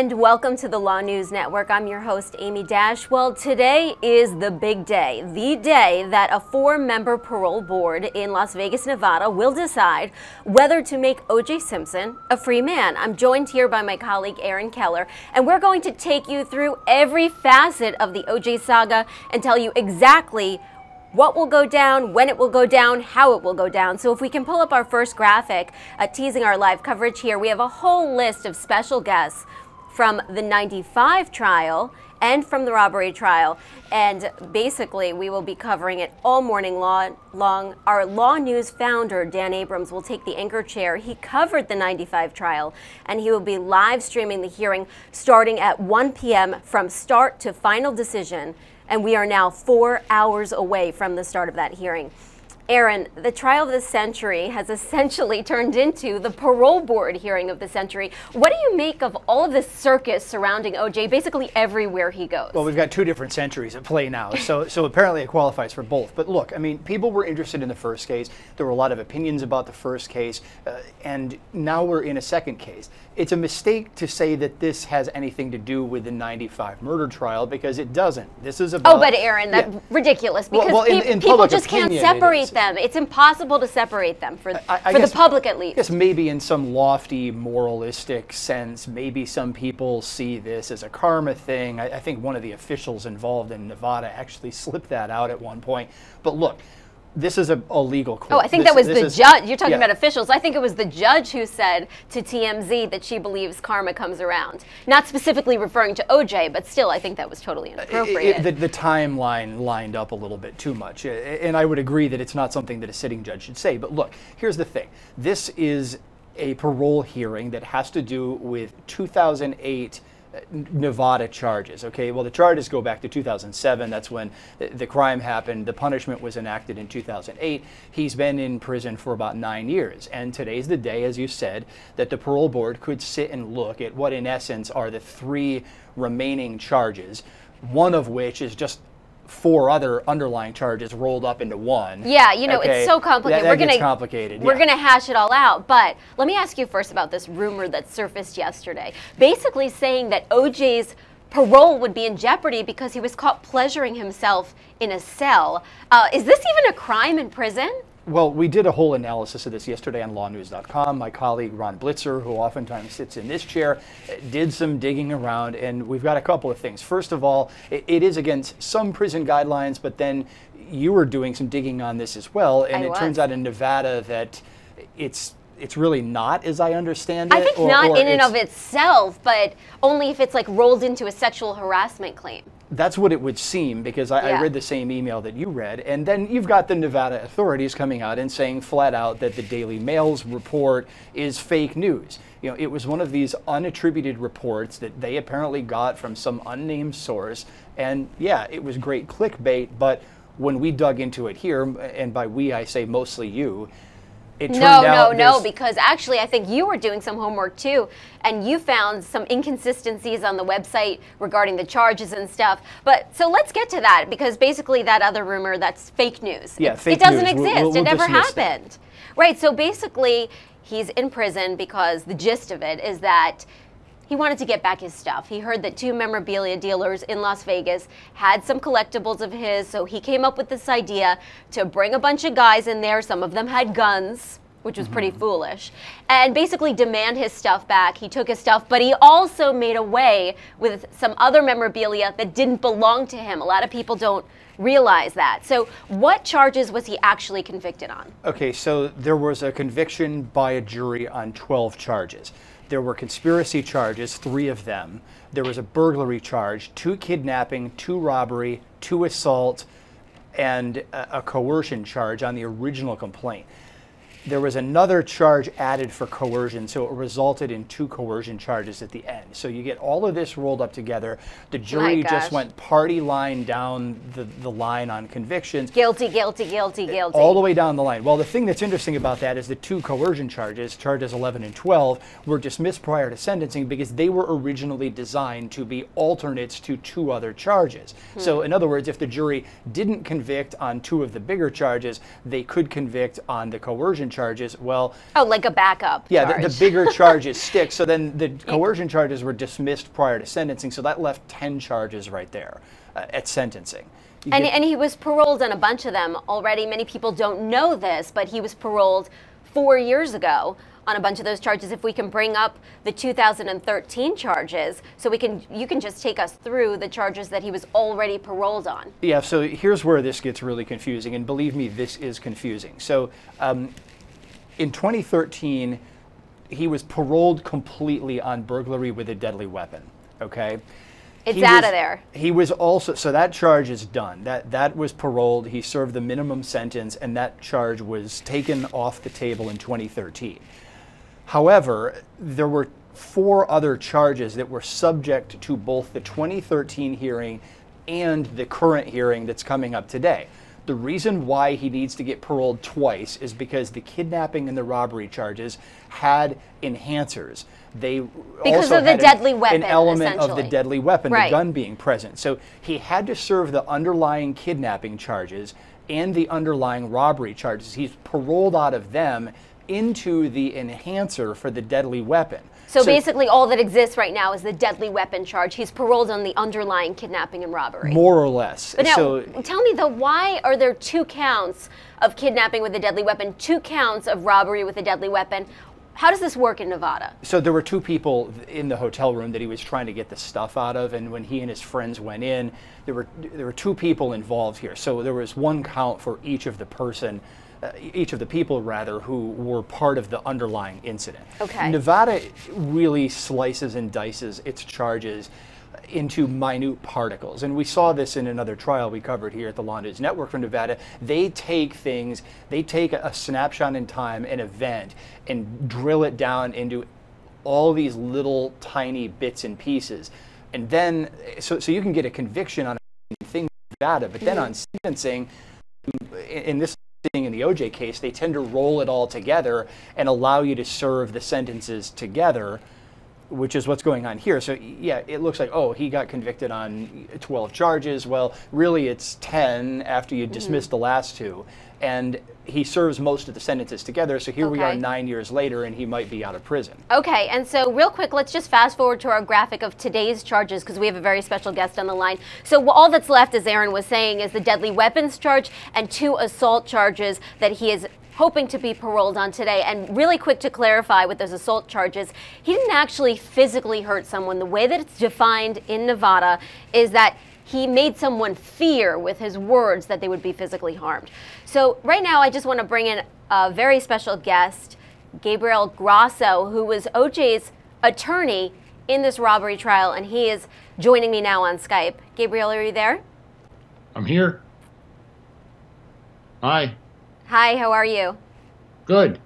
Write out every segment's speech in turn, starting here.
And welcome to the LawNewz Network. I'm your host, Amy Dash. Well, today is the big day, the day that a 4-member parole board in Las Vegas, Nevada will decide whether to make O.J. Simpson a free man. I'm joined here by my colleague, Aaron Keller, and we're going to take you through every facet of the O.J. saga and tell you exactly what will go down, when it will go down, how it will go down. So if we can pull up our first graphic, teasing our live coverage here, we have a whole list of special guests from the 95 trial and from the robbery trial. And basically, we will be covering it all morning long. Our LawNewz founder, Dan Abrams, will take the anchor chair. He covered the 95 trial, and he will be live streaming the hearing starting at 1 p.m. from start to final decision. And we are now 4 hours away from the start of that hearing. Aaron, the trial of the century has essentially turned into the parole board hearing of the century. What do you make of all of this circus surrounding O.J. basically everywhere he goes? Well, we've got 2 different centuries at play now, so apparently it qualifies for both. But look, I mean, people were interested in the first case. There were a lot of opinions about the first case, and now we're in a second case. It's a mistake to say that this has anything to do with the 95 murder trial, because it doesn't. This is about... Oh, but Aaron, that's ridiculous, because people just can't separate them. It's impossible to separate them for the public, at least. I guess maybe in some lofty moralistic sense, maybe some people see this as a karma thing. I think one of the officials involved in Nevada actually slipped that out at one point. But look, this is a legal court. Oh, I think that was the judge. You're talking about officials. I think it was the judge who said to TMZ that she believes karma comes around. Not specifically referring to OJ, but still, I think that was totally inappropriate. The timeline lined up a little bit too much. And I would agree that it's not something that a sitting judge should say. But look, here's the thing. This is a parole hearing that has to do with 2008 Nevada charges. Okay, well, the charges go back to 2007. That's when the crime happened. The punishment was enacted in 2008. He's been in prison for about 9 years, and today's the day, as you said, that the parole board could sit and look at what in essence are the 3 remaining charges, one of which is just 4 other underlying charges rolled up into one. Yeah, you know, okay. It's so complicated. That gets complicated. We're going to hash it all out, but let me ask you first about this rumor that surfaced yesterday, basically saying that OJ's parole would be in jeopardy because he was caught pleasuring himself in a cell. Is this even a crime in prison? Well, we did a whole analysis of this yesterday on LawNewz.com. My colleague Ron Blitzer, who oftentimes sits in this chair, did some digging around, and we've got a couple of things. First of all, it is against some prison guidelines, but then you were doing some digging on this as well, and it turns out in Nevada that it's really not, as I understand it. I think not in and of itself, but only if it's like rolled into a sexual harassment claim. That's what it would seem, because I read the same email that you read. And then you've got the Nevada authorities coming out and saying flat out that the Daily Mail's report is fake news. You know, it was one of these unattributed reports that they apparently got from some unnamed source. And yeah, it was great clickbait, but when we dug into it here, and by we I say mostly you, it turned out No, because actually I think you were doing some homework too, and you found some inconsistencies on the website regarding the charges and stuff. But so let's get to that, because basically that other rumor, that's fake news. Yeah, it doesn't exist. It never happened. Right, so basically he's in prison because the gist of it is that he wanted to get back his stuff. He heard that 2 memorabilia dealers in Las Vegas had some collectibles of his, so he came up with this idea to bring a bunch of guys in there. Some of them had guns, which was pretty foolish, and basically demand his stuff back. He took his stuff, but he also made away with some other memorabilia that didn't belong to him. A lot of people don't realize that. So what charges was he actually convicted on? Okay, so there was a conviction by a jury on 12 charges. There were conspiracy charges, 3 of them. There was a burglary charge, 2 kidnapping, 2 robbery, 2 assault, and a coercion charge on the original complaint. There was another charge added for coercion, so it resulted in 2 coercion charges at the end. So you get all of this rolled up together. The jury just went party line down the line on convictions. Guilty, guilty, guilty, guilty. All the way down the line. Well, the thing that's interesting about that is the 2 coercion charges, charges 11 and 12, were dismissed prior to sentencing because they were originally designed to be alternates to 2 other charges. So in other words, if the jury didn't convict on 2 of the bigger charges, they could convict on the coercion charges, well... Oh, like a backup Yeah, charge. the bigger charges stick. So then the coercion charges were dismissed prior to sentencing, so that left 10 charges right there at sentencing. And he was paroled on a bunch of them already. Many people don't know this, but he was paroled 4 years ago on a bunch of those charges. If we can bring up the 2013 charges, so you can just take us through the charges that he was already paroled on. Yeah, so here's where this gets really confusing, and believe me, this is confusing. So in 2013, he was paroled completely on burglary with a deadly weapon, okay? It's out of there. He was also, so that charge is done. That was paroled. He served the minimum sentence, and that charge was taken off the table in 2013. However, there were 4 other charges that were subject to both the 2013 hearing and the current hearing that's coming up today. The reason why he needs to get paroled twice is because the kidnapping and the robbery charges had enhancers. They because also of the had deadly weapon, an element of the deadly weapon, right. The gun being present. So he had to serve the underlying kidnapping charges and the underlying robbery charges. He's paroled out of them into the enhancer for the deadly weapon. So basically all that exists right now is the deadly weapon charge. He's paroled on the underlying kidnapping and robbery. More or less. But now, so, tell me though, why are there 2 counts of kidnapping with a deadly weapon, 2 counts of robbery with a deadly weapon? How does this work in Nevada? So there were 2 people in the hotel room that he was trying to get the stuff out of, and when he and his friends went in, there were 2 people involved here. So there was 1 count for each of the people who were part of the underlying incident. Okay. Nevada really slices and dices its charges into minute particles, and we saw this in another trial we covered here at the LawNewz Network from Nevada. They take a snapshot in time, an event, and drill it down into all these little tiny bits and pieces, and then so you can get a conviction on a thing in Nevada, but then on sentencing, in this thing in the OJ case, they tend to roll it all together and allow you to serve the sentences together, which is what's going on here. So yeah, it looks like, oh, he got convicted on 12 charges. Well, really it's 10 after you dismiss the last 2. And he serves most of the sentences together. So here we are 9 years later, and he might be out of prison. Okay, and so real quick, let's just fast forward to our graphic of today's charges, because we have a very special guest on the line. So all that's left, as Aaron was saying, is the deadly weapons charge and 2 assault charges that he is hoping to be paroled on today. And really quick to clarify with those assault charges, he didn't actually physically hurt someone. The way that it's defined in Nevada is that he made someone fear with his words that they would be physically harmed. So right now I just want to bring in a very special guest, Gabriel Grasso, who was OJ's attorney in this robbery trial, and he is joining me now on Skype. Gabriel, are you there? I'm here. Hi. Hi, how are you? Good.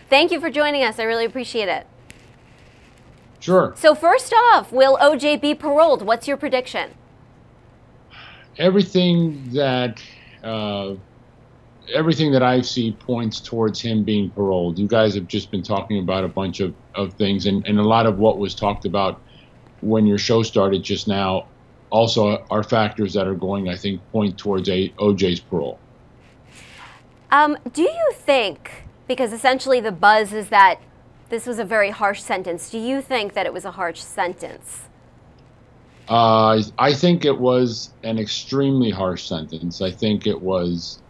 Thank you for joining us. I really appreciate it. Sure. So first off, will OJ be paroled? What's your prediction? Everything that I see points towards him being paroled. You guys have just been talking about a bunch of things, and a lot of what was talked about when your show started just now also are factors that are going, I think, point towards OJ's parole. Do you think, because essentially the buzz is that this was a very harsh sentence, do you think that it was a harsh sentence? I think it was an extremely harsh sentence. I think it was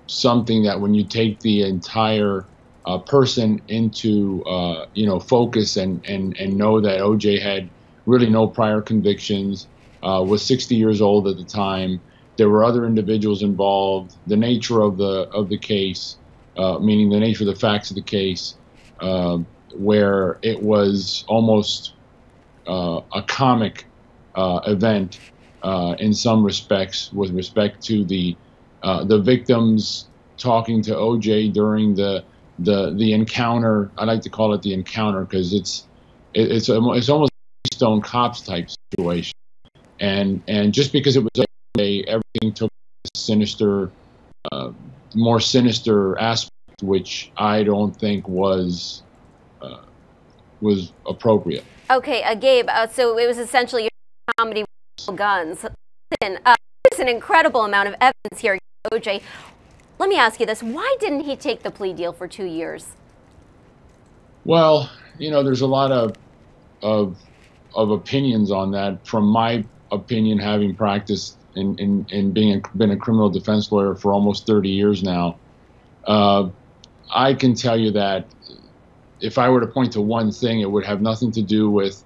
something that when you take the entire person into focus and know that OJ had really no prior convictions, was 60 years old at the time. There were other individuals involved. The nature of the case, meaning the nature of the facts of the case, where it was almost a comic event in some respects, with respect to the victims talking to OJ during the encounter. I like to call it the encounter because it's almost a Stone Cops type situation, and just because it was everything took a sinister, more sinister aspect, which I don't think was appropriate. Okay, Gabe, so it was essentially a comedy with guns. Listen, there's an incredible amount of evidence here, OJ. let me ask you this. Why didn't he take the plea deal for 2 years? Well, there's a lot of opinions on that. From my opinion, having practiced in been a criminal defense lawyer for almost 30 years now, I can tell you that if I were to point to one thing, it would have nothing to do with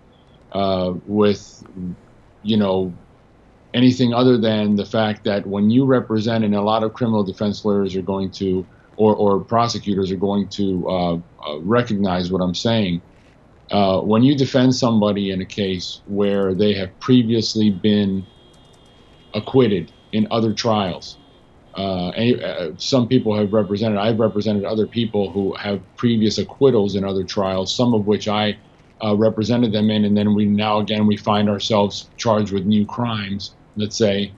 anything other than the fact that when you represent, and a lot of criminal defense lawyers are going to, or prosecutors are going to recognize what I'm saying. When you defend somebody in a case where they have previously been acquitted in other trials, some people have represented, I've represented other people who have previous acquittals in other trials, some of which I represented them in, and then we find ourselves charged with new crimes, let's say.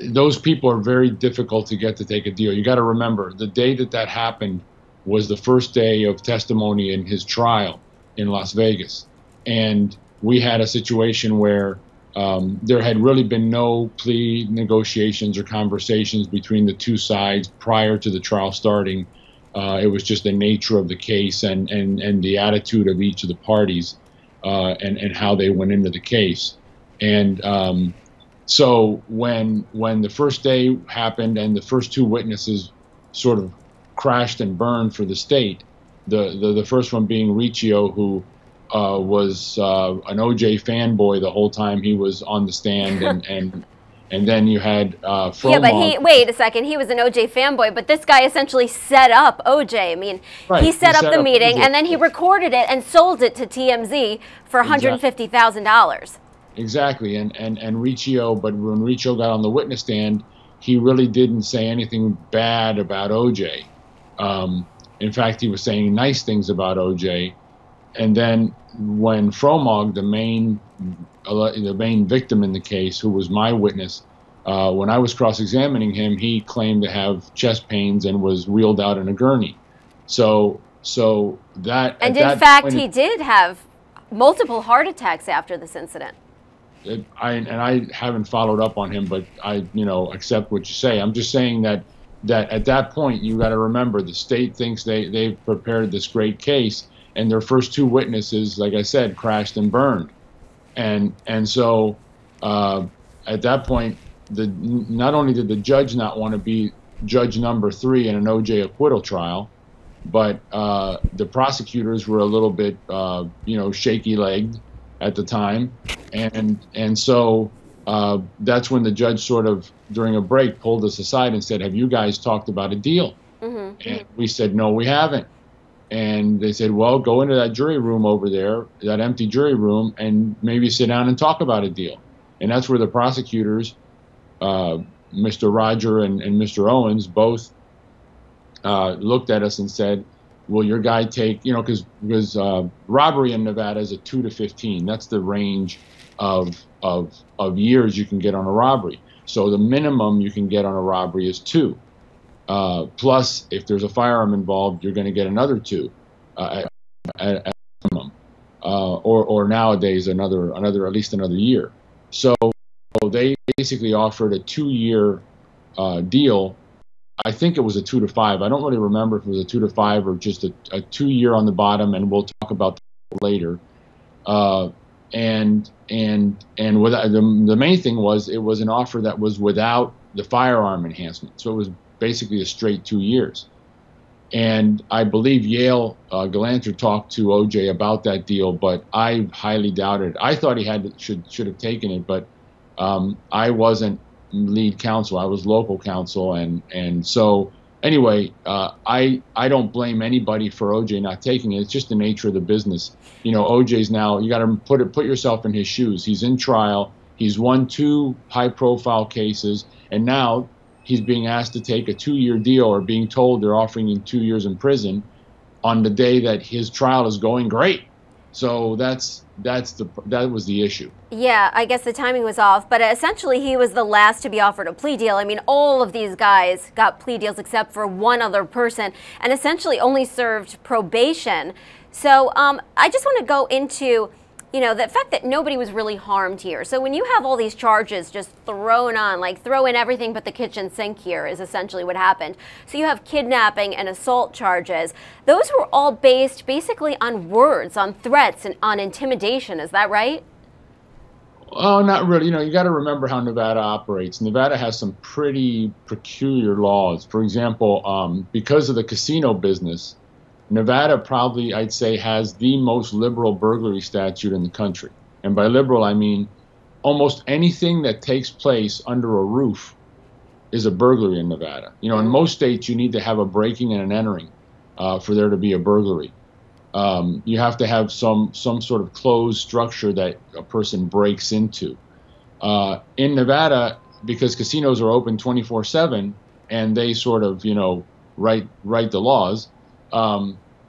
Those people are very difficult to get to take a deal. You got to remember, the day that happened was the first day of testimony in his trial in Las Vegas. And we had a situation where there had really been no plea negotiations or conversations between the two sides prior to the trial starting. It was just the nature of the case and the attitude of each of the parties and how they went into the case. And so when the first day happened and the first two witnesses sort of crashed and burned for the state, the first one being Riccio, who was an OJ fanboy the whole time he was on the stand, and then you had Fromog. Yeah, but wait a second, he was an OJ fanboy, but this guy essentially set up OJ. I mean, right. He set up the meeting, and then he recorded it and sold it to TMZ for $150,000. Exactly, and Riccio, but when Riccio got on the witness stand, he really didn't say anything bad about OJ. In fact, he was saying nice things about OJ. And then when Fromog, the main victim in the case, who was my witness, when I was cross-examining him, he claimed to have chest pains and was wheeled out in a gurney. So that. And in fact, he did have multiple heart attacks after this incident. I haven't followed up on him, but I accept what you say. I'm just saying that at that point, you got to remember, the state thinks they've prepared this great case, and their first two witnesses, like I said, crashed and burned. And so at that point, not only did the judge not want to be judge number 3 in an OJ acquittal trial, but the prosecutors were a little bit shaky-legged at the time, and so that's when the judge sort of, during a break, pulled us aside and said, "Have you guys talked about a deal?" Mm-hmm. And we said, "No, we haven't." And they said, "Well, go into that jury room over there, that empty jury room, and maybe sit down and talk about a deal." And that's where the prosecutors, Mr. Roger and Mr. Owens, both looked at us and said, "Will your guy take," because robbery in Nevada is a 2 to 15. That's the range of years you can get on a robbery. So the minimum you can get on a robbery is 2. Plus, if there's a firearm involved, you're going to get another 2 at minimum, or nowadays at least another year. So they basically offered a 2-year deal. I think it was a 2 to 5. I don't really remember if it was a 2 to 5 or just a 2-year on the bottom, and we'll talk about that later. And without, the main thing was, it was an offer that was without the firearm enhancement. So it was basically a straight 2 years. And I believe Yale Galanter talked to OJ about that deal, but I highly doubted it. I thought he should have taken it, but I wasn't lead counsel. I was local counsel, and so anyway, I don't blame anybody for OJ not taking it. It's just the nature of the business. OJ's now, you got to put yourself in his shoes. He's in trial. He's won 2 high-profile cases, and now he's being asked to take a 2-year deal, or being told they're offering him 2 years in prison on the day that his trial is going great. So that was the issue. Yeah, I guess the timing was off, but essentially he was the last to be offered a plea deal. I mean, all of these guys got plea deals except for one other person, and essentially only served probation. So I just want to go into, you know, the fact that nobody was really harmed here. So when you have all these charges just thrown on, like throw in everything but the kitchen sink here is essentially what happened. So you have kidnapping and assault charges. Those were all based basically on words, on threats, and on intimidation. Is that right? Oh, not really. You know, you got to remember how Nevada operates. Nevada has some pretty peculiar laws. For example, because of the casino business, Nevada probably, I'd say, has the most liberal burglary statute in the country. And by liberal, I mean almost anything that takes place under a roof is a burglary in Nevada. You know, in most states, you need to have a breaking and an entering for there to be a burglary. You have to have some sort of closed structure that a person breaks into. In Nevada, because casinos are open 24/7 and they sort of, you know, write the laws,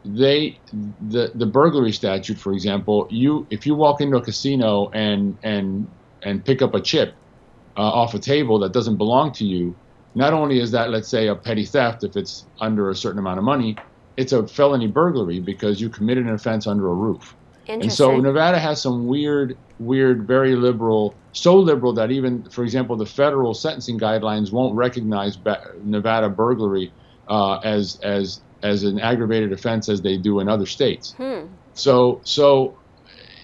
the burglary statute, for example, if you walk into a casino and pick up a chip off a table that doesn't belong to you, not only is that, let's say, a petty theft if it's under a certain amount of money, it's a felony burglary because you committed an offense under a roof. And so Nevada has some weird, very liberal, so liberal that even, for example, the federal sentencing guidelines won't recognize Nevada burglary as an aggravated offense as they do in other states. So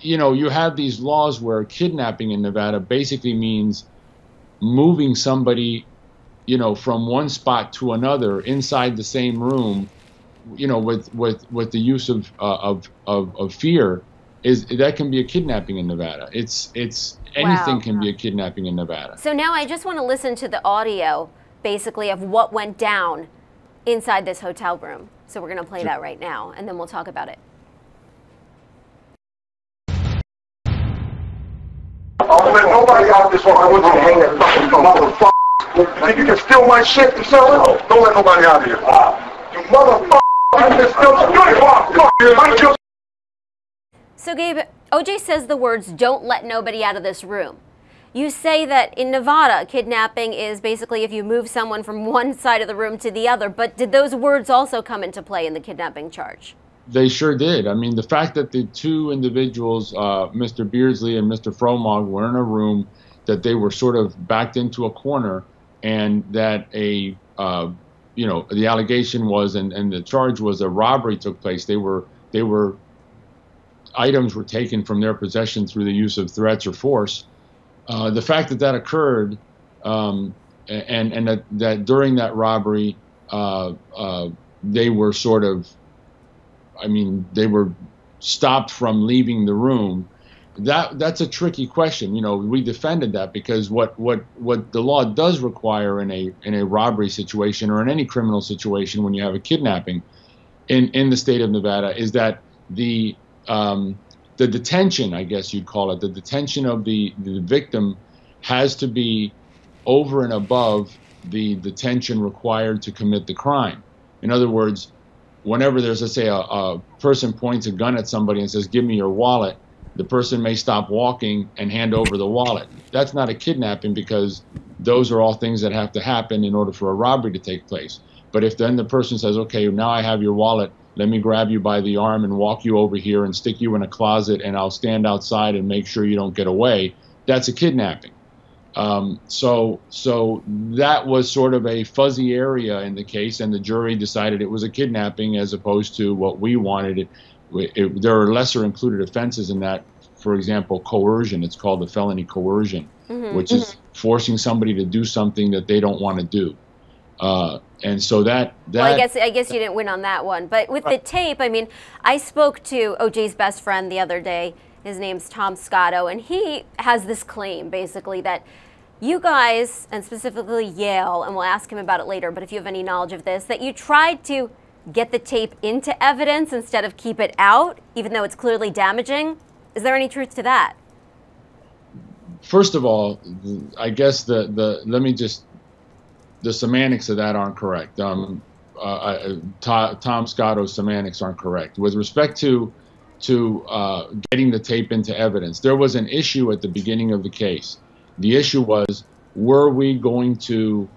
you know, you have these laws where kidnapping in Nevada basically means moving somebody, you know, from one spot to another inside the same room, you know, with the use of fear, that can be a kidnapping in Nevada. It's anything can be a kidnapping in Nevada. So now I just want to listen to the audio, basically, of what went down inside this hotel room. So we're going to play that right now, and then we'll talk about it. I'll let nobody out this one. I want you to hang that fucking motherfucker. You think you can steal my shit and sell it? Don't let nobody out here. You motherfucker. So Gabe, OJ says the words, "Don't let nobody out of this room." You say that in Nevada, kidnapping is basically if you move someone from one side of the room to the other, but did those words also come into play in the kidnapping charge? They sure did. I mean, the fact that the two individuals, Mr. Beardsley and Mr. Fromog, were in a room, that they were sort of backed into a corner, and that you know, the allegation was, and the charge was, a robbery took place. Items were taken from their possession through the use of threats or force. The fact that that occurred, and that during that robbery, they were sort of, I mean, they were stopped from leaving the room. That's a tricky question. You know, we defended that because what the law does require in a robbery situation or in any criminal situation when you have a kidnapping in the state of Nevada is that the detention, I guess you'd call it, the detention of the victim has to be over and above the detention required to commit the crime. In other words, whenever there's, let's say, a person points a gun at somebody and says, "Give me your wallet," the person may stop walking and hand over the wallet. That's not a kidnapping because those are all things that have to happen in order for a robbery to take place. But if then the person says, "Okay, now I have your wallet, let me grab you by the arm and walk you over here and stick you in a closet and I'll stand outside and make sure you don't get away," that's a kidnapping. So that was sort of a fuzzy area in the case, and the jury decided it was a kidnapping as opposed to what we wanted. There are lesser included offenses in that. For example, coercion. It's called a felony coercion, which is forcing somebody to do something that they don't want to do. And so that well, I guess you didn't win on that one. But with the tape, I mean, I spoke to OJ's best friend the other day. His name's Tom Scotto, and he has this claim, basically, that you guys, and specifically Yale, and we'll ask him about it later, but if you have any knowledge of this, that you tried to get the tape into evidence instead of keep it out, even though it's clearly damaging. Is there any truth to that? First of all, I guess the semantics of that aren't correct. Tom Scotto's semantics aren't correct. With respect to getting the tape into evidence, there was an issue at the beginning of the case. The issue was, were we going to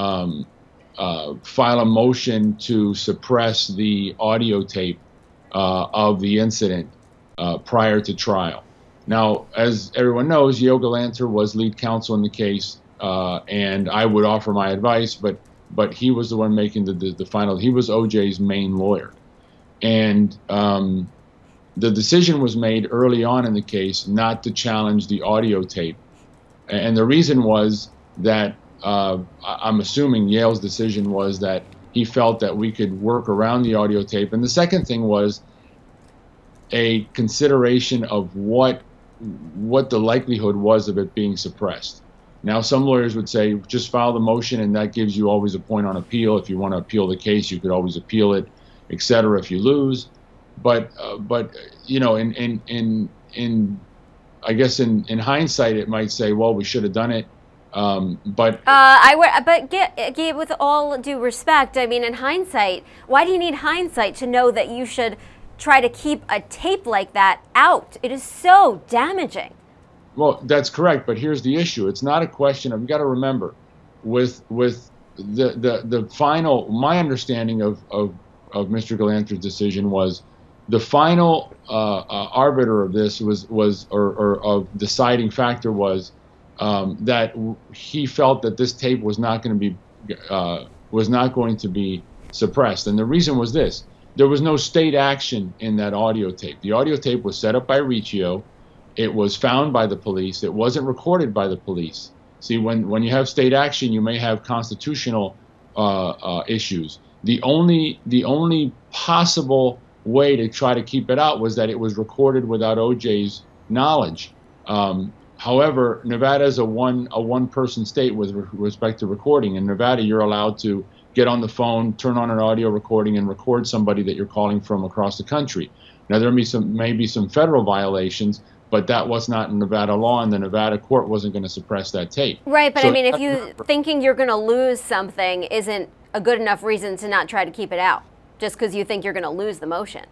file a motion to suppress the audio tape of the incident prior to trial? Now, as everyone knows, Yale Galanter was lead counsel in the case, and I would offer my advice, but he was the one making the final. He was OJ's main lawyer, and the decision was made early on in the case not to challenge the audio tape, and the reason was that I'm assuming Yale's decision was that he felt that we could work around the audio tape, and the second thing was a consideration of what the likelihood was of it being suppressed. Now, some lawyers would say just file the motion and that gives you always a point on appeal. If you want to appeal the case, you could always appeal it, etc. if you lose. But you know, I guess in hindsight, it might say, well, we should have done it. But with all due respect, I mean, in hindsight, why do you need hindsight to know that you should try to keep a tape like that out? It is so damaging. Well, that's correct, but here's the issue. It's not a question of, you got to remember, with the final, my understanding of Mr. Galanter's decision was the final arbiter of this or of deciding factor was that he felt that this tape was not going to be suppressed, and the reason was this: there was no state action in that audio tape. The audio tape was set up by Riccio. It was found by the police. It wasn't recorded by the police. See, when you have state action, you may have constitutional issues. The only possible way to try to keep it out was that it was recorded without OJ's knowledge. However, Nevada is a one-person state with respect to recording. In Nevada, you're allowed to get on the phone, turn on an audio recording, and record somebody that you're calling from across the country. Now, there may be some federal violations, but that was not in Nevada law, and the Nevada court wasn't going to suppress that tape. Right, but so, I mean, if you thinking you're going to lose something isn't a good enough reason to not try to keep it out, just because you think you're going to lose the motion.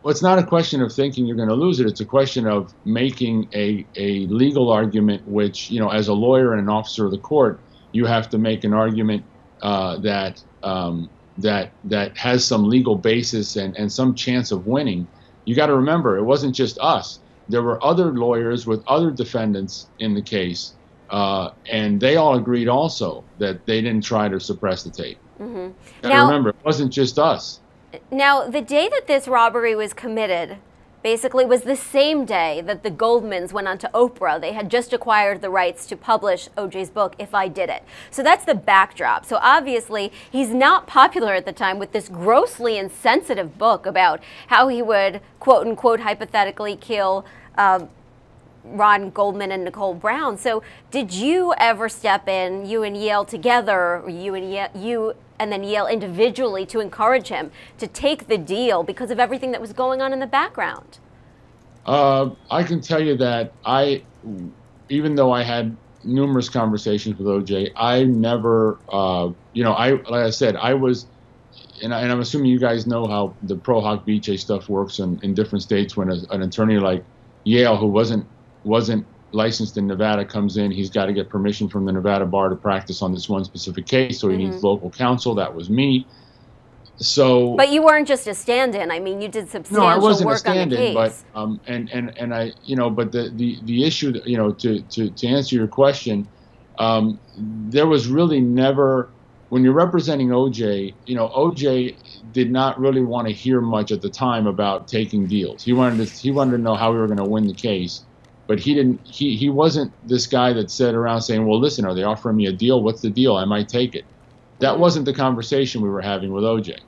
Well, it's not a question of thinking you're going to lose it. It's a question of making a legal argument, which, you know, as a lawyer and an officer of the court, you have to make an argument that has some legal basis and some chance of winning. You got to remember, it wasn't just us. There were other lawyers with other defendants in the case, and they all agreed also that they didn't try to suppress the tape. Mm-hmm. Now, remember, it wasn't just us. Now, the day that this robbery was committed basically was the same day that the Goldmans went on to Oprah. They had just acquired the rights to publish OJ's book, If I Did It. So that's the backdrop. So obviously, he's not popular at the time with this grossly insensitive book about how he would, quote unquote, hypothetically kill Ron Goldman and Nicole Brown. So did you ever step in, you and Yale together, or you and then Yale individually, to encourage him to take the deal because of everything that was going on in the background? I can tell you that even though I had numerous conversations with OJ, I never, like I said, I was, and I'm assuming you guys know how the pro hoc vice stuff works in different states. When an attorney like Yale, who wasn't licensed in Nevada, comes in, he's got to get permission from the Nevada bar to practice on this one specific case, so he needs local counsel. That was me. So, but you weren't just a stand-in. I mean, you did substantial work on the case. No, I wasn't a stand-in, but and I, but the issue, to answer your question, there was really never, when you're representing OJ, OJ did not really want to hear much at the time about taking deals. He wanted to know how we were going to win the case. But he wasn't this guy that sat around saying, well, listen, are they offering me a deal? What's the deal? I might take it. That wasn't the conversation we were having with OJ.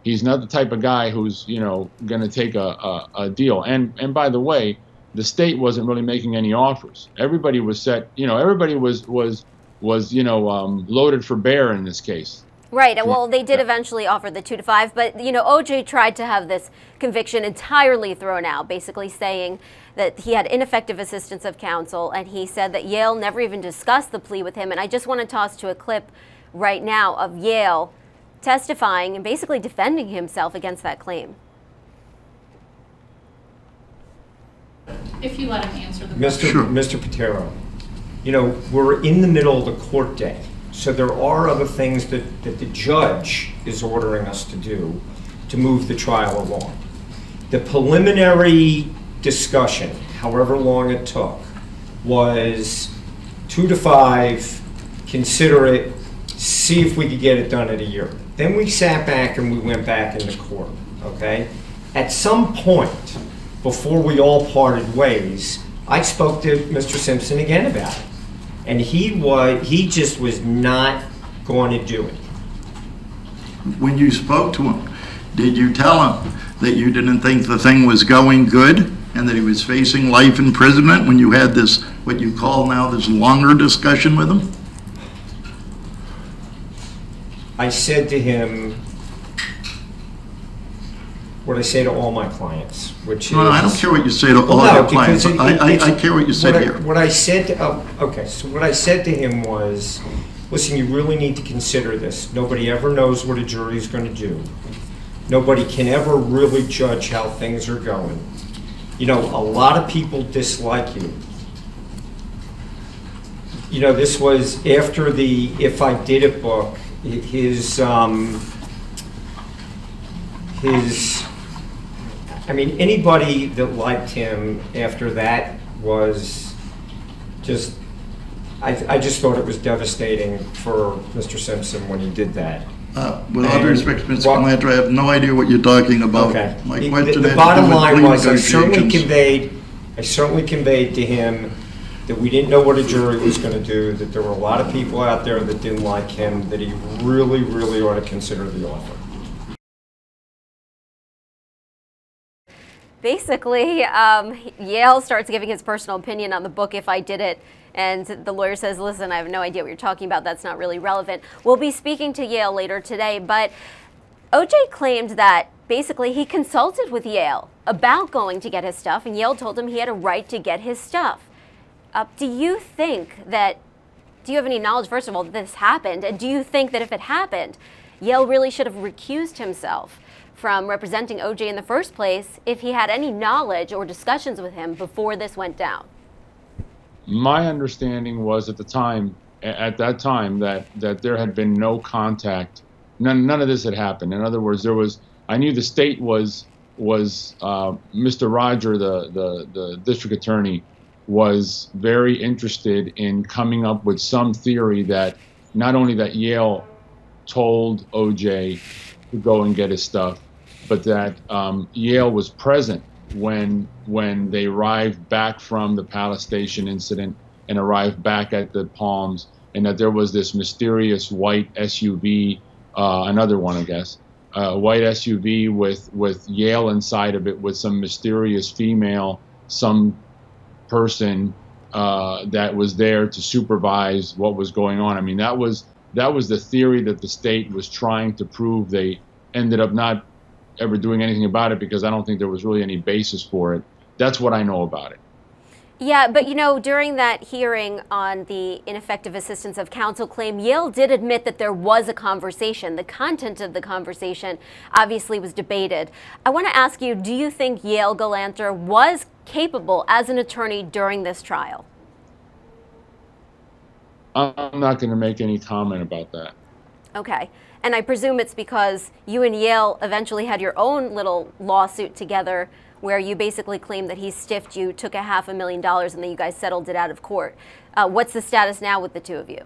He's not the type of guy who's, going to take a deal. And by the way, the state wasn't really making any offers. Everybody was set, everybody was loaded for bear in this case. Right. Well, they did eventually offer the 2 to 5, but OJ tried to have this conviction entirely thrown out, basically saying that he had ineffective assistance of counsel, and he said that Yale never even discussed the plea with him. And I just want to toss to a clip right now of Yale testifying and basically defending himself against that claim. If you let him answer the question. Mr. Patero, we're in the middle of the court day. So there are other things that the judge is ordering us to do to move the trial along. The preliminary discussion however long it took, was 2 to 5, consider it, see if we could get it done at a year. Then we sat back and we went back into court, okay? At some point, before we all parted ways, I spoke to Mr. Simpson again about it. And he just was not going to do it. When you spoke to him, did you tell him that you didn't think the thing was going good and that he was facing life imprisonment when you had this, what you call now, this longer discussion with him? I said to him what I say to all my clients, which no, is... I don't care what you say to all your clients. I care what you said here. What I said to... okay, so what I said to him was, listen, you really need to consider this. Nobody ever knows what a jury is going to do. Nobody can ever really judge how things are going. You know, a lot of people dislike you. You know, this was after the If I Did It book, I mean, anybody that liked him after that was just, I just thought it was devastating for Mr. Simpson when he did that. With all due respect, Mr. Calandra, I have no idea what you're talking about. Okay. My question The bottom line was I certainly conveyed to him that we didn't know what a jury was going to do, that there were a lot of people out there that didn't like him, that he really, really ought to consider the offer. Basically, Yale starts giving his personal opinion on the book, If I Did It, and the lawyer says, listen, I have no idea what you're talking about. That's not really relevant. We'll be speaking to Yale later today, but OJ claimed that basically he consulted with Yale about going to get his stuff, and Yale told him he had a right to get his stuff. Do you have any knowledge, first of all, that this happened? And do you think that if it happened, Yale really should have recused himself from representing OJ in the first place if he had any knowledge or discussions with him before this went down? My understanding was at that time that there had been no contact. None of this had happened. In other words, I knew the state was Mr. Roger, the district attorney, was very interested in coming up with some theory that not only that Yale told OJ to go and get his stuff, but that Yale was present when they arrived back from the Palace Station incident and arrived back at the Palms, and that there was this mysterious white SUV, another one, I guess, white SUV with Yale inside of it with some mysterious female, some person that was there to supervise what was going on. I mean, that was the theory that the state was trying to prove. They ended up not ever doing anything about it because I don't think there was really any basis for it. That's what I know about it. Yeah, but you know, during that hearing on the ineffective assistance of counsel claim, Yale did admit that there was a conversation. The content of the conversation obviously was debated. I want to ask you, do you think Yale Galanter was capable as an attorney during this trial? I'm not going to make any comment about that. Okay. And I presume it's because you and Yale eventually had your own little lawsuit together where you basically claimed that he stiffed you, took $500,000, and then you guys settled it out of court. What's the status now with the two of you?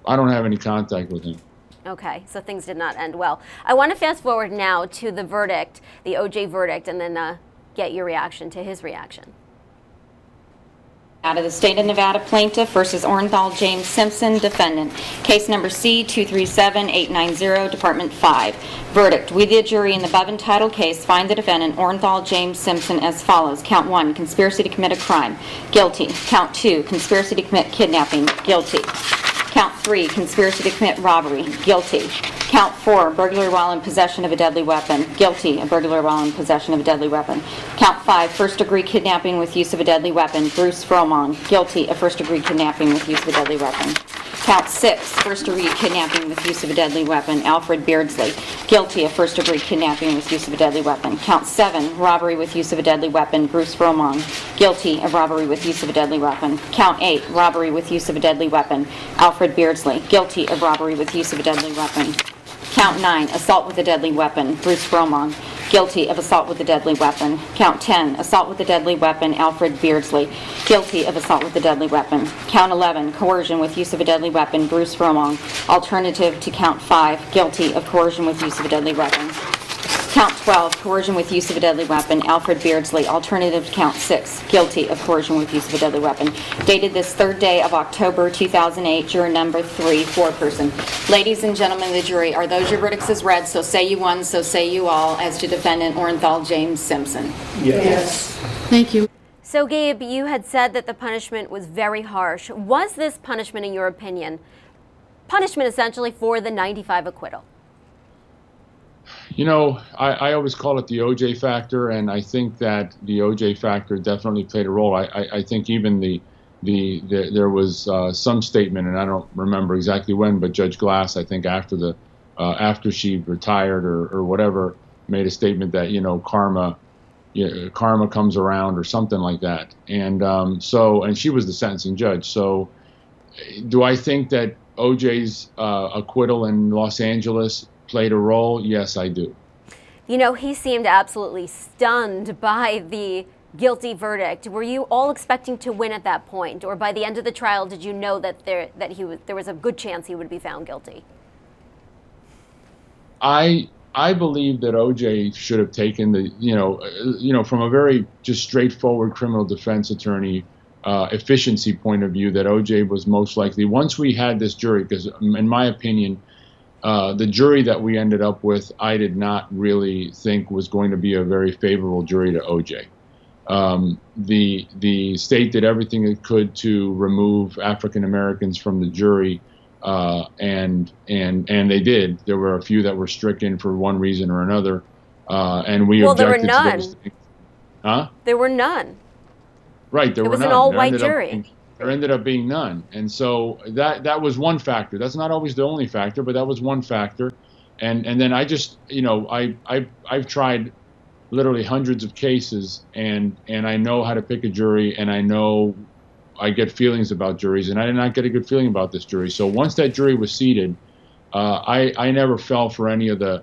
I don't have any contact with him. Okay, so things did not end well. I want to fast forward now to the verdict, the OJ verdict, and then get your reaction to his reaction. Out of the state of Nevada, plaintiff versus Orenthal James Simpson, defendant. Case number C-237-890, Department 5. Verdict. We, the jury, in the above entitled case, find the defendant, Orenthal James Simpson, as follows. Count 1, conspiracy to commit a crime. Guilty. Count 2, conspiracy to commit kidnapping. Guilty. Count 3, conspiracy to commit robbery. Guilty. Count 4, burglary while in possession of a deadly weapon. Guilty of burglary while in possession of a deadly weapon. Count 5, first-degree kidnapping with use of a deadly weapon. Bruce Fromon. Guilty of first-degree kidnapping with use of a deadly weapon. Count 6, first-degree kidnapping with use of a deadly weapon. Alfred Beardsley. Guilty of first-degree kidnapping with use of a deadly weapon. Count 7, robbery with use of a deadly weapon. Bruce Fromon. Guilty of robbery with use of a deadly weapon. Count 8, robbery with use of a deadly weapon. Alfred Beardsley. Guilty of robbery with use of a deadly weapon. Count 9, assault with a deadly weapon. Bruce Fromon. guilty of assault with a deadly weapon. Count 10, assault with a deadly weapon, Alfred Beardsley, guilty of assault with a deadly weapon. Count 11, coercion with use of a deadly weapon, Bruce Romong, alternative to count 5, guilty of coercion with use of a deadly weapon. Count 12, coercion with use of a deadly weapon, Alfred Beardsley, alternative to count 6, guilty of coercion with use of a deadly weapon. Dated this 3rd day of October 2008, juror number 3, 4-person. Ladies and gentlemen of the jury, are those your verdicts as read? So say you one, so say you all, as to defendant Orenthal James Simpson. Yes. Thank you. So Gabe, you had said that the punishment was very harsh. Was this punishment, in your opinion, punishment essentially for the 95 acquittal? You know, I always call it the OJ factor, and I think that the OJ factor definitely played a role. I think even there was some statement, and I don't remember exactly when, but Judge Glass, I think after she retired or whatever, made a statement that, you know, karma comes around or something like that. And and she was the sentencing judge. So do I think that OJ's acquittal in Los Angeles played a role? Yes, I do. You know, he seemed absolutely stunned by the guilty verdict. Were you all expecting to win at that point, or by the end of the trial, did you know that there was a good chance he would be found guilty? I believe that OJ should have taken the from a very just straightforward criminal defense attorney efficiency point of view, that OJ was most likely, once we had this jury, because in my opinion, the jury that we ended up with, I did not really think was going to be a very favorable jury to OJ. The state did everything it could to remove African Americans from the jury, and they did. There were a few that were stricken for one reason or another, and we objected to those things. Huh? There were none. Right, there were none. It was an all-white jury. There ended up being none, and so that was one factor. That's not always the only factor, but that was one factor. And then I just, I've tried literally hundreds of cases, and I know how to pick a jury, and I know I get feelings about juries, and I did not get a good feeling about this jury. So once that jury was seated, I never fell for any of the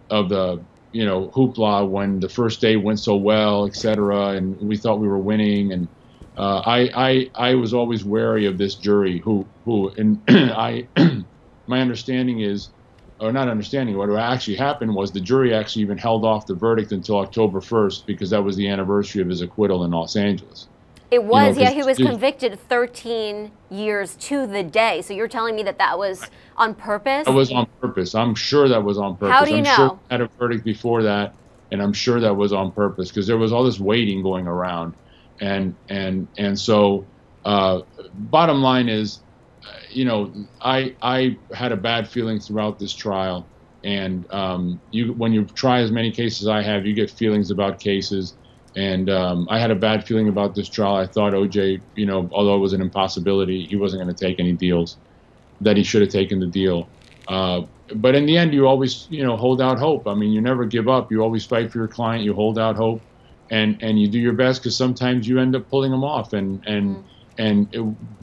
hoopla when the first day went so well, etc., and we thought we were winning. And I was always wary of this jury who and my understanding is, or not understanding, what actually happened was the jury actually even held off the verdict until October 1st because that was the anniversary of his acquittal in Los Angeles. It was, yeah, he was convicted 13 years to the day. So you're telling me that was on purpose? That was on purpose. I'm sure that was on purpose. How do you know? I'm sure I had a verdict before that, and I'm sure that was on purpose because there was all this waiting going around. And so bottom line is, I had a bad feeling throughout this trial, and when you try as many cases as I have, you get feelings about cases, and I had a bad feeling about this trial. I thought OJ, although it was an impossibility, he wasn't going to take any deals, that he should have taken the deal. But in the end, you always, hold out hope. I mean, you never give up. You always fight for your client. You hold out hope. And you do your best because sometimes you end up pulling them off. And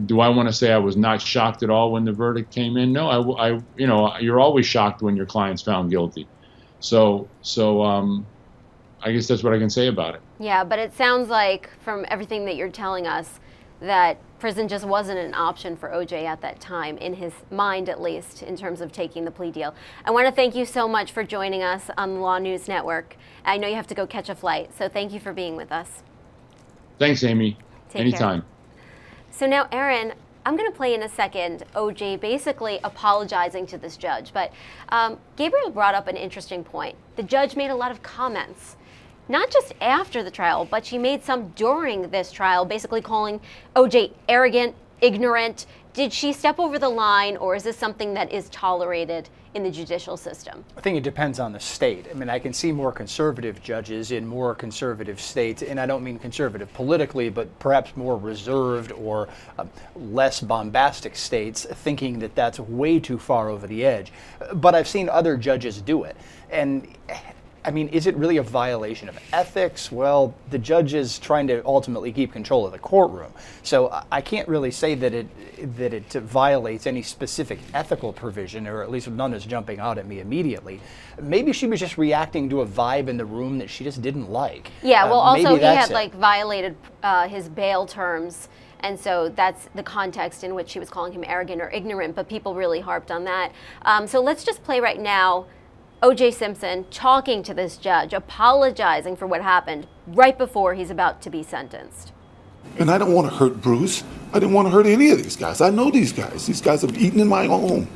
do I want to say I was not shocked at all when the verdict came in? No, you're always shocked when your client's found guilty. So I guess that's what I can say about it. Yeah, but it sounds like from everything that you're telling us that prison just wasn't an option for OJ at that time, in his mind at least, in terms of taking the plea deal. I want to thank you so much for joining us on the LawNewz Network. I know you have to go catch a flight, so thank you for being with us. Thanks, Amy. Anytime. So now, Aaron, I'm going to play in a second OJ basically apologizing to this judge, but Gabriel brought up an interesting point. The judge made a lot of comments, not just after the trial, but she made some during this trial, basically calling OJ arrogant, ignorant. Did she step over the line, or is this something that is tolerated in the judicial system? I think it depends on the state. I mean, I can see more conservative judges in more conservative states, and I don't mean conservative politically, but perhaps more reserved or less bombastic states thinking that that's way too far over the edge. But I've seen other judges do it. And I mean, is it really a violation of ethics? Well, the judge is trying to ultimately keep control of the courtroom. So I can't really say that it violates any specific ethical provision, or at least none is jumping out at me immediately. Maybe she was just reacting to a vibe in the room that she just didn't like. Yeah, well, also he had it. like violated his bail terms. And so that's the context in which she was calling him arrogant or ignorant, but people really harped on that. So let's just play right now O.J. Simpson talking to this judge, apologizing for what happened right before he's about to be sentenced. And I don't want to hurt Bruce. I didn't want to hurt any of these guys. I know these guys. These guys have eaten in my home.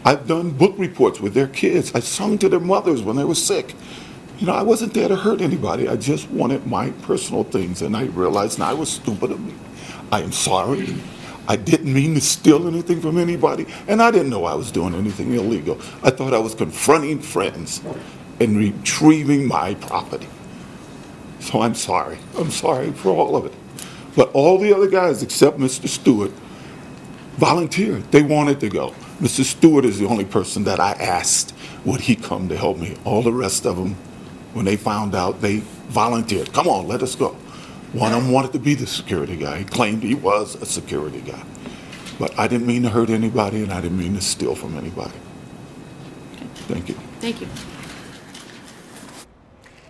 I've done book reports with their kids. I sung to their mothers when they were sick. You know, I wasn't there to hurt anybody. I just wanted my personal things, and I realized now I was stupid of me. I am sorry. I didn't mean to steal anything from anybody, and I didn't know I was doing anything illegal. I thought I was confronting friends and retrieving my property. So I'm sorry. I'm sorry for all of it. But all the other guys, except Mr. Stewart, volunteered. They wanted to go. Mr. Stewart is the only person that I asked, would he come to help me? All the rest of them, when they found out, they volunteered. Come on, let us go. One of them wanted to be the security guy. He claimed he was a security guy. But I didn't mean to hurt anybody, and I didn't mean to steal from anybody. Thank you. Thank you.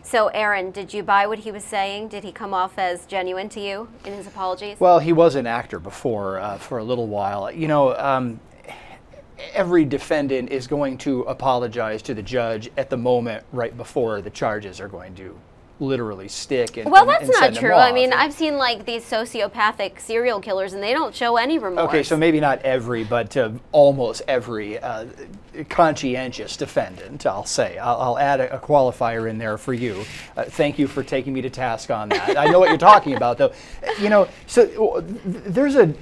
So, Aaron, did you buy what he was saying? Did he come off as genuine to you in his apologies? Well, he was an actor before for a little while. You know, every defendant is going to apologize to the judge at the moment right before the charges are going to literally stick and well, that's and not send them true. off. I mean, I've seen like these sociopathic serial killers, and they don't show any remorse. Okay, so maybe not every, but almost every conscientious defendant, I'll say. I'll add a qualifier in there for you. Thank you for taking me to task on that. I know what you're talking about, though. You know, so there's an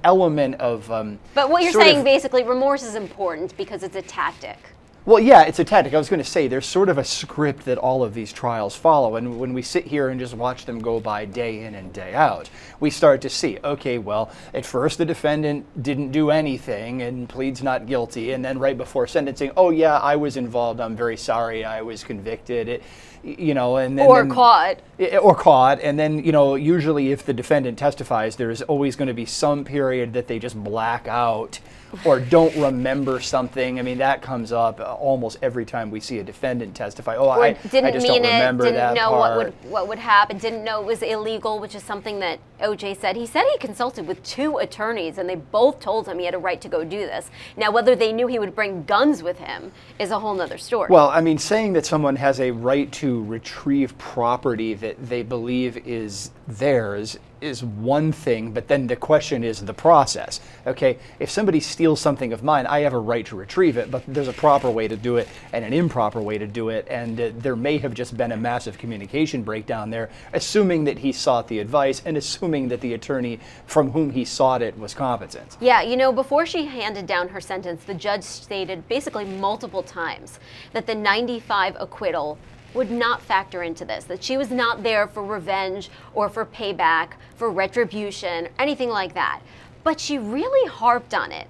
element of but what you're saying, basically, remorse is important because it's a tactic. Well, yeah, it's a tactic. I was going to say there's sort of a script that all of these trials follow, and when we sit here and just watch them go by day in and day out, we start to see, okay, well, at first the defendant didn't do anything and pleads not guilty, and then right before sentencing, oh yeah, I was involved, I'm very sorry, I was convicted, you know, and then caught. Or caught, and then, you know, usually if the defendant testifies, there's always going to be some period that they just black out or don't remember something. I mean, that comes up almost every time we see a defendant testify. Oh, I just don't remember that didn't know part. what would happen, didn't know it was illegal, which is something that O.J. said. He said he consulted with 2 attorneys, and they both told him he had a right to go do this. Now, whether they knew he would bring guns with him is a whole nother story. Well, I mean, saying that someone has a right to retrieve property that they believe is theirs is one thing, but then the question is the process. Okay, if somebody steals something of mine, I have a right to retrieve it, but there's a proper way to do it and an improper way to do it, and there may have just been a massive communication breakdown there, assuming that he sought the advice and assuming that the attorney from whom he sought it was competent. Yeah, you know, before she handed down her sentence, the judge stated basically multiple times that the 95 acquittal would not factor into this, that she was not there for revenge or for payback, for retribution, anything like that. But she really harped on it.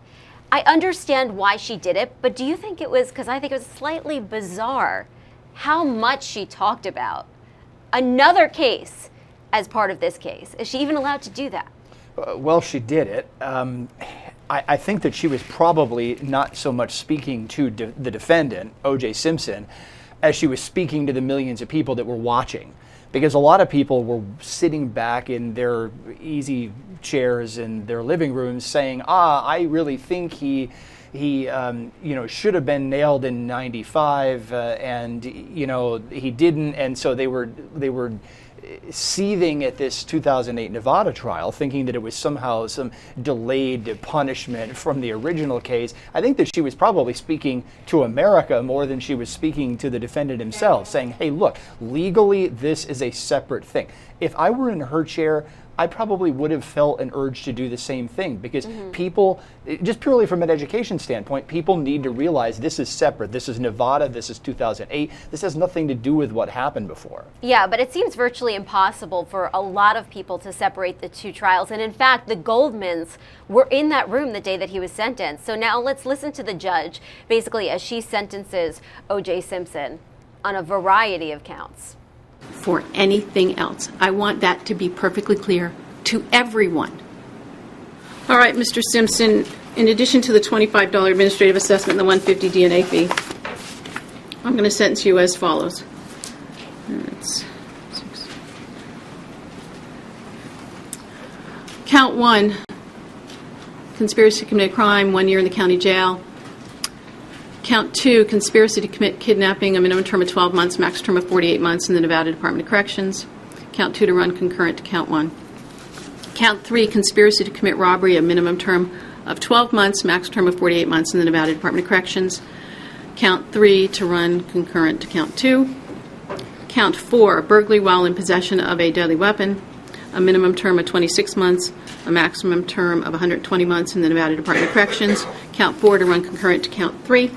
I understand why she did it, but do you think it was, because I think it was slightly bizarre how much she talked about another case as part of this case? Is she even allowed to do that? Well, she did it. I think that she was probably not so much speaking to the defendant, O.J. Simpson, as she was speaking to the millions of people that were watching. Because a lot of people were sitting back in their easy chairs in their living rooms saying, I really think he you know, should have been nailed in 95 and, you know, he didn't. And so they were seething at this 2008 Nevada trial, thinking that it was somehow some delayed punishment from the original case. I think that she was probably speaking to America more than she was speaking to the defendant himself, saying, hey, look, legally, this is a separate thing. If I were in her chair, I probably would have felt an urge to do the same thing, because people, just purely from an education standpoint, people need to realize this is separate. This is Nevada, this is 2008. This has nothing to do with what happened before. Yeah, but it seems virtually impossible for a lot of people to separate the 2 trials. And in fact, the Goldmans were in that room the day that he was sentenced. So now let's listen to the judge, basically, as she sentences O.J. Simpson on a variety of counts. For anything else. I want that to be perfectly clear to everyone. All right, Mr. Simpson, in addition to the $25 administrative assessment and the $150 DNA fee, I'm going to sentence you as follows. That's 6. Count 1, conspiracy to commit a crime, 1 year in the county jail. Count 2, conspiracy to commit kidnapping, a minimum term of 12 months, max term of 48 months in the Nevada Department of Corrections. Count 2 to run concurrent to count 1. Count 3, conspiracy to commit robbery, a minimum term of 12 months, max term of 48 months in the Nevada Department of Corrections. Count 3 to run concurrent to count 2. Count 4, burglary while in possession of a deadly weapon, a minimum term of 26 months, a maximum term of 120 months in the Nevada Department of Corrections. Count 4 to run concurrent to count 3.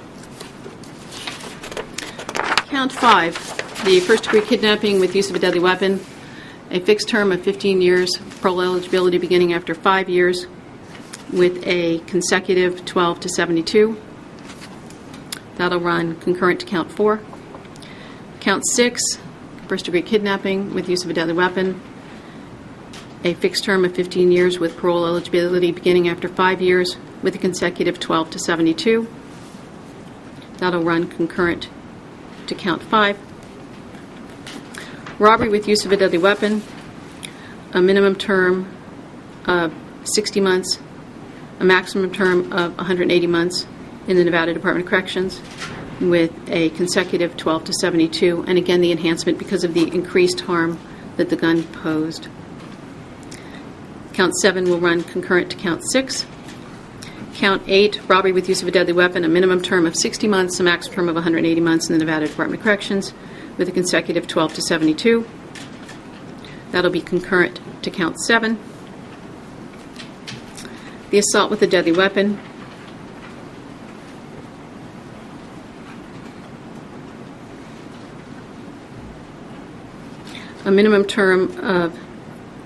Count 5, the first-degree kidnapping with use of a deadly weapon, a fixed term of 15 years, parole eligibility beginning after 5 years, with a consecutive 12 to 72. That'll run concurrent to count 4. Count 6, first-degree kidnapping with use of a deadly weapon, a fixed term of 15 years with parole eligibility beginning after 5 years, with a consecutive 12 to 72. That'll run concurrent to count 5. Robbery with use of a deadly weapon, a minimum term of 60 months, a maximum term of 180 months in the Nevada Department of Corrections, with a consecutive 12 to 72, and again the enhancement because of the increased harm that the gun posed. Count 7 will run concurrent to count 6. Count 8, robbery with use of a deadly weapon, a minimum term of 60 months, a max term of 180 months in the Nevada Department of Corrections, with a consecutive 12 to 72. That'll be concurrent to count 7. The assault with a deadly weapon, a minimum term of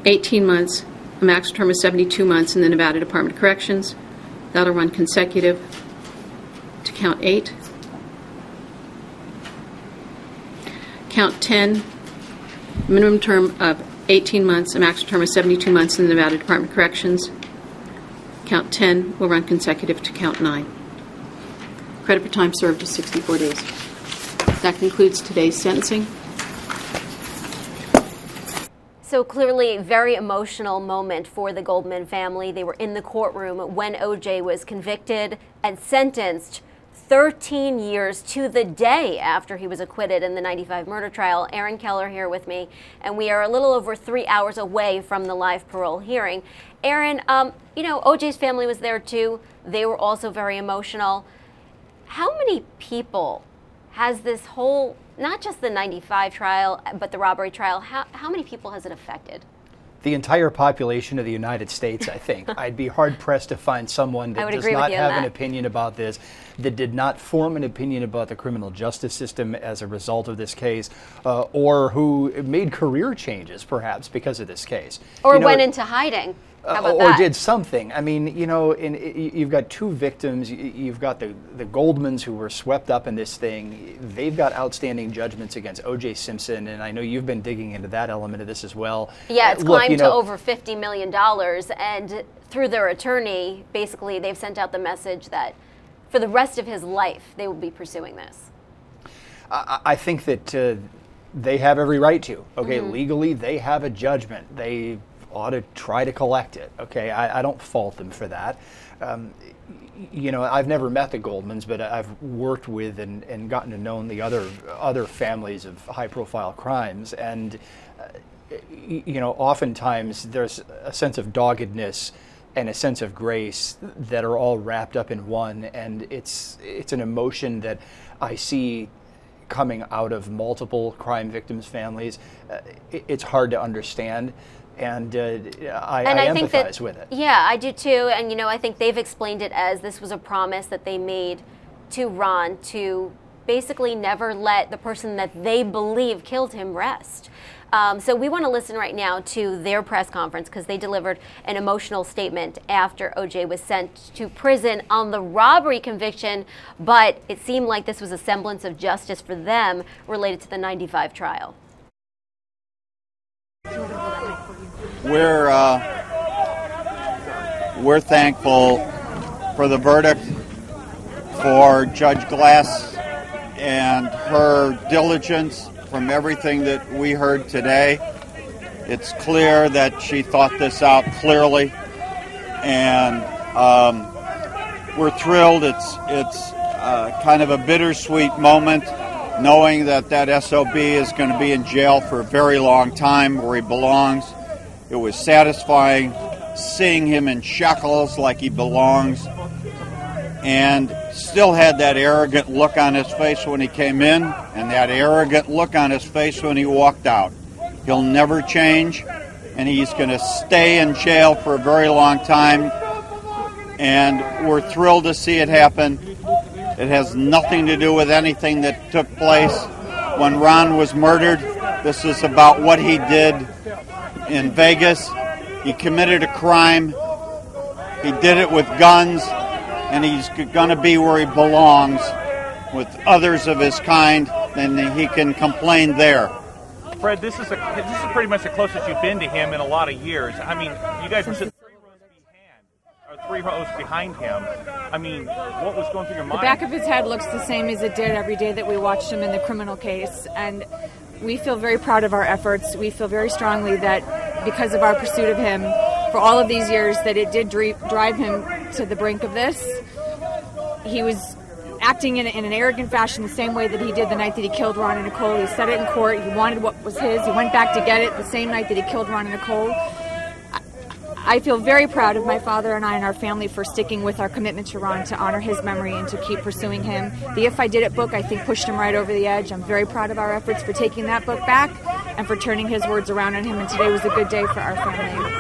18 months, a max term of 72 months in the Nevada Department of Corrections. That'll run consecutive to count 8. Count 10, minimum term of 18 months, a max term of 72 months in the Nevada Department of Corrections. Count 10 will run consecutive to count 9. Credit for time served is 64 days. That concludes today's sentencing. So clearly, very emotional moment for the Goldman family. They were in the courtroom when O.J. was convicted and sentenced 13 years to the day after he was acquitted in the 95 murder trial. Aaron Keller here with me, and we are a little over 3 hours away from the live parole hearing. Aaron, you know, O.J.'s family was there too. They were also very emotional. How many people has this whole, not just the 95 trial, but the robbery trial, how many people has it affected? The entire population of the United States, I think. I'd be hard-pressed to find someone that does not have an opinion about this, that did not form an opinion about the criminal justice system as a result of this case, or who made career changes, perhaps, because of this case. Or went into hiding. How about that? Or did something. I mean, you know, you've got two victims. You've got the Goldmans who were swept up in this thing. They've got outstanding judgments against O.J. Simpson, and I know you've been digging into that element of this as well. Yeah, it's climbed to over $50 million, and through their attorney, basically, they've sent out the message that for the rest of his life, they will be pursuing this. I think that they have every right to. Okay, legally, they have a judgment. They ought to try to collect it. Okay, I don't fault them for that. You know, I've never met the Goldmans, but I've worked with and gotten to know the other families of high-profile crimes, and you know, oftentimes there's a sense of doggedness and a sense of grace that are all wrapped up in one, and it's an emotion that I see coming out of multiple crime victims' families. It's hard to understand. And I empathize with it. Yeah, I do too. And, you know, I think they've explained it as this was a promise that they made to Ron to basically never let the person that they believe killed him rest. So we want to listen right now to their press conference because they delivered an emotional statement after OJ was sent to prison on the robbery conviction, but it seemed like this was a semblance of justice for them related to the '95 trial. We're thankful for the verdict, for Judge Glass and her diligence. From everything that we heard today, it's clear that she thought this out clearly, and we're thrilled. It's kind of a bittersweet moment, knowing that SOB is going to be in jail for a very long time where he belongs. It was satisfying seeing him in shackles like he belongs, and still had that arrogant look on his face when he came in and that arrogant look on his face when he walked out. He'll never change, and he's going to stay in jail for a very long time, and we're thrilled to see it happen. It has nothing to do with anything that took place when Ron was murdered. This is about what he did in Vegas. He committed a crime. He did it with guns, and he's going to be where he belongs with others of his kind, and he can complain there. Fred, this is pretty much the closest you've been to him in a lot of years. I mean, you guys were sitting 3 rows behind him. I mean, what was going through your mind? The back of his head looks the same as it did every day that we watched him in the criminal case, and we feel very proud of our efforts. We feel very strongly that because of our pursuit of him for all of these years, that it did drive him to the brink of this. He was acting in an arrogant fashion the same way that he did the night that he killed Ron and Nicole. He said it in court. He wanted what was his. He went back to get it the same night that he killed Ron and Nicole. I feel very proud of my father and I and our family for sticking with our commitment to Ron, to honor his memory and to keep pursuing him. The If I Did It book, I think, pushed him right over the edge. I'm very proud of our efforts for taking that book back and for turning his words around on him, and today was a good day for our family.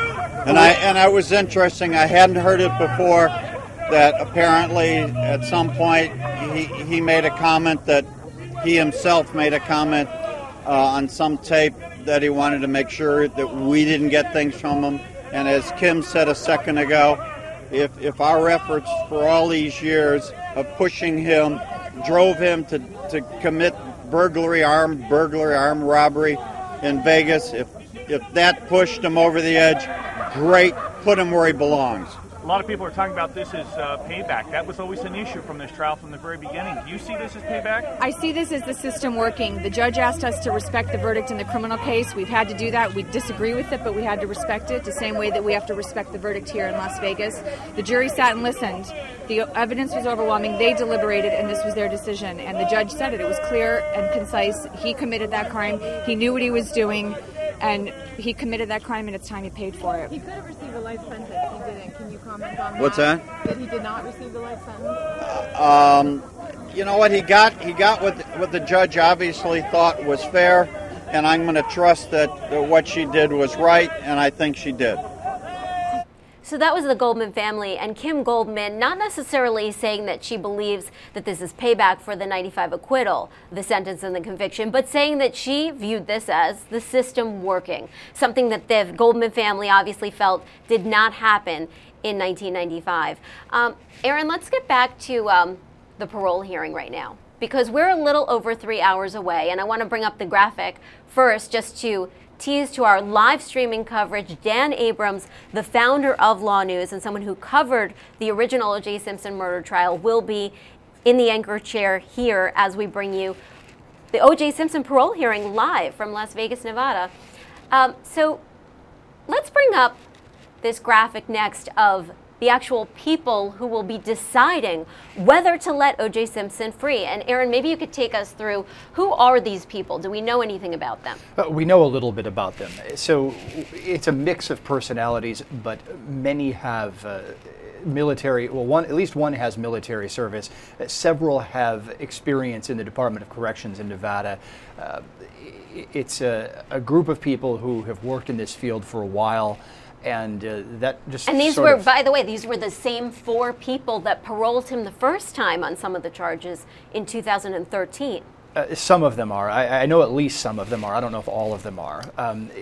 And it was interesting. I hadn't heard it before, that apparently at some point he made a comment, that he himself made a comment on some tape that he wanted to make sure that we didn't get things from him. And as Kim said a second ago, if our efforts for all these years of pushing him drove him to commit armed robbery in Vegas, if that pushed him over the edge, great, put him where he belongs. A lot of people are talking about this as payback. That was always an issue from this trial from the very beginning. Do you see this as payback? I see this as the system working. The judge asked us to respect the verdict in the criminal case. We've had to do that. We disagree with it, but we had to respect it the same way that we have to respect the verdict here in Las Vegas. The jury sat and listened. The evidence was overwhelming. They deliberated, and this was their decision. And the judge said it. It was clear and concise. He committed that crime. He knew what he was doing, and he committed that crime, and it's time he paid for it. He could have received a life sentence. He didn't. Can you comment on that? What's that? That he did not receive the life sentence? You know what? He got what the judge obviously thought was fair, and I'm going to trust that what she did was right, and I think she did. So that was the Goldman family, and Kim Goldman not necessarily saying that she believes that this is payback for the '95 acquittal, the sentence and the conviction, but saying that she viewed this as the system working, something that the Goldman family obviously felt did not happen in 1995. Aaron, let's get back to the parole hearing right now, because we're a little over 3 hours away, and I want to bring up the graphic first just to tease to our live streaming coverage. Dan Abrams, the founder of LawNewz and someone who covered the original O.J. Simpson murder trial, will be in the anchor chair here as we bring you the O.J. Simpson parole hearing live from Las Vegas, Nevada. So let's bring up this graphic next of the actual people who will be deciding whether to let O.J. Simpson free. And Aaron, maybe you could take us through, who are these people? Do we know anything about them? We know a little bit about them. So it's a mix of personalities, but many have military, well, at least one has military service. Several have experience in the Department of Corrections in Nevada. It's a group of people who have worked in this field for a while. And that just and these were, by the way, these were the same 4 people that paroled him the first time on some of the charges in 2013. Some of them are. I know at least some of them are. I don't know if all of them are.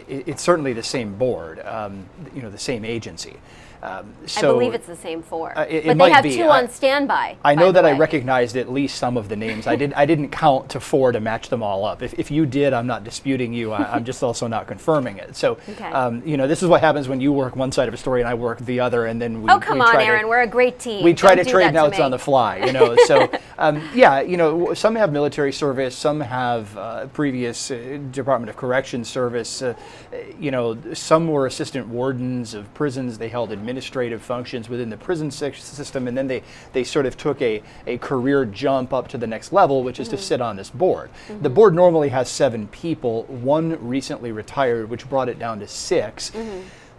It's certainly the same board, the same agency. I believe it's the same four. But they have two on standby. I know that I recognized at least some of the names. I didn't count to 4 to match them all up. If you did, I'm not disputing you. I'm just also not confirming it. So, this is what happens when you work one side of a story and I work the other, and then we. Oh, come on, Aaron. We're a great team. We try to trade notes on the fly. So, some have military service, some have previous Department of Corrections service. Some were assistant wardens of prisons. They held administrative functions within the prison system, and then they sort of took a career jump up to the next level, which is to sit on this board. The board normally has 7 people. 1 recently retired, which brought it down to 6.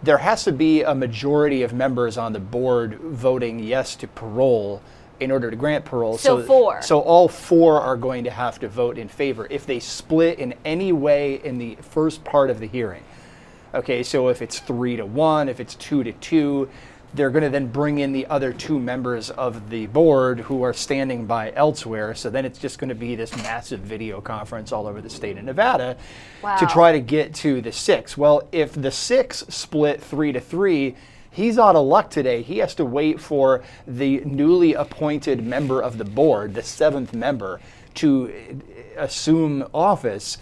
There has to be a majority of members on the board voting yes to parole in order to grant parole. So 4. So all 4 are going to have to vote in favor. If they split in any way in the first part of the hearing, okay, so if it's 3-1, if it's 2-2, they're going to then bring in the other 2 members of the board who are standing by elsewhere. So then it's just going to be this massive video conference all over the state of Nevada to try to get to the 6. Well, if the 6 split 3-3, he's out of luck today. He has to wait for the newly appointed member of the board, the 7th member, to assume office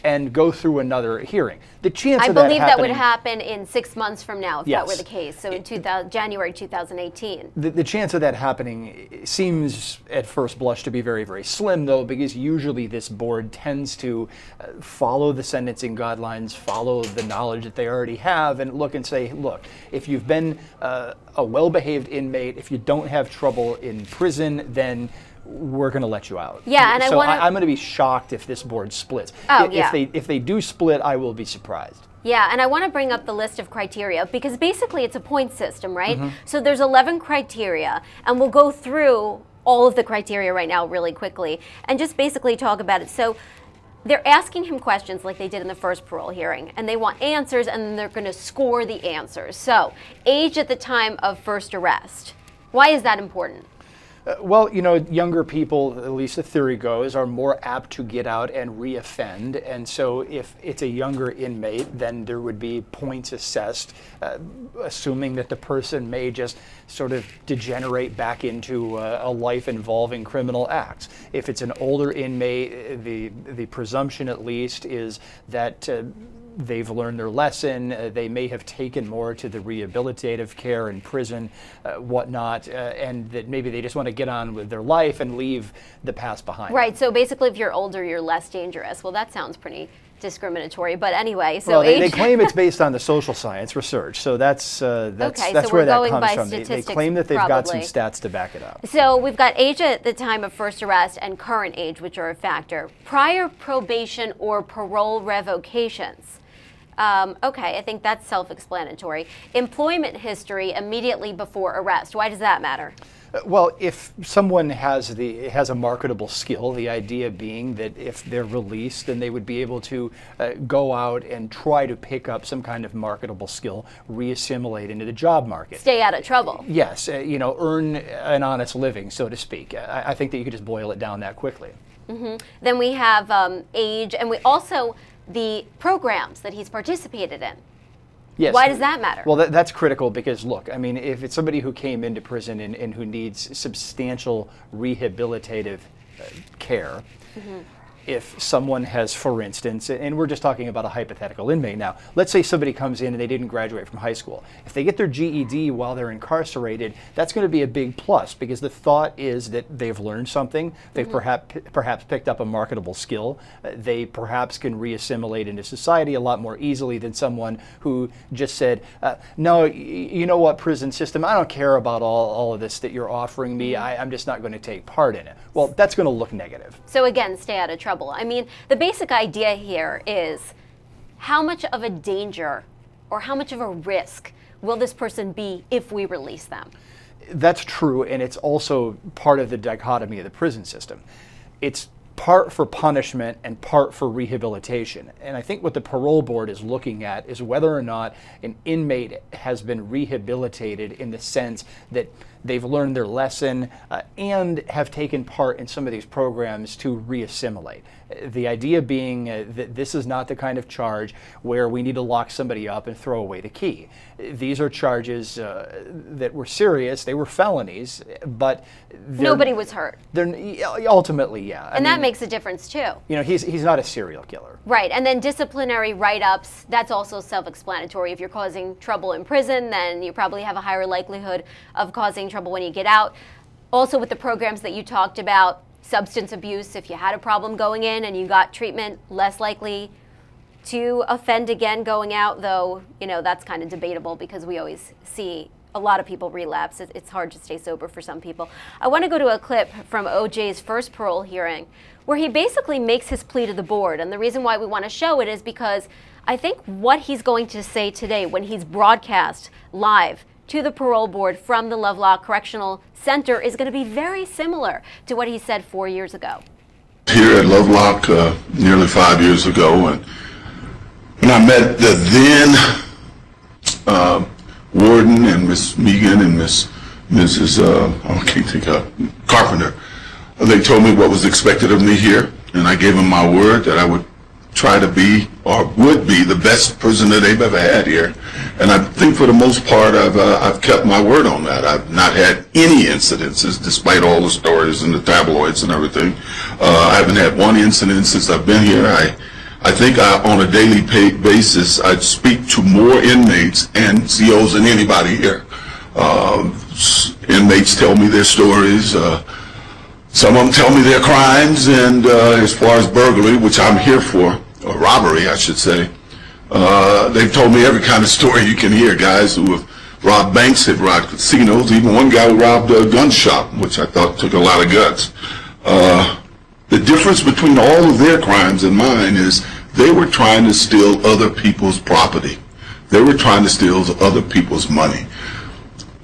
and go through another hearing. The chance of that happening, that would happen in 6 months from now, if that were the case. So in January 2018. The chance of that happening seems at first blush to be very, very slim, though, because usually this board tends to follow the sentencing guidelines, follow the knowledge that they already have, and look and say, look, if you've been a well-behaved inmate, if you don't have trouble in prison, then we're going to let you out. Yeah, and I'm going to be shocked if this board splits. If they do split, I will be surprised. Yeah, and I want to bring up the list of criteria because basically it's a point system, right? So there's 11 criteria, and we'll go through all of the criteria right now really quickly and just basically talk about it. So they're asking him questions like they did in the first parole hearing, and they want answers, and then they're going to score the answers. So age at the time of first arrest. Why is that important? Well, younger people, at least the theory goes, are more apt to get out and re-offend. And so if it's a younger inmate, then there would be points assessed, assuming that the person may just sort of degenerate back into a life involving criminal acts. If it's an older inmate, the presumption at least is that they've learned their lesson, they may have taken more to the rehabilitative care in prison, whatnot, and that maybe they just want to get on with their life and leave the past behind. Right, so basically if you're older, you're less dangerous. Well, that sounds pretty discriminatory, but anyway, so well, they claim it's based on the social science research, so that's where that comes from. They claim that they've got some stats to back it up. So we've got age at the time of first arrest and current age, which are a factor. Prior probation or parole revocations. Okay, I think that's self-explanatory. Employment history immediately before arrest. Why does that matter? Well, if someone has a marketable skill, the idea being that if they're released, then they would be able to go out and try to pick up some kind of marketable skill, re-assimilate into the job market. Stay out of trouble. Yes, earn an honest living, so to speak. I think that you could just boil it down that quickly. Then we have age, and we also the programs that he's participated in. Yes. Why does that matter? Well, that's critical because, look, I mean, if it's somebody who came into prison and who needs substantial rehabilitative care, if someone has, for instance, and we're just talking about a hypothetical inmate now, let's say somebody comes in and they didn't graduate from high school. If they get their GED while they're incarcerated, that's going to be a big plus because the thought is that they've learned something, they've perhaps picked up a marketable skill, they perhaps can re-assimilate into society a lot more easily than someone who just said, no, you know what, prison system, I don't care about all of this that you're offering me, I'm just not going to take part in it. Well, that's going to look negative. So again, stay out of trouble. I mean, the basic idea here is how much of a danger or how much of a risk will this person be if we release them? That's true, and it's also part of the dichotomy of the prison system. It's part for punishment and part for rehabilitation. And I think what the parole board is looking at is whether or not an inmate has been rehabilitated in the sense that they've learned their lesson and have taken part in some of these programs to re-assimilate. The idea being that this is not the kind of charge where we need to lock somebody up and throw away the key. These are charges that were serious. They were felonies, but nobody was hurt. Ultimately, yeah. And that makes a difference too. You know, he's not a serial killer. Right, and then disciplinary write-ups, that's also self-explanatory. If you're causing trouble in prison, then you probably have a higher likelihood of causing trouble when you get out. Also with the programs that you talked about, substance abuse, if you had a problem going in and you got treatment, less likely to offend again going out, though, you know, that's kind of debatable because we always see a lot of people relapse. It's hard to stay sober for some people. I want to go to a clip from OJ's first parole hearing where he basically makes his plea to the board. And the reason why we want to show it is because I think what he's going to say today when he's broadcast live to the parole board from the Lovelock Correctional Center is going to be very similar to what he said 4 years ago. Here at Lovelock nearly 5 years ago, and when I met the then warden and Miss Megan and Mrs. I can't think of Carpenter, they told me what was expected of me here, and I gave them my word that I would try to be, or would be, the best prisoner they've ever had here. And I think for the most part I've kept my word on that. I've not had any incidences, despite all the stories in the tabloids and everything. I haven't had one incident since I've been here. I think on a daily basis I speak to more inmates and COs than anybody here. Inmates tell me their stories. Some of them tell me their crimes, and as far as burglary, which I'm here for, or robbery, I should say, they've told me every kind of story you can hear. Guys who have robbed banks, have robbed casinos, even one guy who robbed a gun shop, which I thought took a lot of guts. The difference between all of their crimes and mine is they were trying to steal other people's property. They were trying to steal other people's money.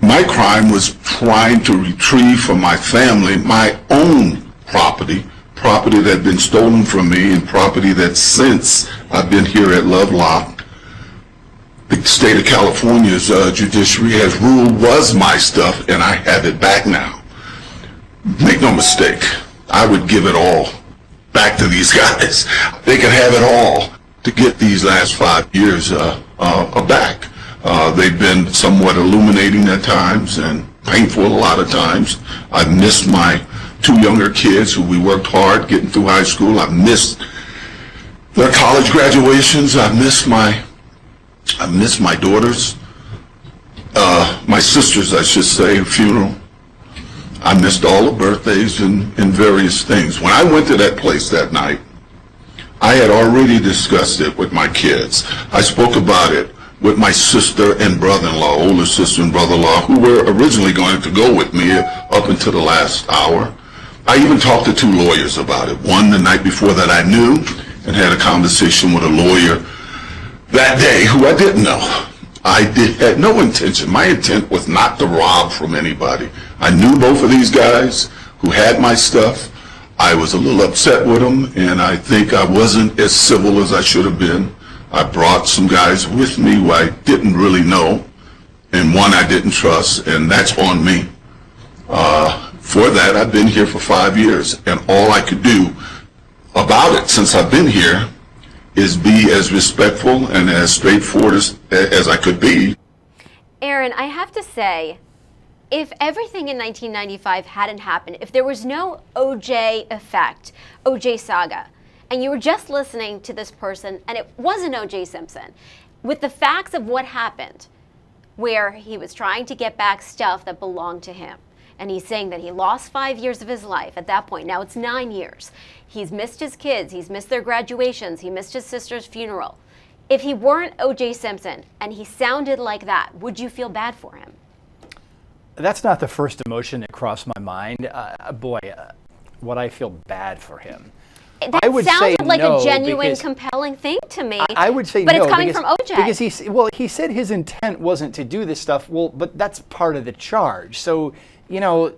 My crime was trying to retrieve from my family my own property that had been stolen from me, and property that since I've been here at Lovelock, the state of California's judiciary has ruled was my stuff, and I have it back now. Make no mistake, I would give it all back to these guys. They could have it all to get these last 5 years back. They've been somewhat illuminating at times and painful a lot of times. I've missed my 2 younger kids who we worked hard getting through high school. I've missed their college graduations. I've missed my daughters, my sisters, I should say, funeral. I missed all the birthdays and various things. When I went to that place that night, I had already discussed it with my kids. I spoke about it with my sister and brother-in-law, older sister and brother-in-law, who were originally going to go with me up until the last hour. I even talked to 2 lawyers about it. One the night before that I knew, and had a conversation with a lawyer that day who I didn't know. I had no intention. My intent was not to rob from anybody. I knew both of these guys who had my stuff. I was a little upset with them, and I think I wasn't as civil as I should have been. I brought some guys with me who I didn't really know, and one I didn't trust, and that's on me. For that, I've been here for 5 years, and all I could do about it since I've been here is be as respectful and as straightforward as I could be. Aaron, I have to say, if everything in 1995 hadn't happened, if there was no OJ effect, OJ saga, and you were just listening to this person and it wasn't OJ Simpson, with the facts of what happened, where he was trying to get back stuff that belonged to him, and he's saying that he lost 5 years of his life at that point. Now it's 9 years. He's missed his kids. He's missed their graduations. He missed his sister's funeral. If he weren't O.J. Simpson and he sounded like that, would you feel bad for him? That's not the first emotion that crossed my mind. Would I feel bad for him? That I would sounded say like no, a genuine, because compelling thing to me. I would say but no, it's coming because, from OJ. Because he said his intent wasn't to do this stuff. Well, but that's part of the charge. So, you know,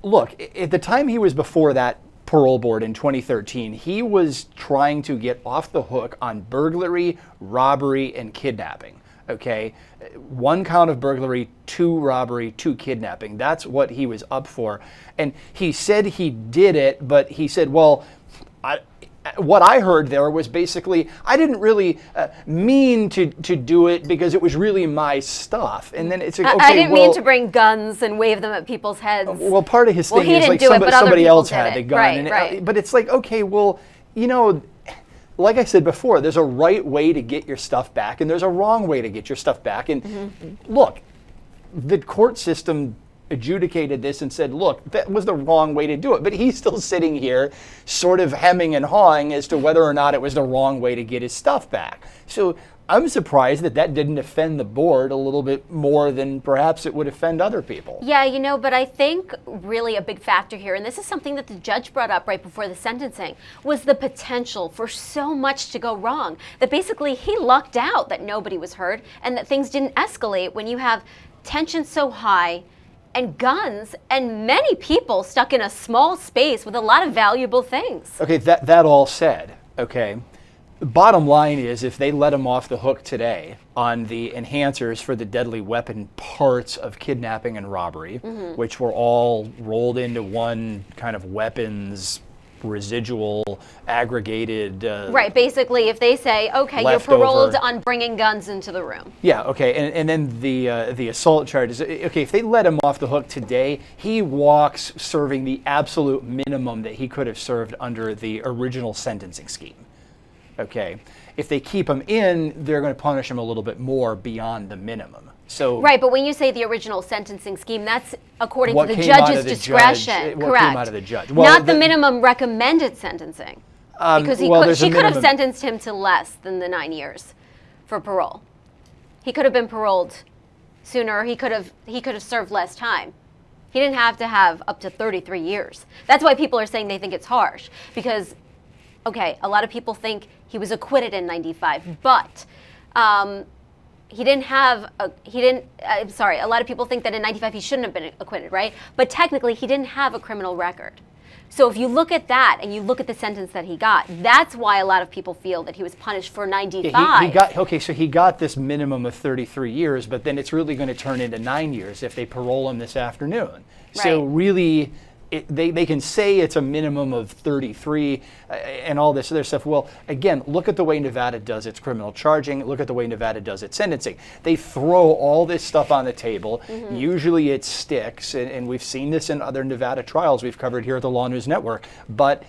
look, at the time he was before that parole board in 2013, he was trying to get off the hook on burglary, robbery, and kidnapping. Okay, 1 count of burglary, 2 robbery, 2 kidnapping. That's what he was up for. And he said he did it, but he said, well, what I heard there was basically, I didn't really mean to do it because it was really my stuff. And then it's like, okay, I didn't mean to bring guns and wave them at people's heads. Well, part of his thing is like somebody else had the gun. Right. But it's like, okay, well, you know, like I said before, there's a right way to get your stuff back and there's a wrong way to get your stuff back. And look, the court system adjudicated this and said, look, that was the wrong way to do it. But he's still sitting here sort of hemming and hawing as to whether or not it was the wrong way to get his stuff back. So I'm surprised that that didn't offend the board a little bit more than perhaps it would offend other people. Yeah, you know, but I think really a big factor here, and this is something that the judge brought up right before the sentencing, was the potential for so much to go wrong. That basically he lucked out that nobody was hurt and that things didn't escalate when you have tension so high and guns and many people stuck in a small space with a lot of valuable things. Okay, that all said, okay, the bottom line is if they let him off the hook today on the enhancers for the deadly weapon parts of kidnapping and robbery, which were all rolled into one kind of weapons residual aggregated right, basically if they say, okay, you're paroled on bringing guns into the room. Yeah, okay, and then the assault charges, okay, if they let him off the hook today, he walks serving the absolute minimum that he could have served under the original sentencing scheme. Okay, if they keep him in, they're going to punish him a little bit more beyond the minimum. So right, but when you say the original sentencing scheme, that's according to the judge's discretion. Correct. What came out of the judge. Well, not the minimum recommended sentencing. Because she could have sentenced him to less than the 9 years for parole. He could have been paroled sooner. He could have served less time. He didn't have to have up to 33 years. That's why people are saying they think it's harsh. Because, okay, a lot of people think he was acquitted in 95, but he didn't have, I'm sorry, a lot of people think that in 95 he shouldn't have been acquitted, right? But technically he didn't have a criminal record. So if you look at that and you look at the sentence that he got, that's why a lot of people feel that he was punished for 95. Yeah, so he got this minimum of 33 years, but then it's really going to turn into 9 years if they parole him this afternoon. Right. So really, they can say it's a minimum of 33 and all this other stuff. Well, again, look at the way Nevada does its criminal charging. Look at the way Nevada does its sentencing. They throw all this stuff on the table. Usually it sticks, and we've seen this in other Nevada trials we've covered here at the LawNewz Network. But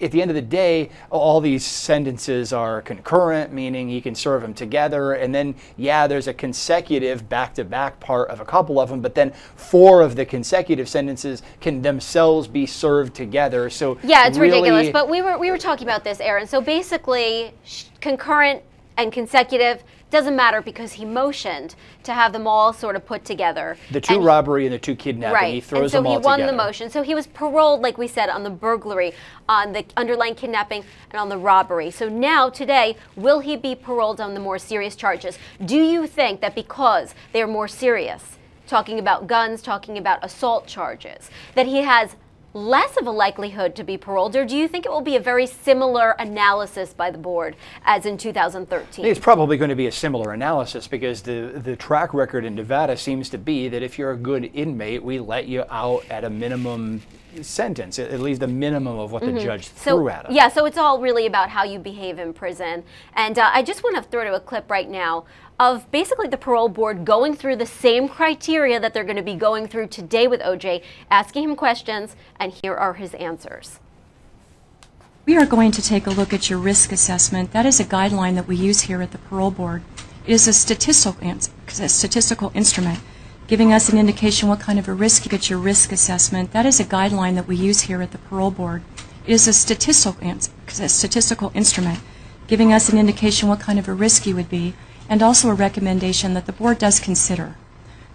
at the end of the day, all these sentences are concurrent, meaning you can serve them together. And then, yeah, there's a consecutive back-to-back part of a couple of them, but then 4 of the consecutive sentences can themselves be served together. So yeah, it's really ridiculous. But we were talking about this, Aaron. So basically, concurrent and consecutive doesn't matter because he motioned to have them all sort of put together. The 2 robbery and the 2 kidnapping, right. He throws them all together. So he won the motion. So he was paroled, like we said, on the burglary, on the underlying kidnapping, and on the robbery. So now, today, will he be paroled on the more serious charges? Do you think that because they are more serious, talking about guns, talking about assault charges, that he has less of a likelihood to be paroled, or do you think it will be a very similar analysis by the board as in 2013? It's probably going to be a similar analysis because the track record in Nevada seems to be that if you're a good inmate, we let you out at a minimum sentence, at least the minimum of what the judge threw at him. Yeah, so it's all really about how you behave in prison. And I just want to throw to a clip right now of basically the parole board going through the same criteria that they're going to be going through today with OJ, asking him questions, and here are his answers. We are going to take a look at your risk assessment. That is a guideline that we use here at the parole board. It is a statistical instrument giving us an indication what kind of a risk you get your risk assessment. That is a guideline that we use here at the parole board. It is a statistical instrument giving us an indication what kind of a risk you would be, and also a recommendation that the board does consider.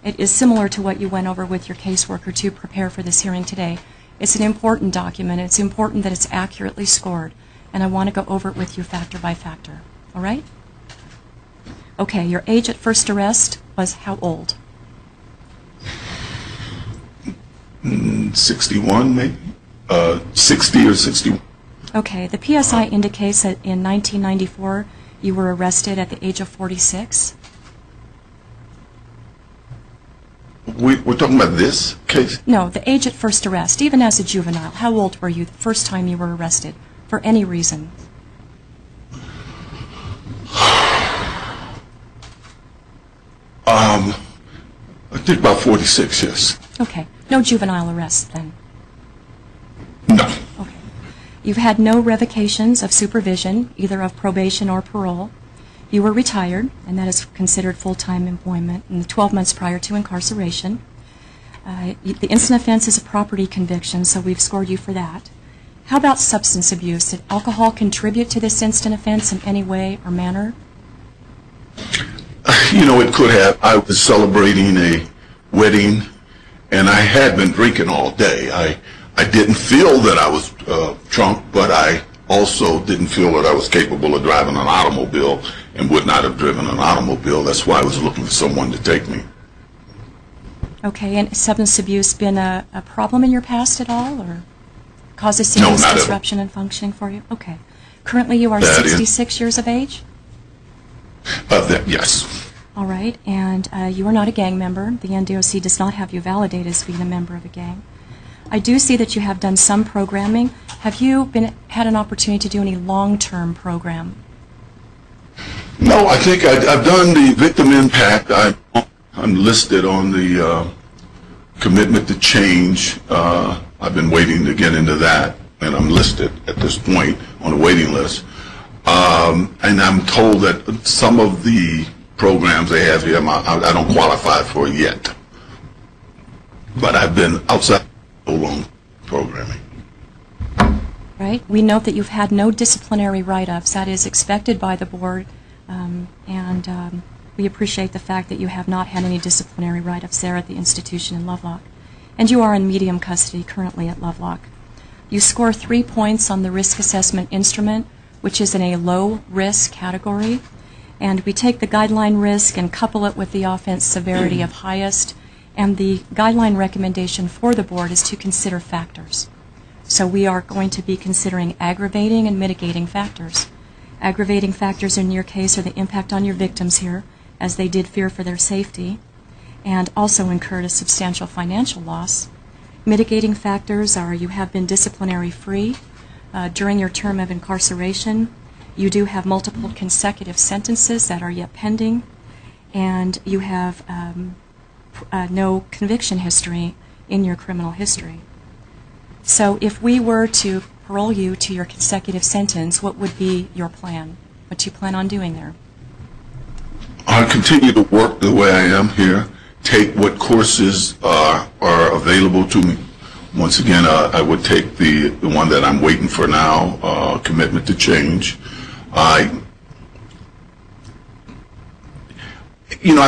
It is similar to what you went over with your caseworker to prepare for this hearing today. It's an important document. It's important that it's accurately scored, and I want to go over it with you factor by factor. All right? Okay, your age at first arrest was how old? 61, maybe. 60 or 61. Okay, the PSI indicates that in 1994 you were arrested at the age of 46. We're talking about this case? No, the age at first arrest, even as a juvenile. How old were you the first time you were arrested for any reason? I think about 46, yes. Okay. No juvenile arrests then? No. Okay. You've had no revocations of supervision, either of probation or parole. You were retired, and that is considered full-time employment in the 12 months prior to incarceration. The instant offense is a property conviction, so we've scored you for that. How about substance abuse? Did alcohol contribute to this instant offense in any way or manner? You know, it could have. I was celebrating a wedding, and I had been drinking all day. I didn't feel that I was drunk, but I also didn't feel that I was capable of driving an automobile and would not have driven an automobile. That's why I was looking for someone to take me. Okay, and substance abuse been a problem in your past at all, or causes serious disruption in functioning for you? Okay. Currently you are 66 years of age? Yes. All right, and you are not a gang member. The NDOC does not have you validated as being a member of a gang. I do see that you have done some programming. Have you had an opportunity to do any long-term program? No, I think I've done the victim impact. I'm listed on the commitment to change. I've been waiting to get into that, and I'm listed at this point on a waiting list. And I'm told that some of the programs they have here, I don't qualify for yet. But I've been outside so long programming. Right. We note that you've had no disciplinary write-ups. That is expected by the board, and we appreciate the fact that you have not had any disciplinary write-ups there at the institution in Lovelock. And you are in medium custody currently at Lovelock. You score 3 points on the risk assessment instrument, which is in a low-risk category. And we take the guideline risk and couple it with the offense severity of highest. And the guideline recommendation for the board is to consider factors. So we are going to be considering aggravating and mitigating factors. Aggravating factors in your case are the impact on your victims here, as they did fear for their safety, and also incurred a substantial financial loss. Mitigating factors are you have been disciplinary free during your term of incarceration. You do have multiple consecutive sentences that are yet pending, and you have no conviction history in your criminal history. So if we were to parole you to your consecutive sentence, what would be your plan? What do you plan on doing there? I'll continue to work the way I am here, take what courses are available to me. Once again, I would take the one that I'm waiting for now, commitment to change. I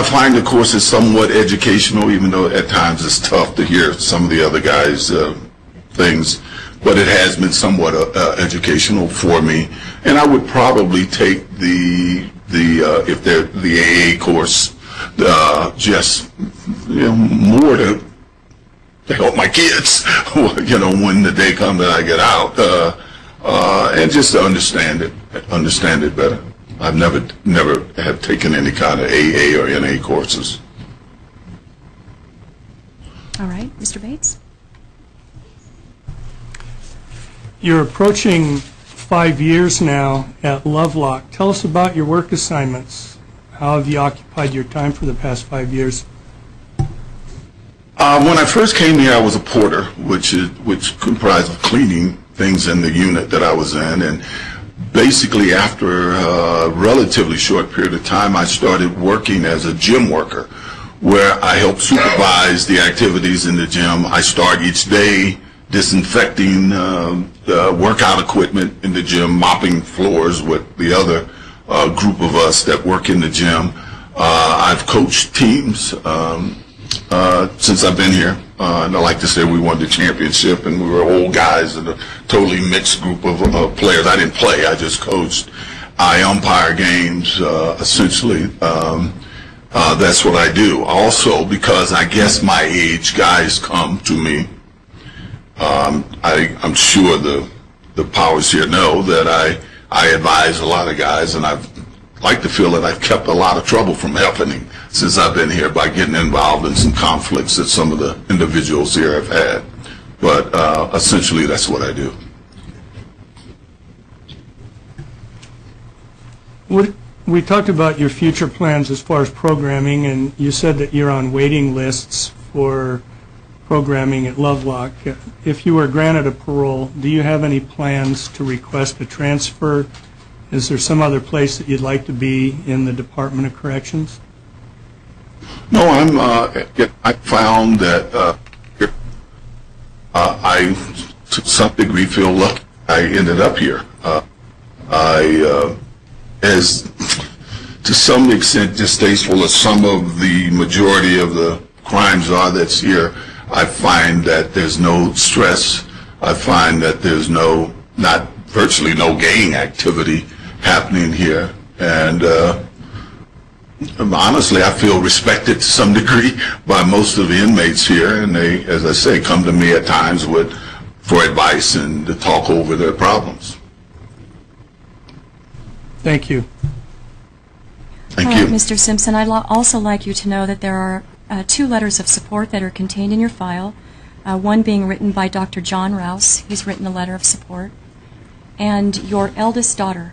find the courses somewhat educational, even though at times it's tough to hear some of the other guys' things, but it has been somewhat educational for me. And I would probably take the AA course, just more to help my kids, when the day comes that I get out, and just to understand it better. I've never have taken any kind of AA or NA courses. All right, Mr. Bates. You're approaching 5 years now at Lovelock. Tell us about your work assignments. How have you occupied your time for the past 5 years? When I first came here, I was a porter, which comprised of cleaning things in the unit that I was in. And basically, after a relatively short period of time, I started working as a gym worker, where I help supervise the activities in the gym. I start each day disinfecting workout equipment in the gym, mopping floors with the other group of us that work in the gym. I've coached teams since I've been here. And I like to say we won the championship, and we were old guys and a totally mixed group of players. I didn't play, I just coached. I umpire games, essentially. That's what I do. Also, because I guess my age, guys come to me. I'm sure the powers here know that I advise a lot of guys, and I've like to feel that I've kept a lot of trouble from happening since I've been here by getting involved in some conflicts that some of the individuals here have had. But essentially, that's what I do. We talked about your future plans as far as programming, and you said that you're on waiting lists for programming at Lovelock. If you were granted a parole, do you have any plans to request a transfer? Is there some other place that you'd like to be in the Department of Corrections? No, I found that I, to some degree, feel lucky I ended up here. As to some extent distasteful as some of the majority of the crimes are that's here, I find that there's no stress. I find that there's virtually no gang activity happening here, and honestly, I feel respected to some degree by most of the inmates here, and they, as I say, come to me at times for advice and to talk over their problems. Thank you. Thank you. Mr. Simpson, I'd also like you to know that there are 2 letters of support that are contained in your file, one being written by Dr. John Rouse. He's written a letter of support. And your eldest daughter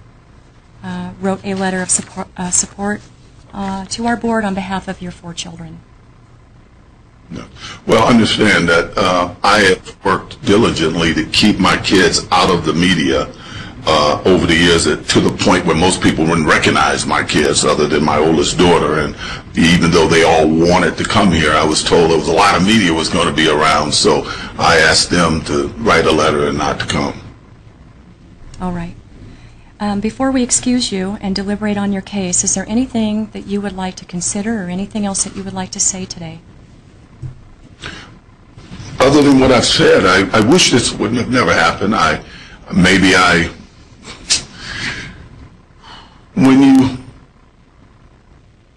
wrote a letter of support to our board on behalf of your 4 children. No. Well, understand that I have worked diligently to keep my kids out of the media over the years, to the point where most people wouldn't recognize my kids other than my oldest daughter. And even though they all wanted to come here, I was told there was a lot of media was going to be around, so I asked them to write a letter and not to come. All right. Before we excuse you and deliberate on your case, is there anything that you would like to consider or anything else that you would like to say today? Other than what I've said, I wish this wouldn't have never happened.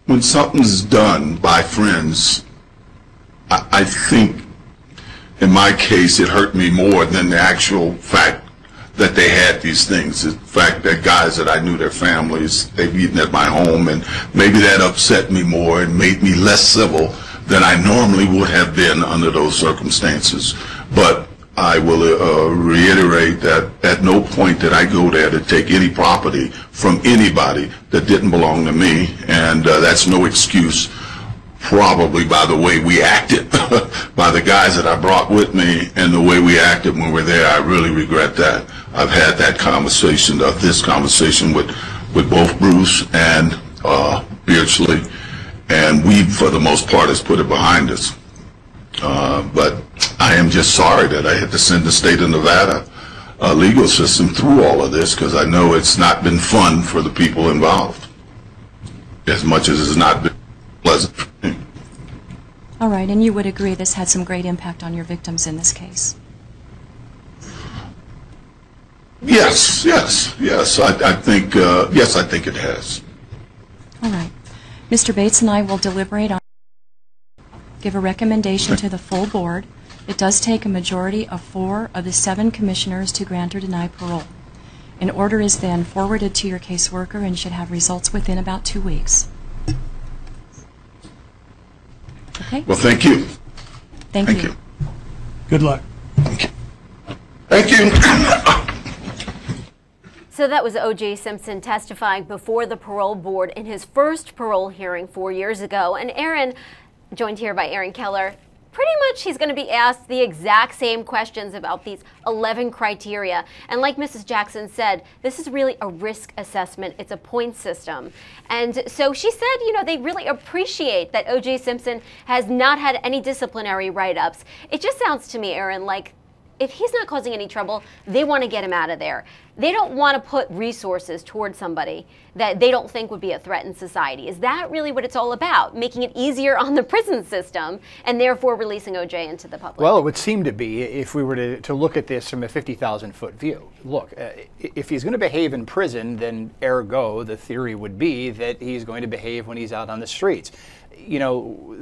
When something's done by friends, I think in my case it hurt me more than the actual fact that they had these things. The fact that guys that I knew their families, they've eaten at my home, and maybe that upset me more and made me less civil than I normally would have been under those circumstances. But I will reiterate that at no point did I go there to take any property from anybody that didn't belong to me, and that's no excuse, probably by the way we acted, by the guys that I brought with me and the way we acted when we were there. I really regret that. I've had that conversation, this conversation with both Bruce and Beardsley, and we, for the most part, has put it behind us. But I am just sorry that I had to send the state of Nevada legal system through all of this, because I know it's not been fun for the people involved, as much as it's not been pleasant for me. All right, and you would agree this had some great impact on your victims in this case? Yes. I think it has. All right. Mr. Bates and I will deliberate on, give a recommendation to the full board. It does take a majority of 4 of the 7 commissioners to grant or deny parole. An order is then forwarded to your caseworker and should have results within about 2 weeks. Okay? Well, thank you. Thank you. Good luck. Thank you. So that was O.J. Simpson testifying before the parole board in his first parole hearing 4 years ago. And Aaron, joined here by Aaron Keller, pretty much he's going to be asked the exact same questions about these 11 criteria. And like Mrs. Jackson said, this is really a risk assessment. It's a point system. And so she said, you know, they really appreciate that O.J. Simpson has not had any disciplinary write-ups. It just sounds to me, Aaron, like if he's not causing any trouble, they want to get him out of there. They don't want to put resources towards somebody that they don't think would be a threat in society. Is that really what it's all about? Making it easier on the prison system and therefore releasing O.J. into the public? Well, it would seem to be if we were to look at this from a 50,000-foot view. Look, if he's going to behave in prison, then ergo, the theory would be that he's going to behave when he's out on the streets. You know,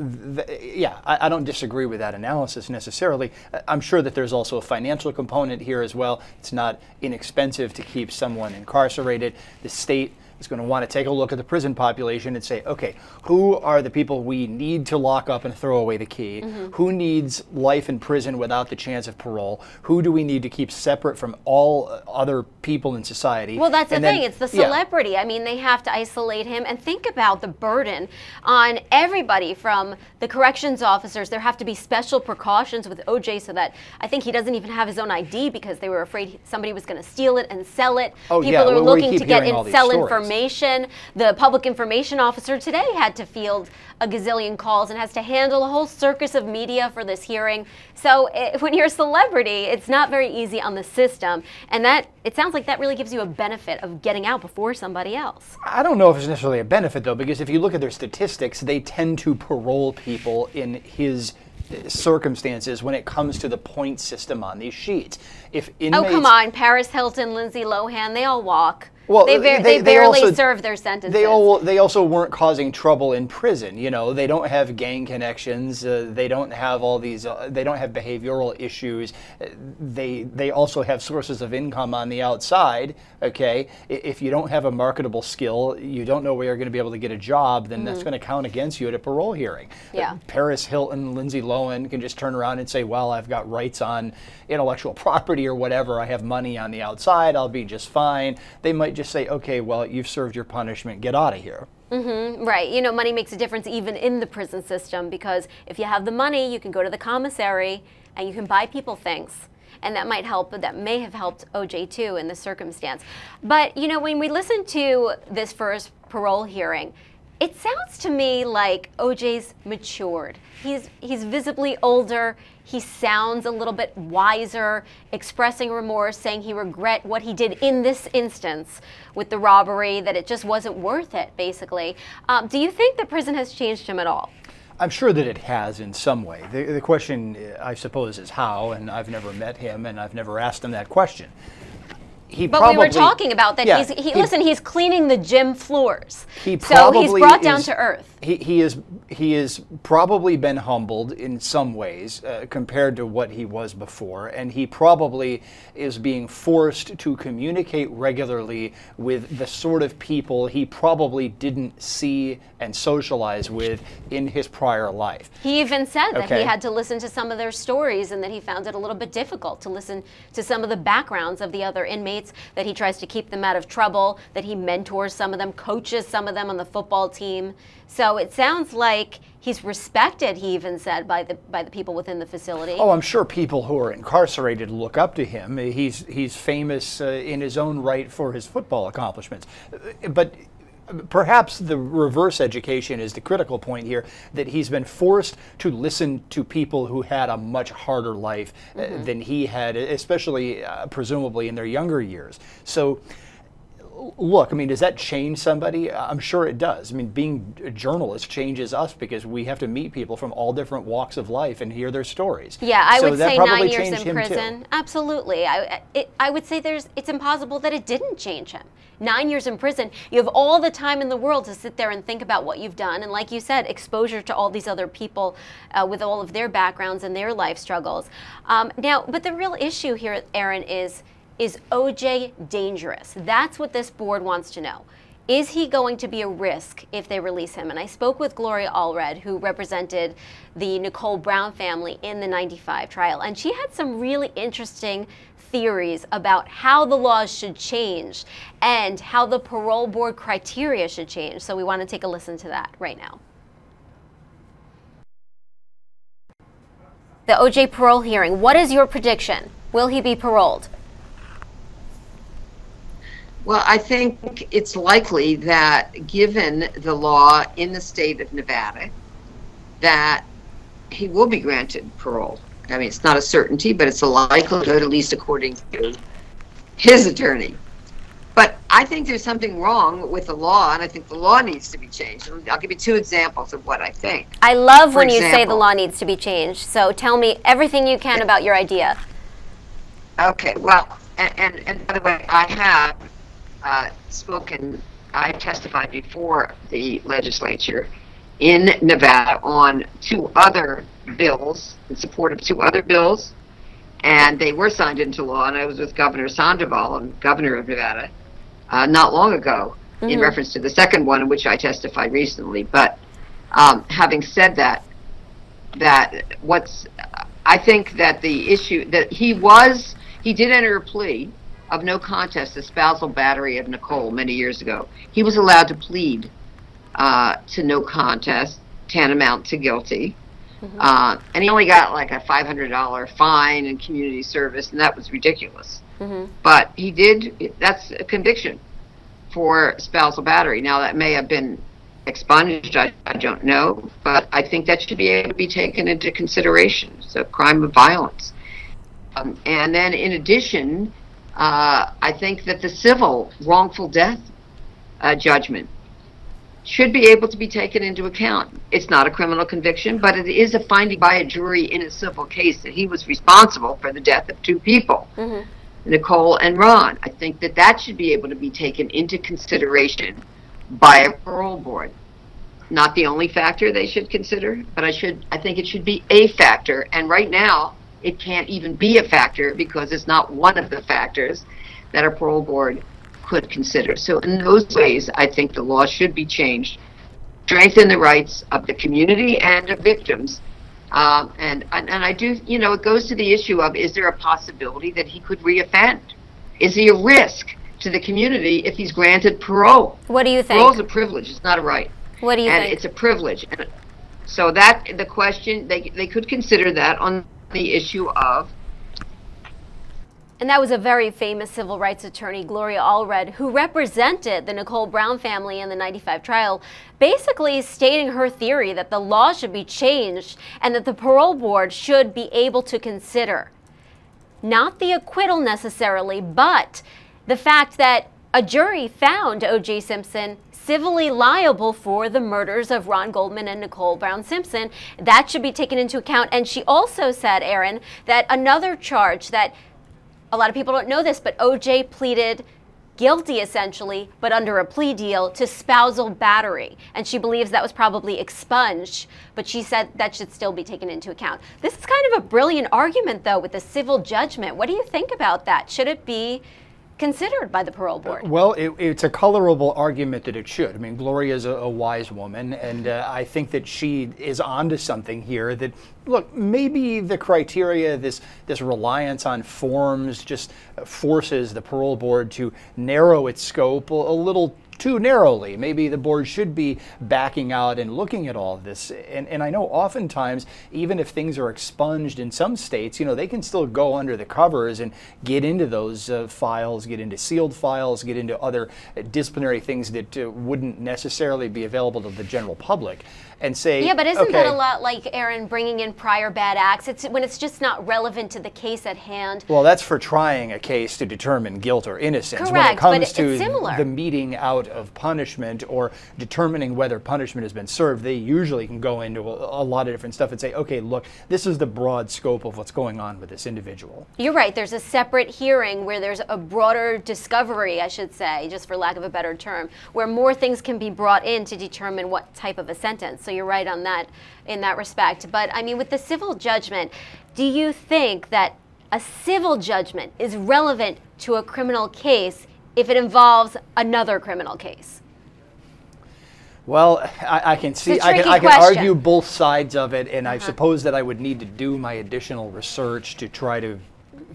yeah, I don't disagree with that analysis necessarily. I'm sure that there's also a financial component here as well. It's not inexpensive to keep someone incarcerated. The state is going to want to take a look at the prison population and say, okay, who are the people we need to lock up and throw away the key? Who needs life in prison without the chance of parole? Who do we need to keep separate from all other people in society? Well, that's and the then, thing. It's the celebrity. I mean, they have to isolate him. And think about the burden on everybody from the corrections officers. There have to be special precautions with OJ so that I think he doesn't even have his own ID because they were afraid somebody was going to steal it and sell it. Oh, People yeah. are Well, looking to get sell information. The public information officer today had to field a gazillion calls and has to handle a whole circus of media for this hearing. So when you're a celebrity, it's not very easy on the system. And that it sounds like that really gives you a benefit of getting out before somebody else. I don't know if it's necessarily a benefit, though, because if you look at their statistics, they tend to parole people in his circumstances when it comes to the point system on these sheets. If inmates, oh, come on. Paris Hilton, Lindsay Lohan, they all walk. Well, they barely also serve their sentences. They also weren't causing trouble in prison. You know, they don't have gang connections. They don't have all these. They don't have behavioral issues. They also have sources of income on the outside. Okay, if you don't have a marketable skill, you don't know where you're going to be able to get a job, then that's going to count against you at a parole hearing. Yeah. Paris Hilton, Lindsay Lohan can just turn around and say, well, I've got rights on intellectual property or whatever. I have money on the outside. I'll be just fine. They might just say, okay, well, you've served your punishment. Get out of here. Right. You know, money makes a difference even in the prison system because if you have the money, you can go to the commissary and you can buy people things. And that might help, but that may have helped OJ too in this circumstance. But, you know, when we listen to this first parole hearing, it sounds to me like OJ's matured. He's visibly older. He sounds a little bit wiser, expressing remorse, saying he regret what he did in this instance with the robbery, that it just wasn't worth it, basically. Do you think the prison has changed him at all? I'm sure that it has in some way. The question, I suppose, is how, and I've never met him, and I've never asked him that question. But we were talking about that. Yeah, listen, he's cleaning the gym floors. So he's brought down to earth. He is probably been humbled in some ways compared to what he was before, and he probably is being forced to communicate regularly with the sort of people he probably didn't see and socialize with in his prior life. He even said that he had to listen to some of their stories and that he found it a little bit difficult to listen to some of the backgrounds of the other inmates, that he tries to keep them out of trouble, that he mentors some of them, coaches some of them on the football team. So it sounds like he's respected, he even said, by the people within the facility. Oh, I'm sure people who are incarcerated look up to him. He's famous in his own right for his football accomplishments. But perhaps the reverse education is the critical point here, that he's been forced to listen to people who had a much harder life than he had, especially presumably in their younger years. So look, I mean, does that change somebody? I'm sure it does. I mean, being a journalist changes us because we have to meet people from all different walks of life and hear their stories. Yeah, I would say 9 years changed in prison. Absolutely. I would say it's impossible that it didn't change him. 9 years in prison, you have all the time in the world to sit there and think about what you've done. And like you said, exposure to all these other people with all of their backgrounds and their life struggles. Now, but the real issue here, Aaron, is OJ dangerous? That's what this board wants to know. Is he going to be a risk if they release him? And I spoke with Gloria Allred, who represented the Nicole Brown family in the '95 trial, and she had some really interesting theories about how the laws should change and how the parole board criteria should change. So we want to take a listen to that right now. The OJ parole hearing, what is your prediction? Will he be paroled? Well, I think it's likely that, given the law in the state of Nevada, that he will be granted parole. I mean, it's not a certainty, but it's a likelihood, at least according to his attorney. But I think there's something wrong with the law, and I think the law needs to be changed. I'll give you 2 examples of what I think. I love when you say the law needs to be changed. So tell me everything you can about your idea. Okay, well, and by the way, I have I testified before the legislature in Nevada on 2 other bills, in support of 2 other bills, and they were signed into law, and I was with Governor Sandoval, governor of Nevada, not long ago. in reference to the second one in which I testified recently. But having said that, I think that the issue that he did enter a plea of no contest to spousal battery of Nicole many years ago. He was allowed to plead to no contest, tantamount to guilty. And he only got like a $500 fine and community service, and that was ridiculous. But he did, that's a conviction for spousal battery. Now, that may have been expunged, I don't know, but I think that should be able to be taken into consideration. It's a crime of violence. And then in addition, I think that the civil wrongful death judgment should be able to be taken into account. It's not a criminal conviction, but it is a finding by a jury in a civil case that he was responsible for the death of two people, Nicole and Ron. I think that that should be able to be taken into consideration by a parole board. Not the only factor they should consider, but I think it should be a factor. And right now, it can't even be a factor because it's not one of the factors that a parole board could consider. So in those ways, I think the law should be changed, strengthen the rights of the community and of victims. And I do, it goes to the issue of, is there a possibility that he could reoffend? Is he a risk to the community if he's granted parole? What do you think? Parole is a privilege, it's not a right. What do you think? And it's a privilege. And so that, the question, they could consider that on the issue of. And that was a very famous civil rights attorney, Gloria Allred, who represented the Nicole Brown family in the '95 trial, basically stating her theory that the law should be changed and that the parole board should be able to consider not the acquittal necessarily, but the fact that a jury found O.J. Simpson civilly liable for the murders of Ron Goldman and Nicole Brown Simpson. That should be taken into account. And she also said, Aaron, that another charge that a lot of people don't know this, but O.J. pleaded guilty essentially, but under a plea deal to spousal battery. And she believes that was probably expunged, but she said that should still be taken into account. This is kind of a brilliant argument, though, with the civil judgment. What do you think about that? Should it be considered by the parole board? Well, it's a colorable argument that it should. I mean, Gloria is a wise woman, and I think that she is onto something here that, look, maybe the criteria, this reliance on forms just forces the parole board to narrow its scope a little too narrowly. Maybe the board should be backing out and looking at all of this. And I know oftentimes, even if things are expunged in some states, they can still go under the covers and get into those files, get into sealed files, get into other disciplinary things that wouldn't necessarily be available to the general public. And say, yeah, but isn't that a lot like, Aaron, bringing in prior bad acts? It's when it's just not relevant to the case at hand. Well, that's for trying a case to determine guilt or innocence. Correct, when it comes but to it's similar. The meting out of punishment or determining whether punishment has been served, they usually can go into a lot of different stuff and say, okay, look, this is the broad scope of what's going on with this individual. You're right. There's a separate hearing where there's a broader discovery, I should say, just for lack of a better term, where more things can be brought in to determine what type of a sentence. So you're right on that in that respect. But I mean, with the civil judgment, do you think that a civil judgment is relevant to a criminal case if it involves another criminal case? Well, I can see, I can argue both sides of it, and I suppose that I would need to do my additional research to try to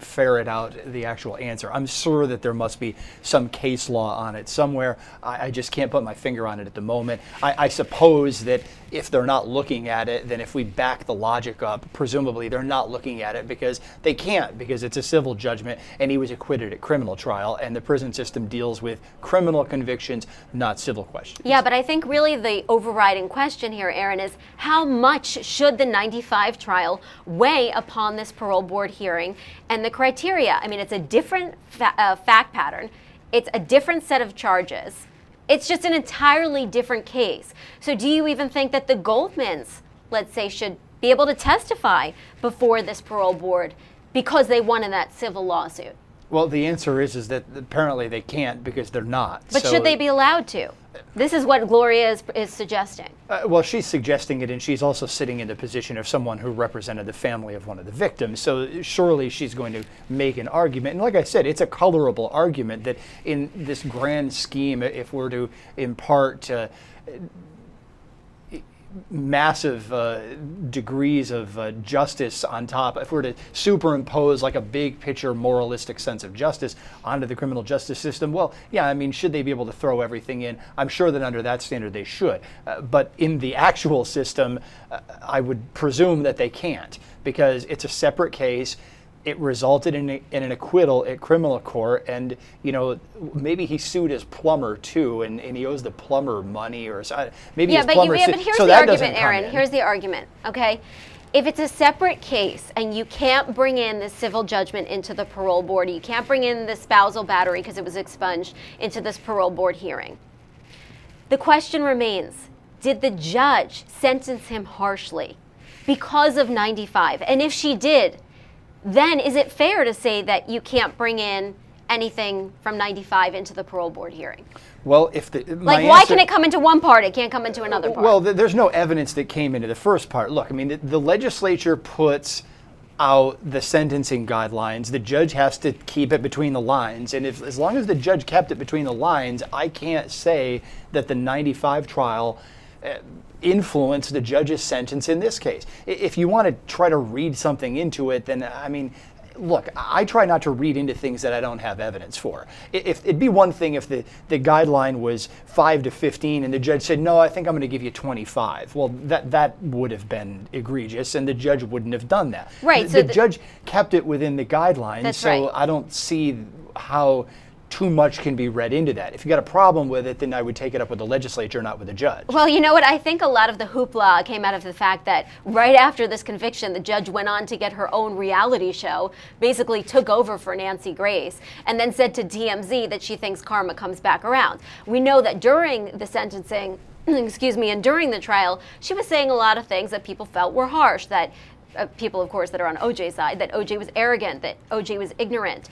ferret out the actual answer. I'm sure that there must be some case law on it somewhere. I just can't put my finger on it at the moment. I suppose that if they're not looking at it, then if we back the logic up, presumably they're not looking at it because they can't, because it's a civil judgment and he was acquitted at criminal trial, and the prison system deals with criminal convictions, not civil questions. Yeah, but I think really the overriding question here, Aaron, is how much should the '95 trial weigh upon this parole board hearing and the criteria? I mean, it's a different fact pattern. It's a different set of charges. It's just an entirely different case. So do you even think that the Goldmans, let's say, should be able to testify before this parole board because they won in that civil lawsuit? Well, the answer is that apparently they can't because they're not. But should they be allowed to? This is what Gloria is suggesting. Well, she's suggesting it, and she's also sitting in the position of someone who represented the family of one of the victims. So surely she's going to make an argument. And like I said, it's a colorable argument that in this grand scheme, if we're to impart massive degrees of justice on top, if we're to superimpose like a big picture moralistic sense of justice onto the criminal justice system, well, yeah, I mean, should they be able to throw everything in? I'm sure that under that standard they should. But in the actual system, I would presume that they can't, because it's a separate case. It resulted in an acquittal at criminal court, and you know, maybe he sued his plumber too, and he owes the plumber money, or maybe his plumber. But here's the argument, Aaron. Here's the argument. Okay, if it's a separate case and you can't bring in the civil judgment into the parole board, you can't bring in the spousal battery because it was expunged into this parole board hearing. The question remains: did the judge sentence him harshly because of 95? And if she did, then is it fair to say that you can't bring in anything from 95 into the parole board hearing? Well, if why can it come into one part? It can't come into another part. Well, there's no evidence that came into the first part. Look, I mean, the legislature puts out the sentencing guidelines. The judge has to keep it between the lines, and as long as the judge kept it between the lines, I can't say that the 95 trial influence the judge's sentence in this case. If you want to try to read something into it, then I mean, look, I try not to read into things that I don't have evidence for. It'd be one thing if the guideline was 5 to 15 and the judge said, no, I think I'm going to give you 25. Well, that would have been egregious, and the judge wouldn't have done that. Right. The judge kept it within the guidelines, so I don't see how too much can be read into that. If you got a problem with it, then I would take it up with the legislature, not with the judge. Well, you know what? I think a lot of the hoopla came out of the fact that right after this conviction, the judge went on to get her own reality show, basically took over for Nancy Grace, and then said to TMZ that she thinks karma comes back around. We know that during the sentencing, excuse me, and during the trial, she was saying a lot of things that people felt were harsh, that people, of course, that are on OJ's side, that OJ was arrogant, that OJ was ignorant,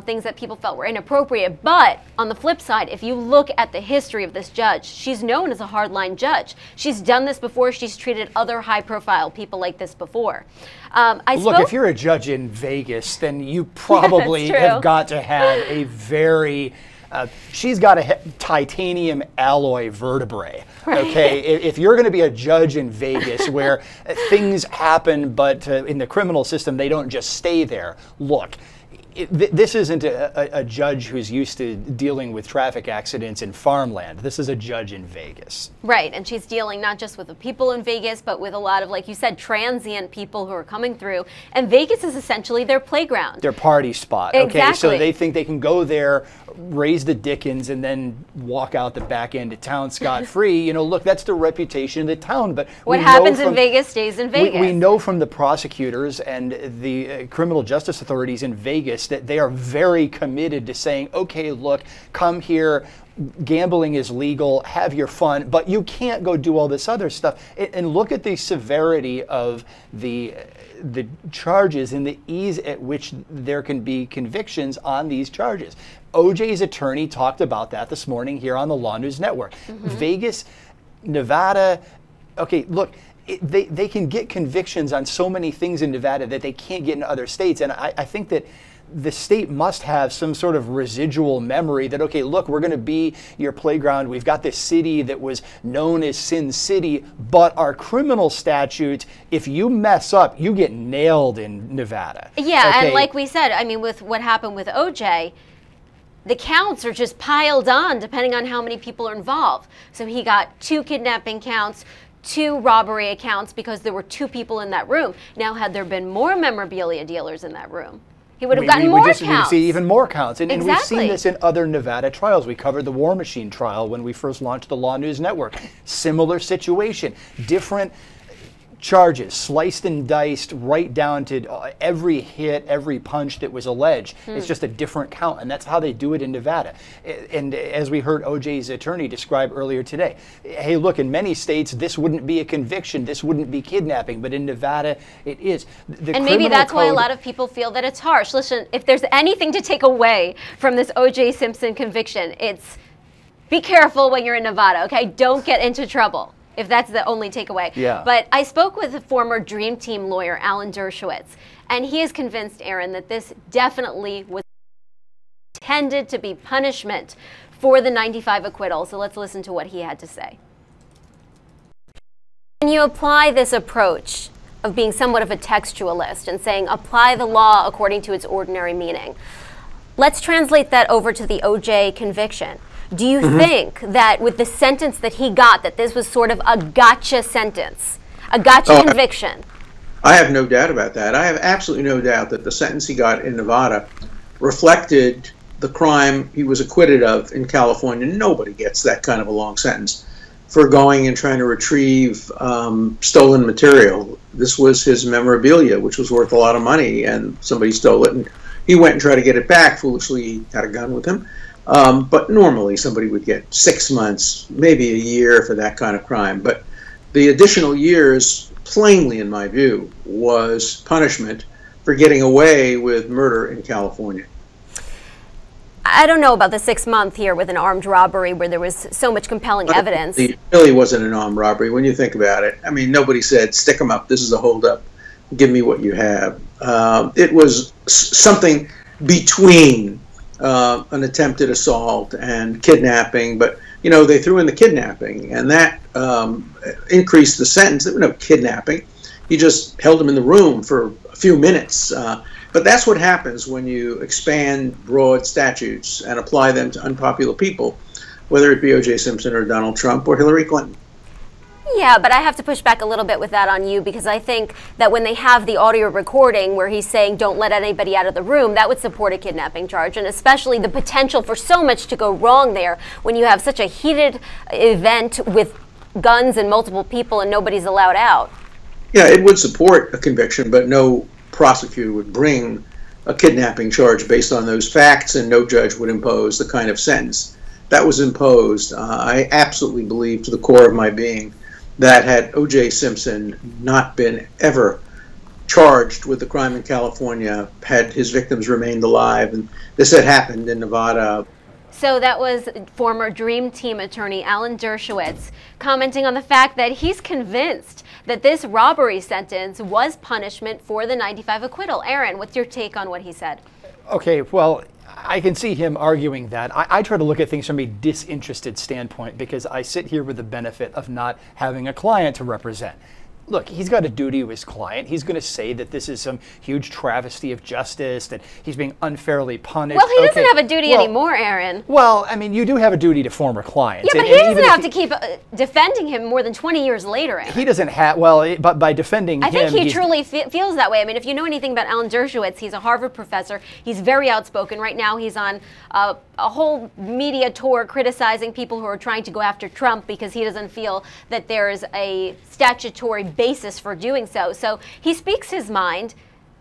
things that people felt were inappropriate. But on the flip side, if you look at the history of this judge, she's known as a hardline judge. She's done this before. She's treated other high-profile people like this before. Look, if you're a judge in Vegas, then you probably have got to have a very she's got a titanium alloy vertebrae. Okay, if you're going to be a judge in Vegas where things happen, but in the criminal system they don't just stay there. Look, this isn't a judge who's used to dealing with traffic accidents in farmland. This is a judge in Vegas. Right, and she's dealing not just with the people in Vegas, but with a lot of, like you said, transient people who are coming through. And Vegas is essentially their playground. Their party spot. Exactly. Okay, so they think they can go there, raise the dickens, and then walk out the back end of town scot-free. You know, look, that's the reputation of the town. But what happens in Vegas stays in Vegas. We know from the prosecutors and the criminal justice authorities in Vegas that they are very committed to saying, okay, look, come here, gambling is legal, have your fun, but you can't go do all this other stuff. And look at the severity of the charges and the ease at which there can be convictions on these charges. OJ's attorney talked about that this morning here on the LawNewz Network. Vegas, Nevada, okay, look, they can get convictions on so many things in Nevada that they can't get in other states. And I think that the state must have some sort of residual memory that, okay, look, we're going to be your playground. We've got this city that was known as Sin City, but our criminal statutes, if you mess up, you get nailed in Nevada. Yeah, okay? And like we said, I mean, with what happened with OJ, the counts are just piled on depending on how many people are involved. So he got 2 kidnapping counts, 2 robbery accounts because there were 2 people in that room. Now, had there been more memorabilia dealers in that room, he would have gotten more counts. We see even more counts. And exactly. we've seen this in other Nevada trials. We covered the War Machine trial when we first launched the LawNewz Network. Similar situation. Different charges, sliced and diced right down to every hit, every punch that was alleged. It's just a different count, and that's how they do it in Nevada. And as we heard OJ's attorney describe earlier today, hey, look, in many states, this wouldn't be a conviction, this wouldn't be kidnapping, but in Nevada, it is. And maybe that's why a lot of people feel that it's harsh. Listen, if there's anything to take away from this OJ Simpson conviction, it's Be careful when you're in Nevada, okay? Don't get into trouble, if that's the only takeaway. Yeah. But I spoke with a former Dream Team lawyer, Alan Dershowitz, and he is convinced, Aaron, that this definitely was intended to be punishment for the 95 acquittal. So let's listen to what he had to say. When you apply this approach of being somewhat of a textualist and saying apply the law according to its ordinary meaning, let's translate that over to the OJ conviction. Do you think that with the sentence that he got, that this was sort of a gotcha sentence, a gotcha conviction? I have no doubt about that. I have absolutely no doubt that the sentence he got in Nevada reflected the crime he was acquitted of in California. Nobody gets that kind of a long sentence for going and trying to retrieve stolen material. This was his memorabilia, which was worth a lot of money, and somebody stole it, and he went and tried to get it back. Foolishly, he had a gun with him. But normally somebody would get 6 months, maybe a year for that kind of crime. But the additional years, plainly in my view, was punishment for getting away with murder in California. I don't know about the 6 month here with an armed robbery where there was so much compelling evidence. It really wasn't an armed robbery when you think about it. I mean, nobody said, stick them up, this is a holdup, give me what you have. It was something between an attempted assault and kidnapping, but you know, they threw in the kidnapping, and that increased the sentence. There was no kidnapping. He just held him in the room for a few minutes. But that's what happens when you expand broad statutes and apply them to unpopular people, whether it be O.J. Simpson or Donald Trump or Hillary Clinton. Yeah, but I have to push back a little bit with that on you, because I think that when they have the audio recording where he's saying don't let anybody out of the room, that would support a kidnapping charge, and especially the potential for so much to go wrong there when you have such a heated event with guns and multiple people and nobody's allowed out. Yeah, it would support a conviction, but no prosecutor would bring a kidnapping charge based on those facts, and no judge would impose the kind of sentence that was imposed. I absolutely believe to the core of my being that had O.J. Simpson not been ever charged with the crime in California, had his victims remained alive, and this had happened in Nevada. So that was former Dream Team attorney Alan Dershowitz commenting on the fact that he's convinced that this robbery sentence was punishment for the 95 acquittal. Aaron, what's your take on what he said? Okay, well, I can see him arguing that. I try to look at things from a disinterested standpoint because I sit here with the benefit of not having a client to represent. Look, he's got a duty to his client. He's going to say that this is some huge travesty of justice, that he's being unfairly punished. Well, he doesn't have a duty anymore, Aaron. Well, I mean, you do have a duty to former clients. Yeah, but he doesn't have to keep defending him more than 20 years later, Aaron. He doesn't have, well, but by defending him... I think he truly feels that way. I mean, if you know anything about Alan Dershowitz, he's a Harvard professor. He's very outspoken. Right now, he's on a whole media tour criticizing people who are trying to go after Trump because he doesn't feel that there's a statutory basis for doing so. So he speaks his mind.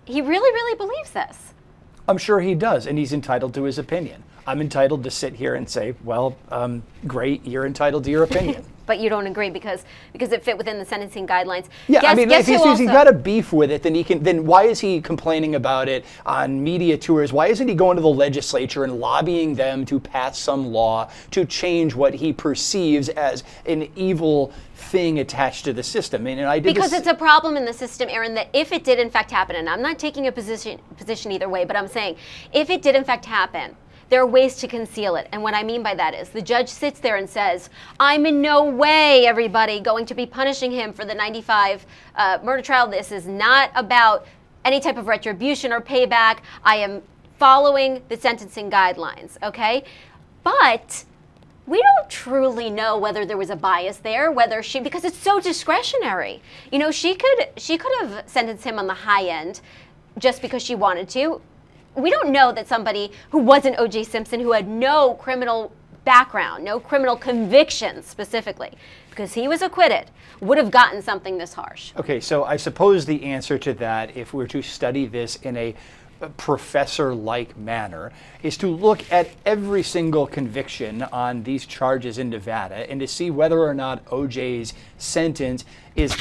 He really, really believes this. I'm sure he does, and he's entitled to his opinion. I'm entitled to sit here and say, well, great, you're entitled to your opinion. But you don't agree because it fit within the sentencing guidelines. Yeah, I mean, if he's got a beef with it, then why is he complaining about it on media tours? Why isn't he going to the legislature and lobbying them to pass some law to change what he perceives as an evil thing attached to the system? I mean, because it's a problem in the system, Aaron, that if it did in fact happen, and I'm not taking a position either way, but I'm saying if it did in fact happen, there are ways to conceal it. And what I mean by that is the judge sits there and says, I'm in no way, everybody, going to be punishing him for the 95 murder trial. This is not about any type of retribution or payback. I am following the sentencing guidelines, okay? But we don't truly know whether there was a bias there, because it's so discretionary. You know, she could have sentenced him on the high end just because she wanted to. We don't know that somebody who wasn't O.J. Simpson, who had no criminal background, no criminal convictions specifically, because he was acquitted, would have gotten something this harsh. Okay, so I suppose the answer to that, if we're to study this in a professor-like manner, is to look at every single conviction on these charges in Nevada and to see whether or not O.J.'s sentence is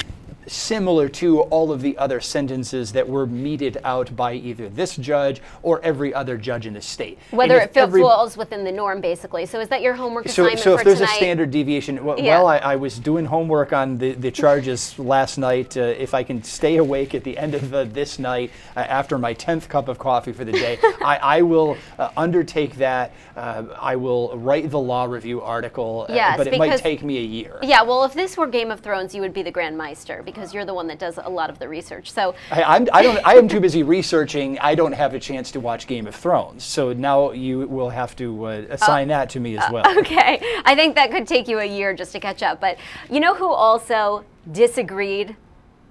similar to all of the other sentences that were meted out by either this judge or every other judge in the state. Whether it falls within the norm, basically. So is that your homework assignment so for if there's tonight? a standard deviation, well, Yeah. I was doing homework on the charges last night. If I can stay awake at the end of this night, after my 10th cup of coffee for the day, I will undertake that. I will write the law review article, Yes, but it might take me a year. Yeah, well, if this were Game of Thrones, you would be the Grand Meister, because you're the one that does a lot of the research. So I am too busy researching. I don't have a chance to watch Game of Thrones. So now you will have to assign that to me as well. Okay, I think that could take you a year just to catch up. But you know who also disagreed,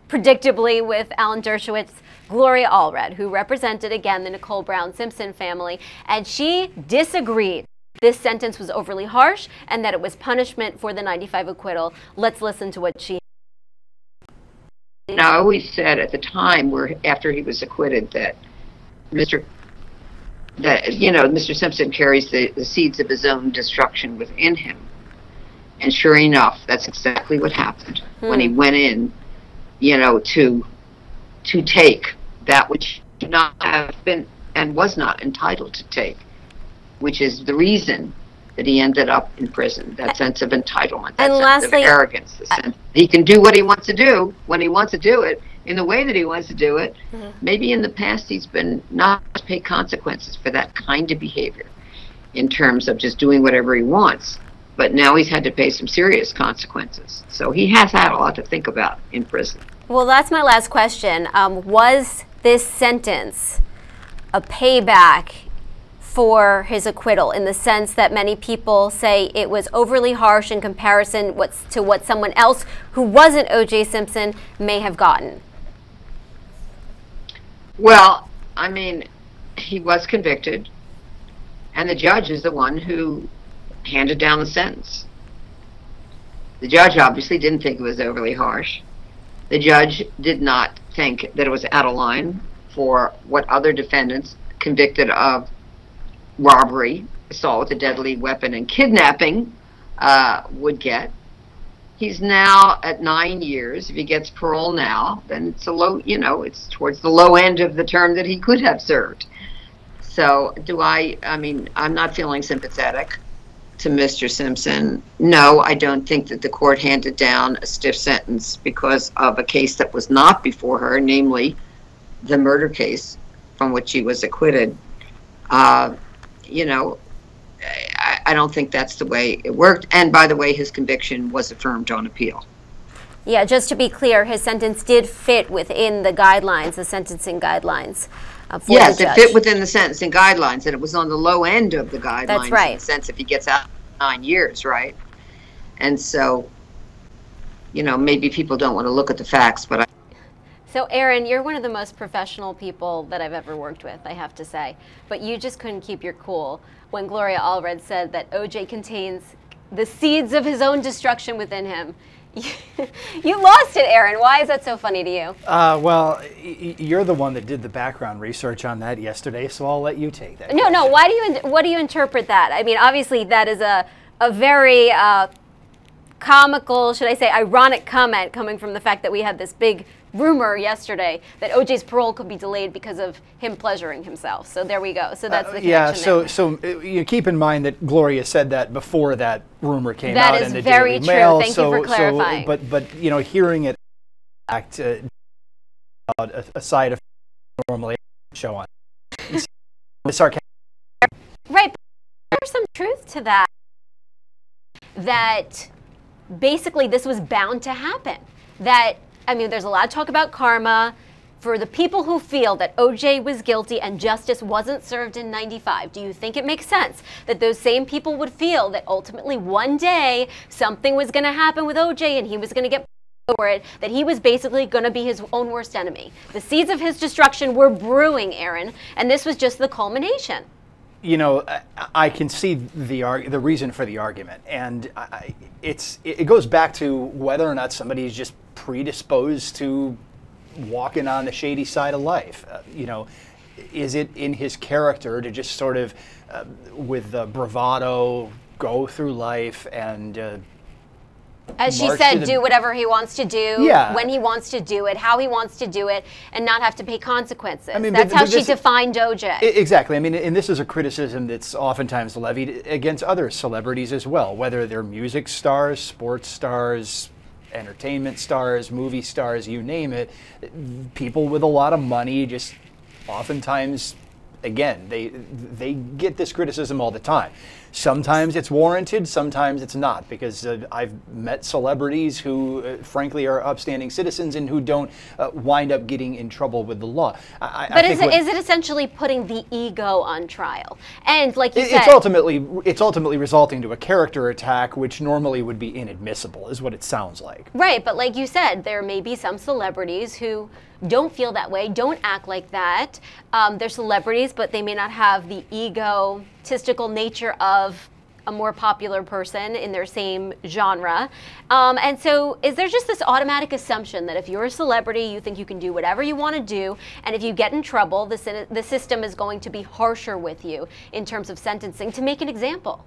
predictably, with Alan Dershowitz? Gloria Allred, who represented, again, the Nicole Brown Simpson family, and she disagreed. This sentence was overly harsh and that it was punishment for the 95 acquittal. Let's listen to what she. I always said at the time, after he was acquitted, that Mr. Simpson carries the seeds of his own destruction within him. And sure enough, that's exactly what happened when he went in, to take that which he should not have been and was not entitled to take, which is the reason that he ended up in prison. That sense of entitlement, that sense of arrogance, the sense he can do what he wants to do when he wants to do it, in the way that he wants to do it. Maybe in the past he's been not to pay consequences for that kind of behavior in terms of just doing whatever he wants. But now he's had to pay some serious consequences. So he has had a lot to think about in prison. Well, that's my last question. Was this sentence a payback for his acquittal, in the sense that many people say it was overly harsh in comparison to what someone else who wasn't O.J. Simpson may have gotten? Well, I mean, he was convicted, and the judge is the one who handed down the sentence. The judge obviously didn't think it was overly harsh. The judge did not think that it was out of line for what other defendants convicted of robbery, assault with a deadly weapon, and kidnapping would get. He's now at 9 years. If he gets parole now, then it's it's towards the low end of the term that he could have served. So I'm not feeling sympathetic to Mr. Simpson. No, I don't think that the court handed down a stiff sentence because of a case that was not before her, namely the murder case from which he was acquitted. I don't think that's the way it worked. And by the way, his conviction was affirmed on appeal. Yeah, just to be clear, his sentence did fit within the guidelines, the sentencing guidelines. Yes, it fit within the sentencing guidelines, and it was on the low end of the guidelines. That's right. In the sense if he gets out 9 years, right? And so, maybe people don't want to look at the facts, but So, Aaron, you're one of the most professional people that I've ever worked with, I have to say. But you just couldn't keep your cool when Gloria Allred said that O.J. contains the seeds of his own destruction within him. You lost it, Aaron. Why is that so funny to you? Well, you're the one that did the background research on that yesterday, so I'll let you take that. No. What do you interpret that? I mean, obviously, that is a very comical, should I say, ironic comment coming from the fact that we had this big rumor yesterday that O.J.'s parole could be delayed because of him pleasuring himself. So there we go. So that's the connection. So you keep in mind that Gloria said that before that rumor came that out is in the very Daily true. Mail. Thank you for clarifying. But hearing it act aside of normally show on sarcastic. Right. But there's some truth to that. That basically this was bound to happen. There's a lot of talk about karma. For the people who feel that O.J. was guilty and justice wasn't served in 95, do you think it makes sense that those same people would feel that ultimately one day something was going to happen with O.J. and he was going to get for it, that he was basically going to be his own worst enemy? The seeds of his destruction were brewing, Aaron, and this was just the culmination. I can see the reason for the argument, and it goes back to whether or not somebody is just predisposed to walking on the shady side of life. Is it in his character to just sort of, with bravado, go through life and As she said, do whatever he wants to do, when he wants to do it, how he wants to do it, and not have to pay consequences. I mean, that's how she defined OJ. Exactly. I mean, and this is a criticism that's oftentimes levied against other celebrities as well, whether they're music stars, sports stars, entertainment stars, movie stars, you name it. People with a lot of money just oftentimes, again, they get this criticism all the time. Sometimes it's warranted, sometimes it's not, because I've met celebrities who, frankly, are upstanding citizens and who don't wind up getting in trouble with the law. But is it essentially putting the ego on trial? And like you said, it's ultimately resulting to a character attack, which normally would be inadmissible, is what it sounds like. Right, but like you said, there may be some celebrities who don't feel that way, don't act like that. They're celebrities, but they may not have the egotistical nature of a more popular person in their same genre. And so is there just this automatic assumption that if you're a celebrity, you think you can do whatever you want to do, and if you get in trouble, the system is going to be harsher with you in terms of sentencing? To make an example.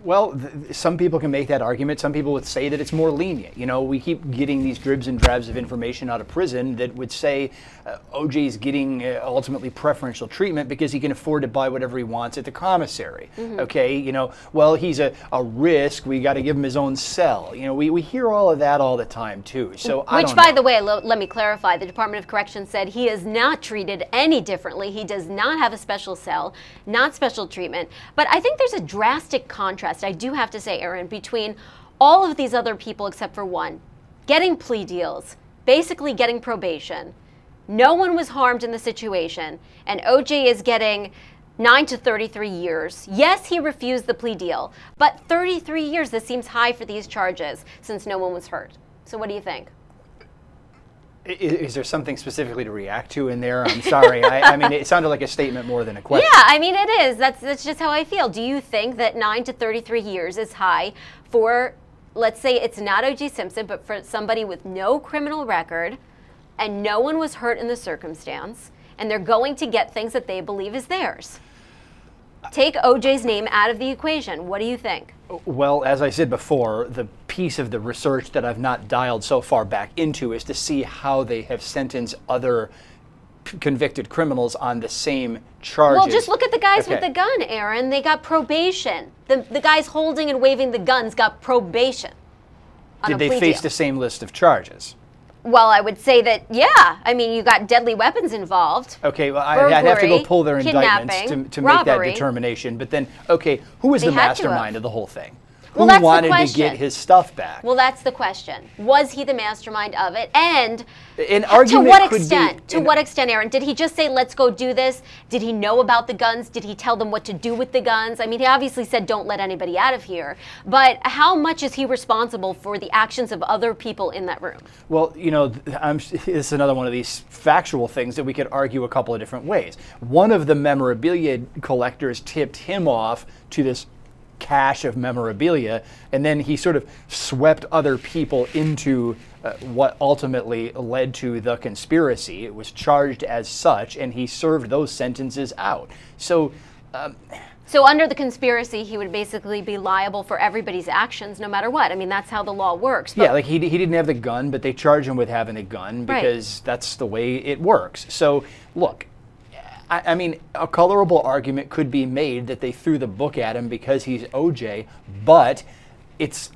Well, some people can make that argument. Some people would say that it's more lenient. You know, we keep getting these dribs and drabs of information out of prison that would say OJ's getting ultimately preferential treatment because he can afford to buy whatever he wants at the commissary. Okay, you know, well, he's a risk. We got to give him his own cell. You know, we hear all of that all the time too. So Which, by the way, let me clarify. The Department of Corrections said he is not treated any differently. He does not have a special cell, not special treatment. But I think there's a drastic contrast, I do have to say, Aaron, between all of these other people except for one, getting plea deals, basically getting probation. No one was harmed in the situation, and OJ is getting 9 to 33 years. Yes, he refused the plea deal, but 33 years, this seems high for these charges since no one was hurt. So what do you think? Is there something specifically to react to in there? I'm sorry. I mean, it sounded like a statement more than a question. Yeah, I mean, it is. That's just how I feel. Do you think that 9 to 33 years is high for, let's say it's not O.J. Simpson, but for somebody with no criminal record and no one was hurt in the circumstance, and they're going to get things that they believe is theirs? Take OJ's name out of the equation. What do you think? Well, as I said before, the piece of the research that I've not dialed so far back into is to see how they have sentenced other convicted criminals on the same charges. Well, just look at the guys with the gun, Aaron. They got probation. The guys holding and waving the guns got probation. Did they face the same list of charges? Well, I would say that, yeah. I mean, you got deadly weapons involved. Okay, well, I'd have to go pull their indictments to make that determination. But then, okay, who was the mastermind of the whole thing? Who wanted to get his stuff back? Well, that's the question. Was he the mastermind of it? And to what extent? To what extent, Aaron? Did he just say, let's go do this? Did he know about the guns? Did he tell them what to do with the guns? I mean, he obviously said, don't let anybody out of here. But how much is he responsible for the actions of other people in that room? Well, you know, this is another one of these factual things that we could argue a couple of different ways. One of the memorabilia collectors tipped him off to this cache of memorabilia, and then he sort of swept other people into what ultimately led to the conspiracy. It was charged as such, and he served those sentences out. So under the conspiracy, he would basically be liable for everybody's actions no matter what. I mean, that's how the law works. Yeah, like he didn't have the gun, but they charge him with having a gun because that's the way it works. So look, I mean, a colorable argument could be made that they threw the book at him because he's OJ, but it's,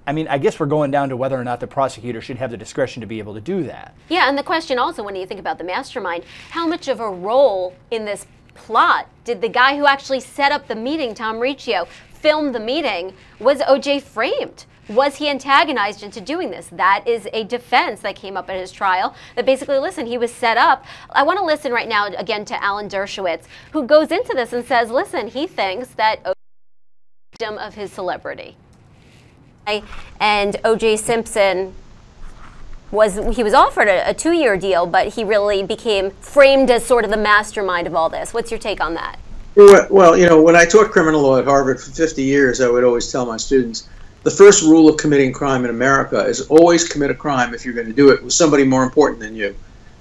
I mean, I guess we're going down to whether or not the prosecutor should have the discretion to be able to do that. Yeah, and the question also, when you think about the mastermind, how much of a role in this plot did the guy who actually set up the meeting, Tom Riccio, film the meeting? Was OJ framed? Was he antagonized into doing this? That is a defense that came up at his trial, that basically, listen, he was set up. I want to listen right now again to Alan Dershowitz, who goes into this and says, listen, he thinks that OJ is a victim of his celebrity. And O.J. Simpson was offered a 2-year deal, but he really became framed as sort of the mastermind of all this. What's your take on that? Well, you know, when I taught criminal law at Harvard for 50 years, I would always tell my students, the first rule of committing crime in America is always commit a crime if you're going to do it with somebody more important than you.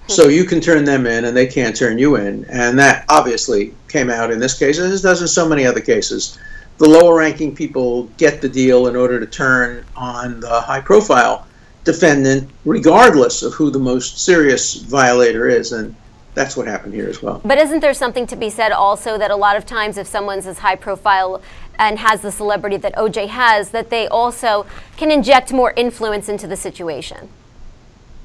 So you can turn them in and they can't turn you in. And that obviously came out in this case, as it does in so many other cases. the lower ranking people get the deal in order to turn on the high profile defendant, regardless of who the most serious violator is. And that's what happened here as well. But isn't there something to be said also that a lot of times if someone's as high profile and has the celebrity that OJ has, that they also can inject more influence into the situation?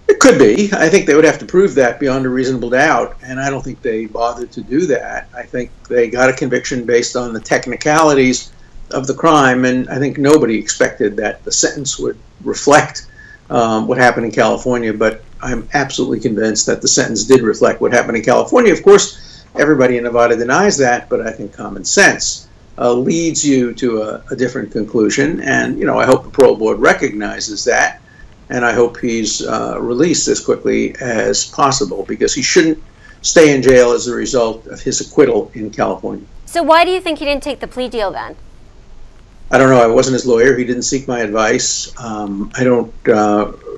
It could be. I think they would have to prove that beyond a reasonable doubt, and I don't think they bothered to do that. I think they got a conviction based on the technicalities of the crime, and I think nobody expected that the sentence would reflect what happened in California, but I'm absolutely convinced that the sentence did reflect what happened in California. Of course, everybody in Nevada denies that, but I think common sense leads you to a different conclusion, and I hope the parole board recognizes that. And I hope he's released as quickly as possible, because he shouldn't stay in jail as a result of his acquittal in California. So why do you think he didn't take the plea deal then? I don't know. I wasn't his lawyer. He didn't seek my advice. I don't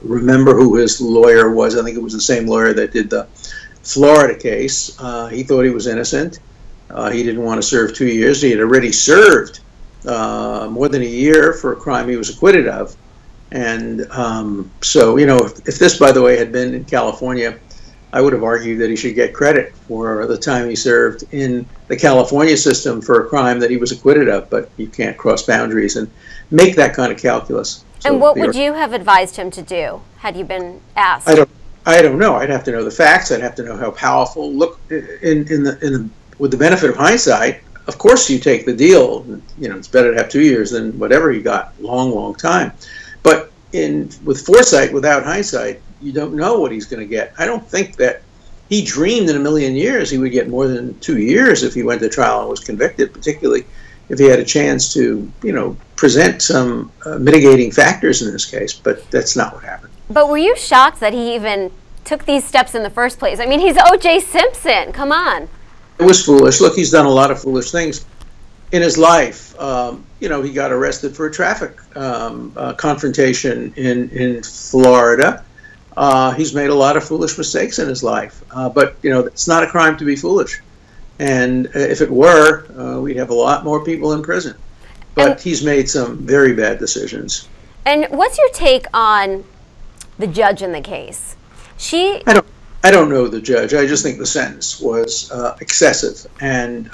remember who his lawyer was. I think it was the same lawyer that did the Florida case. He thought he was innocent. He didn't want to serve 2 years. He had already served more than a year for a crime he was acquitted of. And so, if this, by the way, had been in California, I would have argued that he should get credit for the time he served in the California system for a crime that he was acquitted of. But you can't cross boundaries and make that kind of calculus. So and what would you have advised him to do had you been asked? I don't know. I'd have to know the facts. I'd have to know how powerful. Look, with the benefit of hindsight, of course you take the deal. It's better to have 2 years than whatever he got. Long time. But with foresight, without hindsight, you don't know what he's going to get. I don't think that he dreamed in a million years he would get more than 2 years if he went to trial and was convicted, particularly if he had a chance to, present some mitigating factors in this case. But that's not what happened. But were you shocked that he even took these steps in the first place? I mean, he's O.J. Simpson. Come on. It was foolish. Look, he's done a lot of foolish things in his life. He got arrested for a traffic confrontation in Florida. He's made a lot of foolish mistakes in his life. But it's not a crime to be foolish. And if it were, we'd have a lot more people in prison. But he's made some very bad decisions. And what's your take on the judge in the case? I don't know the judge. I just think the sentence was excessive and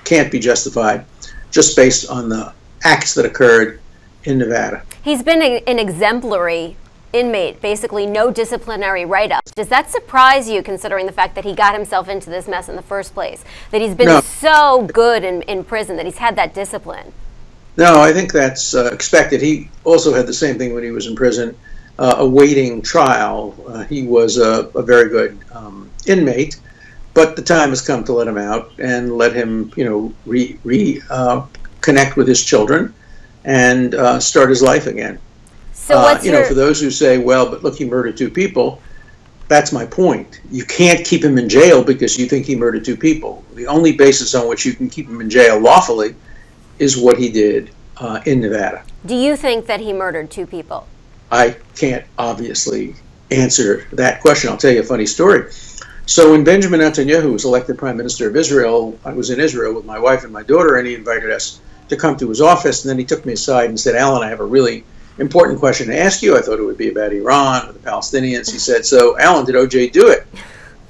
can't be justified just based on the acts that occurred in Nevada. He's been an exemplary inmate, basically no disciplinary write-ups. Does that surprise you, considering the fact that he got himself into this mess in the first place? That he's been so good in prison, that he's had that discipline? No, I think that's expected. He also had the same thing when he was in prison, awaiting trial. He was a very good inmate, but the time has come to let him out and let him, connect with his children and start his life again. So for those who say, well, but look, he murdered 2 people, that's my point. You can't keep him in jail because you think he murdered 2 people. The only basis on which you can keep him in jail lawfully is what he did in Nevada. Do you think that he murdered 2 people? I can't obviously answer that question. I'll tell you a funny story. So when Benjamin Netanyahu was elected Prime Minister of Israel, I was in Israel with my wife and my daughter, and he invited us to come to his office, and then he took me aside and said, Alan, I have a really important question to ask you. I thought it would be about Iran or the Palestinians. He said, so Alan, did OJ do it?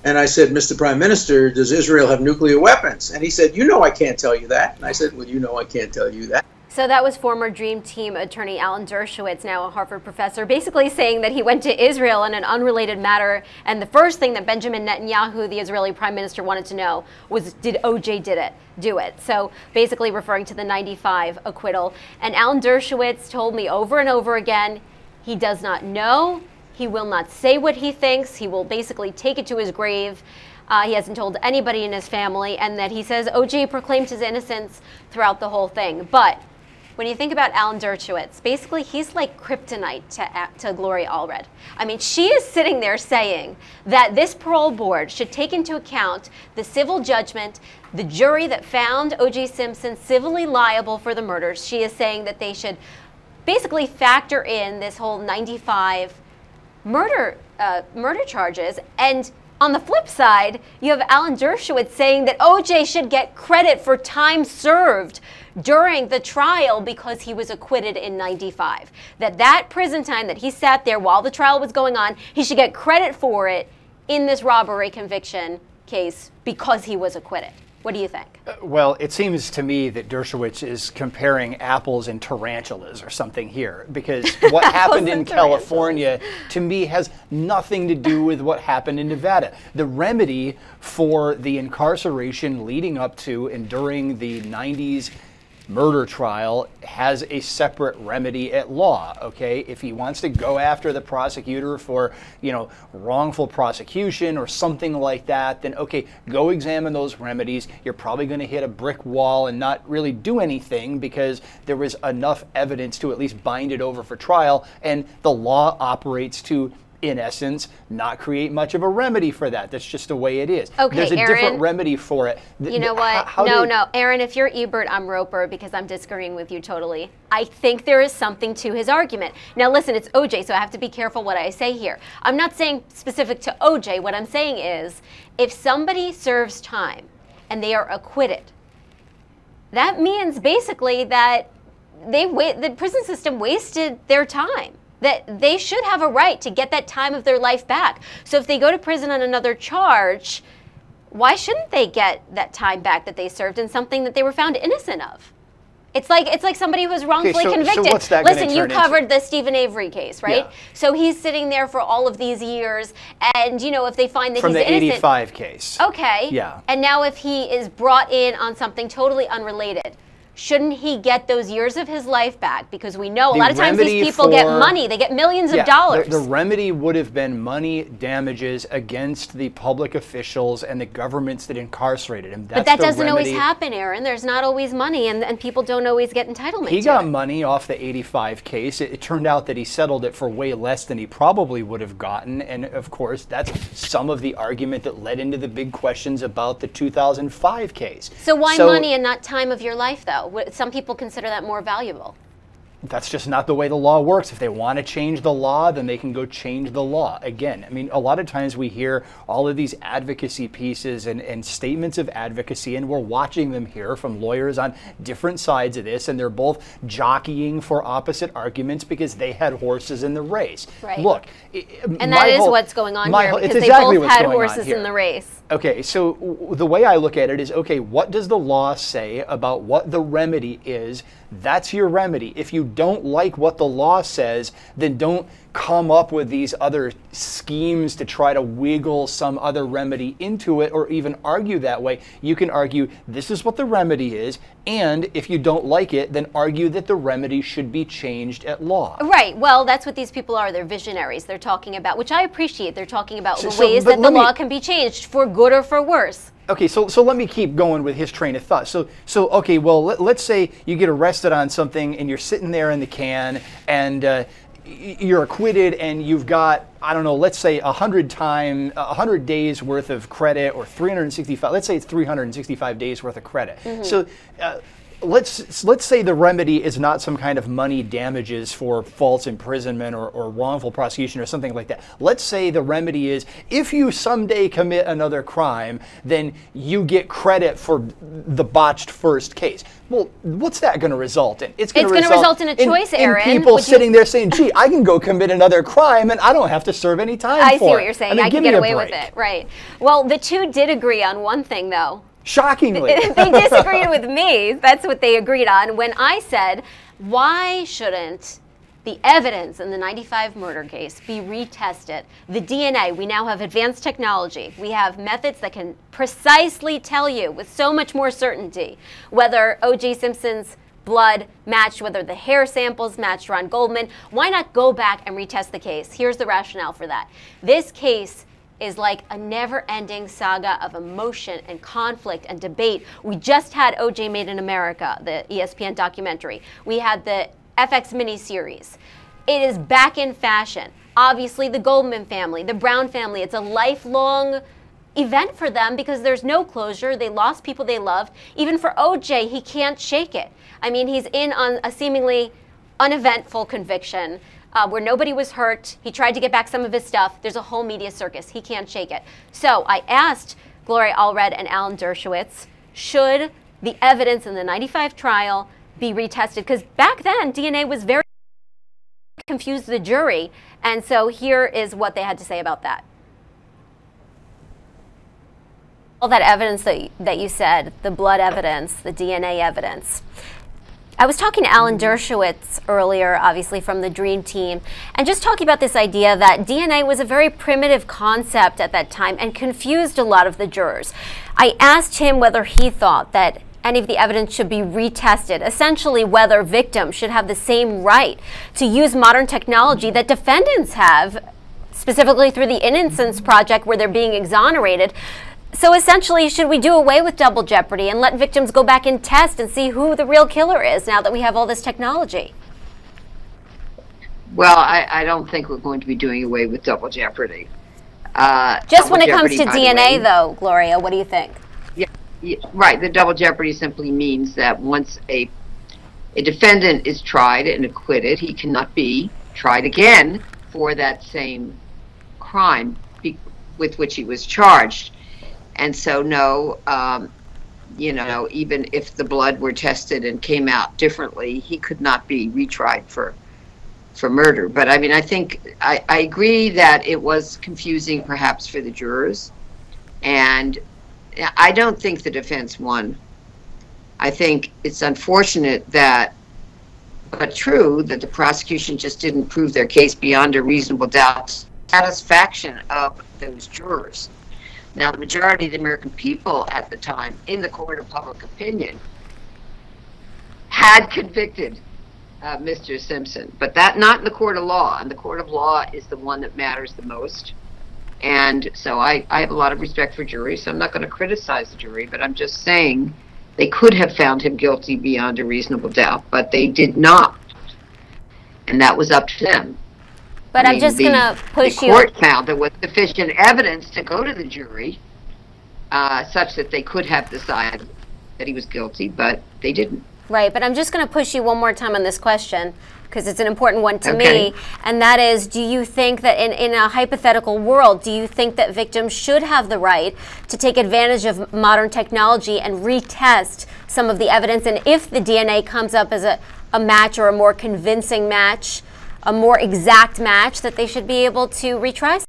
And I said, Mr. Prime Minister, does Israel have nuclear weapons? And he said, I can't tell you that. And I said, well, I can't tell you that. So that was former Dream Team attorney Alan Dershowitz, now a Harvard professor, basically saying that he went to Israel on an unrelated matter, and the first thing that Benjamin Netanyahu, the Israeli prime minister, wanted to know was, did OJ do it? So basically referring to the 95 acquittal. And Alan Dershowitz told me over and over again, he does not know, he will not say what he thinks, he will basically take it to his grave. He hasn't told anybody in his family, and that he says OJ proclaimed his innocence throughout the whole thing. But when you think about Alan Dershowitz, basically he's like kryptonite to Gloria Allred. I mean, she is sitting there saying that this parole board should take into account the civil judgment, the jury that found O.J. Simpson civilly liable for the murders. She is saying that they should basically factor in this whole 95 murder charges, and On the flip side, you have Alan Dershowitz saying that O.J. should get credit for time served during the trial because he was acquitted in '95. That prison time that he sat there while the trial was going on, he should get credit for it in this robbery conviction case because he was acquitted. What do you think? Well, it seems to me that Dershowitz is comparing apples and tarantulas or something here, because what happened in California, to me, has nothing to do with what happened in Nevada. The remedy for the incarceration leading up to and during the '90s murder trial has a separate remedy at law, okay? If he wants to go after the prosecutor for, wrongful prosecution or something like that, then okay, go examine those remedies. You're probably going to hit a brick wall and not really do anything because there was enough evidence to at least bind it over for trial, and the law operates to, in essence, not create much of a remedy for that. That's just the way it is. Okay, there's a Aaron, different remedy for it. You know what? No, Aaron, if you're Ebert, I'm Roper because I'm disagreeing with you totally. I think there is something to his argument. Now listen, it's O.J., so I have to be careful what I say here. I'm not saying specific to O.J. What I'm saying is, if somebody serves time and they are acquitted, that means basically that the prison system wasted their time. That they should have a right to get that time of their life back. So if they go to prison on another charge, why shouldn't they get that time back that they served in something that they were found innocent of? It's like somebody who was wrongfully convicted. So what's that Listen, you turn covered into? the Stephen Avery case, right? Yeah. So he's sitting there for all of these years, and if they find that From he's the innocent, 85 case. okay. Yeah. And now if he is brought in on something totally unrelated, shouldn't he get those years of his life back? Because we know a lot of times these people get money. They get millions of dollars. The remedy would have been money damages against the public officials and the governments that incarcerated him. That's but that the doesn't remedy. always happen, Aaron. There's not always money, and people don't always get entitlement He to got it. money off the 85 case. It turned out that he settled it for way less than he probably would have gotten. And of course, that's some of the argument that led into the big questions about the 2005 case. So why money and not time of your life, though? Some people consider that more valuable. That's just not the way the law works. If they want to change the law, then they can go change the law. Again, I mean, a lot of times we hear all of these advocacy pieces and statements of advocacy, and we're watching them here from lawyers on different sides of this, and they're both jockeying for opposite arguments because they had horses in the race. Right. Look, and that is what's going on here, because they both had horses in the race. Okay, so the way I look at it is, okay, what does the law say about what the remedy is? That's your remedy. If you don't like what the law says, then don't come up with these other schemes to try to wiggle some other remedy into it or even argue that way. You can argue this is what the remedy is, and if you don't like it, then argue that the remedy should be changed at law. Right. Well, that's what these people are. They're visionaries. They're talking about, which I appreciate. They're talking about the ways that the law can be changed for good or for worse. Okay, so let me keep going with his train of thought. So okay, well, let's say you get arrested on something and you're sitting there in the can and you're acquitted and you've got, I don't know, let's say 100 days worth of credit, or 365, let's say it's 365 days worth of credit. Mm-hmm. So let's say the remedy is not some kind of money damages for false imprisonment or wrongful prosecution or something like that. Let's say the remedy is, if you someday commit another crime, then you get credit for the botched first case. Well, what's that going to result in? It's going to result in a choice, Aaron. In people sitting there saying, gee, I can go commit another crime and I don't have to serve any time for it. I see what you're saying. I mean, I can get away with it. Right. Well, the two did agree on one thing, though. Shockingly. They disagreed with me. That's what they agreed on when I said, why shouldn't the evidence in the '95 murder case be retested? The DNA, we now have advanced technology. We have methods that can precisely tell you with so much more certainty whether O.J. Simpson's blood matched, whether the hair samples matched Ron Goldman. Why not go back and retest the case? Here's the rationale for that. This case is like a never-ending saga of emotion and conflict and debate. We just had O.J. Made in America, the ESPN documentary. We had the FX miniseries. It is back in fashion. Obviously, the Goldman family, the Brown family, it's a lifelong event for them because there's no closure. They lost people they loved. Even for O.J., he can't shake it. I mean, he's in on a seemingly uneventful conviction. where nobody was hurt. He tried to get back some of his stuff. There's a whole media circus. He can't shake it. So I asked Gloria Allred and Alan Dershowitz, should the evidence in the 95 trial be retested? Because back then, DNA was very confused the jury. And so here is what they had to say about that. All that evidence that you said, the blood evidence, the DNA evidence. I was talking to Alan Dershowitz earlier, obviously from the Dream Team, and just talking about this idea that DNA was a very primitive concept at that time and confused a lot of the jurors. I asked him whether he thought that any of the evidence should be retested, essentially whether victims should have the same right to use modern technology that defendants have, specifically through the Innocence Project where they're being exonerated. So essentially, should we do away with double jeopardy and let victims go back and test and see who the real killer is now that we have all this technology? Well, I don't think we're going to be doing away with double jeopardy. Just when it comes to DNA, though, Gloria, what do you think? Yeah, right. The double jeopardy simply means that once a defendant is tried and acquitted, he cannot be tried again for that same crime with which he was charged. And so, no, you know, even if the blood were tested and came out differently, he could not be retried for murder. But I mean, I think I agree that it was confusing perhaps for the jurors. And I don't think the defense won. I think it's unfortunate that, but true, that the prosecution just didn't prove their case beyond a reasonable doubt, satisfaction of those jurors. Now, the majority of the American people at the time, in the court of public opinion, had convicted Mr. Simpson, but that not in the court of law. And the court of law is the one that matters the most. And so I have a lot of respect for juries, so I'm not going to criticize the jury, but I'm just saying they could have found him guilty beyond a reasonable doubt, but they did not. And that was up to them. But I'm just going to push you. The court found there was sufficient evidence to go to the jury such that they could have decided that he was guilty, but they didn't. Right, but I'm just going to push you one more time on this question because it's an important one to me, and that is, do you think that in a hypothetical world, do you think that victims should have the right to take advantage of modern technology and retest some of the evidence, and if the DNA comes up as a match or a more convincing match, a more exact match, that they should be able to retry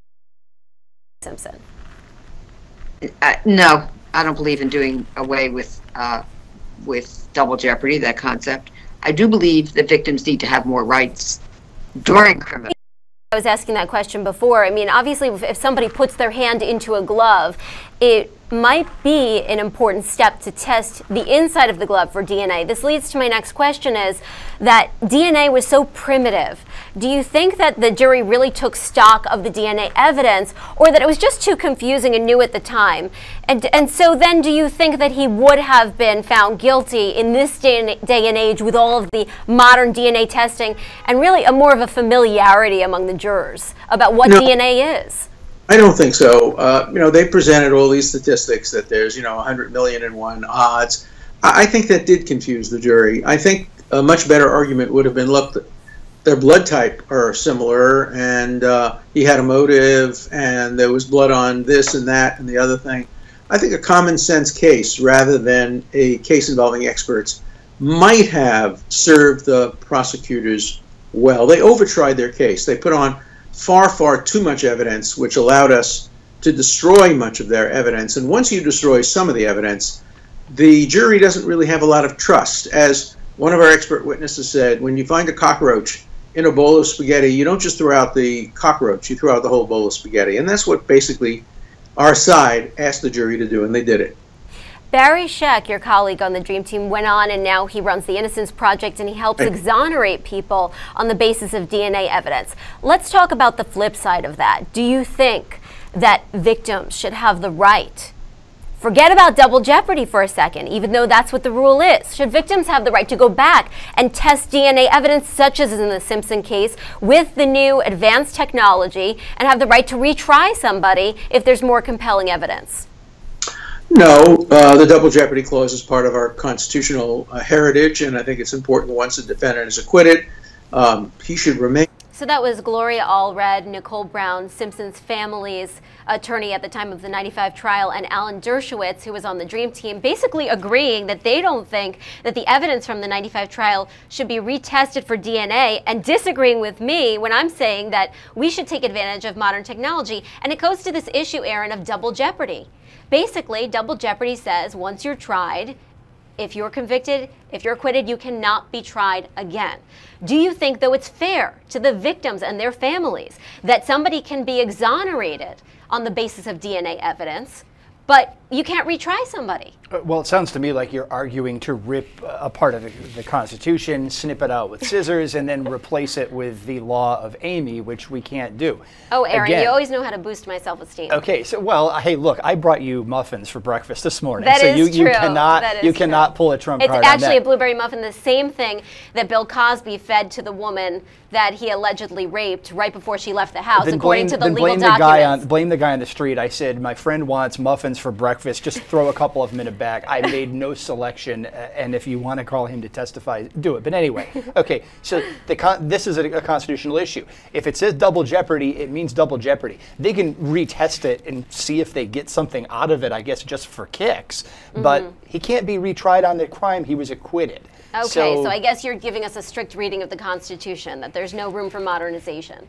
Simpson? No, I don't believe in doing away with double jeopardy, that concept. I do believe that victims need to have more rights during criminal. I was asking that question before. I mean, obviously, if somebody puts their hand into a glove, it might be an important step to test the inside of the glove for DNA. This leads to my next question, is that DNA was so primitive. Do you think that the jury really took stock of the DNA evidence, or that it was just too confusing and new at the time? And so then do you think that he would have been found guilty in this day and age with all of the modern DNA testing and really more of a familiarity among the jurors about what DNA is? I don't think so. You know, they presented all these statistics that there's, 100 million and one odds. I think that did confuse the jury. I think a much better argument would have been, look, their blood type are similar, and he had a motive, and there was blood on this and that and the other thing. I think a common sense case, rather than a case involving experts, might have served the prosecutors well. They overtried their case. They put on far, far too much evidence, which allowed us to destroy much of their evidence. And once you destroy some of the evidence, the jury doesn't really have a lot of trust. As one of our expert witnesses said, when you find a cockroach in a bowl of spaghetti, you don't just throw out the cockroach, you throw out the whole bowl of spaghetti. And that's what basically our side asked the jury to do, and they did it. Barry Scheck, your colleague on the Dream Team, went on, and now he runs the Innocence Project, and he helps exonerate people on the basis of DNA evidence. Let's talk about the flip side of that. Do you think that victims should have the right? Forget about double jeopardy for a second, even though that's what the rule is. Should victims have the right to go back and test DNA evidence, such as in the Simpson case, with the new advanced technology, and have the right to retry somebody if there's more compelling evidence? No, the double jeopardy clause is part of our constitutional heritage, and I think it's important once a defendant is acquitted, he should remain. So that was Gloria Allred, Nicole Brown Simpson's family's attorney at the time of the 95 trial, and Alan Dershowitz, who was on the Dream Team, basically agreeing that they don't think that the evidence from the 95 trial should be retested for DNA, and disagreeing with me when I'm saying that we should take advantage of modern technology. And it goes to this issue, Aaron, of double jeopardy. Basically, double jeopardy says once you're tried, if you're convicted, if you're acquitted, you cannot be tried again. Do you think, though, it's fair to the victims and their families that somebody can be exonerated on the basis of DNA evidence, but you can't retry somebody? Well, it sounds to me like you're arguing to rip a part of the Constitution, snip it out with scissors, and then replace it with the law of Amy, which we can't do. Oh, Aaron, Again, you always know how to boost my self-esteem. Okay, so, well, hey, look, I brought you muffins for breakfast this morning. That so is you true. cannot That is you cannot pull a trump It's card on actually that. a blueberry muffin, the same thing that Bill Cosby fed to the woman that he allegedly raped right before she left the house, Then according to the legal blame documents. blame the guy on the street. I said, my friend wants muffins for breakfast. Just throw a couple of them in a bag. I made no selection, and if you want to call him to testify, do it. But anyway, okay, so this is a constitutional issue. If it says double jeopardy, it means double jeopardy. They can retest it and see if they get something out of it, I guess, just for kicks. But he can't be retried on the crime. He was acquitted. Okay, so I guess you're giving us a strict reading of the Constitution, that there's no room for modernization.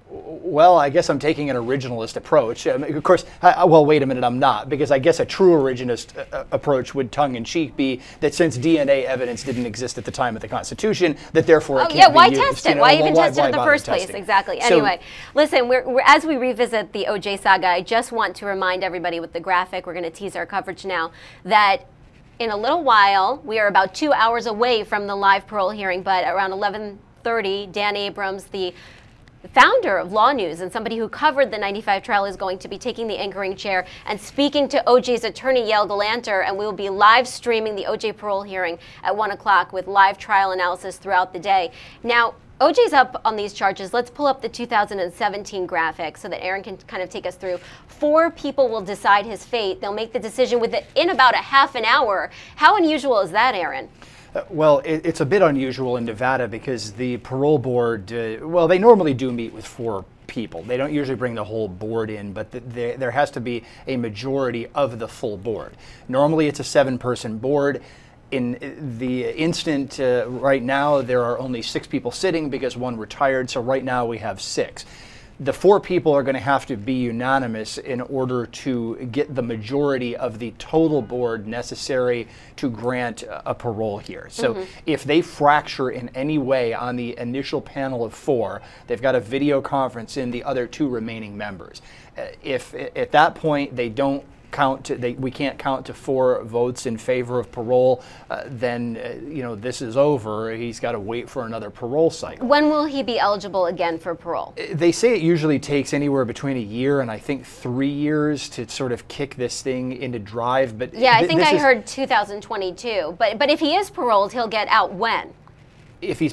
Well, I guess I'm taking an originalist approach. Of course, well, wait a minute, I'm not, because I guess a true originalist approach would tongue-in-cheek be that since DNA evidence didn't exist at the time of the Constitution, that therefore it can't why be used. test it? Why even test it in the first place? testing? Exactly. So, Anyway, listen, as we revisit the OJ saga, I just want to remind everybody with the graphic, we're going to tease our coverage now, that in a little while, we are about 2 hours away from the live parole hearing, but around 11:30, Dan Abrams, the founder of LawNewz and somebody who covered the 95 trial, is going to be taking the anchoring chair and speaking to OJ's attorney, Yael Galanter, and we will be live streaming the OJ parole hearing at 1 o'clock with live trial analysis throughout the day. Now, OJ's up on these charges. Let's pull up the 2017 graphic so that Aaron can kind of take us through. 4 people will decide his fate. They'll make the decision in about a half an hour. How unusual is that, Aaron? Well, it's a bit unusual in Nevada because the parole board, well, they normally do meet with 4 people. They don't usually bring the whole board in, but there has to be a majority of the full board. Normally it's a 7-person board. In the instant right now, there are only 6 people sitting because 1 retired, so right now we have 6. The 4 people are going to have to be unanimous in order to get the majority of the total board necessary to grant a parole here. So if they fracture in any way on the initial panel of 4, they've got a video conference in the other 2 remaining members. If at that point they don't we can't count to 4 votes in favor of parole, then this is over. He's got to wait for another parole cycle. When will he be eligible again for parole? They say it usually takes anywhere between a year and I think 3 years to sort of kick this thing into drive. But yeah, I think I heard 2022. But if he is paroled, he'll get out when? If he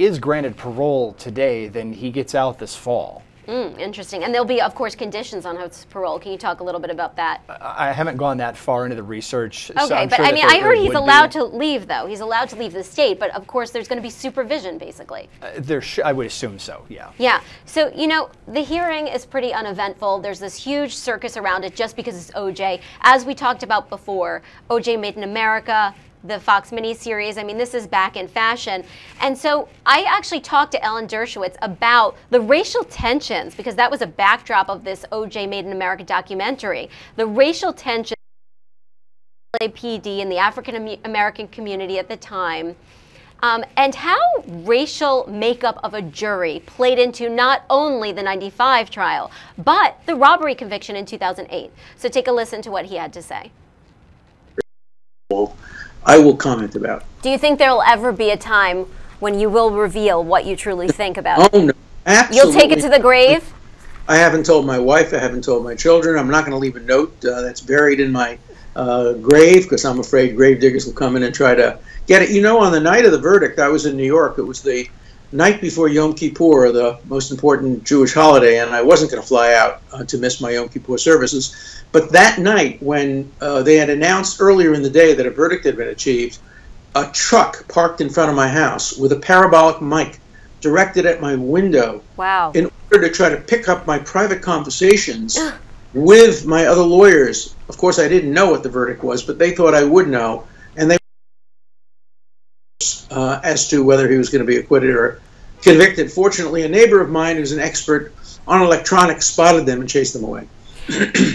is granted parole today, then he gets out this fall. Interesting. And there'll be, of course, conditions on his parole. Can you talk a little bit about that? I haven't gone that far into the research. Okay, so I'm but sure I mean, I heard he's allowed to leave, though. He's allowed to leave the state, but of course there's going to be supervision, basically. I would assume so, yeah. Yeah. So, the hearing is pretty uneventful. There's this huge circus around it just because it's OJ. As we talked about before, OJ Made in America, the Fox miniseries. I mean, this is back in fashion. And so I actually talked to Alan Dershowitz about the racial tensions, because that was a backdrop of this OJ Made in America documentary. The racial tensions in the LAPD and the African American community at the time, and how racial makeup of a jury played into not only the 95 trial, but the robbery conviction in 2008. So take a listen to what he had to say. I will comment about. Do you think there will ever be a time when you will reveal what you truly think about it? Oh, no, absolutely. You'll take it to the grave? I haven't told my wife. I haven't told my children. I'm not going to leave a note that's buried in my grave because I'm afraid grave diggers will come in and try to get it. On the night of the verdict, I was in New York. It was the night before Yom Kippur, the most important Jewish holiday, and I wasn't going to fly out to miss my Yom Kippur services. But that night, when they had announced earlier in the day that a verdict had been achieved, a truck parked in front of my house with a parabolic mic directed at my window. Wow. In order to try to pick up my private conversations with my other lawyers. Of course, I didn't know what the verdict was, but they thought I would know, and they as to whether he was going to be acquitted or convicted. Fortunately, a neighbor of mine who's an expert on electronics spotted them and chased them away.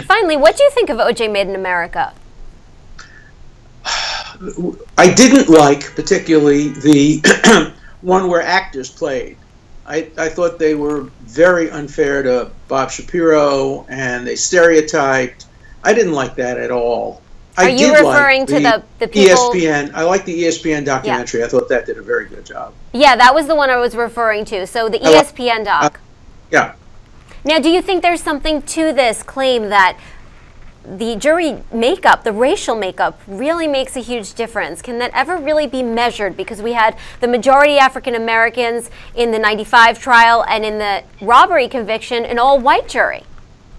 Finally, what do you think of O.J. Made in America? I didn't like particularly the one where actors played. I thought they were very unfair to Bob Shapiro, and they stereotyped. I didn't like that at all. Are you referring to the people? ESPN. I like the ESPN documentary. Yeah. I thought that did a very good job. Yeah, that was the one I was referring to. So the ESPN doc. Yeah. Now, do you think there's something to this claim that the jury makeup, the racial makeup, really makes a huge difference? Can that ever really be measured? Because we had the majority African Americans in the '95 trial, and in the robbery conviction, an all-white jury.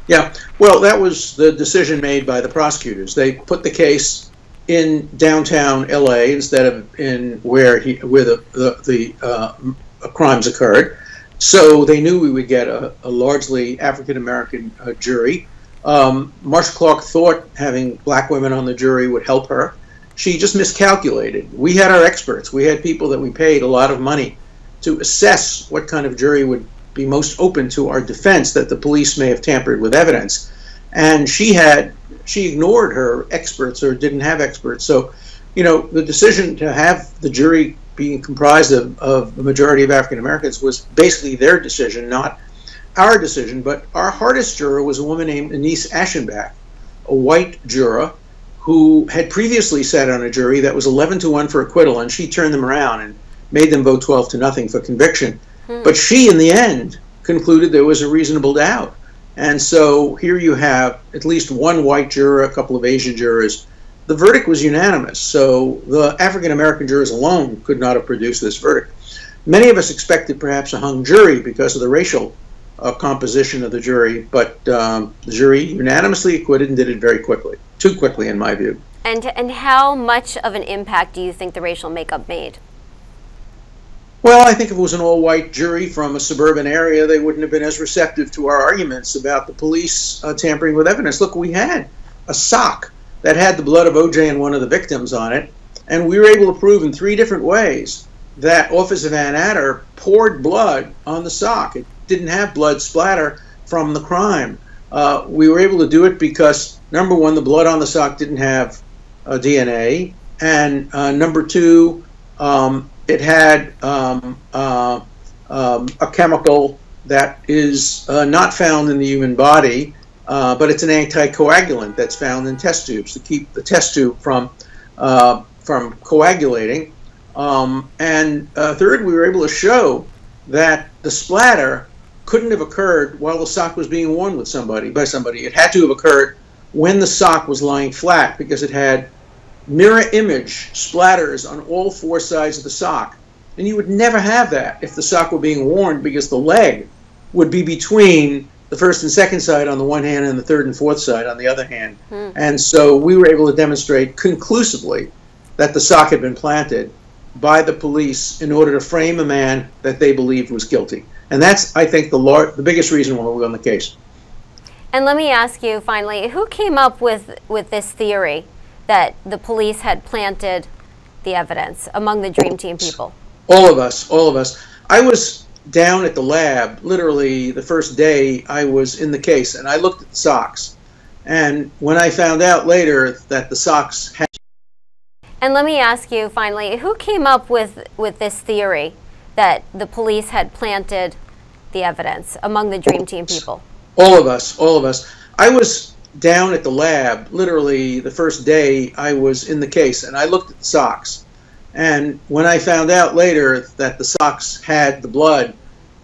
Yeah, well, that was the decision made by the prosecutors. They put the case in downtown LA instead of in where the crimes occurred. So they knew we would get a largely African American jury. Marsha Clark thought having black women on the jury would help her. She just miscalculated. We had our experts. We had people that we paid a lot of money to assess what kind of jury would be most open to our defense that the police may have tampered with evidence. And she ignored her experts or didn't have experts. So, you know, the decision to have the jury being comprised of the majority of African Americans was basically their decision, not our decision. But our hardest juror was a woman named Anise Aschenbach, a white juror who had previously sat on a jury that was 11-1 for acquittal, and she turned them around and made them vote 12-0 for conviction. But she, in the end, concluded there was a reasonable doubt. And so here you have at least one white juror, a couple of Asian jurors. The verdict was unanimous, so the African-American jurors alone could not have produced this verdict. Many of us expected perhaps a hung jury because of the racial composition of the jury, but the jury unanimously acquitted and did it very quickly, too quickly in my view. And how much of an impact do you think the racial makeup made? Well, I think if it was an all-white jury from a suburban area, they wouldn't have been as receptive to our arguments about the police tampering with evidence. Look, we had a sock that had the blood of O.J. and one of the victims on it, and we were able to prove in 3 different ways that Officer Van Adder poured blood on the sock. It didn't have blood splatter from the crime. We were able to do it because, number one, the blood on the sock didn't have DNA, and number two, it had a chemical that is not found in the human body, but it's an anticoagulant that's found in test tubes to keep the test tube from coagulating. And third, we were able to show that the splatter couldn't have occurred while the sock was being worn by somebody. It had to have occurred when the sock was lying flat, because it had mirror image splatters on all 4 sides of the sock. And you would never have that if the sock were being worn, because the leg would be between the first and second side on the one hand and the third and fourth side on the other hand. And so we were able to demonstrate conclusively that the sock had been planted by the police in order to frame a man that they believed was guilty. And that's, I think, the biggest reason why we won the case. And let me ask you finally, who came up with this theory that the police had planted the evidence among the Dream Team people? All of us, all of us. I was down at the lab literally the first day I was in the case, and I looked at the socks. And when I found out later that the socks had... And let me ask you finally, who came up with this theory that the police had planted the evidence among the Dream Team people? All of us, all of us. I was down at the lab literally the first day I was in the case, and I looked at the socks. And when I found out later that the socks had the blood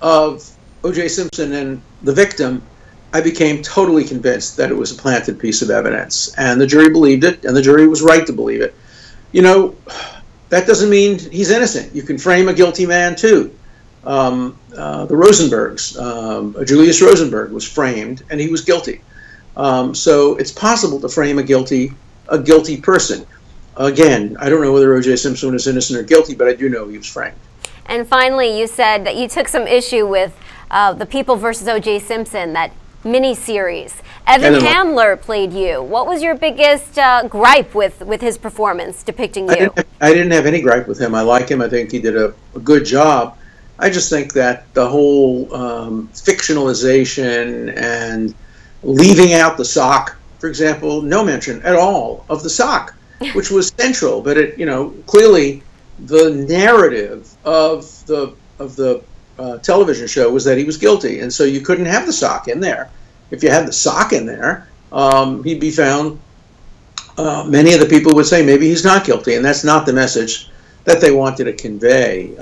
of O.J. Simpson and the victim, I became totally convinced that it was a planted piece of evidence. And the jury believed it, and the jury was right to believe it. You know, that doesn't mean he's innocent. You can frame a guilty man, too. The Rosenbergs, Julius Rosenberg was framed, and he was guilty. So it's possible to frame a guilty person. Again, I don't know whether O.J. Simpson is innocent or guilty, but I do know he was framed. And finally, you said that you took some issue with the People versus O.J. Simpson, that mini-series. Evan Hamler played you. What was your biggest gripe with his performance depicting you? I didn't have any gripe with him. I like him. I think he did a good job. I just think that the whole fictionalization and leaving out the sock, for example, no mention at all of the sock, which was central. But it, clearly the narrative of the television show was that he was guilty, and so you couldn't have the sock in there. If you had the sock in there, he'd be found. Many of the people would say maybe he's not guilty, and that's not the message that they wanted to convey.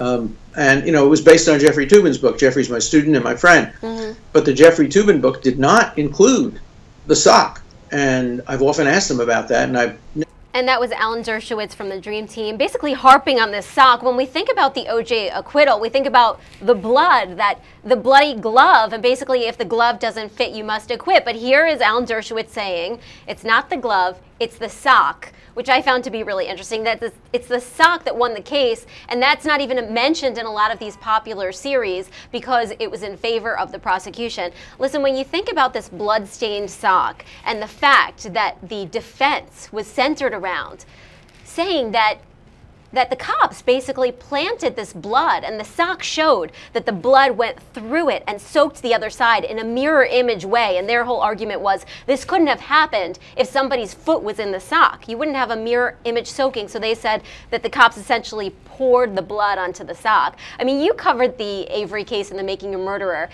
And it was based on Jeffrey Toobin's book. Jeffrey's my student and my friend, but the Jeffrey Toobin book did not include the sock, and I've often asked him about that, and And that was Alan Dershowitz from the Dream Team, basically harping on this sock. When we think about the O.J. acquittal, we think about the blood, the bloody glove, and basically if the glove doesn't fit, you must acquit. But here is Alan Dershowitz saying, it's not the glove, it's the sock, which I found to be really interesting, that it's the sock that won the case, and that's not even mentioned in a lot of these popular series because it was in favor of the prosecution. Listen, when you think about this blood-stained sock and the fact that the defense was centered around saying that the cops basically planted this blood, and the sock showed that the blood went through it and soaked the other side in a mirror image way, and their whole argument was this couldn't have happened if somebody's foot was in the sock. You wouldn't have a mirror image soaking, so they said that the cops essentially poured the blood onto the sock. I mean, you covered the Avery case in The Making a Murderer.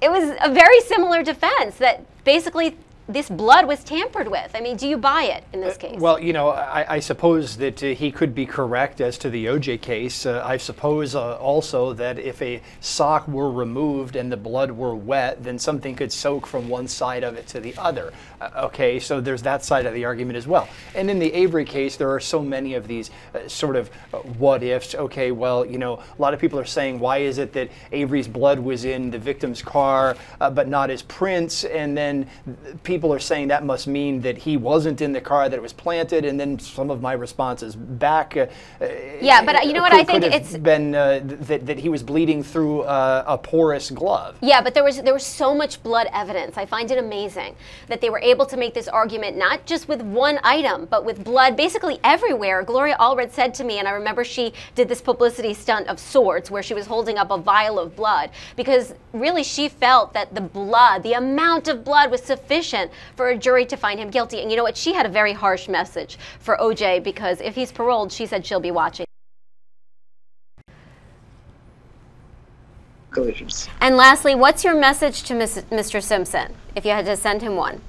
It was a very similar defense, that basically this blood was tampered with. I mean, do you buy it in this case? Well, I suppose that he could be correct as to the O.J. case. I suppose also that if a sock were removed and the blood were wet, then something could soak from one side of it to the other. Okay, so there's that side of the argument as well. And in the Avery case, there are so many of these sort of what ifs. Okay, well, a lot of people are saying, why is it that Avery's blood was in the victim's car but not his prints? And then people are saying that must mean that he wasn't in the car, that it was planted. And then some of my responses back. Yeah, but you know what, I think it's been that he was bleeding through a porous glove. Yeah, but there was so much blood evidence. I find it amazing that they were able to make this argument not just with one item, but with blood basically everywhere. Gloria Allred said to me, and I remember she did this publicity stunt of sorts where she was holding up a vial of blood, because really she felt that the amount of blood was sufficient for a jury to find him guilty. And you know what? She had a very harsh message for O.J. because if he's paroled, she said she'll be watching. And lastly, what's your message to Mr. Simpson, if you had to send him one?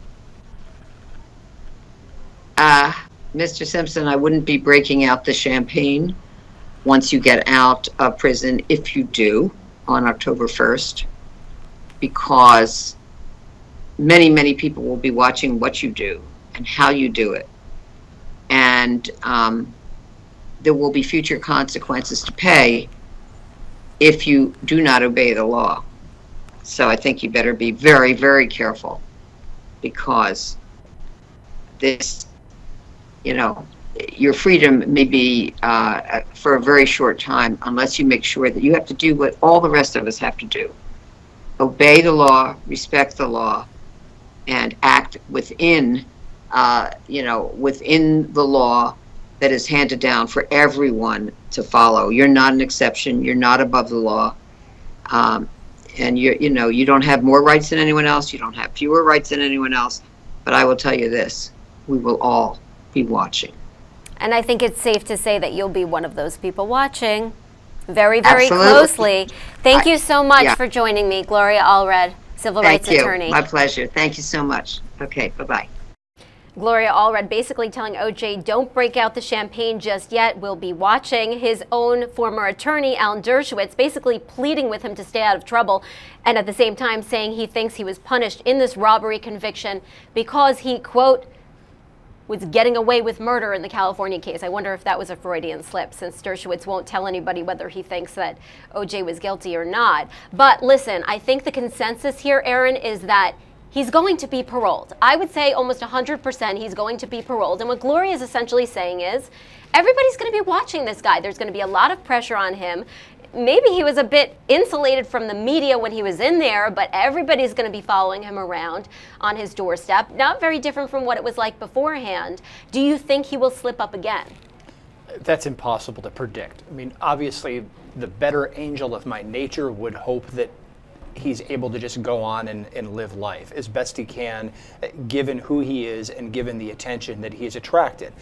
Mr. Simpson, I wouldn't be breaking out the champagne once you get out of prison, if you do, on October 1st, because many, many people will be watching what you do and how you do it. And there will be future consequences to pay if you do not obey the law. So I think you better be very, very careful, because this, your freedom may be for a very short time unless you make sure that you have to do what all the rest of us have to do. Obey the law, respect the law, and act within, within the law that is handed down for everyone to follow. You're not an exception. You're not above the law. And you don't have more rights than anyone else. You don't have fewer rights than anyone else. But I will tell you this, we will all be watching. And I think it's safe to say that you'll be one of those people watching very, very closely. Thank you so much for joining me, Gloria Allred, civil rights attorney. My pleasure. Thank you so much. Okay, bye-bye. Gloria Allred basically telling O.J. don't break out the champagne just yet. We'll be watching. His own former attorney, Alan Dershowitz, basically pleading with him to stay out of trouble, and at the same time saying he thinks he was punished in this robbery conviction because he, quote, was getting away with murder in the California case. I wonder if that was a Freudian slip, since Dershowitz won't tell anybody whether he thinks that O.J. was guilty or not. But listen, I think the consensus here, Aaron, is that he's going to be paroled. I would say almost 100% he's going to be paroled. And what Gloria is essentially saying is everybody's going to be watching this guy. There's going to be a lot of pressure on him. maybe he was a bit insulated from the media when he was in there, but everybody's going to be following him around on his doorstep. Not very different from what it was like beforehand. Do you think he will slip up again? That's impossible to predict. I mean, obviously, the better angel of my nature would hope that he's able to just go on and live life as best he can, given who he is and given the attention that he's attracted.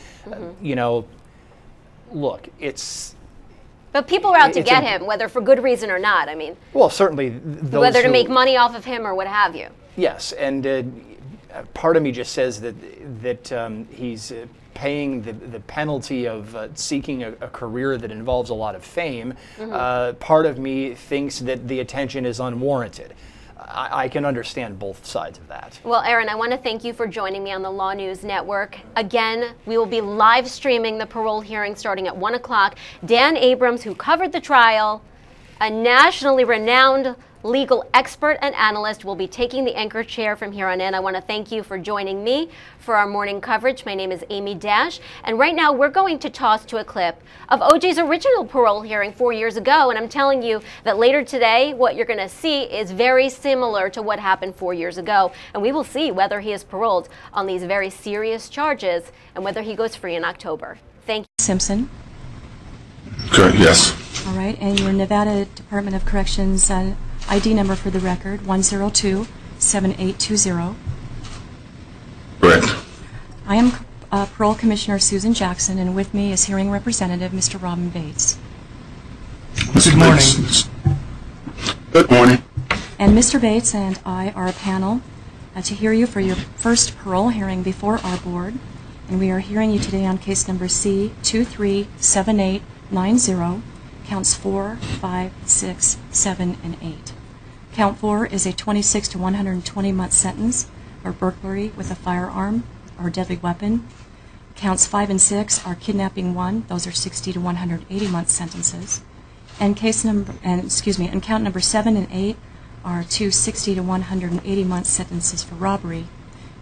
You know, look, it's... But people are out to get him, whether for good reason or not. I mean, well, certainly those whether to make money off of him or what have you. Yes, and part of me just says that he's paying the penalty of seeking a career that involves a lot of fame. Part of me thinks that the attention is unwarranted. I can understand both sides of that. Well, Aaron, I want to thank you for joining me on the LawNewz Network. Again, we will be live streaming the parole hearing starting at 1 o'clock. Dan Abrams, who covered the trial, a nationally renowned legal expert and analyst, will be taking the anchor chair from here on in. I want to thank you for joining me for our morning coverage. My name is Amy Dash, and right now we're going to toss to a clip of OJ's original parole hearing 4 years ago, and I'm telling you that later today what you're going to see is very similar to what happened 4 years ago, and we will see whether he is paroled on these very serious charges and whether he goes free in October. Thank you. Simpson. Okay, yes. All right, and your Nevada Department of Corrections ID number for the record, 102-7820. Correct. I am Parole Commissioner Susan Jackson, and with me is hearing representative Mr. Robin Bates. Good morning. Good morning. And Mr. Bates and I are a panel to hear you for your first parole hearing before our board, and we are hearing you today on case number C237890, counts 4, 5, 6, 7, and 8. Count 4 is a 26 to 120 month sentence for burglary with a firearm or deadly weapon. Counts 5 and 6 are kidnapping 1; those are 60 to 180 month sentences. And count number 7 and 8 are 2 60 to 180 month sentences for robbery.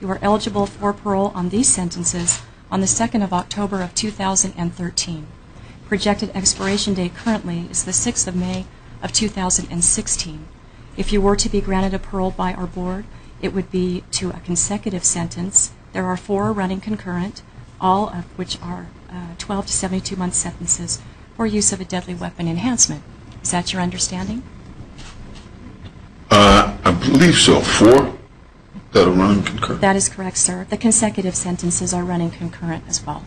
You are eligible for parole on these sentences on the 2nd of October of 2013. Projected expiration date currently is the 6th of May of 2016. If you were to be granted a parole by our board, it would be to a consecutive sentence. There are 4 running concurrent, all of which are 12 to 72 month sentences for use of a deadly weapon enhancement. Is that your understanding? I believe so. 4 that are running concurrent. That is correct, sir. The consecutive sentences are running concurrent as well.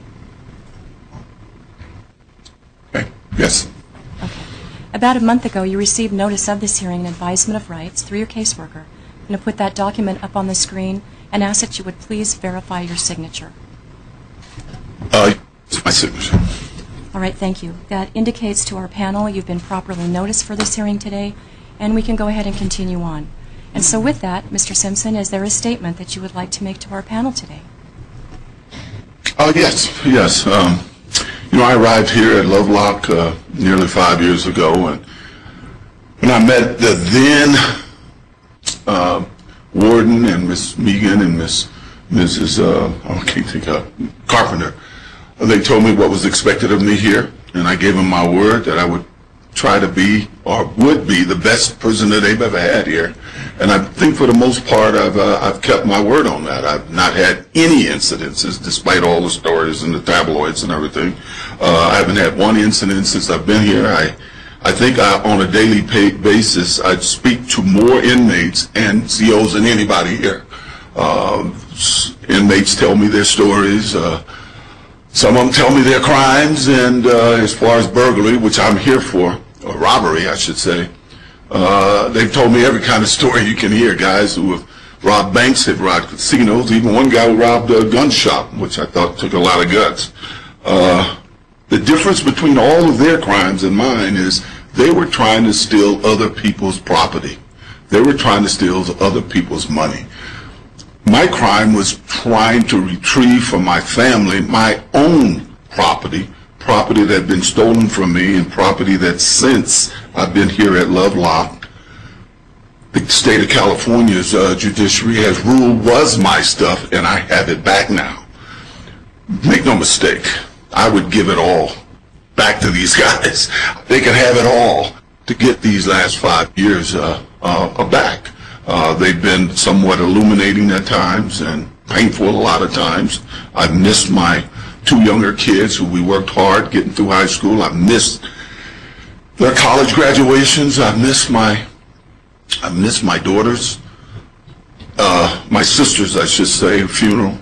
Okay. Yes. Okay. About a month ago, you received notice of this hearing and advisement of rights through your caseworker. I'm going to put that document up on the screen and ask that you would please verify your signature. It's my signature. All right, thank you. That indicates to our panel you've been properly noticed for this hearing today, and we can go ahead and continue on. And so with that, Mr. Simpson, is there a statement that you would like to make to our panel today? Yes. You know, I arrived here at Lovelock nearly 5 years ago, and when I met the then warden and Miss Megan and Mrs. I can't think of Carpenter, they told me what was expected of me here, and I gave them my word that I would try to be, or would be, the best prisoner they've ever had here. And I think for the most part I've kept my word on that. I've not had any incidences, despite all the stories in the tabloids and everything. I haven't had one incident since I've been here. I think on a daily basis I speak to more inmates and COs than anybody here. Inmates tell me their stories. Some of them tell me their crimes, and as far as burglary, which I'm here for, or robbery I should say, they've told me every kind of story you can hear. Guys who have robbed banks, have robbed casinos, even one guy who robbed a gun shop, which I thought took a lot of guts. The difference between all of their crimes and mine is they were trying to steal other people's property. They were trying to steal other people's money. My crime was trying to retrieve from my family my own property that had been stolen from me, and property that since I've been here at Lovelock, the state of California's judiciary has ruled was my stuff, and I have it back now. Make no mistake, I would give it all back to these guys. They can have it all. to get these last 5 years back. They've been somewhat illuminating at times and painful a lot of times. I've missed my 2 younger kids who we worked hard getting through high school. I've missed their college graduations. I've missed my daughters, my sister's, I should say, funeral.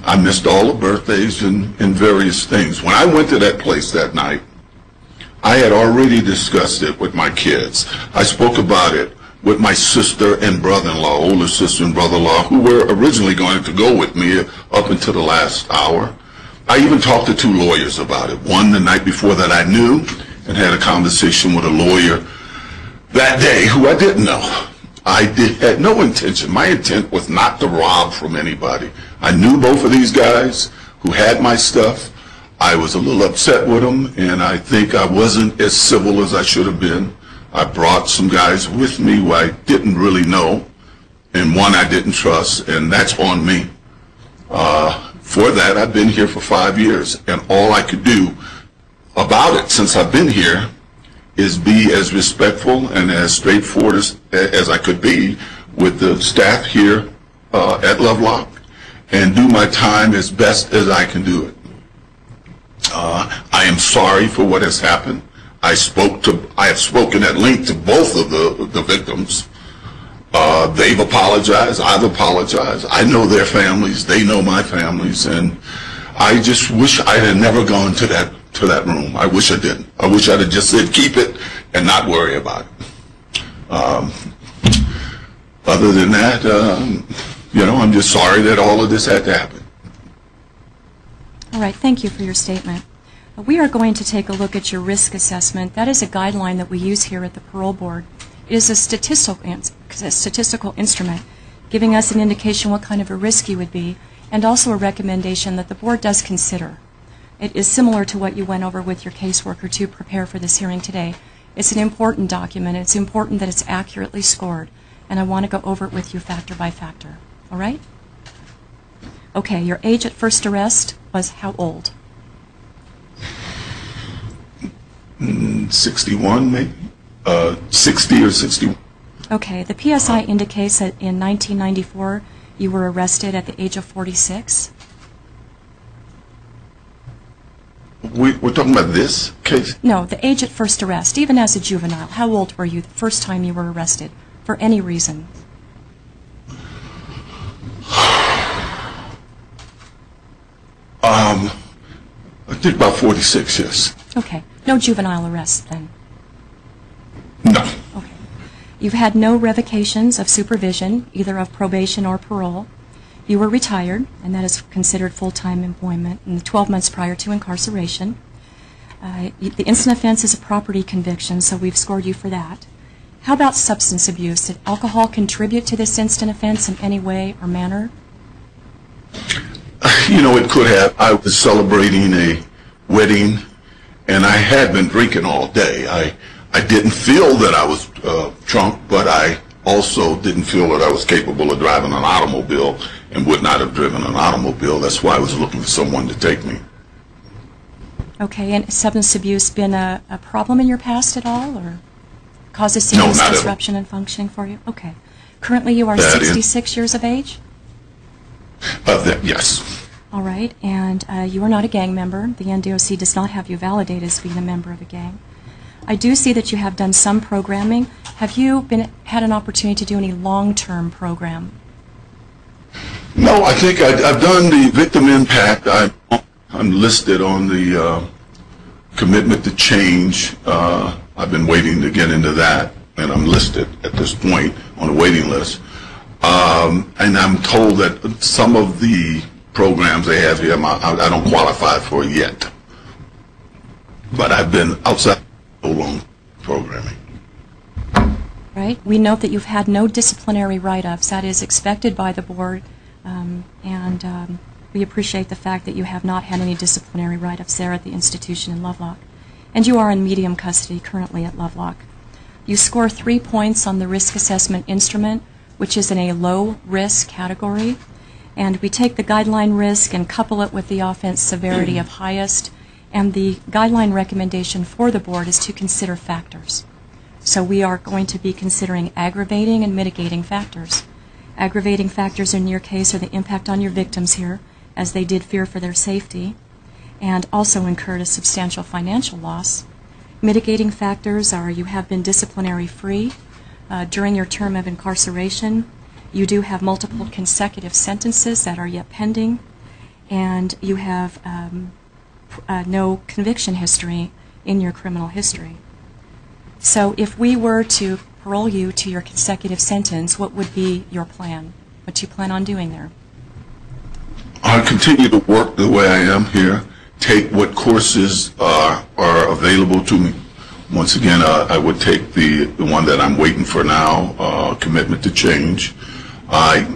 I missed all the birthdays and various things. When I went to that place that night, I had already discussed it with my kids. I spoke about it with my sister and brother-in-law, older sister and brother-in-law, who were originally going to go with me up until the last hour. I even talked to 2 lawyers about it. One the night before that I knew, and had a conversation with a lawyer that day who I didn't know. I had no intention. My intent was not to rob from anybody. I knew both of these guys who had my stuff. I was a little upset with them, and I think I wasn't as civil as I should have been. I brought some guys with me who I didn't really know, and one I didn't trust, and that's on me. For that, I've been here for 5 years, and all I could do about it since I've been here is be as respectful and as straightforward as I could be with the staff here at Lovelock, and do my time as best as I can do it. I am sorry for what has happened. I have spoken at length to both of the victims. They've apologized. I've apologized. I know their families. They know my families, and I just wish I had never gone to that room. I wish I didn't. I wish I'd have just said keep it and not worry about it. Other than that, I'm just sorry that all of this had to happen. All right, thank you for your statement. We are going to take a look at your risk assessment. That is a guideline that we use here at the Parole Board. It is a statistical instrument giving us an indication what kind of a risk you would be, and also a recommendation that the board does consider. It is similar to what you went over with your caseworker to prepare for this hearing today. It's an important document. It's important that it's accurately scored, and I want to go over it with you factor by factor. All right? Okay, your age at first arrest was how old? 61, maybe? 60 or 61. Okay, the PSI indicates that in 1994 you were arrested at the age of 46. We're talking about this case? No, the age at first arrest, even as a juvenile. How old were you the first time you were arrested, for any reason? I think about 46, yes. Okay, no juvenile arrests then? No. Okay. You've had no revocations of supervision, either of probation or parole. You were retired, and that is considered full-time employment in the 12 months prior to incarceration. The instant offense is a property conviction, so we've scored you for that. How about substance abuse? Did alcohol contribute to this instant offense in any way or manner? It could have. I was celebrating a wedding, and I had been drinking all day. I didn't feel that I was drunk, but I also didn't feel that I was capable of driving an automobile and would not have driven an automobile. That's why I was looking for someone to take me. Okay, and substance abuse been a problem in your past at all, or cause a serious disruption in functioning for you? Okay. Currently you are 66 years of age? Yes. All right, and you are not a gang member. The NDOC does not have you validated as being a member of a gang. I do see that you have done some programming. Have you had an opportunity to do any long-term program? No, I think I've done the victim impact. I'm listed on the commitment to change. I've been waiting to get into that, and I'm listed at this point on the waiting list. And I'm told that some of the programs they have here, I don't qualify for yet. But I've been outside so long programming. Right. We note that you've had no disciplinary write-ups. That is expected by the board, and we appreciate the fact that you have not had any disciplinary write-ups there at the institution in Lovelock. And you are in medium custody currently at Lovelock. You score 3 points on the risk assessment instrument, which is in a low-risk category. And we take the guideline risk and couple it with the offense severity of highest. And the guideline recommendation for the board is to consider factors. So we are going to be considering aggravating and mitigating factors. Aggravating factors in your case are the impact on your victims here, as they did fear for their safety, and also incurred a substantial financial loss. Mitigating factors are you have been disciplinary free during your term of incarceration, you do have multiple consecutive sentences that are yet pending, and you have no conviction history in your criminal history. So if we were to parole you to your consecutive sentence, what would be your plan? What do you plan on doing there? I continue to work the way I am here, take what courses are available to me. Once again, I would take the one that I'm waiting for now, commitment to change. I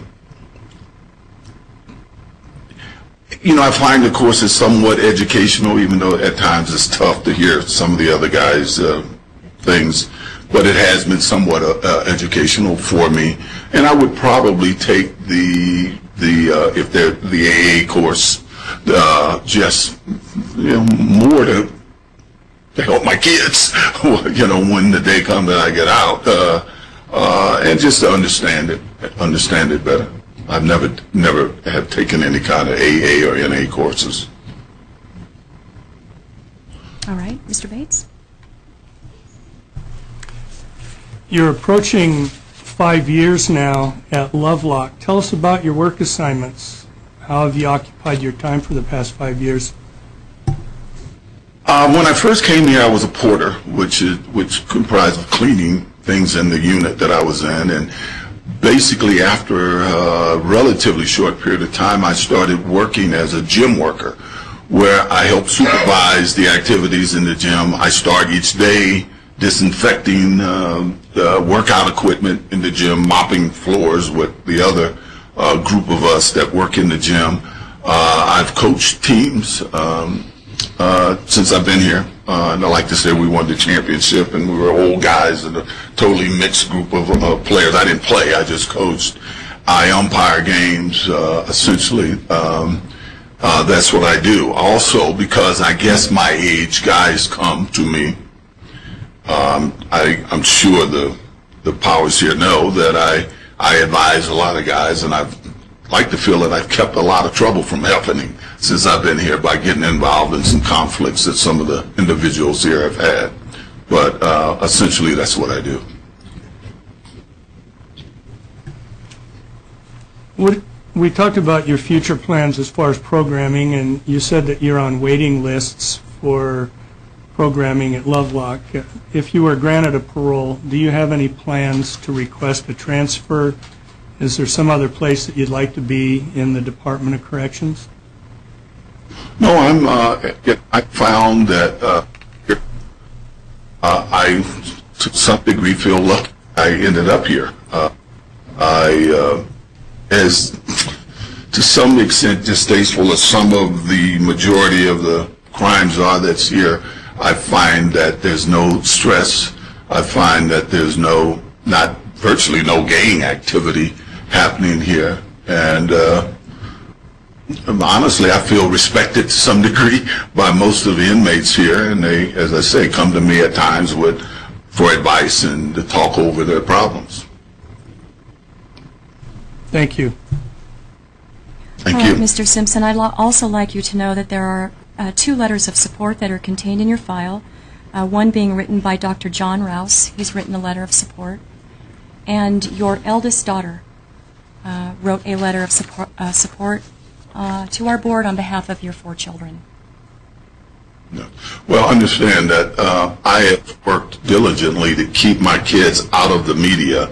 find the courses somewhat educational, even though at times it's tough to hear some of the other guys' things, but it has been somewhat educational for me. And I would probably take the AA course, just more to help my kids, when the day comes that I get out, and just to understand it better. I've never have taken any kind of AA or NA courses. All right, Mr. Bates. You're approaching 5 years now at Lovelock. Tell us about your work assignments. How have you occupied your time for the past 5 years? When I first came here, I was a porter, which comprised of cleaning things in the unit that I was in. And basically, after a relatively short period of time, I started working as a gym worker, where I help supervise the activities in the gym. I start each day disinfecting the workout equipment in the gym, mopping floors with the other group of us that work in the gym. I've coached teams since I've been here. And I like to say we won the championship, and we were old guys and a totally mixed group of players. I didn't play, I just coached. I umpire games, essentially. That's what I do. Also, because I guess my age, guys come to me. I'm sure the powers here know that I advise a lot of guys, and I've like to feel that I've kept a lot of trouble from happening since I've been here by getting involved in some conflicts that some of the individuals here have had. But essentially, that's what I do. We talked about your future plans as far as programming, and you said that you're on waiting lists for programming at Lovelock. If you were granted a parole, do you have any plans to request a transfer? Is there some other place that you'd like to be in the Department of Corrections? No, I found that I, to some degree, feel lucky I ended up here. As to some extent distasteful as some of the majority of the crimes are that's here, I find that there's no stress. I find that there's virtually no gang activity happening here, and honestly, I feel respected to some degree by most of the inmates here, and they, as I say, come to me at times for advice and to talk over their problems. Thank you. Thank you. Mr. Simpson, I'd also like you to know that there are 2 letters of support that are contained in your file, one being written by Dr. John Rouse. He's written a letter of support, and your eldest daughter wrote a letter of support to our board on behalf of your 4 children. No. Well, understand that I have worked diligently to keep my kids out of the media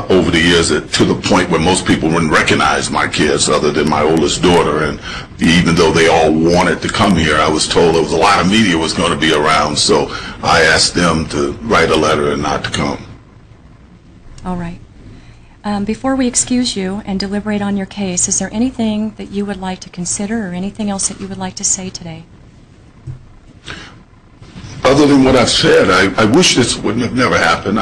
over the years, to the point where most people wouldn't recognize my kids other than my oldest daughter. And even though they all wanted to come here, I was told there was a lot of media was going to be around, so I asked them to write a letter and not to come. All right. Before we excuse you and deliberate on your case, is there anything that you would like to consider or anything else that you would like to say today? Other than what I've said, I wish this wouldn't have never happened.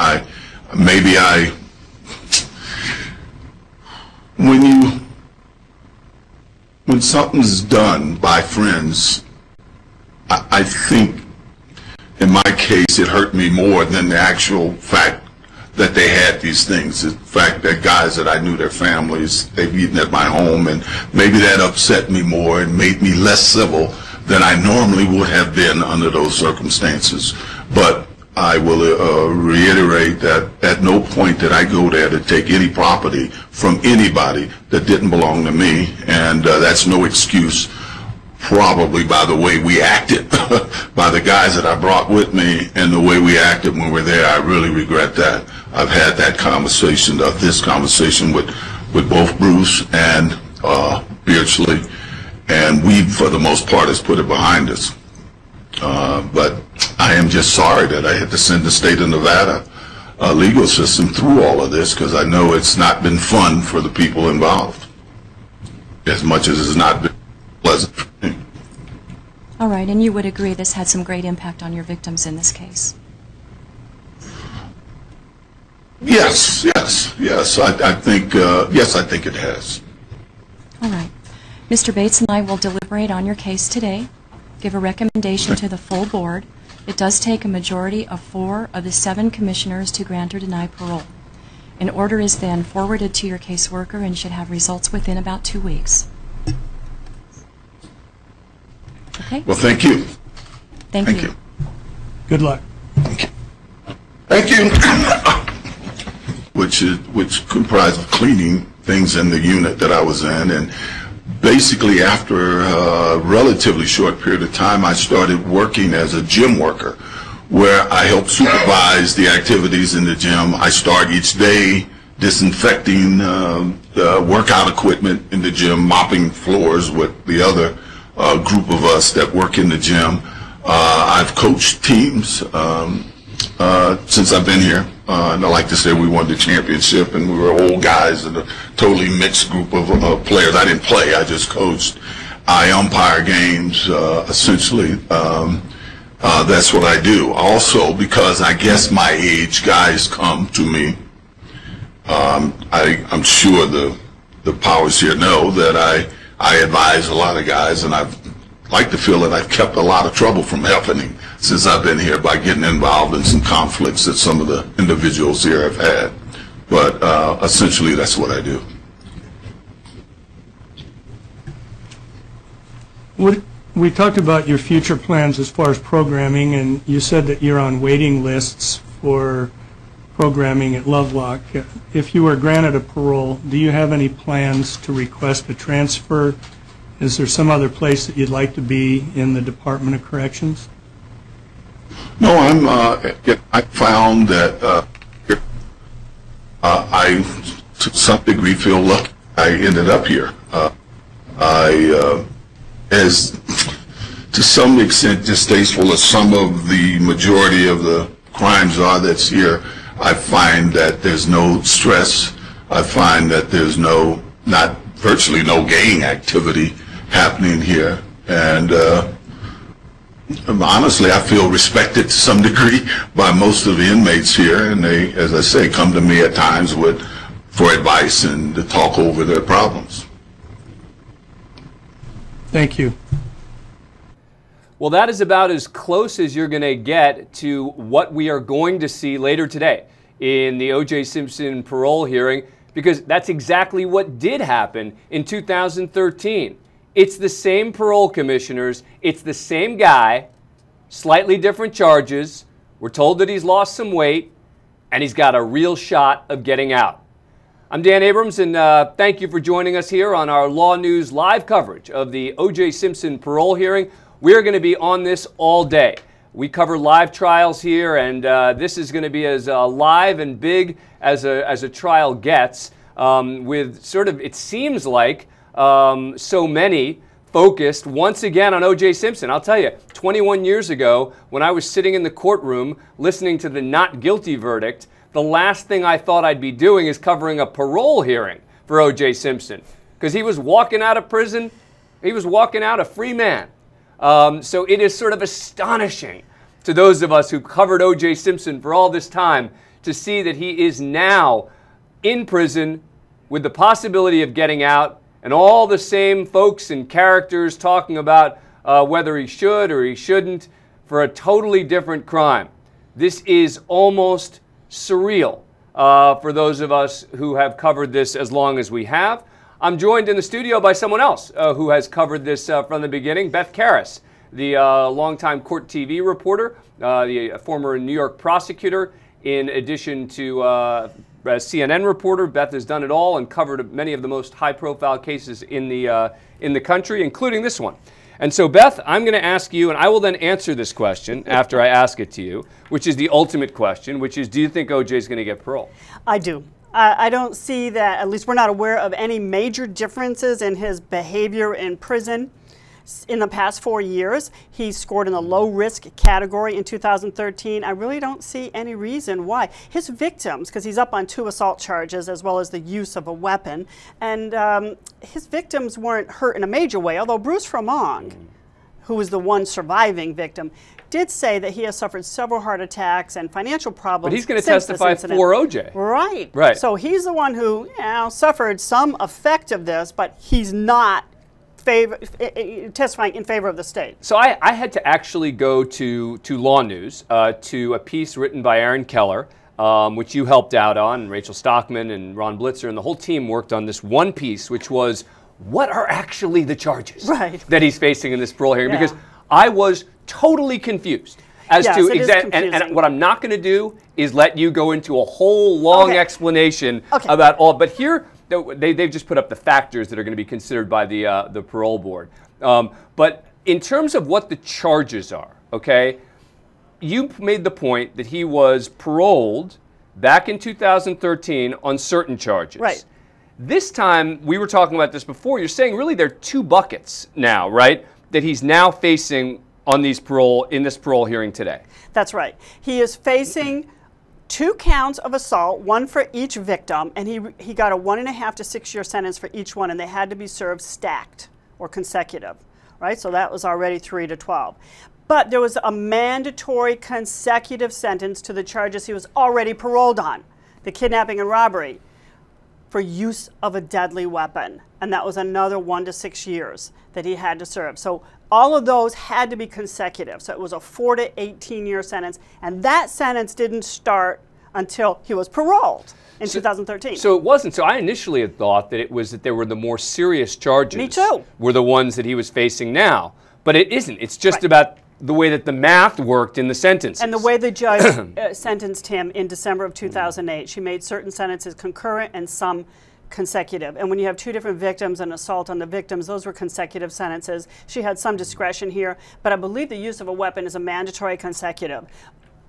When something's done by friends, I think in my case, it hurt me more than the actual fact that they had these things. The fact that guys that I knew their families, they've eaten at my home, and maybe that upset me more and made me less civil than I normally would have been under those circumstances. But I will reiterate that at no point did I go there to take any property from anybody that didn't belong to me, and that's no excuse. Probably by the way we acted, by the guys that I brought with me and the way we acted when we were there. I really regret that. I've had that conversation, this conversation with both Bruce and Beardsley, and we, for the most part, has put it behind us. But I am just sorry that I had to send the state of Nevada legal system through all of this, because I know it's not been fun for the people involved, as much as it's not been pleasant for me. All right, and you would agree this had some great impact on your victims in this case? Yes. I think it has. All right. Mr. Bates and I will deliberate on your case today, give a recommendation to the full board. It does take a majority of 4 of the 7 commissioners to grant or deny parole. An order is then forwarded to your caseworker and should have results within about 2 weeks. Okay? Well, thank you. Thank you. Good luck. Thank you. Which comprised of cleaning things in the unit that I was in, and basically after a relatively short period of time, I started working as a gym worker, where I help supervise the activities in the gym. I start each day disinfecting the workout equipment in the gym, mopping floors with the other group of us that work in the gym. I've coached teams since I've been here. And I like to say we won the championship, and we were old guys and a totally mixed group of players. I didn't play, I just coached. I umpire games, essentially. That's what I do. Also, because I guess my age, guys come to me. I'm sure the powers here know that I advise a lot of guys, and I've like to feel that I've kept a lot of trouble from happening since I've been here by getting involved in some conflicts that some of the individuals here have had. But essentially, that's what I do. We talked about your future plans as far as programming, and you said that you're on waiting lists for programming at Lovelock. If you were granted a parole, do you have any plans to request a transfer? Is there some other place that you'd like to be in the Department of Corrections? No, I found that I, to some degree, feel lucky I ended up here. As to some extent distasteful as some of the majority of the crimes are that's here, I find that there's no stress. I find that there's virtually no gang activity happening here, and honestly, I feel respected to some degree by most of the inmates here, and they, as I say, come to me at times for advice and to talk over their problems. Thank you. Well, that is about as close as you're going to get to what we are going to see later today in the O.J. Simpson parole hearing, because that's exactly what did happen in 2013. It's the same parole commissioners, it's the same guy, slightly different charges. We're told that he's lost some weight, and he's got a real shot of getting out. I'm Dan Abrams, and thank you for joining us here on our Law News live coverage of the O.J. Simpson parole hearing. We're going to be on this all day. We cover live trials here, and this is going to be as live and big as a trial gets, with sort of, it seems like, so many focused once again on O.J. Simpson. I'll tell you, 21 years ago, when I was sitting in the courtroom listening to the not guilty verdict, the last thing I thought I'd be doing is covering a parole hearing for O.J. Simpson, because he was walking out of prison. He was walking out a free man. So it is sort of astonishing to those of us who covered O.J. Simpson for all this time to see that he is now in prison with the possibility of getting out, and all the same folks and characters talking about whether he should or he shouldn't. for a totally different crime. This is almost surreal for those of us who have covered this as long as we have. I'm joined in the studio by someone else who has covered this from the beginning, Beth Karras, the longtime court TV reporter, the former New York prosecutor, in addition to a CNN reporter. Beth has done it all and covered many of the most high-profile cases in the country, including this one. And so, Beth, I'm going to ask you, and I will then answer this question after I ask it to you, which is the ultimate question, which is, do you think O.J. is going to get parole? I do. I don't see that, at least we're not aware of any major differences in his behavior in prison. In the past 4 years, he scored in the low-risk category in 2013. I really don't see any reason why. His victims, because he's up on 2 assault charges as well as the use of a weapon, and his victims weren't hurt in a major way, although Bruce Fremont, who was the one surviving victim, did say that he has suffered several heart attacks and financial problems. But he's going to testify for O.J. Right. Right. So he's the one who suffered some effect of this, but he's not testifying in favor of the state. So I had to actually go to LawNewz, to a piece written by Aaron Keller, which you helped out on, Rachel Stockman and Ron Blitzer, and the whole team worked on this one piece, which was, what are actually the charges that he's facing in this parole hearing? Because I was totally confused as to exactly, and what I'm not going to do is let you go into a whole long explanation about all, but here, they've just put up the factors that are going to be considered by the parole board. But in terms of what the charges are, okay, you made the point that he was paroled back in 2013 on certain charges. Right. This time, we were talking about this before, you're saying really there are 2 buckets now, right, that he's now facing on these in this parole hearing today. That's right. He is facing 2 counts of assault, 1 for each victim, and he got a 1.5 to 6 year sentence for each one, and they had to be served stacked or consecutive, right? So that was already 3 to 12. But there was a mandatory consecutive sentence to the charges he was already paroled on, the kidnapping and robbery, for use of a deadly weapon, and that was another 1 to 6 years that he had to serve. So all of those had to be consecutive. So it was a 4 to 18 year sentence, and that sentence didn't start until he was paroled in 2013. So it wasn't. So I initially had thought that it was that there were the more serious charges. Me too. Were the ones that he was facing now, but it isn't. It's just about the way that the math worked in the sentences. And the way the judge sentenced him in December of 2008. She made certain sentences concurrent and some consecutive. And when you have 2 different victims and assault on the victims, those were consecutive sentences. She had some discretion here, but I believe the use of a weapon is a mandatory consecutive.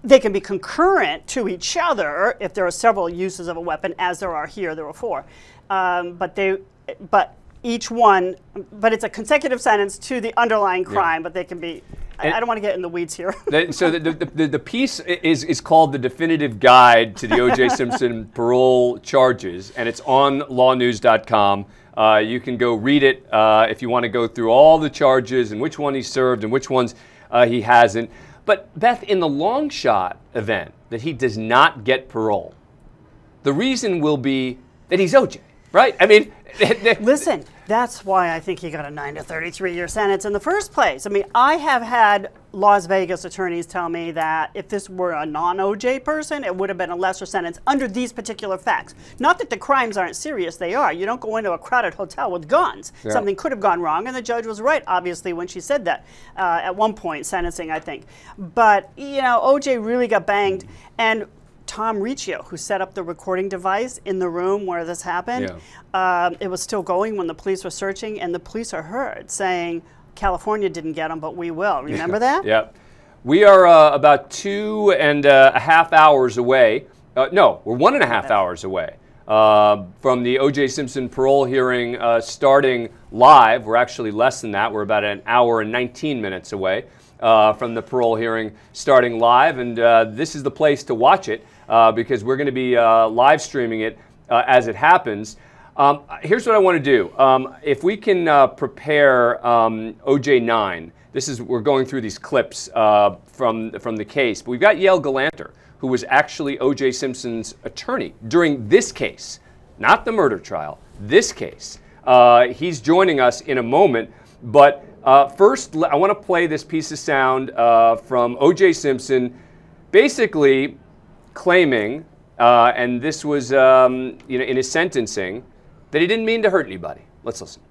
They can be concurrent to each other if there are several uses of a weapon, as there are here. There were 4. But each one, but it's a consecutive sentence to the underlying crime, but they can be, I don't want to get in the weeds here. So the piece is called The Definitive Guide to the O.J. Simpson Parole Charges, and it's on LawNewz.com. You can go read it if you want to go through all the charges and which one he served and which ones he hasn't. But Beth, in the long shot event that he does not get parole, the reason will be that he's O.J., right? I mean, listen, that's why I think he got a 9 to 33 year sentence in the first place. I mean, I have had Las Vegas attorneys tell me that if this were a non-O.J. person, it would have been a lesser sentence under these particular facts. Not that the crimes aren't serious, they are. You don't go into a crowded hotel with guns. Yeah. Something could have gone wrong, and the judge was right, obviously, when she said that at one point, sentencing, I think. But, you know, O.J. really got banged, and Tom Riccio, who set up the recording device in the room where this happened, it was still going when the police were searching, and the police are heard saying, California didn't get him, but we will. Remember that? Yeah. We are about 2.5 hours away. No, we're 1.5 hours away from the O.J. Simpson parole hearing starting live. We're actually less than that. We're about 1 hour and 19 minutes away from the parole hearing starting live, and this is the place to watch it because we're going to be live streaming it as it happens. Here's what I want to do. If we can prepare OJ9, we're going through these clips from the case, but we've got Yale Galanter, who was actually O.J. Simpson's attorney during this case, not the murder trial, this case. He's joining us in a moment, but First, I want to play this piece of sound from O.J. Simpson, basically claiming, and this was in his sentencing, that he didn't mean to hurt anybody. Let's listen.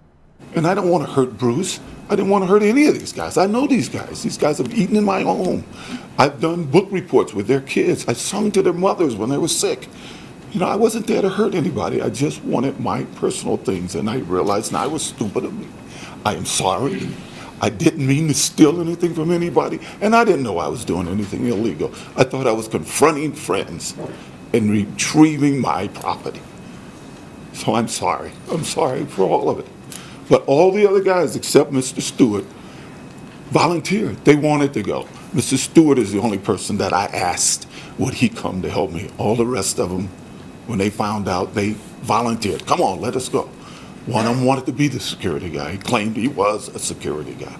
And I don't want to hurt Bruce. I didn't want to hurt any of these guys. I know these guys. These guys have eaten in my home. I've done book reports with their kids. I sung to their mothers when they were sick. I wasn't there to hurt anybody. I just wanted my personal things, and I realized now I was stupid of me. I am sorry. I didn't mean to steal anything from anybody, and I didn't know I was doing anything illegal. I thought I was confronting friends and retrieving my property. So I'm sorry. I'm sorry for all of it. But all the other guys, except Mr. Stewart, volunteered. They wanted to go. Mr. Stewart is the only person that I asked, would he come to help me? All the rest of them, when they found out, they volunteered. Come on, let us go. One of them wanted to be the security guy. He claimed he was a security guy.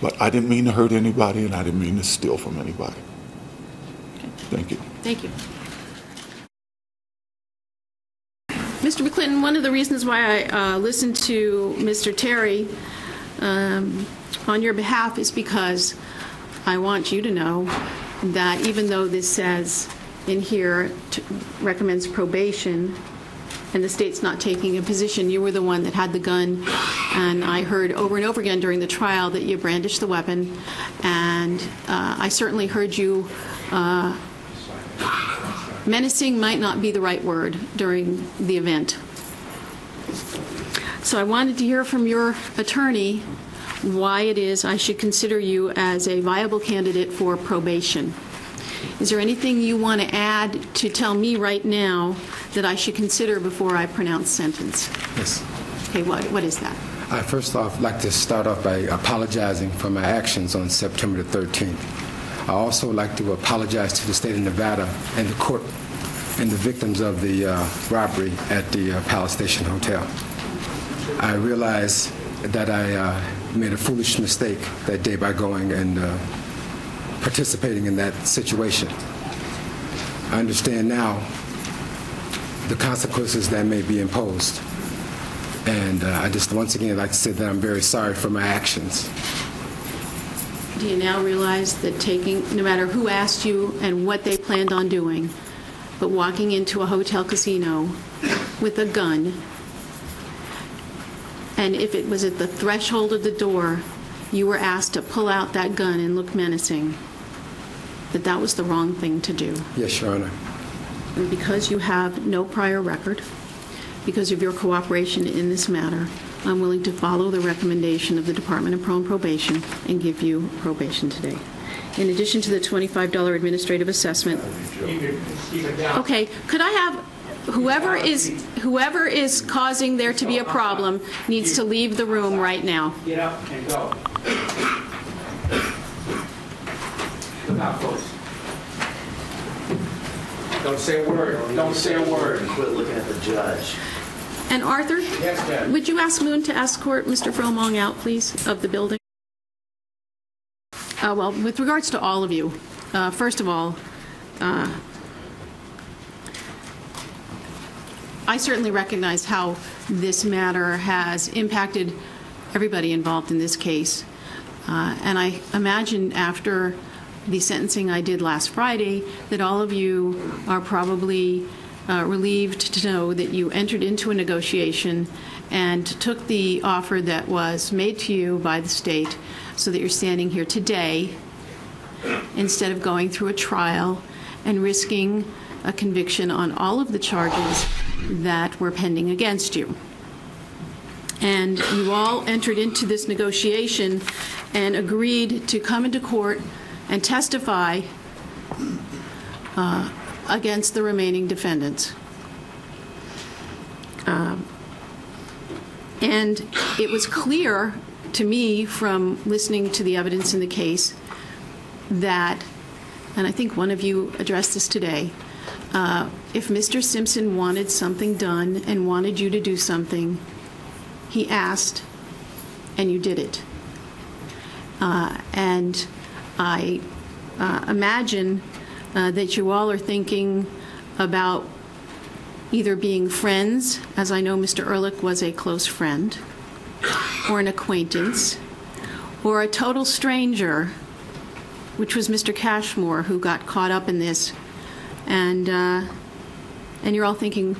But I didn't mean to hurt anybody, and I didn't mean to steal from anybody. Thank you. Thank you. Mr. McClinton, one of the reasons why I listened to Mr. Terry on your behalf is because I want you to know that even though this says in here recommends probation and the state's not taking a position, you were the one that had the gun, and I heard over and over again during the trial that you brandished the weapon, and I certainly heard you menacing might not be the right word during the event. So I wanted to hear from your attorney why it is I should consider you as a viable candidate for probation. Is there anything you want to add to tell me right now that I should consider before I pronounce sentence? Yes. Okay, what is that? I first off like to start off by apologizing for my actions on September the 13th. I also like to apologize to the state of Nevada and the court and the victims of the robbery at the Palace Station Hotel. I realize that I made a foolish mistake that day by going and participating in that situation. I understand now the consequences that may be imposed. And I just once again like to say that I'm very sorry for my actions. Do you now realize that no matter who asked you and what they planned on doing, but walking into a hotel casino with a gun, and if it was at the threshold of the door, you were asked to pull out that gun and look menacing, that was the wrong thing to do? Yes, Your Honor. And because you have no prior record, because of your cooperation in this matter, I'm willing to follow the recommendation of the Department of Probation and give you probation today. In addition to the $25 administrative assessment. Okay, could I have whoever is causing there to be a problem needs to leave the room right now. Get up and go. Look out, folks. Don't say a word. Don't say a word. Quit looking at the judge. And Arthur, yes, Dad. Would you ask Moon to escort Mr. Fromong out, please, of the building? Well, with regards to all of you, first of all, I certainly recognize how this matter has impacted everybody involved in this case. And I imagine after the sentencing I did last Friday that all of you are probably relieved to know that you entered into a negotiation and took the offer that was made to you by the state so that you're standing here today instead of going through a trial and risking a conviction on all of the charges that were pending against you. And you all entered into this negotiation and agreed to come into court and testify against the remaining defendants. And it was clear to me from listening to the evidence in the case that, and I think one of you addressed this today, if Mr. Simpson wanted something done and wanted you to do something, he asked and you did it. And I imagine that you all are thinking about either being friends, as I know Mr. Ehrlich was a close friend, or an acquaintance, or a total stranger, which was Mr. Cashmore, who got caught up in this, and you're all thinking,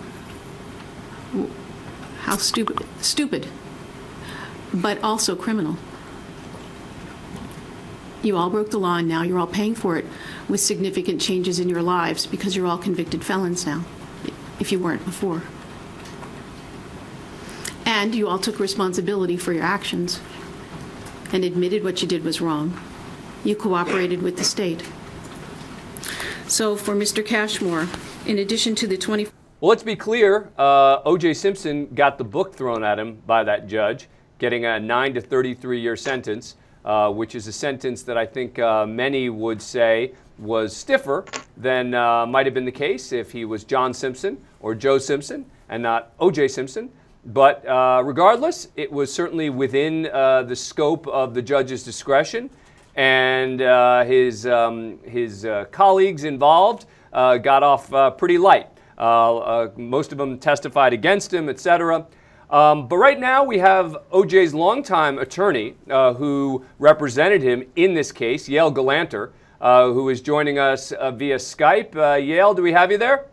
how stupid, but also criminal. You all broke the law, and now you're all paying for it with significant changes in your lives because you're all convicted felons now, if you weren't before. And you all took responsibility for your actions and admitted what you did was wrong. You cooperated with the state. So for Mr. Cashmore, in addition to the 20... Well, let's be clear. O.J. Simpson got the book thrown at him by that judge, getting a 9 to 33-year sentence, which is a sentence that I think many would say was stiffer than might have been the case if he was John Simpson or Joe Simpson and not O.J. Simpson. But regardless, it was certainly within the scope of the judge's discretion, and his colleagues involved got off pretty light. Most of them testified against him, etc. But right now we have O.J.'s longtime attorney who represented him in this case, Yael Galanter, who is joining us via Skype. Yael, do we have you there?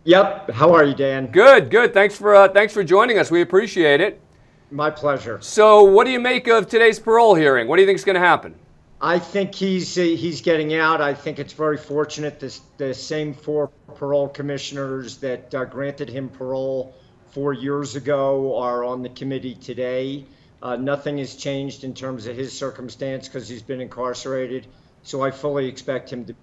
Yep. How are you, Dan? Good, good. Thanks for joining us. We appreciate it. My pleasure. So what do you make of today's parole hearing? What do you think is going to happen? I think he's getting out. I think it's very fortunate the same 4 parole commissioners that granted him parole 4 years ago are on the committee today. Nothing has changed in terms of his circumstance because he's been incarcerated. So I fully expect him to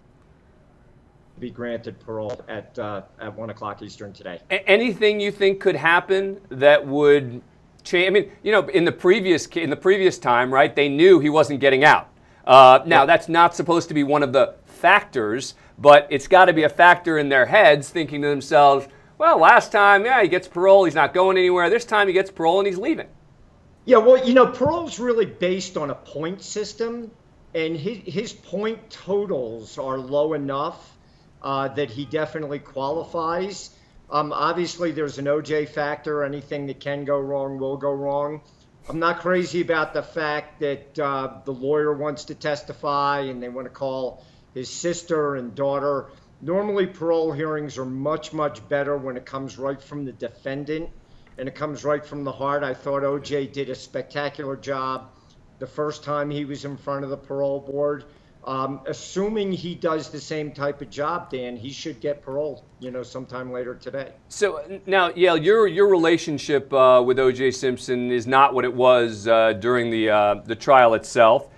be granted parole at 1 o'clock Eastern today. Anything you think could happen that would change? I mean, you know, in the previous time, right? They knew he wasn't getting out. Now that's not supposed to be one of the factors, but it's got to be a factor in their heads, thinking to themselves, well, last time, yeah, he gets parole, he's not going anywhere. This time he gets parole and he's leaving. Yeah, well, you know, parole's really based on a point system, and his point totals are low enough that he definitely qualifies. Obviously, there's an OJ factor. Anything that can go wrong will go wrong. I'm not crazy about the fact that the lawyer wants to testify and they want to call his sister and daughter. Normally, parole hearings are much, much better when it comes right from the defendant and it comes right from the heart. I thought OJ did a spectacular job the first time he was in front of the parole board. Assuming he does the same type of job, Dan, he should get parole, you know, sometime later today. So now, Yael, your relationship with O.J. Simpson is not what it was during the trial itself.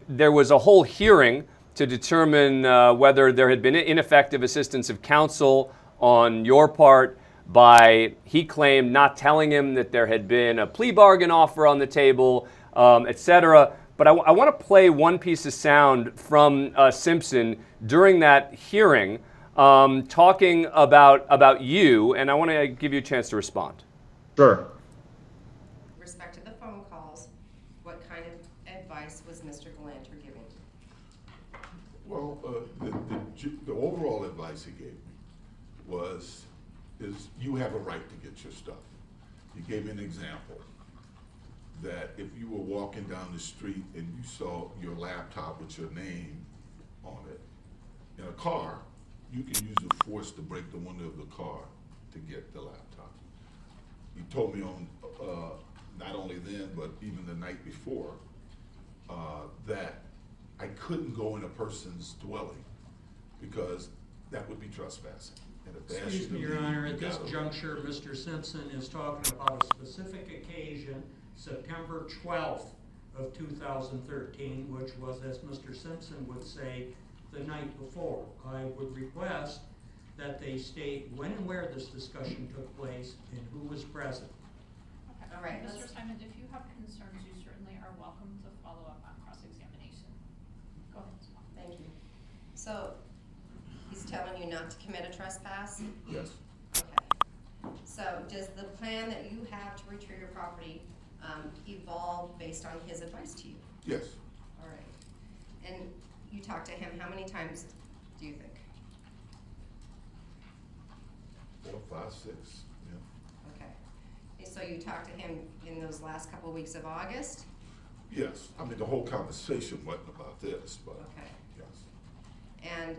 There was a whole hearing to determine whether there had been ineffective assistance of counsel on your part by, he claimed, not telling him that there had been a plea bargain offer on the table, etc. But I want to play one piece of sound from Simpson during that hearing, talking about you, and I want to give you a chance to respond. Sure. With respect to the phone calls, what kind of advice was Mr. Galanter giving? Well, the overall advice he gave me is you have a right to get your stuff. He gave me an example that if you were walking down the street and you saw your laptop with your name on it in a car, you can use the force to break the window of the car to get the laptop. He told me on not only then, but even the night before, that I couldn't go in a person's dwelling because that would be trespassing. And if they asked Excuse me, you to Your leave, Honor, you at this gotta juncture, Mr. Simpson is talking about a specific occasion, September 12th of 2013, which was, as Mr. Simpson would say, the night before. I would request that they state when and where this discussion took place and who was present. Okay. All right. Mr. Simon, if you have concerns, you certainly are welcome to follow up on cross-examination. Go ahead. Thank you. So, he's telling you not to commit a trespass? Yes. Okay. So, does the plan that you have to retrieve your property evolve based on his advice to you? Yes. All right. And you talked to him how many times, do you think? 4, 5, 6, yeah. Okay. And so you talked to him in those last couple of weeks of August? Yes, I mean, the whole conversation wasn't about this, but yes. And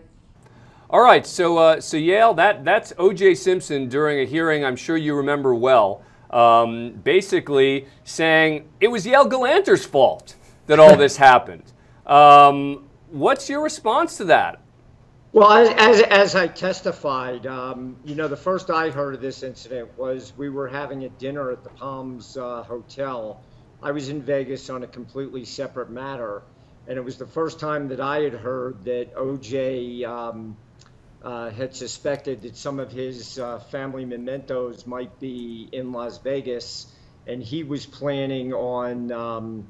All right, so Yale, that's O.J. Simpson during a hearing I'm sure you remember well, basically saying it was Yale Galanter's fault that all this happened. What's your response to that? Well, as I testified, you know, the first I heard of this incident was we were having a dinner at the Palms Hotel. I was in Vegas on a completely separate matter, and it was the first time that I had heard that O.J. Had suspected that some of his family mementos might be in Las Vegas, and he was planning on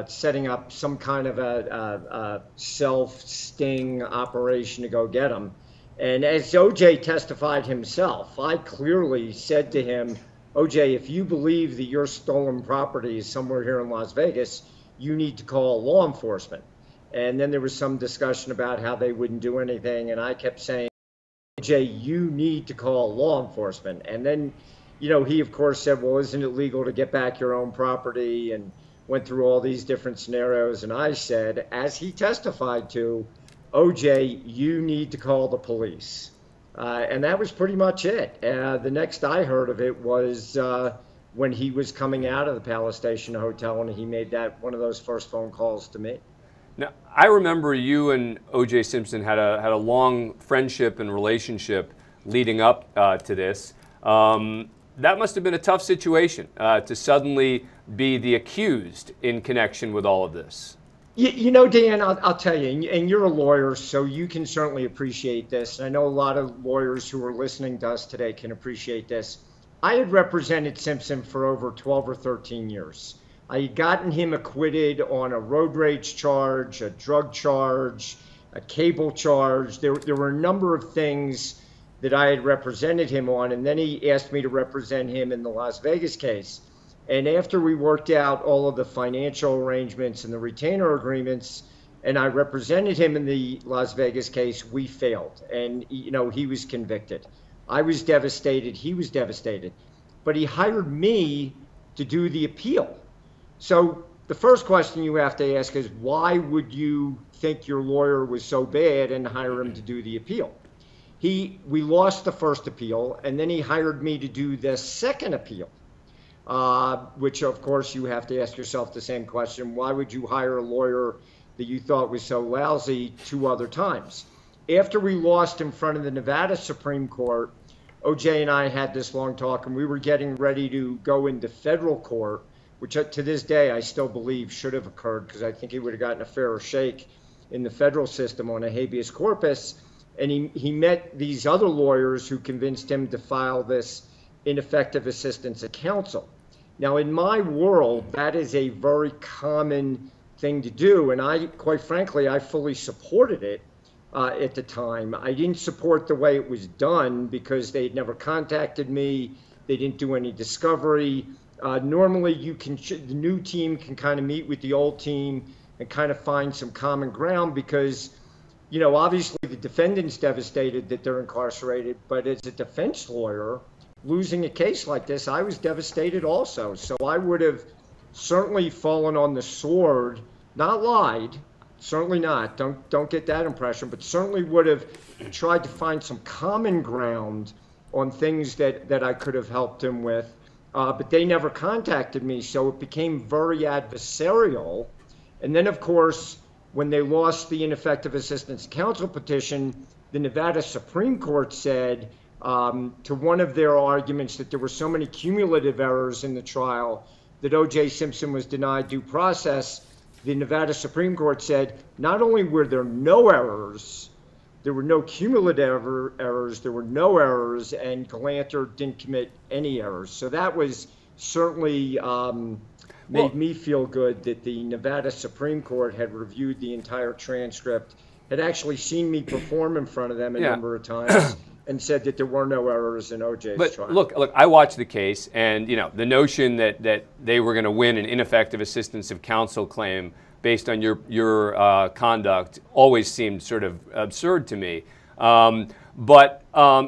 setting up some kind of a self-sting operation to go get them. And as O.J. testified himself, I clearly said to him, O.J., if you believe that your stolen property is somewhere here in Las Vegas, you need to call law enforcement. And then there was some discussion about how they wouldn't do anything, and I kept saying, O.J., you need to call law enforcement. And then, you know, he of course said, well, isn't it legal to get back your own property? And went through all these different scenarios, and I said, as he testified to, O.J., you need to call the police. And that was pretty much it. The next I heard of it was when he was coming out of the Palace Station Hotel, and he made that one of those first phone calls to me. Now, I remember you and O.J. Simpson had a long friendship and relationship leading up to this. That must have been a tough situation to suddenly be the accused in connection with all of this. You know, Dan, I'll tell you, and you're a lawyer, so you can certainly appreciate this. I know a lot of lawyers who are listening to us today can appreciate this. I had represented Simpson for over 12 or 13 years. I had gotten him acquitted on a road rage charge, a drug charge, a cable charge. There were a number of things that I had represented him on, and then he asked me to represent him in the Las Vegas case. And after we worked out all of the financial arrangements and the retainer agreements, and I represented him in the Las Vegas case, we failed. And, you know, he was convicted. I was devastated. He was devastated. But he hired me to do the appeal. So the first question you have to ask is, why would you think your lawyer was so bad and hire him to do the appeal? We lost the first appeal, and then he hired me to do the second appeal, which of course you have to ask yourself the same question. Why would you hire a lawyer that you thought was so lousy 2 other times? After we lost in front of the Nevada Supreme Court, O.J. and I had this long talk, and we were getting ready to go into federal court, which to this day I still believe should have occurred, because I think he would have gotten a fairer shake in the federal system on a habeas corpus. And he met these other lawyers who convinced him to file this ineffective assistance of counsel. Now, in my world, that is a very common thing to do, and I, quite frankly, I fully supported it at the time. I didn't support the way it was done because they'd never contacted me. They didn't do any discovery. Normally, the new team can kind of meet with the old team and kind of find some common ground because, you know, obviously the defendant's devastated that they're incarcerated, but as a defense lawyer, losing a case like this, I was devastated also. So I would have certainly fallen on the sword, not lied, certainly not, don't get that impression, but certainly would have tried to find some common ground on things that I could have helped him with. But they never contacted me, so it became very adversarial. And then, of course, when they lost the ineffective assistance of counsel petition, the Nevada Supreme Court said to one of their arguments that there were so many cumulative errors in the trial that O.J. Simpson was denied due process. The Nevada Supreme Court said not only were there no errors, there were no cumulative errors, there were no errors, and Galanter didn't commit any errors. So that was certainly made me feel good that the Nevada Supreme Court had reviewed the entire transcript, had actually seen me perform in front of them a number of times, and said that there were no errors in O.J.'s trial. Look, I watched the case, and you know the notion that they were going to win an ineffective assistance of counsel claim based on your conduct always seemed sort of absurd to me. But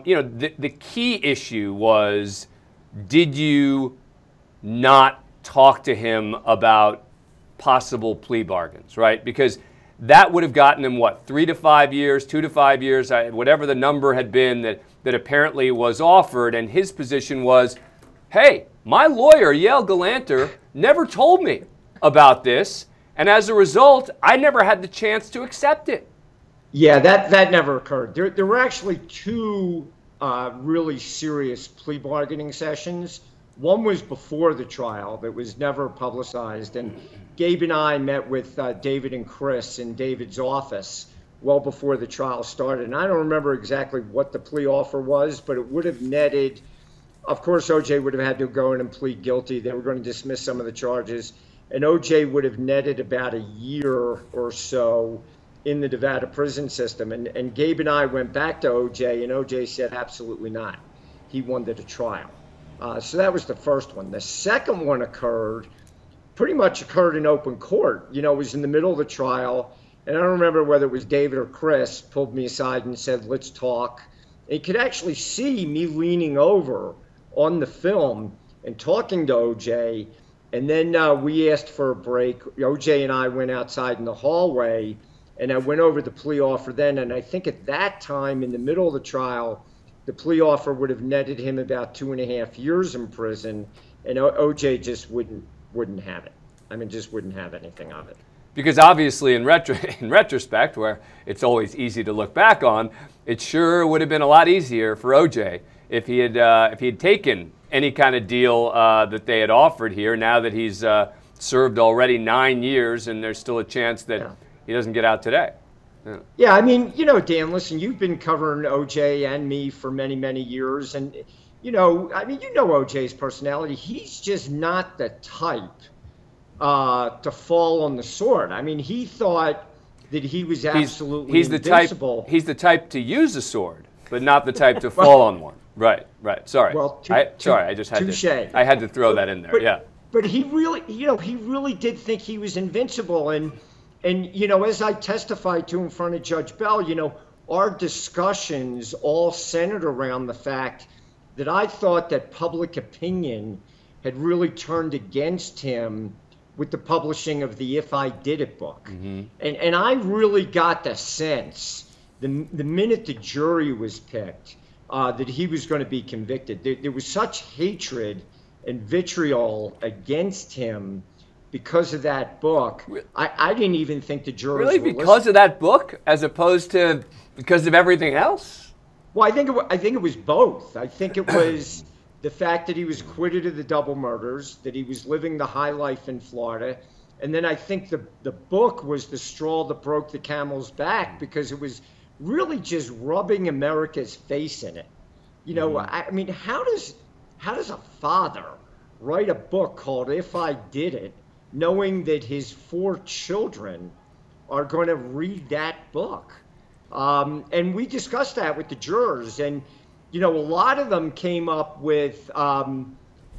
you know, the key issue was, did you not talk to him about possible plea bargains, right? Because that would have gotten him, what, 3 to 5 years, 2 to 5 years, whatever the number had been that apparently was offered. And his position was, hey, my lawyer, Yale Galanter, never told me about this. And as a result, I never had the chance to accept it. Yeah, that never occurred. There were actually two really serious plea bargaining sessions. One was before the trial that was never publicized, and Gabe and I met with David and Chris in David's office well before the trial started. And I don't remember exactly what the plea offer was, but it would have netted, of course, OJ would have had to go in and plead guilty. They were going to dismiss some of the charges, and OJ would have netted about a year or so in the Nevada prison system. And Gabe and I went back to OJ, and OJ said absolutely not. He wanted a trial. So that was the first one. The second one pretty much occurred in open court. You know, it was in the middle of the trial, and I don't remember whether it was David or Chris pulled me aside and said, let's talk. And you could actually see me leaning over on the film and talking to OJ. And then we asked for a break. OJ and I went outside in the hallway, and I went over the plea offer then. And I think at that time, in the middle of the trial, the plea offer would have netted him about 2.5 years in prison, and OJ just wouldn't have it. I mean, just wouldn't have anything of it. Because obviously, in retrospect, where it's always easy to look back on, it sure would have been a lot easier for OJ if he had taken any kind of deal that they had offered here. Now that he's served already 9 years, and there's still a chance that he doesn't get out today. Yeah, I mean, you know, Dan, listen, you've been covering OJ and me for many, many years. And, you know, I mean, you know OJ's personality. He's just not the type to fall on the sword. I mean, he thought that he was absolutely invincible. He's the type to use a sword, but not the type to fall on one. Right. Sorry. Well, I just had to throw that in there. But he really, you know, he really did think he was invincible. And, you know, as I testified to in front of Judge Bell, you know, our discussions all centered around the fact that I thought that public opinion had really turned against him with the publishing of the If I Did It book. Mm-hmm. And I really got the sense, the minute the jury was picked, that he was going to be convicted. There was such hatred and vitriol against him because of that book. I didn't even think the jurors really were because of that book, as opposed to because of everything else. Well, I think it was both. I think it was the fact that he was acquitted of the double murders, that he was living the high life in Florida, and then I think the book was the straw that broke the camel's back, because it was really just rubbing America's face in it. You know, I mean, how does a father write a book called If I Did It, knowing that his 4 children are going to read that book? And we discussed that with the jurors, and, you know, a lot of them came up with,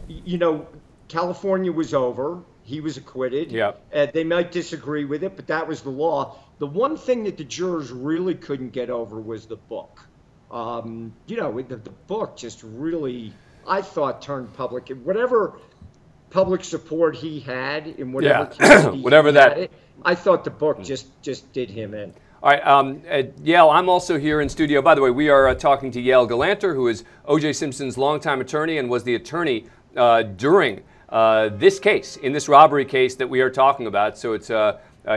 you know, California was over. He was acquitted. Yep. They might disagree with it, but that was the law. The one thing that the jurors really couldn't get over was the book. You know, the book just really, I thought, turned public. Whatever public support he had in whatever community whatever that had it, I thought the book just did him in. All right, Yale, I'm also here in studio. By the way, we are talking to Yale Galanter, who is O.J. Simpson's longtime attorney and was the attorney during this case, in this robbery case that we are talking about. So it's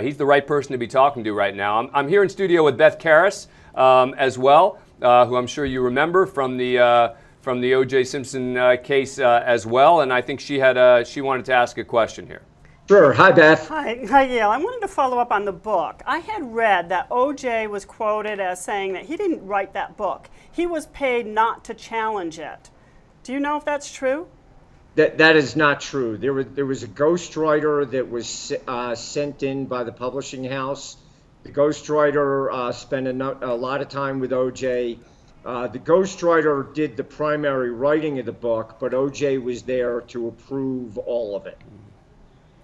he's the right person to be talking to right now. I'm here in studio with Beth Karras as well, who I'm sure you remember from the O.J. Simpson case as well. And I think she wanted to ask a question here. Sure. Hi, Beth. Hi, Yale. I wanted to follow up on the book. I had read that O.J. was quoted as saying that he didn't write that book. He was paid not to challenge it. Do you know if that's true? That is not true. There was a ghostwriter that was sent in by the publishing house. The ghostwriter spent a lot of time with O.J. The ghostwriter did the primary writing of the book, but O.J. was there to approve all of it.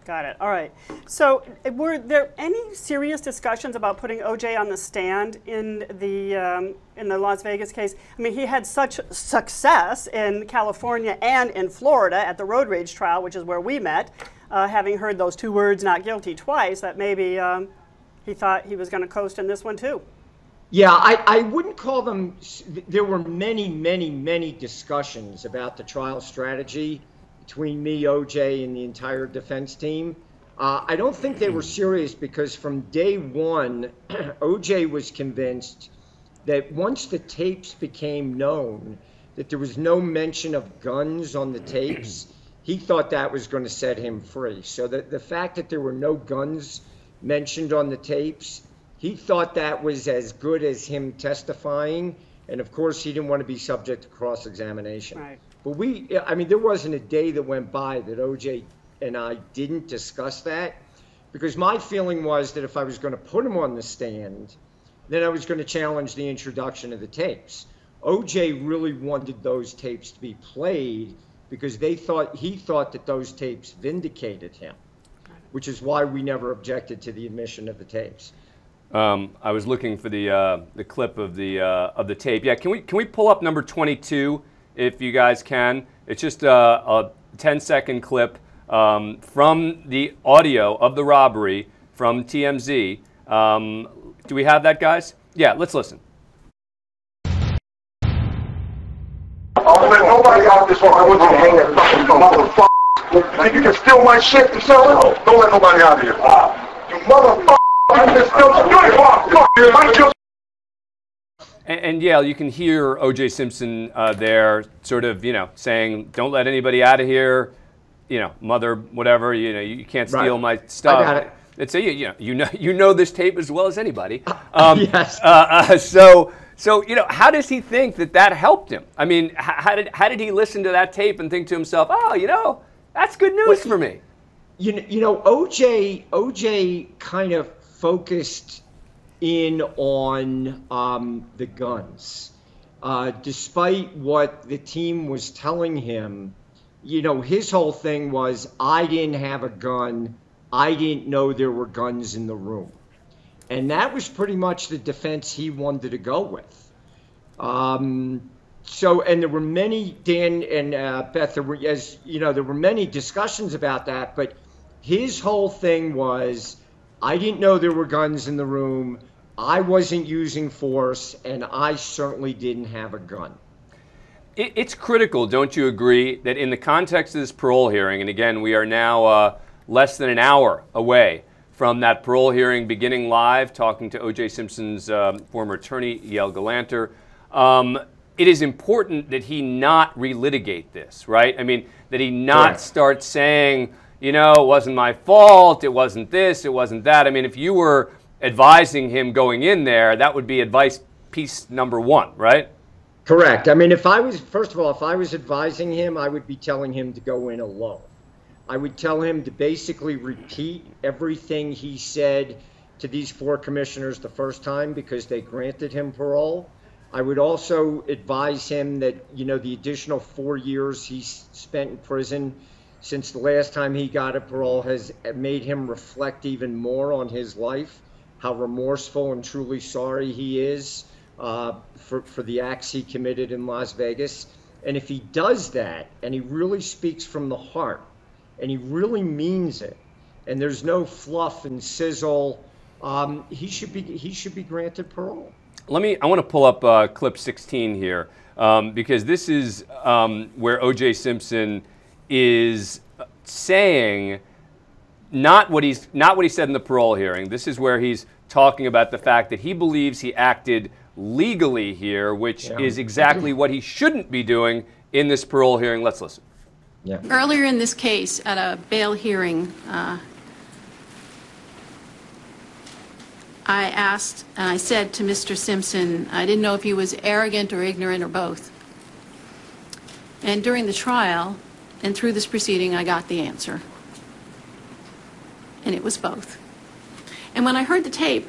Got it. All right. So were there any serious discussions about putting O.J. on the stand in the Las Vegas case? I mean, he had such success in California and in Florida at the road rage trial, which is where we met. having heard those two words, not guilty, twice, that maybe he thought he was going to coast in this one too. Yeah, I wouldn't call them. There were many discussions about the trial strategy between me, OJ, and the entire defense team. I don't think they were serious because from day one, OJ was convinced that once the tapes became known, that there was no mention of guns on the tapes, he thought that was going to set him free. So the fact that there were no guns mentioned on the tapes, he thought that was as good as him testifying. And of course, he didn't want to be subject to cross-examination. Right. But there wasn't a day that went by that OJ and I didn't discuss that, because my feeling was that if I was going to put him on the stand, then I was going to challenge the introduction of the tapes. OJ really wanted those tapes to be played because he thought that those tapes vindicated him, which is why we never objected to the admission of the tapes. I was looking for the clip of the tape. Yeah, can we pull up number 22 if you guys can? It's just a 10-second clip from the audio of the robbery from TMZ. Do we have that, guys? Yeah, let's listen. I'll let nobody out this one. I want you to hang that fucking motherfucker. Think you can steal my shit and sell it? Don't let nobody out of here. You motherfucker. And yeah, you can hear O.J. Simpson there, sort of, saying, "Don't let anybody out of here, mother, whatever. You can't steal my stuff." I got it. It's you know this tape as well as anybody. Yes. So how does he think that helped him? I mean, how did he listen to that tape and think to himself, "Oh, that's good news for me"? OJ kind of focused in on the guns. Despite what the team was telling him, his whole thing was, I didn't have a gun. I didn't know there were guns in the room. And that was pretty much the defense he wanted to go with. And there were many, Dan and Beth, there were many discussions about that, but his whole thing was, I didn't know there were guns in the room, I wasn't using force, and I certainly didn't have a gun. It's critical, don't you agree, that in the context of this parole hearing, and again, we are now less than an hour away from that parole hearing beginning live, talking to O.J. Simpson's former attorney, Yael Galanter, it is important that he not relitigate this, right? I mean, that he not start saying, it wasn't my fault, it wasn't this, it wasn't that. I mean, if you were advising him going in there, that would be advice piece number one, right? Correct. I mean, first of all, if I was advising him, I would be telling him to go in alone. I would tell him to basically repeat everything he said to these four commissioners the first time because they granted him parole. I would also advise him that, the additional 4 years he's spent in prison since the last time he got a parole has made him reflect even more on his life, how remorseful and truly sorry he is for the acts he committed in Las Vegas. And if he does that, and he really speaks from the heart, and he really means it, and there's no fluff and sizzle, he should be granted parole. I want to pull up clip 16 here because this is where O.J. Simpson is saying not what he said in the parole hearing. This is where he's talking about the fact that he believes he acted legally here, which is exactly what he shouldn't be doing in this parole hearing. Let's listen. Yeah. Earlier in this case, at a bail hearing, I said to Mr. Simpson, I didn't know if he was arrogant or ignorant or both. And during the trial and through this proceeding, I got the answer. And it was both. And when I heard the tape,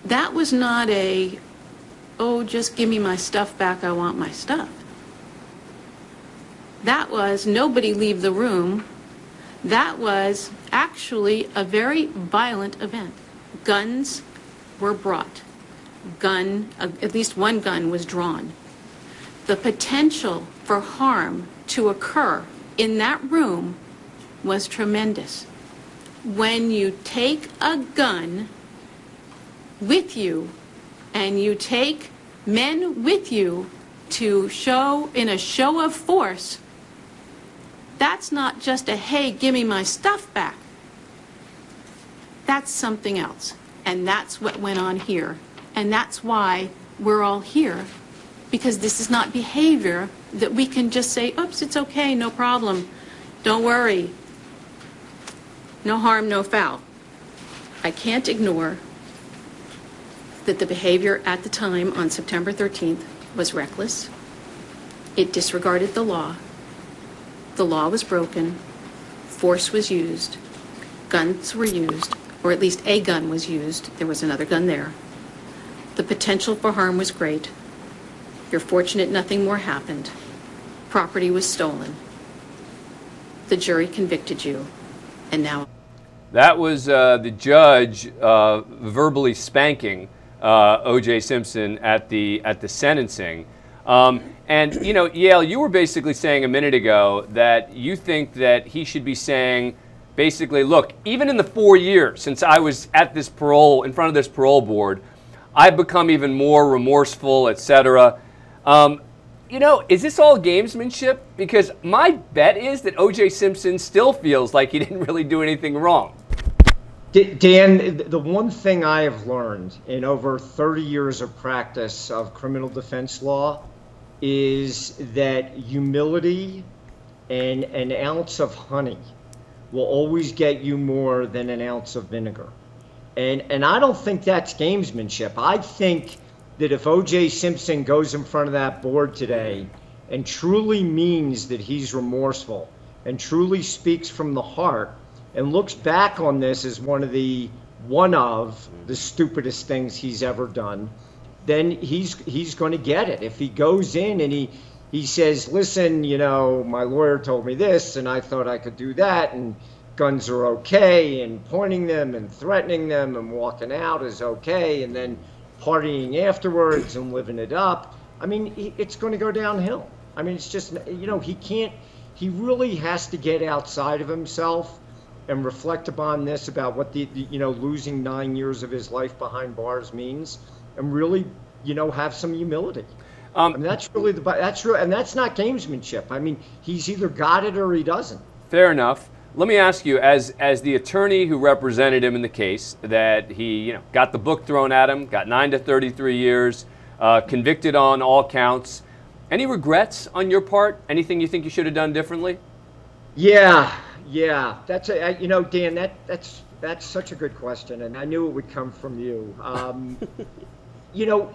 that was not just give me my stuff back, I want my stuff. That was nobody leave the room. That was actually a very violent event. Guns were brought. At least one gun was drawn. The potential for harm to occur in that room was tremendous. When you take a gun with you and you take men with you to show in a show of force, that's not just a, hey, give me my stuff back. That's something else. And that's what went on here. And that's why we're all here, because this is not behavior that we can just say, oops, it's okay, no problem, don't worry, no harm, no foul. I can't ignore that the behavior at the time on September 13th was reckless. It disregarded the law. The law was broken. Force was used. Guns were used, or at least a gun was used. There was another gun there. The potential for harm was great. You're fortunate nothing more happened. Property was stolen. The jury convicted you, and now... That was the judge verbally spanking O.J. Simpson at the sentencing. And, you know, Yale, you were basically saying a minute ago that you think that he should be saying, basically, look, even in the 4 years since I was at this parole, in front of this parole board, I've become even more remorseful, etc. You know, is this all gamesmanship? Because my bet is that O.J. Simpson still feels like he didn't really do anything wrong. Dan, the one thing I have learned in over 30 years of practice of criminal defense law is that humility and an ounce of honey will always get you more than an ounce of vinegar. And I don't think that's gamesmanship. I think that if O.J. Simpson goes in front of that board today and truly means that he's remorseful and truly speaks from the heart and looks back on this as one of the stupidest things he's ever done, then he's going to get it. If he goes in and he says, listen, you know, my lawyer told me this and I thought I could do that, and guns are okay, and pointing them and threatening them and walking out is okay, and then partying afterwards and living it up, I mean, it's going to go downhill. I mean, it's just, you know, he really has to get outside of himself and reflect upon this, about what the you know, losing 9 years of his life behind bars means, and really, you know, have some humility. I mean, that's really that's real, and that's not gamesmanship. I mean, he's either got it or he doesn't. Fair enough. Let me ask you, as the attorney who represented him in the case, that he, you know, got the book thrown at him, got 9 to 33 years, convicted on all counts. Any regrets on your part? Anything you think you should have done differently? Yeah. That's you know, Dan, that's such a good question, and I knew it would come from you. You know,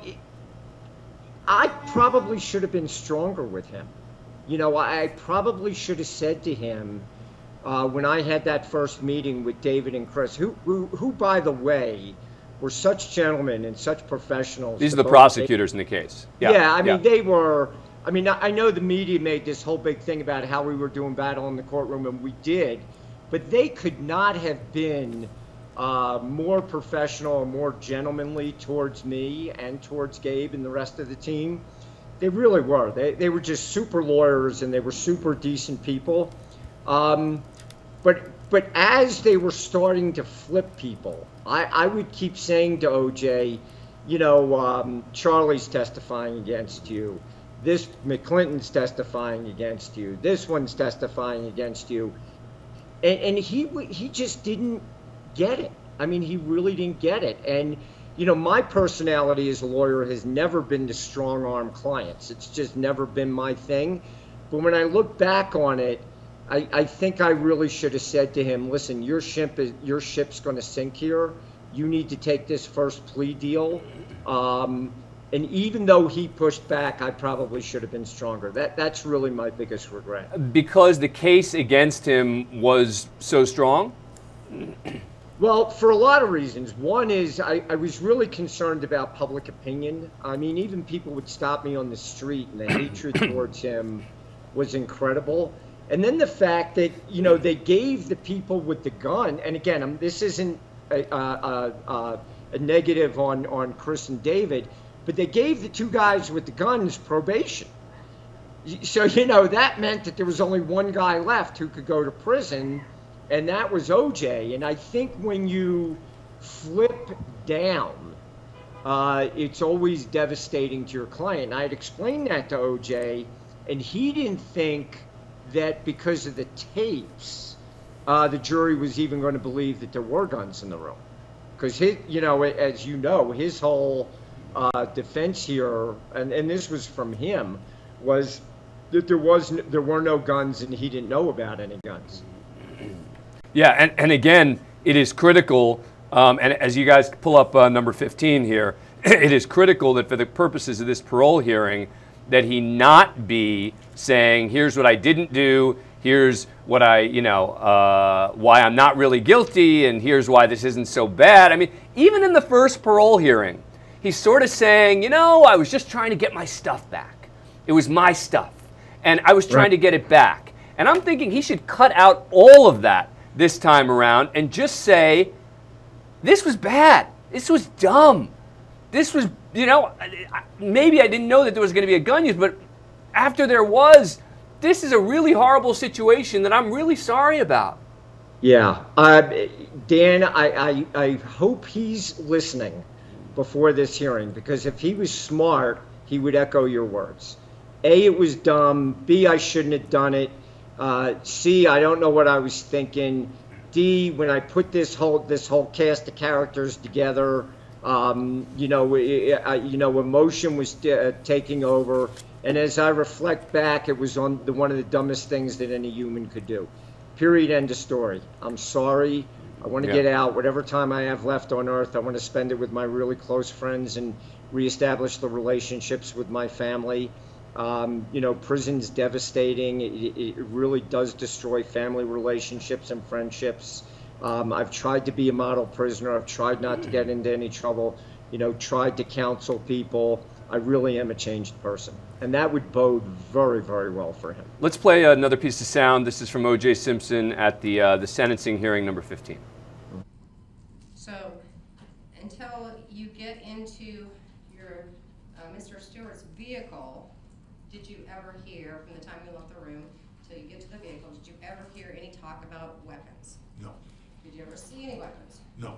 I probably should have been stronger with him. You know, I probably should have said to him, when I had that first meeting with David and Chris, who by the way, were such gentlemen and such professionals. These are the prosecutors in the case. Yeah, I mean, they were. I mean, I know the media made this whole big thing about how we were doing battle in the courtroom, and we did, but they could not have been more professional and more gentlemanly towards me and towards Gabe and the rest of the team. They really were. They were just super lawyers, and they were super decent people. But as they were starting to flip people, I would keep saying to OJ, you know, Charlie's testifying against you. This McClinton's testifying against you. This one's testifying against you. And he just didn't get it. I mean, he really didn't get it. And, you know, my personality as a lawyer has never been to strong-arm clients. It's just never been my thing. But when I look back on it, I think I really should have said to him, listen, your ship's going to sink here. You need to take this first plea deal. And even though he pushed back, I probably should have been stronger. That's really my biggest regret. Because the case against him was so strong? Well, for a lot of reasons. One is I was really concerned about public opinion. I mean, even people would stop me on the street, and the hatred towards him was incredible. And then the fact that, you know, they gave the people with the gun, and again, this isn't a negative on Chris and David, but they gave the two guys with the guns probation. So, you know, that meant that there was only one guy left who could go to prison, and that was OJ. And I think when you flip down, it's always devastating to your client. I had explained that to OJ, and he didn't think that because of the tapes, the jury was even going to believe that there were guns in the room. Because, you know, as you know, his whole defense here, and this was from him, was that there were no guns and he didn't know about any guns. Yeah, and again, it is critical, and as you guys pull up number 15 here, it is critical that for the purposes of this parole hearing, that he not be saying, here's what I didn't do, here's what I, you know, why I'm not really guilty, and here's why this isn't so bad. I mean, even in the first parole hearing, he's sort of saying, you know, I was just trying to get my stuff back. It was my stuff, and I was trying to get it back. And I'm thinking he should cut out all of that this time around and just say, this was bad. This was dumb. This was, you know, maybe I didn't know that there was going to be a gun used, but after there was, this is a really horrible situation that I'm really sorry about. Yeah. Dan, I hope he's listening before this hearing, because if he was smart, he would echo your words. A, it was dumb. B, I shouldn't have done it. C, I don't know what I was thinking. D, when I put this whole cast of characters together, you know, emotion was taking over. And as I reflect back, it was one of the dumbest things that any human could do. Period, end of story. I'm sorry. I want to get out. Whatever time I have left on earth, I want to spend it with my really close friends and reestablish the relationships with my family. You know, prison's devastating. It really does destroy family relationships and friendships. I've tried to be a model prisoner. I've tried not to get into any trouble, you know, tried to counsel people. I really am a changed person. And that would bode very, very well for him. Let's play another piece of sound. This is from O.J. Simpson at the sentencing hearing number 15. So until you get into your Mr. Stewart's vehicle, did you ever hear, from the time you left the room till you get to the vehicle, did you ever hear any talk about weapons? No. Did you ever see any weapons? No.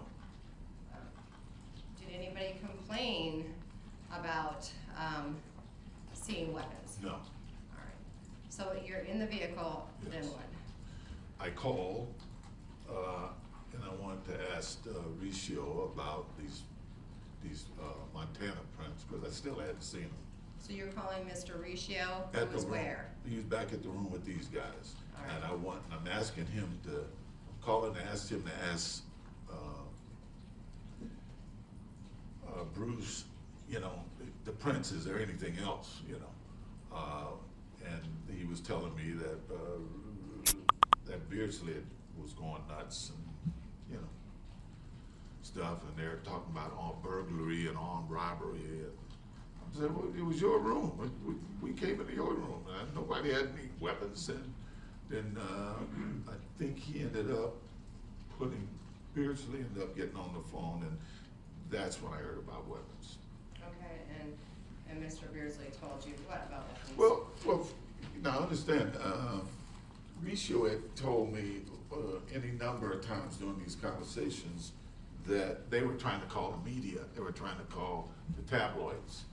Did anybody complain about seeing weapons? No. All right. So you're in the vehicle, then what? I called and I wanted to ask Ricio about these Montana prints, because I still hadn't seen them. So you're calling Mr. Ricio, who was where? He was back at the room with these guys. All right. And I'm asking him to, calling to ask him to ask Bruce, you know, the prints, is there anything else, you know? And he was telling me that that Beardsley was going nuts and, you know, stuff, and they're talking about armed burglary and armed robbery. And I said, well, it was your room. We came into your room, and nobody had any weapons. And then I think he ended up Beardsley ended up getting on the phone, and that's when I heard about weapons. Okay, and Mr. Beardsley told you what about weapons? Well, now understand, Ricio had told me any number of times during these conversations that they were trying to call the media, they were trying to call the tabloids.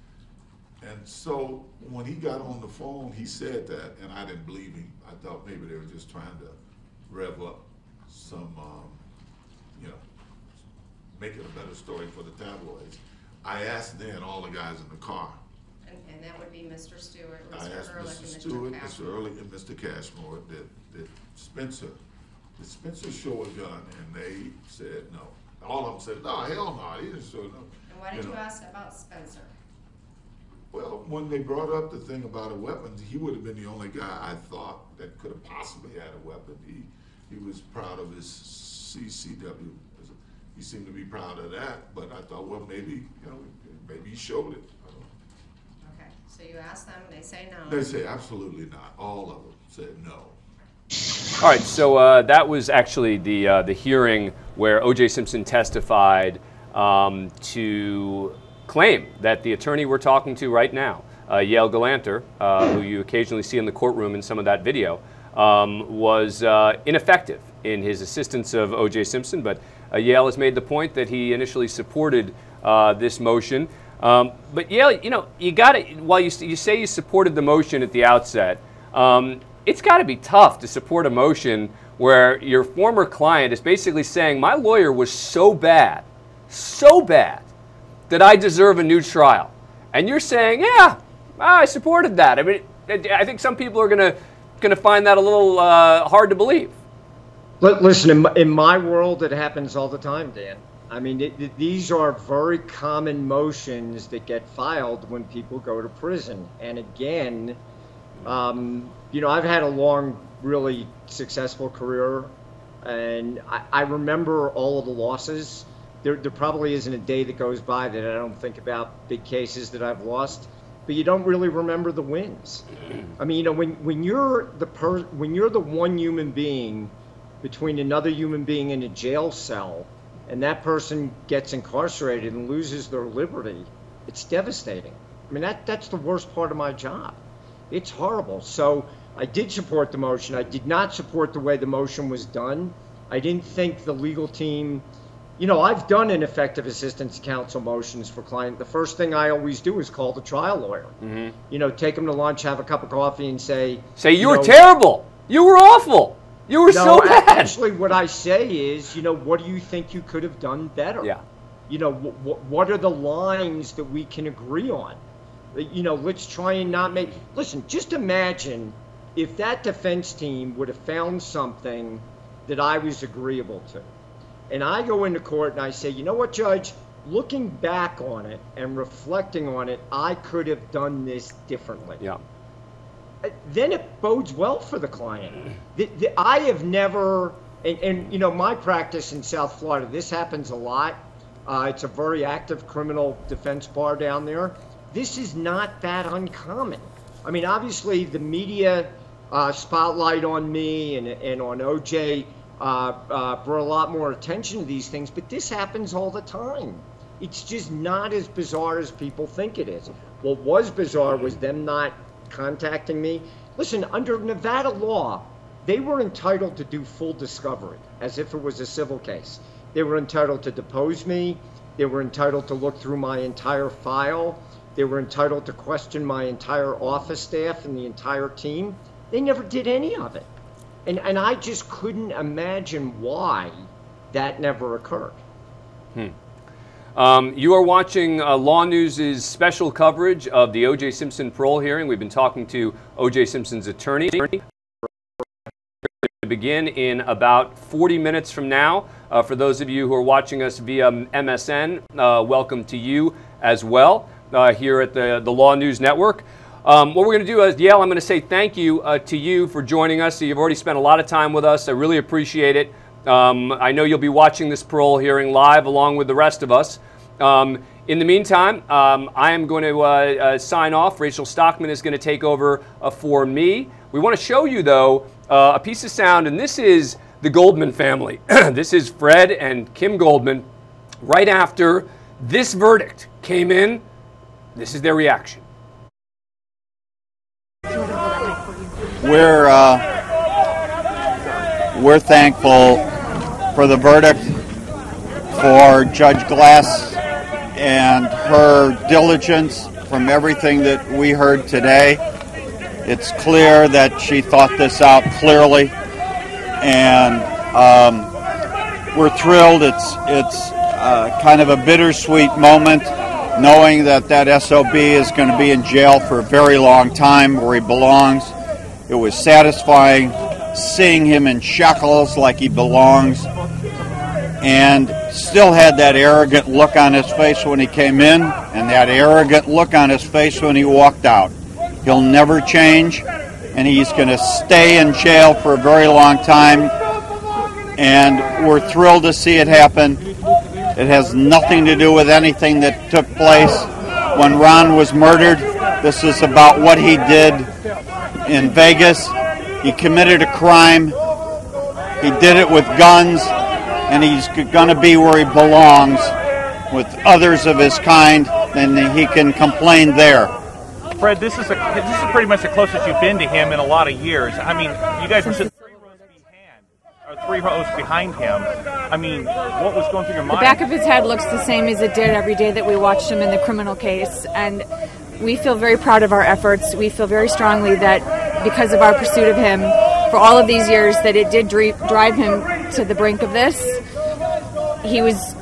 And so when he got on the phone, he said that, and I didn't believe him. I thought maybe they were just trying to rev up some, you know, make it a better story for the tabloids. I asked then all the guys in the car. And that would be Mr. Stewart, I Mr. asked Ehrlich, Mr. and Stewart, Mr. Mr. Ehrlich, and Mr. Cashmore that Spencer show a gun, and they said no. All of them said, no, hell no, he didn't show no. And why did you ask about Spencer? Well, when they brought up the thing about a weapon, he would have been the only guy I thought that could have possibly had a weapon. He was proud of his CCW. He seemed to be proud of that, but I thought, well, maybe, you know, maybe he showed it. I don't know. Okay, so you asked them, they say no. They say absolutely not. All of them said no. All right, so that was actually the hearing where O.J. Simpson testified to claim that the attorney we're talking to right now, Yale Galanter, who you occasionally see in the courtroom in some of that video, was ineffective in his assistance of O.J. Simpson, but Yale has made the point that he initially supported this motion. But Yale, you got to, while you say you supported the motion at the outset, it's got to be tough to support a motion where your former client is basically saying, my lawyer was so bad, that I deserve a new trial. And you're saying, yeah, I supported that. I mean, I think some people are going to find that a little hard to believe. Listen, in my world, it happens all the time, Dan. I mean, these are very common motions that get filed when people go to prison. And again, I've had a long, really successful career, and I remember all of the losses. There probably isn't a day that goes by that I don't think about big cases that I've lost, but you don't really remember the wins. I mean, when you're the one human being between another human being in a jail cell, and that person gets incarcerated and loses their liberty, it's devastating. I mean, that's the worst part of my job. It's horrible. So I did support the motion. I did not support the way the motion was done. I didn't think the legal team, I've done ineffective assistance counsel motions for clients. The first thing I always do is call the trial lawyer. Mm-hmm. Take them to lunch, have a cup of coffee, and say, you were terrible. You were awful. You were so bad. Actually, what I say is, what do you think you could have done better? Yeah. What are the lines that we can agree on? Let's try and not make. Listen, just imagine if that defense team would have found something that I was agreeable to. And I go into court and I say, you know what, Judge, looking back on it and reflecting on it, I could have done this differently. Yeah. Then it bodes well for the client. I have never, and my practice in South Florida, this happens a lot. It's a very active criminal defense bar down there. This is not that uncommon. I mean, obviously the media spotlight on me and on OJ brought a lot more attention to these things, but this happens all the time. It's just not as bizarre as people think it is. What was bizarre was them not contacting me. Listen, under Nevada law, they were entitled to do full discovery as if it was a civil case. They were entitled to depose me. They were entitled to look through my entire file. They were entitled to question my entire office staff and the entire team. They never did any of it. And I just couldn't imagine why that never occurred. You are watching LawNewz's special coverage of the O.J. Simpson parole hearing. We've been talking to O.J. Simpson's attorney. To begin in about 40 minutes from now. For those of you who are watching us via MSN, welcome to you as well here at the LawNewz Network. What we're going to do is, Yale, I'm going to say thank you to you for joining us. You've already spent a lot of time with us. I really appreciate it. I know you'll be watching this parole hearing live along with the rest of us. In the meantime, I am going to sign off. Rachel Stockman is going to take over for me. We want to show you, though, a piece of sound, and this is the Goldman family. This is Fred and Kim Goldman. Right after this verdict came in, this is their reaction. We're thankful for the verdict, for Judge Glass and her diligence from everything that we heard today. It's clear that she thought this out clearly, and we're thrilled. It's kind of a bittersweet moment, knowing that SOB is going to be in jail for a very long time where he belongs. It was satisfying seeing him in shackles like he belongs, and still had that arrogant look on his face when he came in and that arrogant look on his face when he walked out. He'll never change, and he's going to stay in jail for a very long time, and we're thrilled to see it happen. It has nothing to do with anything that took place when Ron was murdered. This is about what he did in Vegas. He committed a crime. He did it with guns, and he's going to be where he belongs with others of his kind, and he can complain there. Fred, this is pretty much the closest you've been to him in a lot of years. I mean, you guys were sitting 3 rows behind him. I mean, what was going through your mind? The back of his head looks the same as it did every day that we watched him in the criminal case, and we feel very proud of our efforts. We feel very strongly that because of our pursuit of him for all of these years, that it did drive him to the brink of this. He was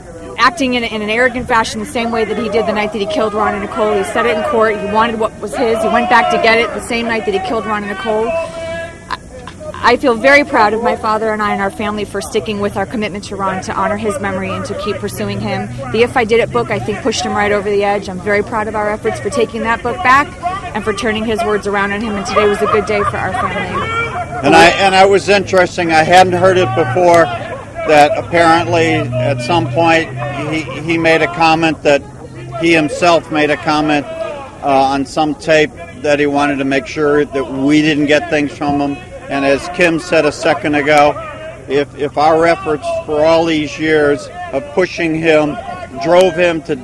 acting in an arrogant fashion the same way that he did the night that he killed Ron and Nicole. He said it in court. He wanted what was his. He went back to get it the same night that he killed Ron and Nicole. I feel very proud of my father and I and our family for sticking with our commitment to Ron, to honor his memory and to keep pursuing him. The If I Did It book, I think, pushed him right over the edge. I'm very proud of our efforts for taking that book back and for turning his words around on him, and today was a good day for our family. And it was interesting. I hadn't heard it before, that apparently at some point he made a comment, that he himself made a comment on some tape that he wanted to make sure that we didn't get things from him. And as Kim said a second ago, if our efforts for all these years of pushing him drove him to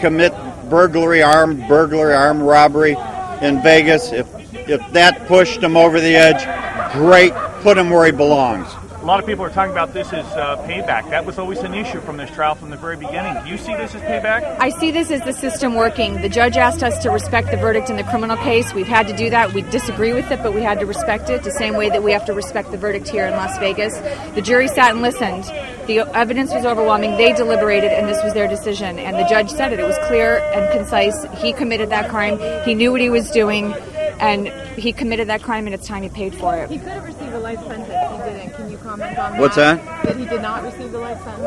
commit armed robbery in Vegas, if that pushed him over the edge, great, put him where he belongs. A lot of people are talking about this as payback. That was always an issue from this trial from the very beginning. Do you see this as payback? I see this as the system working. The judge asked us to respect the verdict in the criminal case. We've had to do that. We disagree with it, but we had to respect it the same way that we have to respect the verdict here in Las Vegas. The jury sat and listened. The evidence was overwhelming. They deliberated, and this was their decision. And the judge said it. It was clear and concise. He committed that crime. He knew what he was doing, and he committed that crime, and it's time he paid for it. He could have received a life sentence. He didn't. Can you comment on that? What's that? That he did not receive the life sentence?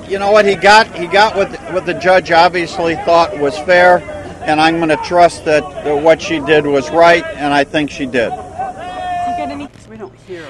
You know what? He got what the judge obviously thought was fair, and I'm going to trust that what she did was right, and I think she did.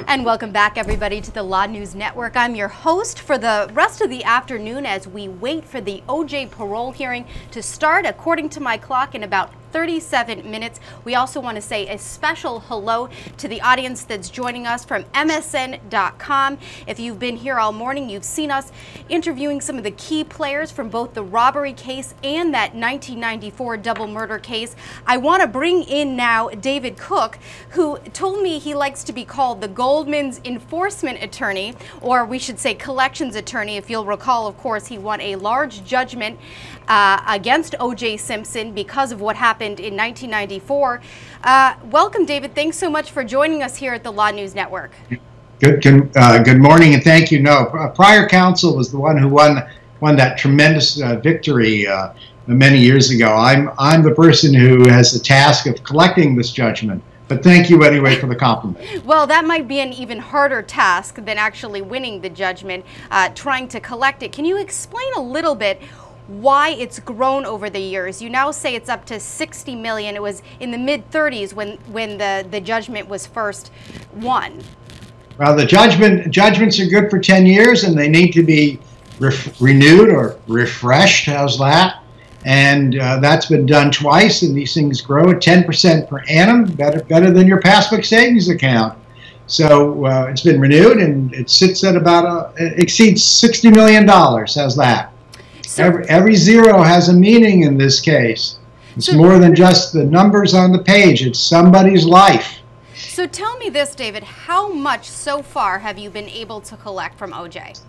And welcome back, everybody, to the LawNewz Network. I'm your host for the rest of the afternoon as we wait for the OJ parole hearing to start, according to my clock, in about 37 minutes. We also want to say a special hello to the audience that's joining us from MSN.com. If you've been here all morning, you've seen us interviewing some of the key players from both the robbery case and that 1994 double murder case. I want to bring in now David Cook, who told me he likes to be called the Goldman's enforcement attorney, or we should say collections attorney. If you'll recall, of course, he won a large judgment against O.J. Simpson because of what happened in 1994. Welcome, David. Thanks so much for joining us here at the LawNewz Network. Good morning, and thank you. No, prior counsel was the one who won that tremendous victory many years ago. I'm the person who has the task of collecting this judgment. But thank you anyway for the compliment. Well, that might be an even harder task than actually winning the judgment, trying to collect it. Can you explain a little bit why it's grown over the years? You now say it's up to $60 million. It was in the mid-30s when the judgment was first won. Well, the judgments are good for 10 years, and they need to be renewed or refreshed. How's that? And that's been done twice, and these things grow at 10% per annum, better than your passbook savings account. So it's been renewed, and it sits at about exceeds $60 million. How's that? So, every zero has a meaning in this case. It's more than just the numbers on the page. It's somebody's life. So tell me this, David. How much so far have you been able to collect from OJ?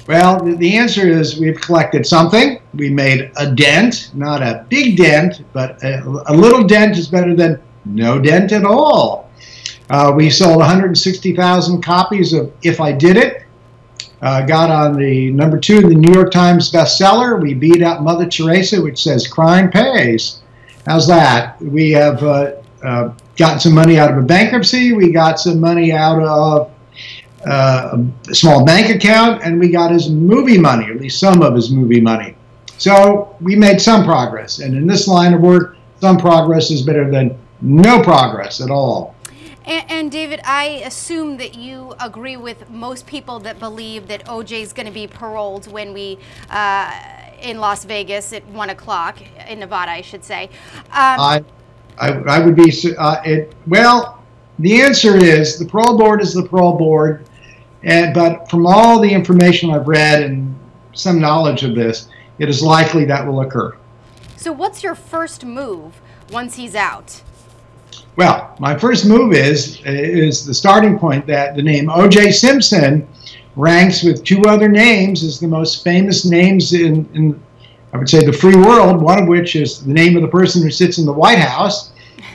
Well, the answer is we've collected something. We made a dent, not a big dent, but a little dent is better than no dent at all. We sold 160,000 copies of If I Did It. Got on the #2 in the New York Times bestseller. We beat out Mother Teresa, which says crime pays. How's that? We have gotten some money out of a bankruptcy. We got some money out of a small bank account, and we got his movie money, or at least some of his movie money. So we made some progress, and in this line of work, some progress is better than no progress at all. And David, I assume that you agree with most people that believe that OJ is going to be paroled when we in Las Vegas at 1 o'clock in Nevada, I should say. I would be well. The answer is the parole board is the parole board. But from all the information I've read and some knowledge of this, it is likely that will occur. So what's your first move once he's out? Well, my first move is the starting point that the name O.J. Simpson ranks with two other names as the most famous names in I would say, the free world, one of which is the name of the person who sits in the White House.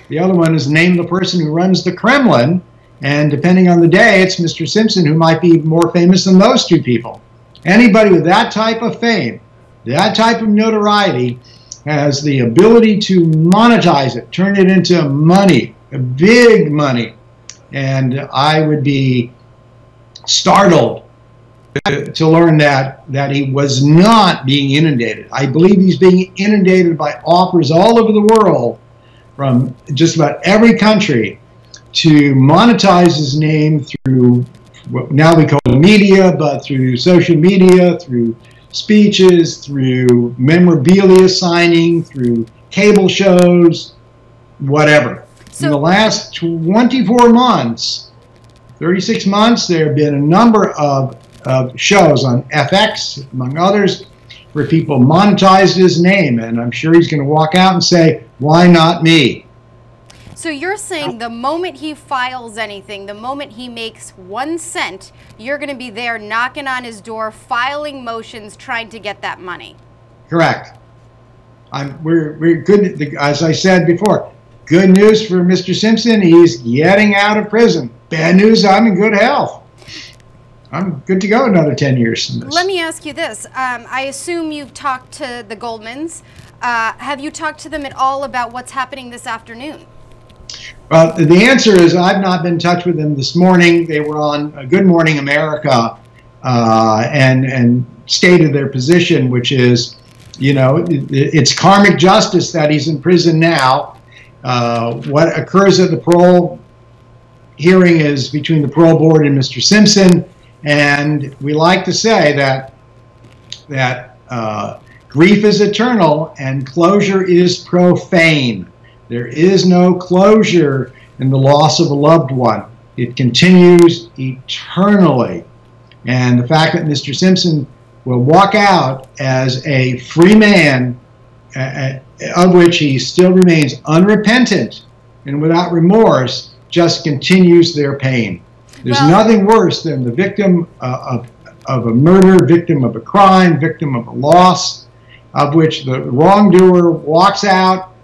The other one is the name of the person who runs the Kremlin. And depending on the day, it's Mr. Simpson who might be more famous than those two people. Anybody with that type of fame, that type of notoriety, has the ability to monetize it, turn it into money, big money. And I would be startled to learn that he was not being inundated. I believe he's being inundated by offers all over the world from just about every country to monetize his name through what now we call media, but through social media, through speeches, through memorabilia signing, through cable shows, whatever. In the last 24 months, 36 months, there have been a number of shows on FX, among others, where people monetized his name, and I'm sure he's going to walk out and say, why not me? So you're saying the moment he files anything, the moment he makes 1 cent, you're going to be there knocking on his door, filing motions, trying to get that money? Correct. We're good, as I said before, good news for Mr. Simpson, he's getting out of prison. Bad news, I'm in good health. I'm good to go another 10 years from this. Let me ask you this. I assume you've talked to the Goldmans. Have you talked to them at all about what's happening this afternoon? Well, the answer is I've not been in touch with them this morning. They were on Good Morning America and stated their position, which is, you know, it's karmic justice that he's in prison now. What occurs at the parole hearing is between the parole board and Mr. Simpson. And we like to say that grief is eternal and closure is profane. There is no closure in the loss of a loved one. It continues eternally. And the fact that Mr. Simpson will walk out as a free man, of which he still remains unrepentant and without remorse, just continues their pain. There's nothing worse than the victim of a murder, victim of a crime, victim of a loss, of which the wrongdoer walks out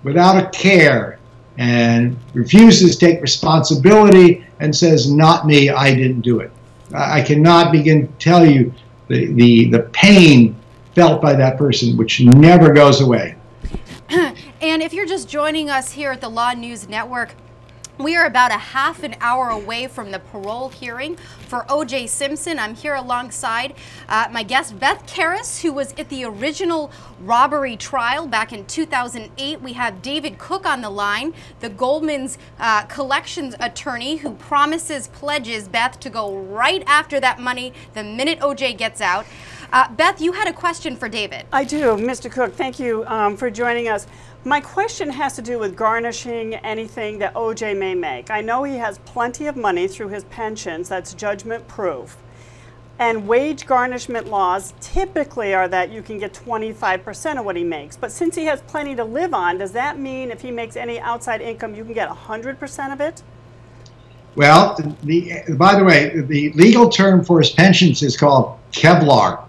without a care and refuses to take responsibility and says, not me, I didn't do it. I cannot begin to tell you the pain felt by that person, which never goes away. And if you're just joining us here at the LawNewz Network, we are about a half an hour away from the parole hearing for O.J. Simpson. I'm here alongside my guest, Beth Karras, who was at the original robbery trial back in 2008. We have David Cook on the line, the Goldman's collections attorney, who pledges Beth to go right after that money the minute O.J. gets out. Beth, you had a question for David. I do. Mr. Cook, thank you for joining us. My question has to do with garnishing anything that O.J. may make. I know he has plenty of money through his pensions. That's judgment proof. And wage garnishment laws typically are that you can get 25% of what he makes. But since he has plenty to live on, does that mean if he makes any outside income, you can get 100% of it? Well, by the way, the legal term for his pensions is called Kevlar.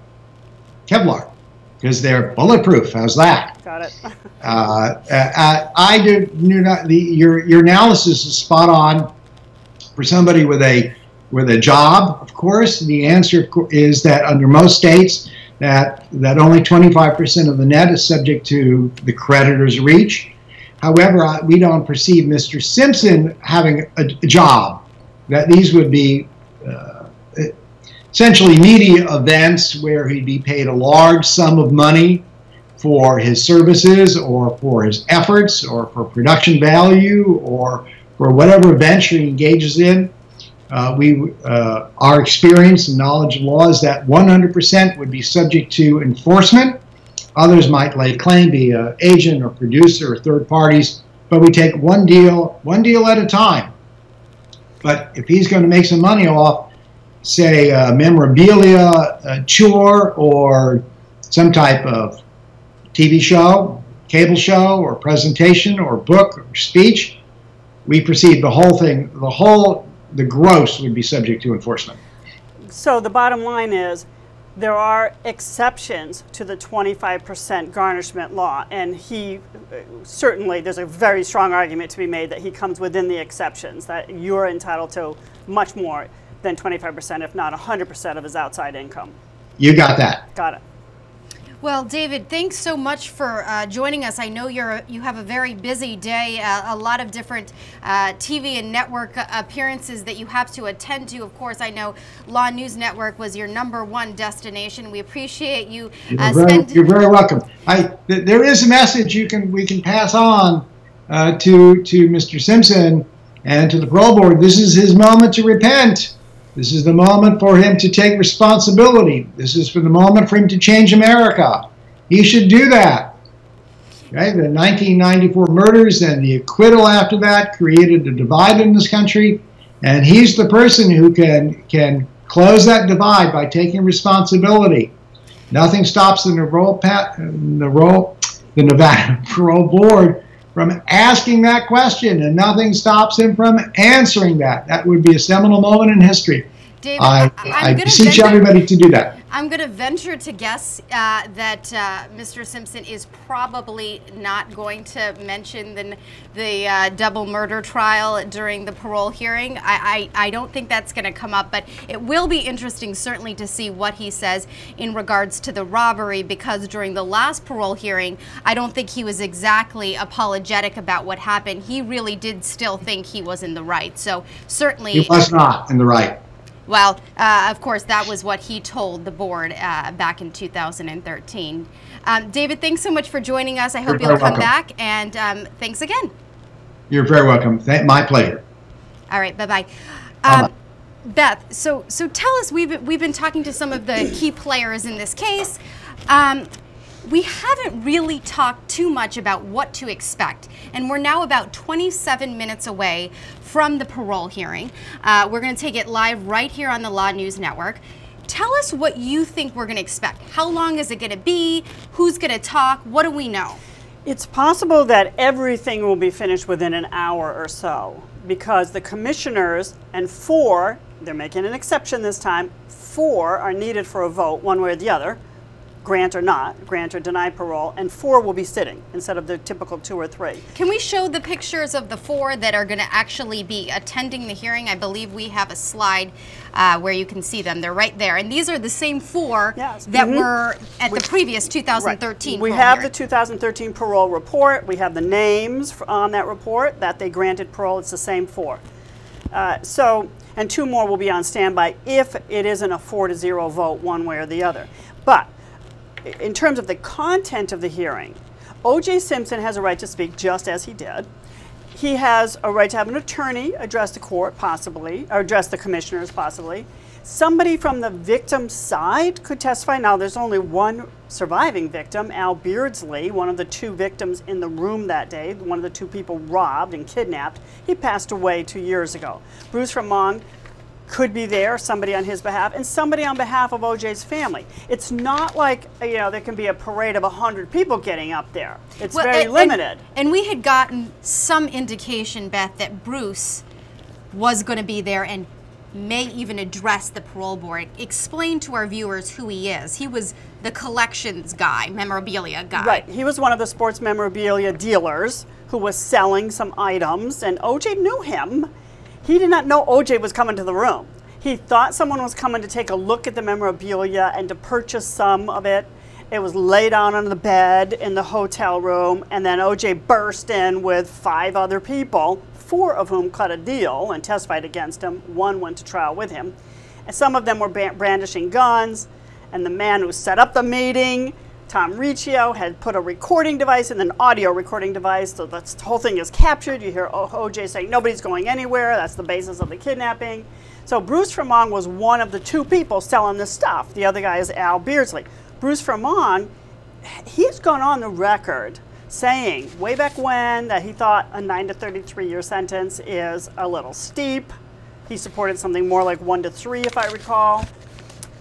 Kevlar, because they're bulletproof. How's that? Got it. I do not. Your analysis is spot on for somebody with a job. Of course, the answer is that under most states, that only 25% of the net is subject to the creditor's reach. However, we don't perceive Mr. Simpson having a job. That these would be essentially media events where he'd be paid a large sum of money for his services or for his efforts or for production value or for whatever venture he engages in. Our experience and knowledge of law is that 100% would be subject to enforcement. Others might lay claim, be an agent or producer or third parties, but we take one deal at a time. But if he's going to make some money off, say, memorabilia, a tour, or some type of TV show, cable show or presentation or book or speech, we perceive the whole thing, the gross would be subject to enforcement. So the bottom line is there are exceptions to the 25% garnishment law, and he certainly, there's a very strong argument to be made that he comes within the exceptions, that you're entitled to much more than 25%, if not 100% of his outside income. You got that. Got it. Well, David, thanks so much for joining us. I know you have a very busy day, a lot of different TV and network appearances that you have to attend to. Of course, I know LawNewz Network was your #1 destination. We appreciate you. You're very welcome. There is a message we can pass on to Mr. Simpson and to the parole board. This is his moment to repent. This is the moment for him to take responsibility. This is the moment for him to change America. He should do that. Okay? The 1994 murders and the acquittal after that created a divide in this country, and he's the person who can close that divide by taking responsibility. Nothing stops the Nevada Parole Board from asking that question, and nothing stops him from answering that. That would be a seminal moment in history. David, I beseech everybody to do that. I'm going to venture to guess that Mr. Simpson is probably not going to mention the double murder trial during the parole hearing. I don't think that's going to come up, but it will be interesting certainly to see what he says in regards to the robbery, because during the last parole hearing, I don't think he was exactly apologetic about what happened. He really did still think he was in the right. So certainly He was not in the right. Well, of course, that was what he told the board back in 2013. David, thanks so much for joining us. I hope you'll come back, and thanks again. You're very welcome. My pleasure. All right, bye-bye. Beth, so tell us, we've been talking to some of the key players in this case. We haven't really talked too much about what to expect, and we're now about 27 minutes away from the parole hearing. We're going to take it live right here on the LawNewz Network. Tell us what you think we're going to expect. How long is it going to be? Who's going to talk? What do we know? It's possible that everything will be finished within an hour or so, because the commissioners and 4, they're making an exception this time, 4 are needed for a vote one way or the other. Grant or not, grant or deny parole, and 4 will be sitting instead of the typical 2 or 3. Can we show the pictures of the 4 that are going to actually be attending the hearing? I believe we have a slide where you can see them. They're right there. And these are the same 4 that were at the previous 2013 We have the 2013 parole report. We have the names on that report that they granted parole. It's the same 4. And 2 more will be on standby if it isn't a 4-0 vote one way or the other. But in terms of the content of the hearing, O.J. Simpson has a right to speak just as he did. He has a right to have an attorney address the court, possibly, or address the commissioners, possibly. Somebody from the victim's side could testify. Now, there's only one surviving victim, Al Beardsley, one of the 2 victims in the room that day, one of the 2 people robbed and kidnapped. He passed away 2 years ago. Bruce Ramon could be there, somebody on his behalf, and somebody on behalf of OJ's family. It's not like, there can be a parade of 100 people getting up there. It's very limited. And we had gotten some indication, Beth, that Bruce was going to be there and may even address the parole board. Explain to our viewers who he is. He was the collections guy, memorabilia guy. Right. He was one of the sports memorabilia dealers who was selling some items, and OJ knew him. He did not know OJ was coming to the room. He thought someone was coming to take a look at the memorabilia and to purchase some of it. It was laid out on the bed in the hotel room, and then OJ burst in with 5 other people, 4 of whom cut a deal and testified against him. 1 went to trial with him. And some of them were brandishing guns, and the man who set up the meeting, Tom Riccio, had put a recording device in, an audio recording device, so the whole thing is captured. You hear OJ saying, nobody's going anywhere. That's the basis of the kidnapping. So Bruce Ramon was one of the 2 people selling this stuff. The other guy is Al Beardsley. Bruce Ramon, he's gone on the record saying way back when that he thought a 9 to 33-year sentence is a little steep. He supported something more like 1 to 3, if I recall.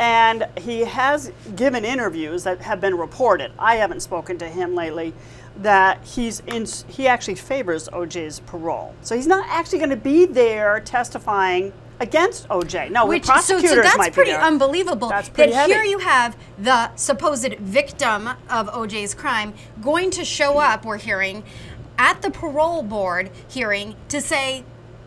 And he has given interviews that have been reported. I haven't spoken to him lately, that he actually favors OJ's parole. So he's not actually going to be there testifying against OJ. No, the prosecutors so that's might pretty be there. unbelievable. That's pretty that here heavy. you have the supposed victim of OJ's crime going to show up, we're hearing, at the parole board hearing to say,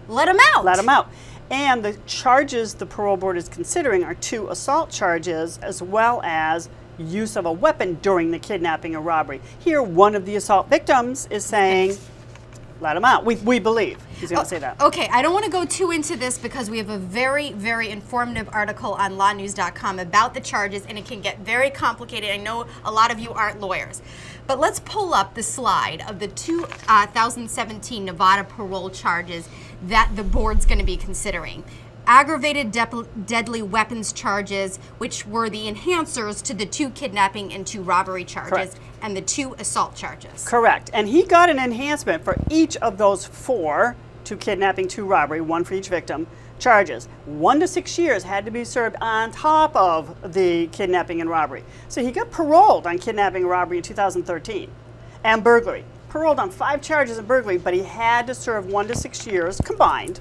let him out. Let him out. And the charges the parole board is considering are 2 assault charges as well as use of a weapon during the kidnapping or robbery. Here, one of the assault victims is saying, let him out. We believe he's going to say that. Okay, I don't want to go too into this because we have a very, very informative article on LawNewz.com about the charges, and it can get very complicated. I know a lot of you aren't lawyers. But let's pull up the slide of the 2017 Nevada parole charges that the board's going to be considering. Aggravated deadly weapons charges, which were the enhancers to the 2 kidnapping and 2 robbery charges, Correct. and the 2 assault charges. Correct. And he got an enhancement for each of those 4, 2 kidnapping, 2 robbery, 1 for each victim, charges. 1 to 6 years had to be served on top of the kidnapping and robbery. So he got paroled on kidnapping and robbery in 2013 and burglary. Paroled on 5 charges of burglary, but he had to serve 1 to 6 years combined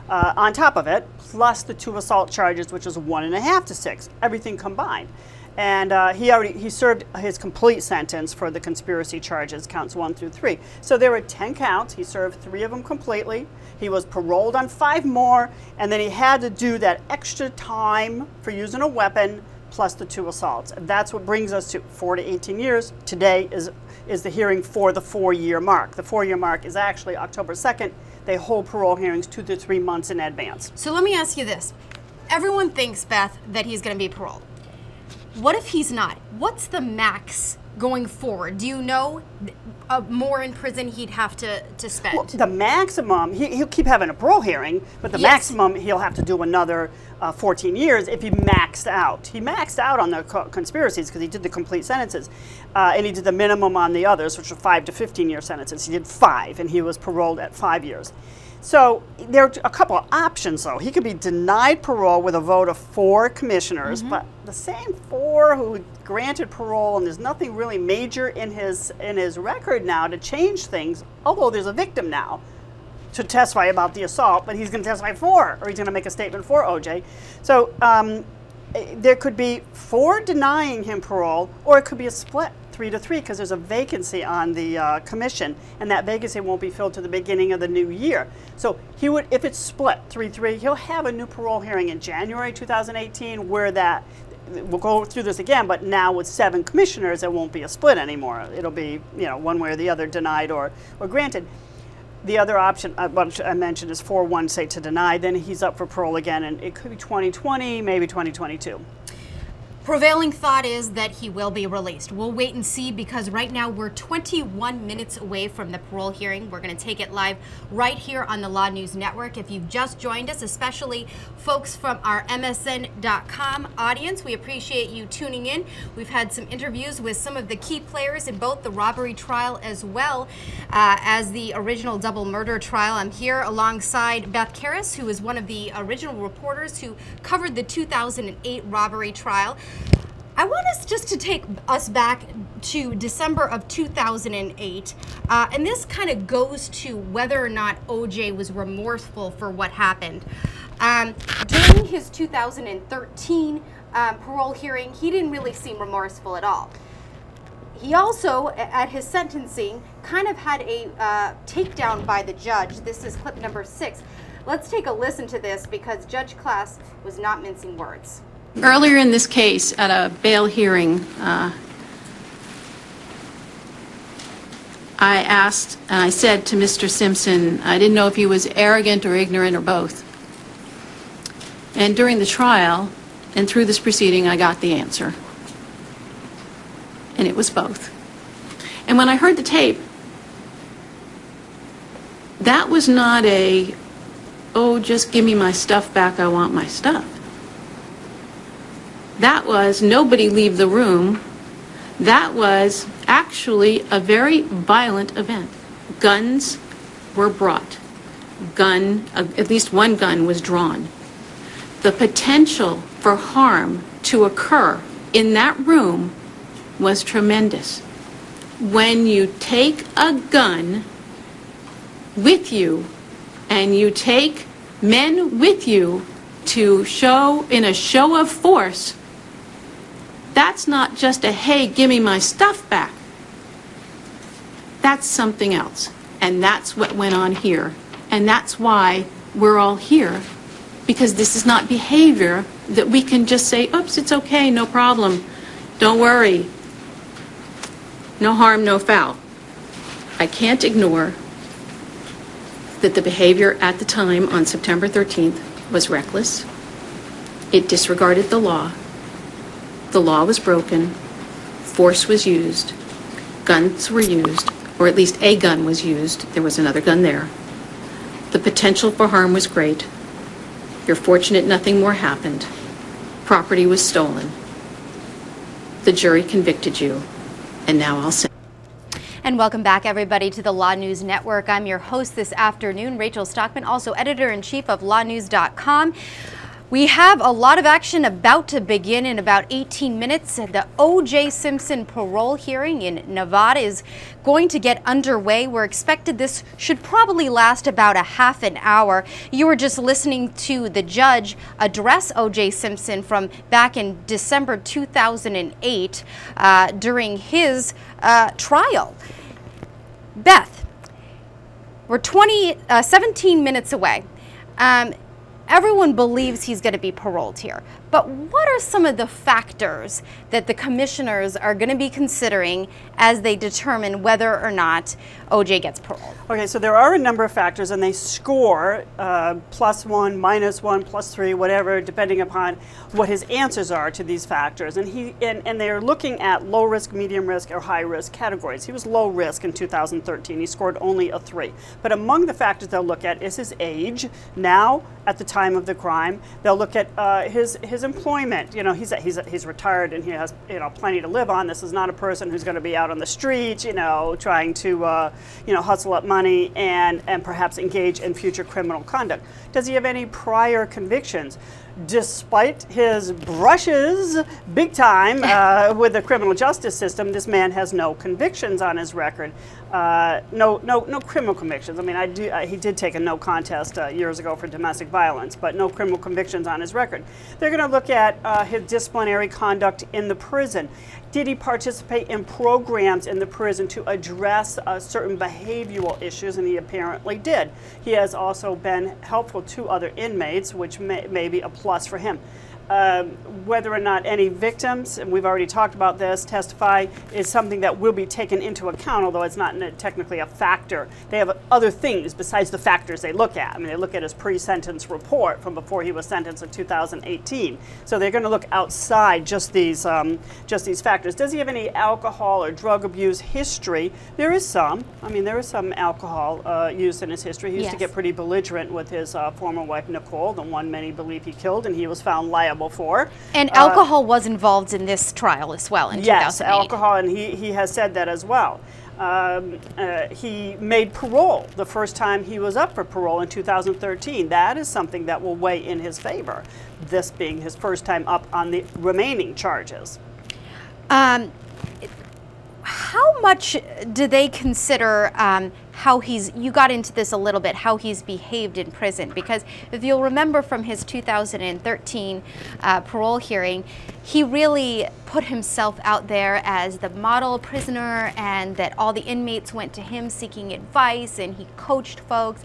on top of it, plus the 2 assault charges, which is 1.5 to 6, everything combined. And he served his complete sentence for the conspiracy charges, counts 1 through 3. So there were 10 counts. He served 3 of them completely. He was paroled on 5 more, and then he had to do that extra time for using a weapon plus the 2 assaults. And that's what brings us to 4 to 18 years. Today is the hearing for the 4-year mark. The 4-year mark is actually October 2nd. They hold parole hearings 2 to 3 months in advance. So let me ask you this. Everyone thinks, Beth, that he's going to be paroled. What if he's not? What's the max going forward? Do you know more in prison he'd have to spend? Well, the maximum, he'll keep having a parole hearing, but the maximum he'll have to do another 14 years if he maxed out. He maxed out on the conspiracies because he did the complete sentences, and he did the minimum on the others, which were 5 to 15-year sentences. He did 5, and he was paroled at 5 years. So there are a couple of options, though. He could be denied parole with a vote of 4 commissioners, but the same 4 who granted parole, and there's nothing really major in his record now to change things, although there's a victim now to testify about the assault, but he's going to testify for, or he's going to make a statement for OJ. So there could be 4 denying him parole, or it could be a split, 3 to 3, because there's a vacancy on the commission, and that vacancy won't be filled to the beginning of the new year. So he would, if it's split 3-3, he'll have a new parole hearing in January 2018, where that we'll go through this again, but now with 7 commissioners, it won't be a split anymore. It'll be, one way or the other, denied or granted. The other option, what I mentioned, is 4-1, say, to deny. Then he's up for parole again, and it could be 2020, maybe 2022. Prevailing thought is that he will be released. We'll wait and see, because right now we're 21 minutes away from the parole hearing. We're going to take it live right here on the LawNewz Network. If you've just joined us, especially folks from our MSN.com audience, we appreciate you tuning in. We've had some interviews with some of the key players in both the robbery trial as well as the original double murder trial. I'm here alongside Beth Karras, who is one of the original reporters who covered the 2008 robbery trial. I want us just to take us back to December of 2008, and this kind of goes to whether or not OJ was remorseful for what happened. During his 2013 parole hearing, he didn't really seem remorseful at all. He also, at his sentencing, kind of had a takedown by the judge. This is clip number 6. Let's take a listen to this, because Judge Class was not mincing words. Earlier in this case, at a bail hearing, I asked, and I said to Mr. Simpson, I didn't know if he was arrogant or ignorant or both. And during the trial, and through this proceeding, I got the answer. And it was both. And when I heard the tape, that was not a, oh, just give me my stuff back, I want my stuff. That was nobody leave the room. That was actually a very violent event. Guns were brought. At least one gun was drawn. The potential for harm to occur in that room was tremendous. when you take a gun with you and you take men with you to show in a show of force, that's not just a, hey, give me my stuff back. That's something else. And that's what went on here. And that's why we're all here, because this is not behavior that we can just say, oops, it's okay, no problem, don't worry, no harm, no foul. I can't ignore that the behavior at the time on September 13th was reckless. It disregarded the law. The law was broken. Force was used. Guns were used, or at least a gun was used. There was another gun there. The potential for harm was great. You're fortunate nothing more happened. Property was stolen. The jury convicted you. And now I'll say. And welcome back, everybody, to the LawNewz Network. I'm your host this afternoon, Rachel Stockman, also editor-in-chief of LawNewz.com. We have a lot of action about to begin in about 18 minutes. The O.J. Simpson parole hearing in Nevada is going to get underway. We're expected this should probably last about a half an hour. You were just listening to the judge address O.J. Simpson from back in December 2008 during his trial. Beth, we're 17 minutes away. Everyone believes he's going to be paroled here. But what are some of the factors that the commissioners are going to be considering as they determine whether or not O.J. gets paroled? Okay, so there are a number of factors, and they score +1, -1, +3, whatever, depending upon what his answers are to these factors. And they're looking at low risk, medium risk, or high risk categories. He was low risk in 2013. He scored only a 3. But among the factors they'll look at is his age now at the time of the crime. They'll look at his employment. You know, he's retired and he has, you know, plenty to live on. This is not a person who's going to be out on the street, you know, trying to you know, hustle up money and perhaps engage in future criminal conduct. Does he have any prior convictions? Despite his brushes big time with the criminal justice system, this man has no convictions on his record. No criminal convictions. I mean, he did take a no contest years ago for domestic violence, but no criminal convictions on his record. They're going to look at his disciplinary conduct in the prison. Did he participate in programs in the prison to address certain behavioral issues? And he apparently did. He has also been helpful to other inmates, which may be a plus for him. Whether or not any victims, and we've already talked about this, testify is something that will be taken into account, although it's not technically a factor. They have other things besides the factors they look at. I mean, they look at his pre-sentence report from before he was sentenced in 2018. So they're going to look outside just these factors. Does he have any alcohol or drug abuse history? There is some. I mean, there is some alcohol use in his history. He used to get pretty belligerent with his former wife, Nicole, the one many believe he killed, and he was found liable for. And alcohol was involved in this trial as well in 2008. Yes, alcohol, and he has said that as well. He made parole the first time he was up for parole in 2013. That is something that will weigh in his favor, this being his first time up on the remaining charges. How much do they consider how you got into this a little bit, how he's behaved in prison? Because if you'll remember from his 2013 parole hearing, he really put himself out there as the model prisoner, and that all the inmates went to him seeking advice, and he coached folks.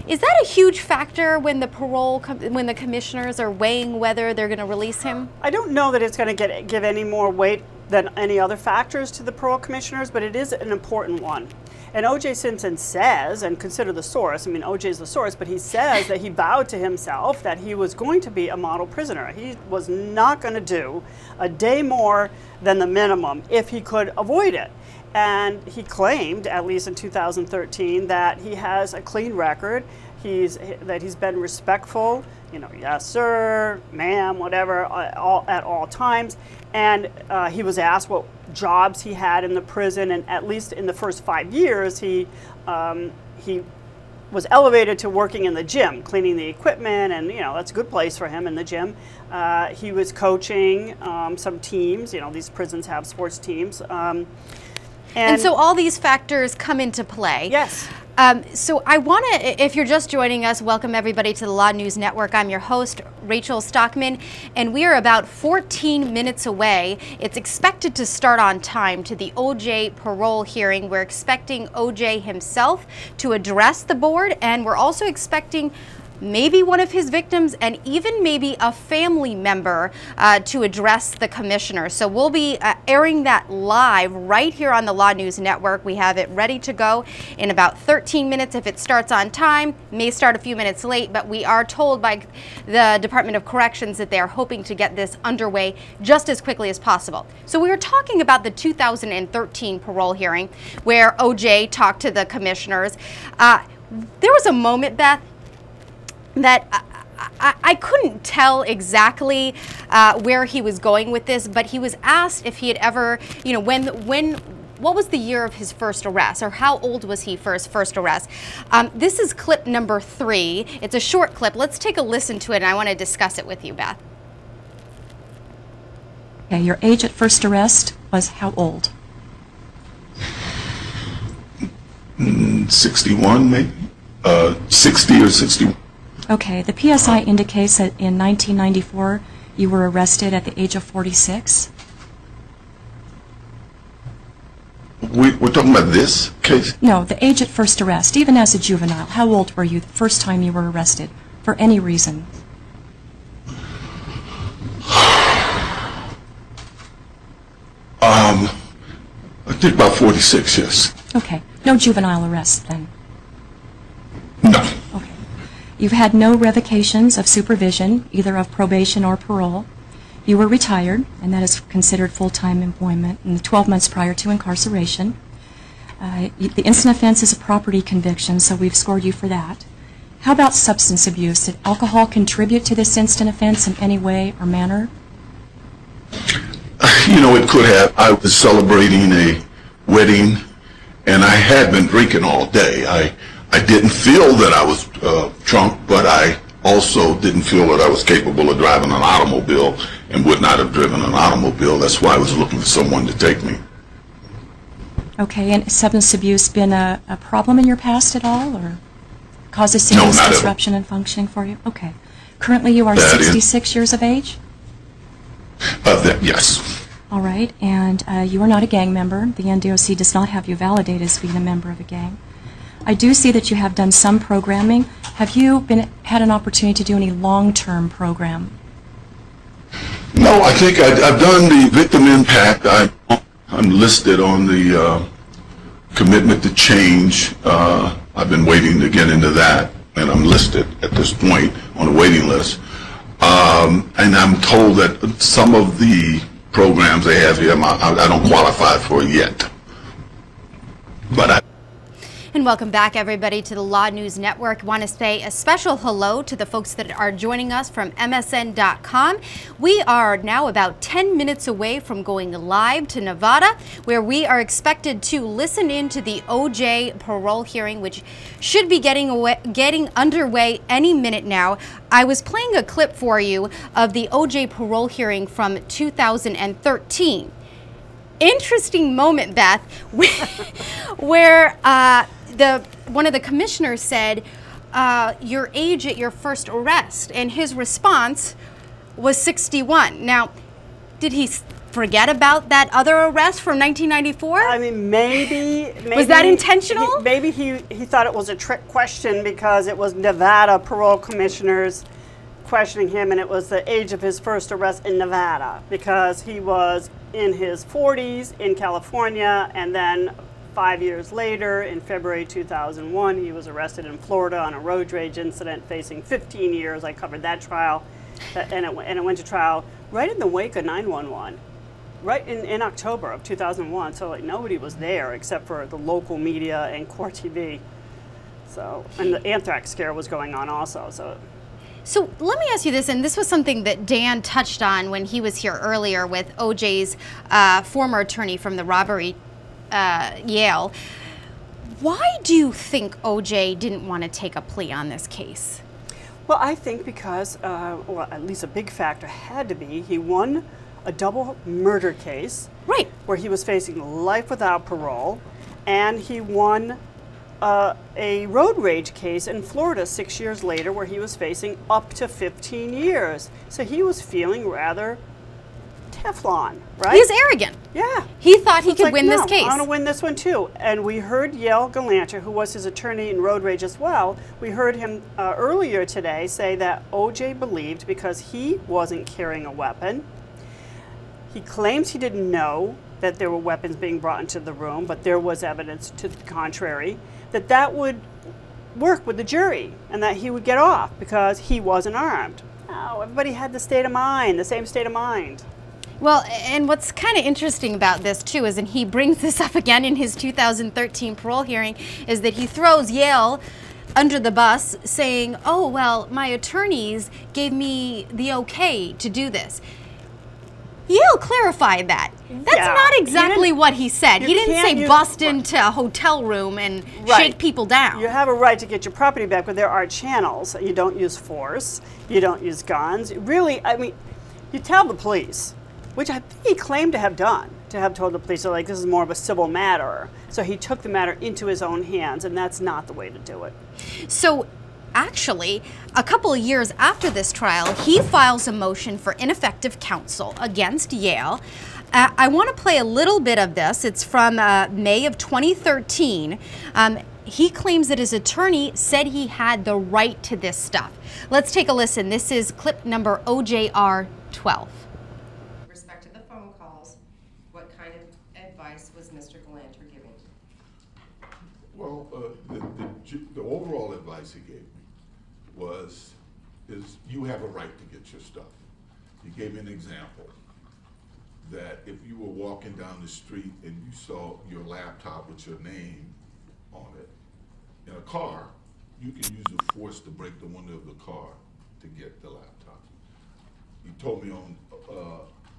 Is that a huge factor when the commissioners are weighing whether they're going to release him? I don't know that it's going to give any more weight than any other factors to the parole commissioners, but it is an important one. And O.J. Simpson says, and consider the source, I mean, O.J.'s the source, but he says that he vowed to himself that he was going to be a model prisoner. He was not going to do a day more than the minimum if he could avoid it. And he claimed, at least in 2013, that he has a clean record, that he's been respectful, you know, yes sir, ma'am, whatever, at all times. And he was asked what jobs he had in the prison, and at least in the first 5 years, he was elevated to working in the gym, cleaning the equipment, and you know, that's a good place for him in the gym. He was coaching some teams. You know, these prisons have sports teams. And so all these factors come into play. Yes. So I want to, if you're just joining us, welcome everybody to the LawNewz Network. I'm your host, Rachel Stockman, and we are about 14 minutes away. It's expected to start on time to the O.J. parole hearing. We're expecting O.J. himself to address the board, and we're also expecting maybe one of his victims and even maybe a family member to address the commissioner. So we'll be airing that live right here on the LawNewz Network. We have it ready to go in about 13 minutes if it starts on time. May start a few minutes late, but we are told by the Department of Corrections that they are hoping to get this underway just as quickly as possible. So we were talking about the 2013 parole hearing where OJ talked to the commissioners. There was a moment, Beth, that I couldn't tell exactly where he was going with this, but he was asked if he had ever, you know, what was the year of his first arrest, or how old was he for his first arrest? This is clip number 3. It's a short clip. Let's take a listen to it, and I want to discuss it with you, Beth. Okay, your age at first arrest was how old? 61, maybe? 60 or 61. Okay, the PSI indicates that in 1994 you were arrested at the age of 46. We're talking about this case? No, the age at first arrest, even as a juvenile. How old were you the first time you were arrested for any reason? I think about 46, yes. Okay, no juvenile arrests then? No. Okay. You've had no revocations of supervision, either of probation or parole. You were retired, and that is considered full-time employment in the 12 months prior to incarceration. The instant offense is a property conviction, so we've scored you for that. How about substance abuse? Did alcohol contribute to this instant offense in any way or manner? You know, it could have. I was celebrating a wedding, and I had been drinking all day. I didn't feel that I was drunk, but I also didn't feel that I was capable of driving an automobile and would not have driven an automobile. That's why I was looking for someone to take me. Okay, and substance abuse been a problem in your past at all, or causes serious disruption in functioning for you? Okay. Currently you are 66 years of age? Yes. All right, and you are not a gang member. The NDOC does not have you validated as being a member of a gang. I do see that you have done some programming. Have you had an opportunity to do any long-term program? No, I think I've done the victim impact. I'm listed on the commitment to change. I've been waiting to get into that, and I'm listed at this point on the waiting list. And I'm told that some of the programs they have here, I don't qualify for yet. But And welcome back, everybody, to the LawNewz Network. I want to say a special hello to the folks that are joining us from MSN.com. We are now about 10 minutes away from going live to Nevada, where we are expected to listen into the OJ parole hearing, which should be getting underway any minute now. I was playing a clip for you of the OJ parole hearing from 2013. Interesting moment, Beth, where one of the commissioners said, your age at your first arrest, and his response was 61. Now, did he forget about that other arrest from 1994? I mean, maybe was that intentional? Maybe he thought it was a trick question because it was Nevada parole commissioners questioning him, and it was the age of his first arrest in Nevada because he was in his 40s in California, and then 5 years later, in February 2001, he was arrested in Florida on a road rage incident, facing 15 years. I covered that trial, and it went to trial right in the wake of 9/11, right in October of 2001. So like nobody was there except for the local media and Core TV. So, and the anthrax scare was going on also. So let me ask you this, and this was something that Dan touched on when he was here earlier with OJ's former attorney from the robbery, Yale. Why do you think OJ didn't want to take a plea on this case? Well, I think because, well, at least a big factor had to be he won a double murder case, right, where he was facing life without parole, and he won a road rage case in Florida 6 years later, where he was facing up to 15 years. So he was feeling rather Teflon, right? He was arrogant. Yeah. He thought he It's could like, win this no, case. I want to win this one too. And we heard Yale Galanter, who was his attorney in road rage as well, we heard him earlier today say that O.J. believed because he wasn't carrying a weapon. He claims he didn't know that there were weapons being brought into the room, but there was evidence to the contrary, that that would work with the jury and that he would get off because he wasn't armed. No, everybody had the state of mind, the same state of mind. Well, and what's kind of interesting about this too is, and he brings this up again in his 2013 parole hearing, is that he throws Yale under the bus saying, oh, well, my attorneys gave me the okay to do this. Yale clarified that. That's not exactly what he said. He didn't say bust into a hotel room and shake people down. You have a right to get your property back, but there are channels. You don't use force. You don't use guns. Really, I mean, you tell the police, which I think he claimed to have done, to have told the police, so like, this is more of a civil matter. So he took the matter into his own hands, and that's not the way to do it. So actually, a couple of years after this trial, he files a motion for ineffective counsel against Yale. I want to play a little bit of this. It's from May of 2013. He claims that his attorney said he had the right to this stuff. Let's take a listen. This is clip number OJR 12. With respect to the phone calls, what kind of advice was Mr. Galanter giving? Well, the overall advice he gave me is you have a right to get your stuff. He gave me an example that if you were walking down the street and you saw your laptop with your name on it in a car, you can use the force to break the window of the car to get the laptop. He told me on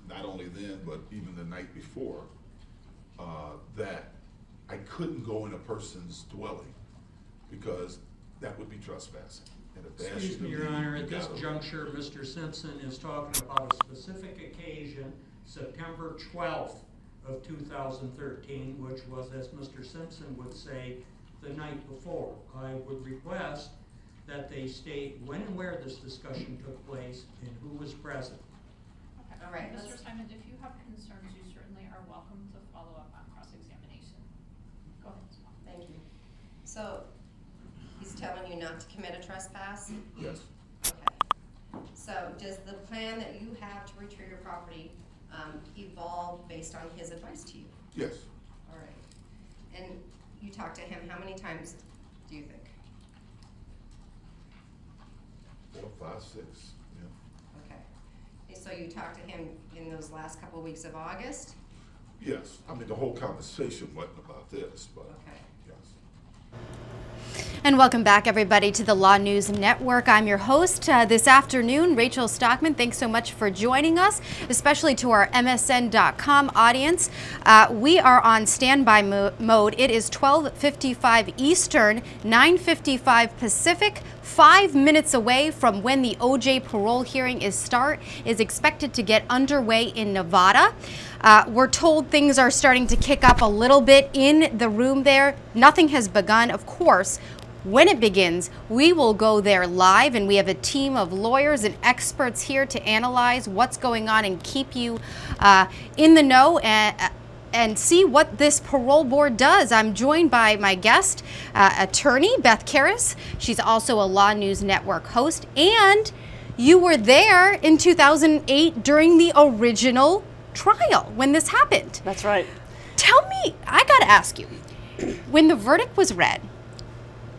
not only then, but even the night before, that I couldn't go in a person's dwelling because that would be trespassing. And if they asked you Excuse to me, Your leave, Honor, you at this gotta- juncture, Mr. Simpson is talking about a specific occasion, September 12th of 2013, which was, as Mr. Simpson would say, the night before. I would request that they state when and where this discussion took place and who was present. Okay. All right, Mr. Simon, if you have concerns, you certainly are welcome to follow up on cross-examination. Go ahead. Thank you. So, he's telling you not to commit a trespass? Yes. Okay. So, does the plan that you have to retrieve your property evolve based on his advice to you? Yes. All right. And you talked to him how many times, do you think? 4, 5, 6, yeah. Okay. And so you talked to him in those last couple of weeks of August? Yes. I mean, the whole conversation wasn't about this, but okay. Yes. And welcome back, everybody, to the LawNewz Network. I'm your host this afternoon, Rachel Stockman. Thanks so much for joining us, especially to our MSN.com audience. We are on standby mode. It is 12:55 Eastern, 9:55 Pacific. 5 minutes away from when the O.J. parole hearing is expected to get underway in Nevada. We're told things are starting to kick up a little bit in the room there. Nothing has begun, of course. When it begins, we will go there live, and we have a team of lawyers and experts here to analyze what's going on and keep you in the know and see what this parole board does. I'm joined by my guest, attorney Beth Karras. She's also a LawNewz Network host, and you were there in 2008 during the original trial when this happened. That's right. Tell me, I gotta ask you, when the verdict was read,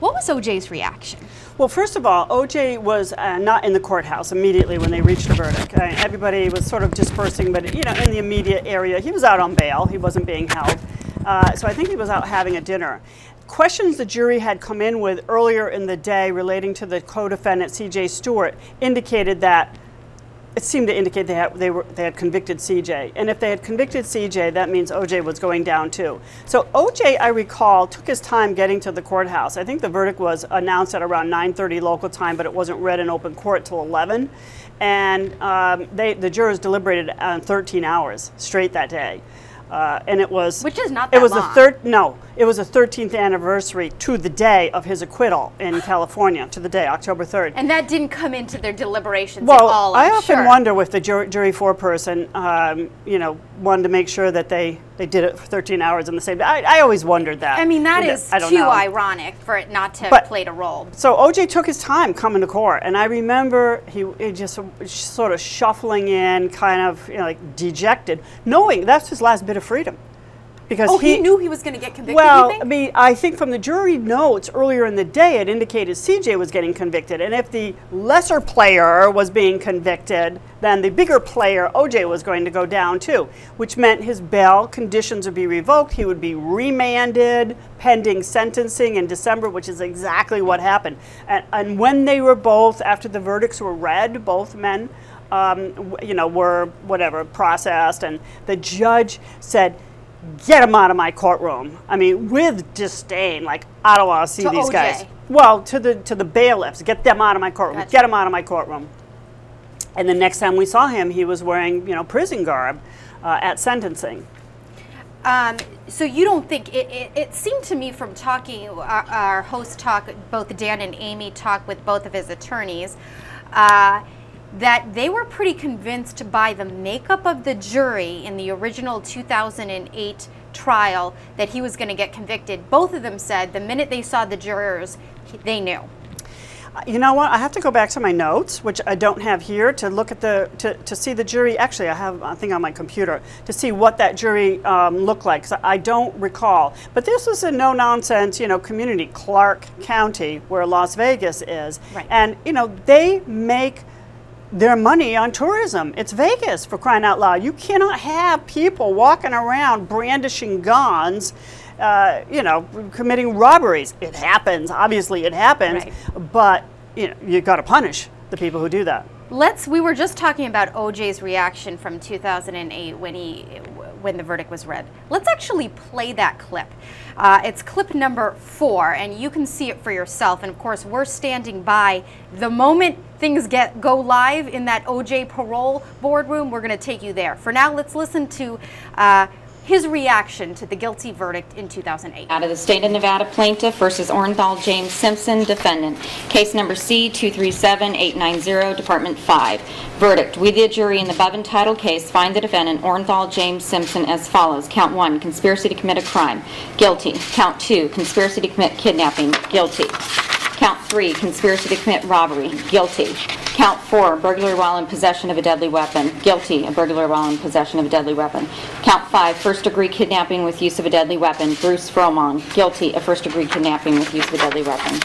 what was O.J.'s reaction? Well, first of all, O.J. was not in the courthouse immediately when they reached the verdict. Everybody was sort of dispersing, but in the immediate area. He was out on bail. He wasn't being held. So I think he was out having a dinner. Questions the jury had come in with earlier in the day relating to the co-defendant, C.J. Stewart, indicated that it seemed to indicate they had convicted CJ. And if they had convicted CJ, that means OJ was going down too. So OJ, I recall, took his time getting to the courthouse. I think the verdict was announced at around 9:30 local time, but it wasn't read in open court till 11. And the jurors deliberated on 13 hours straight that day. And it was, which is not that long. It was the 13th anniversary to the day of his acquittal in California, to the day, October 3rd. And that didn't come into their deliberations at all, I often sure. wonder with the jury foreperson, wanted to make sure that they did it for 13 hours in the same day. I always wondered that. I mean, that is too ironic for it not to have played a role. So OJ took his time coming to court, and I remember he just sort of shuffling in, kind of like dejected, knowing that's his last bit of freedom. Because he knew he was going to get convicted, well, you think? I mean, I think from the jury notes earlier in the day, it indicated CJ was getting convicted. And if the lesser player was being convicted, then the bigger player, OJ, was going to go down too, which meant his bail conditions would be revoked. He would be remanded pending sentencing in December, which is exactly what happened. And when they were both, after the verdicts were read, both men, were processed, and the judge said, "Get him out of my courtroom." I mean, with disdain, like, I don't want to see these OJ. guys. Well, to the bailiffs, get them out of my courtroom. Gotcha. Get him out of my courtroom. And the next time we saw him, he was wearing, prison garb at sentencing. So you don't think it seemed to me from talking, our hosts talk, both Dan and Amy talk with both of his attorneys, that they were pretty convinced by the makeup of the jury in the original 2008 trial that he was going to get convicted. Both of them said the minute they saw the jurors, they knew. You know what? I have to go back to my notes, which I don't have here, to look at to see the jury. Actually, I have, I think, on my computer to see what that jury looked like. 'Cause I don't recall. But this was a no-nonsense, community, Clark County, where Las Vegas is, right. And they make their money on tourism. It's Vegas, for crying out loud. You cannot have people walking around brandishing guns, committing robberies. It happens, obviously it happens, right. But you got to punish the people who do that. We were just talking about OJ's reaction from 2008 when the verdict was read. Let's actually play that clip. It's clip number 4, and you can see it for yourself. And of course, we're standing by the moment things go live in that OJ parole boardroom. We're going to take you there. For now, let's listen to his reaction to the guilty verdict in 2008. Out of the state of Nevada, plaintiff versus Orenthal James Simpson, defendant. Case number C237890, Department 5. Verdict. We, the jury, in the above entitled case, find the defendant, Orenthal James Simpson, as follows. Count 1, conspiracy to commit a crime. Guilty. Count 2, conspiracy to commit kidnapping. Guilty. Count 3, conspiracy to commit robbery. Guilty. Count 4, burglary while in possession of a deadly weapon. Guilty of burglary while in possession of a deadly weapon. Count 5, first-degree kidnapping with use of a deadly weapon. Bruce Fromong. Guilty of first-degree kidnapping with use of a deadly weapon.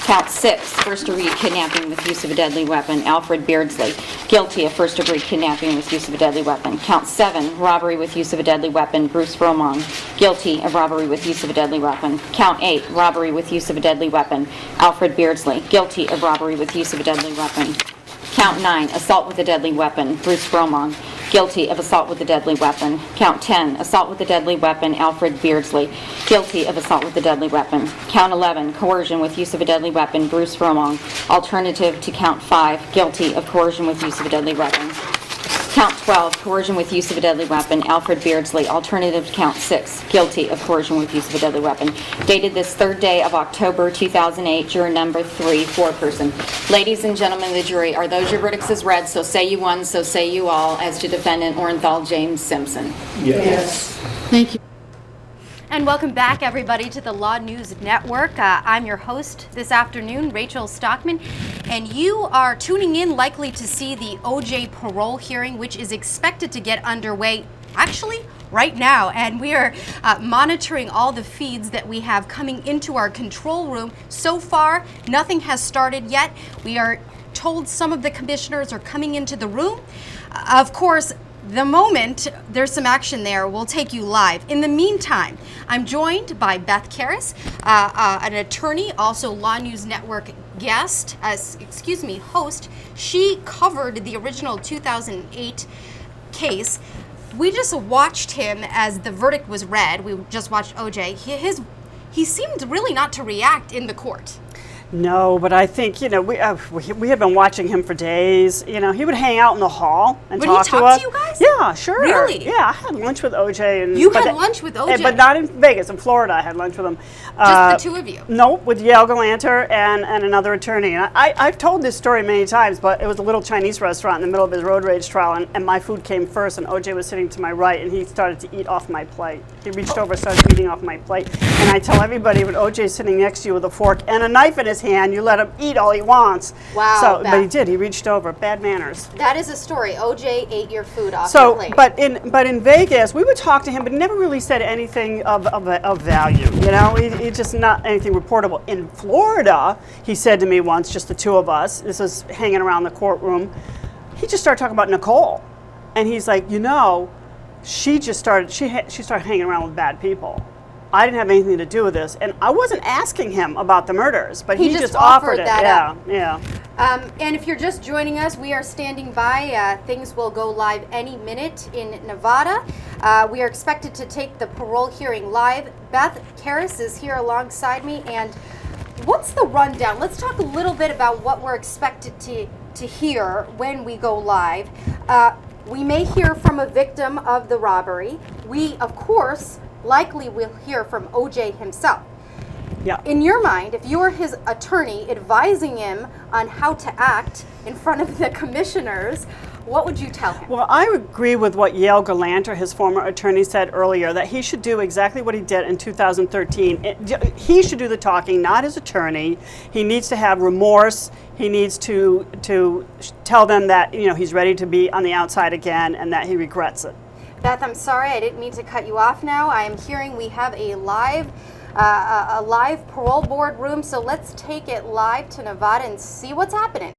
Count 6, first-degree kidnapping with use of a deadly weapon. Alfred Beardsley. Guilty of first-degree kidnapping with use of a deadly weapon. Count 7, robbery with use of a deadly weapon. Bruce Fromong. Guilty of robbery with use of a deadly weapon. Count 8, robbery with use of a deadly weapon. Alfred Beardsley. Guilty of robbery with use of a deadly weapon. Count 9, assault with a deadly weapon. Bruce Fromong. Guilty of assault with a deadly weapon. Count 10, assault with a deadly weapon. Alfred Beardsley. Guilty of assault with a deadly weapon. Count 11, coercion with use of a deadly weapon. Bruce Fromong. Alternative to count 5, guilty of coercion with use of a deadly weapon. Count 12, coercion with use of a deadly weapon. Alfred Beardsley. Alternative to count 6, guilty of coercion with use of a deadly weapon. Dated this 3rd day of October 2008, juror number 3, 4-person. Ladies and gentlemen of the jury, are those your verdicts as read? So say you one, so say you all, as to defendant Orenthal James Simpson. Yes. Thank you. And welcome back, everybody, to the LawNewz Network. I'm your host this afternoon, Rachel Stockman, and you are tuning in likely to see the OJ parole hearing, which is expected to get underway actually right now. And we are monitoring all the feeds that we have coming into our control room. So far, nothing has started yet. We are told some of the commissioners are coming into the room. Of course, the moment there's some action there, we'll take you live. In the meantime, I'm joined by Beth Karras, an attorney, also LawNewz Network guest, host, she covered the original 2008 case. We just watched him as the verdict was read. We just watched OJ. He seemed really not to react in the court. No, but I think, we had been watching him for days. He would hang out in the hall and Would talk he to talk us. to you guys? Yeah, sure. Really? Yeah, I had lunch with OJ. And You had lunch with OJ? But not in Vegas, in Florida. I had lunch with him. Just the two of you? No, with Yale Galanter and another attorney. And I've told this story many times, but it was a little Chinese restaurant in the middle of his road rage trial, and my food came first, and OJ was sitting to my right, and he started to eat off my plate. He reached over and started eating off my plate. And I tell everybody, when OJ's sitting next to you with a fork and a knife in his hand, you let him eat all he wants. Wow. But he did. He reached over. Bad manners. That is a story. OJ ate your food off your plate. But in Vegas, we would talk to him, but he never really said anything of value. He just not anything reportable. In Florida, he said to me once, just the two of us. This was hanging around the courtroom. He just started talking about Nicole, and he's like, she started hanging around with bad people. I didn't have anything to do with this, and I wasn't asking him about the murders, but he just offered it. Yeah. And if you're just joining us, we are standing by. Things will go live any minute in Nevada. We are expected to take the parole hearing live. Beth Karras is here alongside me, and what's the rundown? Let's talk a little bit about what we're expected to hear when we go live. We may hear from a victim of the robbery. We, of course, likely will hear from OJ himself. Yeah. In your mind, if you were his attorney advising him on how to act in front of the commissioners, what would you tell him? Well, I agree with what Yale Galanter, his former attorney, said earlier, that he should do exactly what he did in 2013. He should do the talking, not his attorney. He needs to have remorse. He needs to tell them that he's ready to be on the outside again and that he regrets it. Beth, I'm sorry, I didn't mean to cut you off now. I am hearing we have a live parole board room, so let's take it live to Nevada and see what's happening.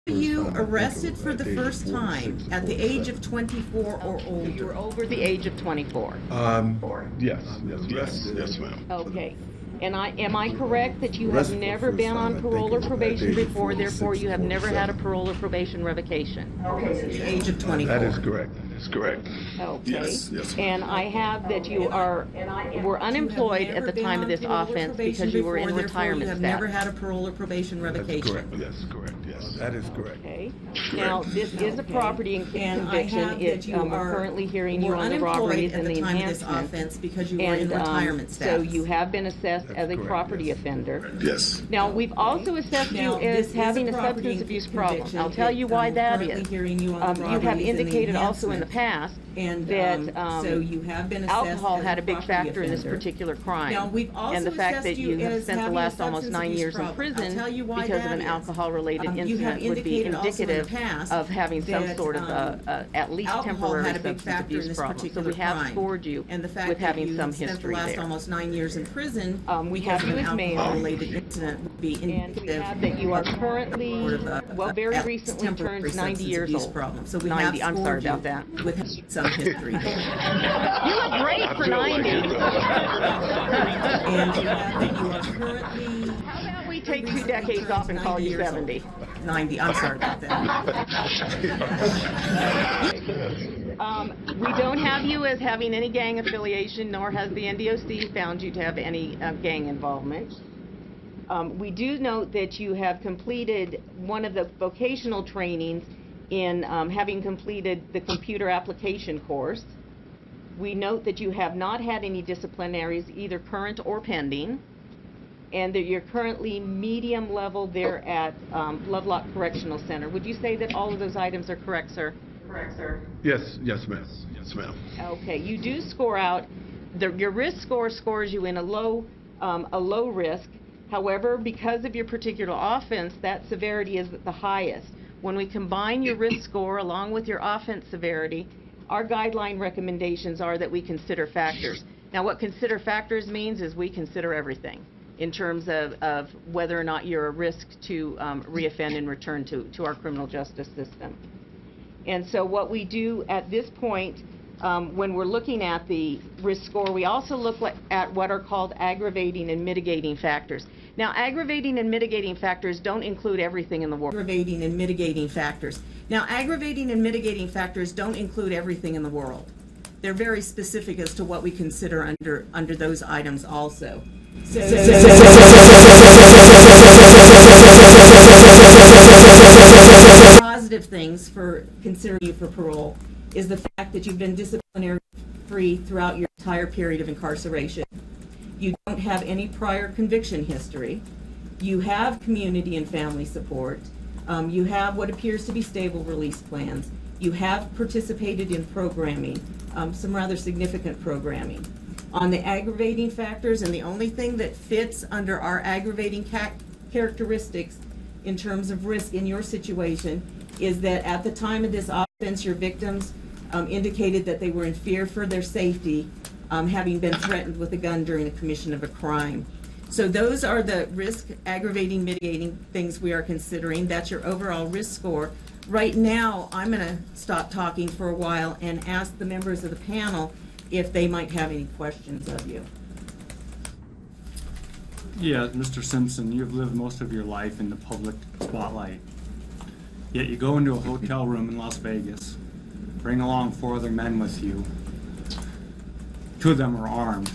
You arrested for the first time at the age of 24 or older. You were over the age of 24. Yes, ma'am. Okay. And am I correct that you have never been on parole or probation before, therefore you have never had a parole or probation revocation? Okay, at the age of 24. That is correct. That is correct. Okay. Yes. And I have that you were unemployed at the time of this offense because you were in retirement You have status. never had a parole or probation revocation. That's correct. Yes, that is correct. Okay. Now, this is a property conviction. We're currently hearing you on the robberies and the enhancement. Offense because you were in retirement status. So you have been assessed as a property offender. Yes. Now, we've also assessed you as having a substance abuse problem. I'll tell you why that is. You have indicated also in the past that so you have been alcohol had a big factor in this particular crime. Now, we've also and the fact that you have spent the last almost 9 years in prison because of an alcohol-related incident would be indicative of having some sort of at least temporary substance abuse problem. So we have scored you with having some history there. Almost 9 years in prison. We have you as male, alcohol-related incident would be and we have that you are currently, very recently turned 90 years old. So we 90, I'm sorry about that. With some history. You look great for 90. And you have that you are currently... How about we take 2 decades off and call you 70? 90, I'm sorry about that. We don't have you as having any gang affiliation, nor has the NDOC found you to have any gang involvement. We do note that you have completed one of the vocational trainings in having completed the computer application course. We note that you have not had any disciplinaries, either current or pending, and that you're currently medium level there at Lovelock Correctional Center. Would you say that all of those items are correct, sir? Correct, sir. Yes, ma'am. Yes, ma'am. Okay, you do score out. Your risk score scores you in a low risk. However, because of your particular offense, that severity is the highest. When we combine your risk score along with your offense severity, our guideline recommendations are that we consider factors. Now, what consider factors means is we consider everything in terms of whether or not you're a risk to reoffend and return to our criminal justice system. And so what we do at this point, when we're looking at the risk score, we also look at what are called aggravating and mitigating factors. Now, aggravating and mitigating factors don't include everything in the world. Aggravating and mitigating factors. Now, aggravating and mitigating factors don't include everything in the world. They're very specific as to what we consider under those items also. Positive things for considering you for parole is the fact that you've been disciplinary free throughout your entire period of incarceration. You don't have any prior conviction history. You have community and family support. You have what appears to be stable release plans. You have participated in programming, some rather significant programming. On the aggravating factors, and the only thing that fits under our aggravating characteristics in terms of risk in your situation is that at the time of this offense, your victims indicated that they were in fear for their safety, having been threatened with a gun during the commission of a crime. So those are the risk, aggravating, mitigating things we are considering. That's your overall risk score. Right now, I'm going to stop talking for a while and ask the members of the panel if they might have any questions of you. Yeah, Mr. Simpson, you've lived most of your life in the public spotlight. Yet you go into a hotel room in Las Vegas, bring along 4 other men with you. 2 of them are armed,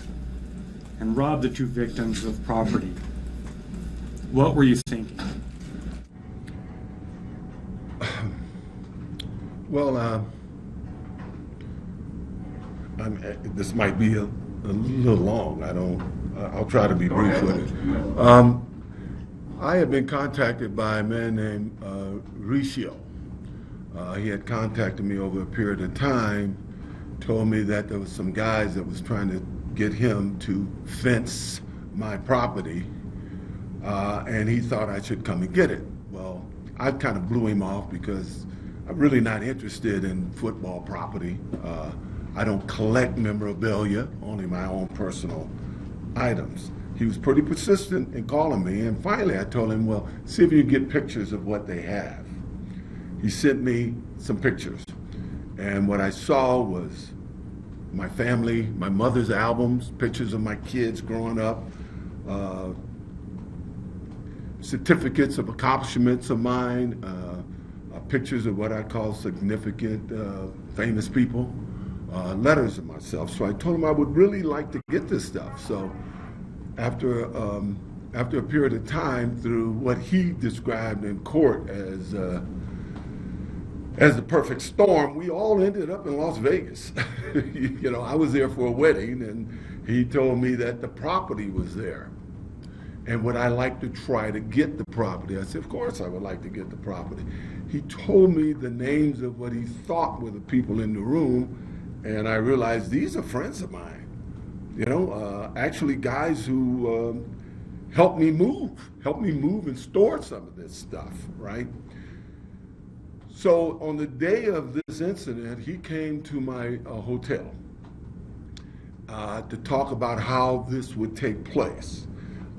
and rob the 2 victims of property. What were you thinking? Well, this might be a little long. I'll try to be brief with it. I had been contacted by a man named Ricio. He had contacted me over a period of time, told me that there was some guys that was trying to get him to fence my property, and he thought I should come and get it. Well, I kind of blew him off because I'm really not interested in football property. I don't collect memorabilia, only my own personal items. He was pretty persistent in calling me, and finally I told him, well, see if you can get pictures of what they have. he sent me some pictures. And what I saw was my family, my mother's albums, pictures of my kids growing up, certificates of accomplishments of mine, pictures of what I call significant, famous people, letters of myself. So I told him I would really like to get this stuff. So after a period of time, through what he described in court as the perfect storm, we all ended up in Las Vegas. You know, I was there for a wedding, and he told me that the property was there. And would I like to try to get the property? I said, of course I would like to get the property. He told me the names of what he thought were the people in the room, and I realized these are friends of mine. You know, actually guys who helped me move and store some of this stuff, right? So on the day of this incident, he came to my hotel to talk about how this would take place.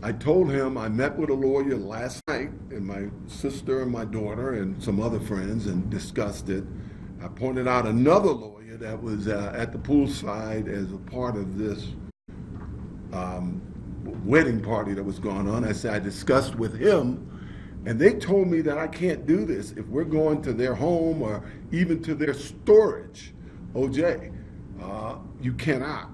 I told him I met with a lawyer last night, and my sister and my daughter and some other friends, and discussed it. I pointed out another lawyer that was at the poolside as a part of this wedding party that was going on. I said I discussed with him, and they told me that I can't do this if we're going to their home or even to their storage. OJ, you cannot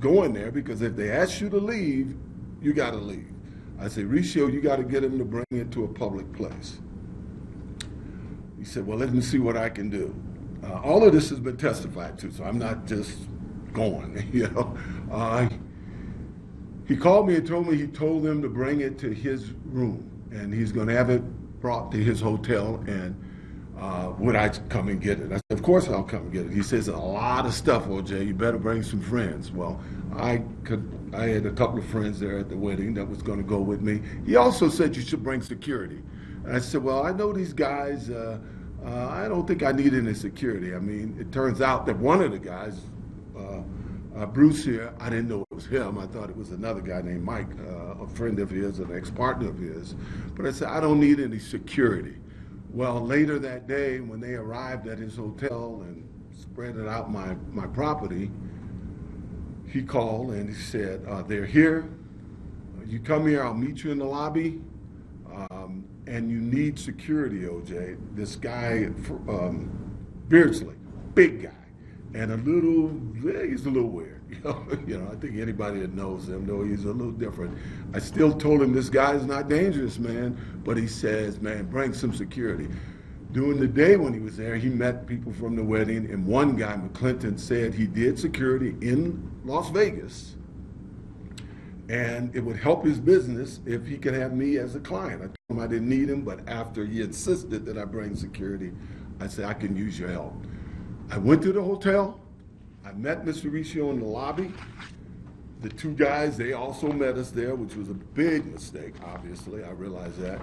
go in there, because if they ask you to leave, you got to leave. I said, Ricio, you got to get him to bring it to a public place. He said, well, let me see what I can do. All of this has been testified to, so I'm not just going, you know. He called me and told me he told them to bring it to his room, and he's going to have it brought to his hotel, and would I come and get it? I said, of course I'll come and get it. He says, a lot of stuff, OJ, you better bring some friends. Well, I had a couple of friends there at the wedding that was going to go with me. He also said you should bring security. And I said, well, I know these guys, I don't think I need any security. I mean, it turns out that one of the guys, Bruce here, I didn't know it was him. I thought it was another guy named Mike, a friend of his, an ex-partner of his. But I said, I don't need any security. Well, later that day, when they arrived at his hotel and spread out my property, he called and he said, they're here. You come here, I'll meet you in the lobby. And you need security, OJ. This guy, Beardsley, big guy, and he's a little weird. You know, I think anybody that knows him knows he's a little different. I still told him this guy's not dangerous, man, but he says, man, bring some security. During the day when he was there, he met people from the wedding, and one guy, McClinton, said he did security in Las Vegas, and it would help his business if he could have me as a client. I told him I didn't need him, but after he insisted that I bring security, I said, I can use your help. I went to the hotel. I met Mr. Ricio in the lobby. The two guys, they also met us there, which was a big mistake, obviously. I realized that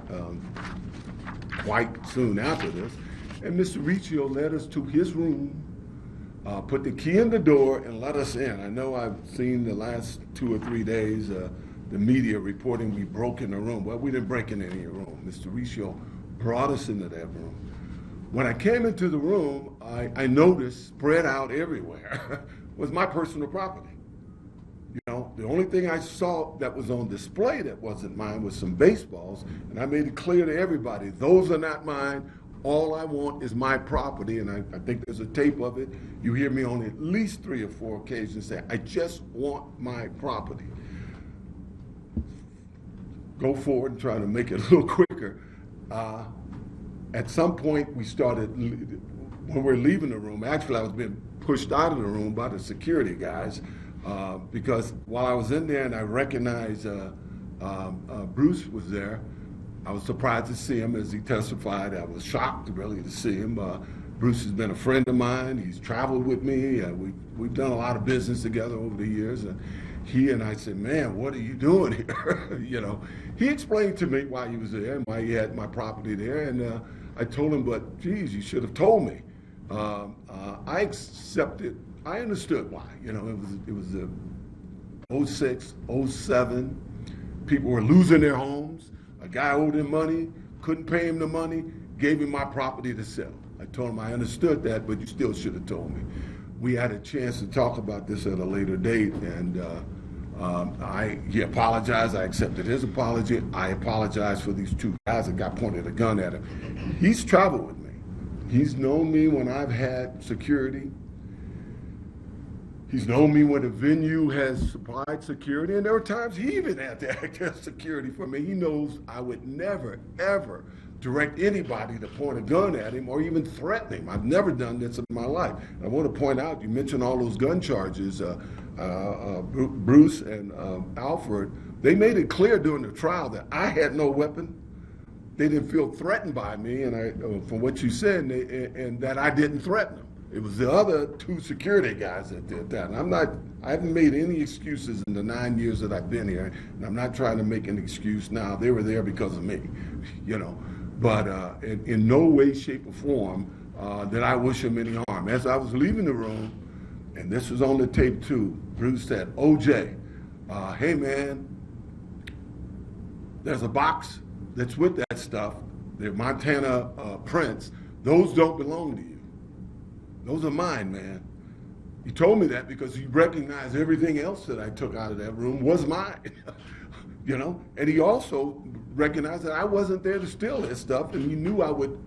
quite soon after this. And Mr. Ricio led us to his room, put the key in the door, and let us in. I know I've seen the last 2 or 3 days the media reporting we broke in the room. Well, we didn't break in any room. Mr. Ricio brought us into that room. When I came into the room, I noticed spread out everywhere was my personal property. You know, the only thing I saw that was on display that wasn't mine was some baseballs, and I made it clear to everybody, those are not mine. All I want is my property, and I think there's a tape of it. You hear me on at least 3 or 4 occasions say, I just want my property. Go forward and try to make it a little quicker. At some point, we started, when we're leaving the room, actually I was being pushed out of the room by the security guys, because while I was in there and I recognized Bruce was there, I was surprised to see him as he testified. I was shocked really to see him. Bruce has been a friend of mine. He's traveled with me. We've done a lot of business together over the years. And he and I said, man, what are you doing here? You know, he explained to me why he was there and why he had my property there. And I told him, but geez, you should have told me. I accepted, I understood why. You know, it was 06, 07. People were losing their homes. A guy owed him money, couldn't pay him the money, gave him my property to sell. I told him I understood that, but you still should have told me. We had a chance to talk about this at a later date, and he apologized. I accepted his apology. I apologized for these two guys that got pointed a gun at him. He's traveled with me. He's known me when I've had security. He's known me when a venue has supplied security, and there were times he even had to act as security for me. He knows I would never, ever direct anybody to point a gun at him or even threaten him. I've never done this in my life. I want to point out, you mentioned all those gun charges. Bruce and Alfred, they made it clear during the trial that I had no weapon. They didn't feel threatened by me, and from what you said, and that I didn't threaten them. It was the other two security guys that did that. And I haven't made any excuses in the 9 years that I've been here, and I'm not trying to make an excuse now. They were there because of me, you know. But in no way, shape, or form did I wish him any harm. As I was leaving the room, and this was on the tape too, Bruce said, OJ, hey man, there's a box that's with that stuff. They're Montana prints. Those don't belong to you. Those are mine, man. He told me that because he recognized everything else that I took out of that room was mine, you know? And he also recognized that I wasn't there to steal his stuff, and he knew I would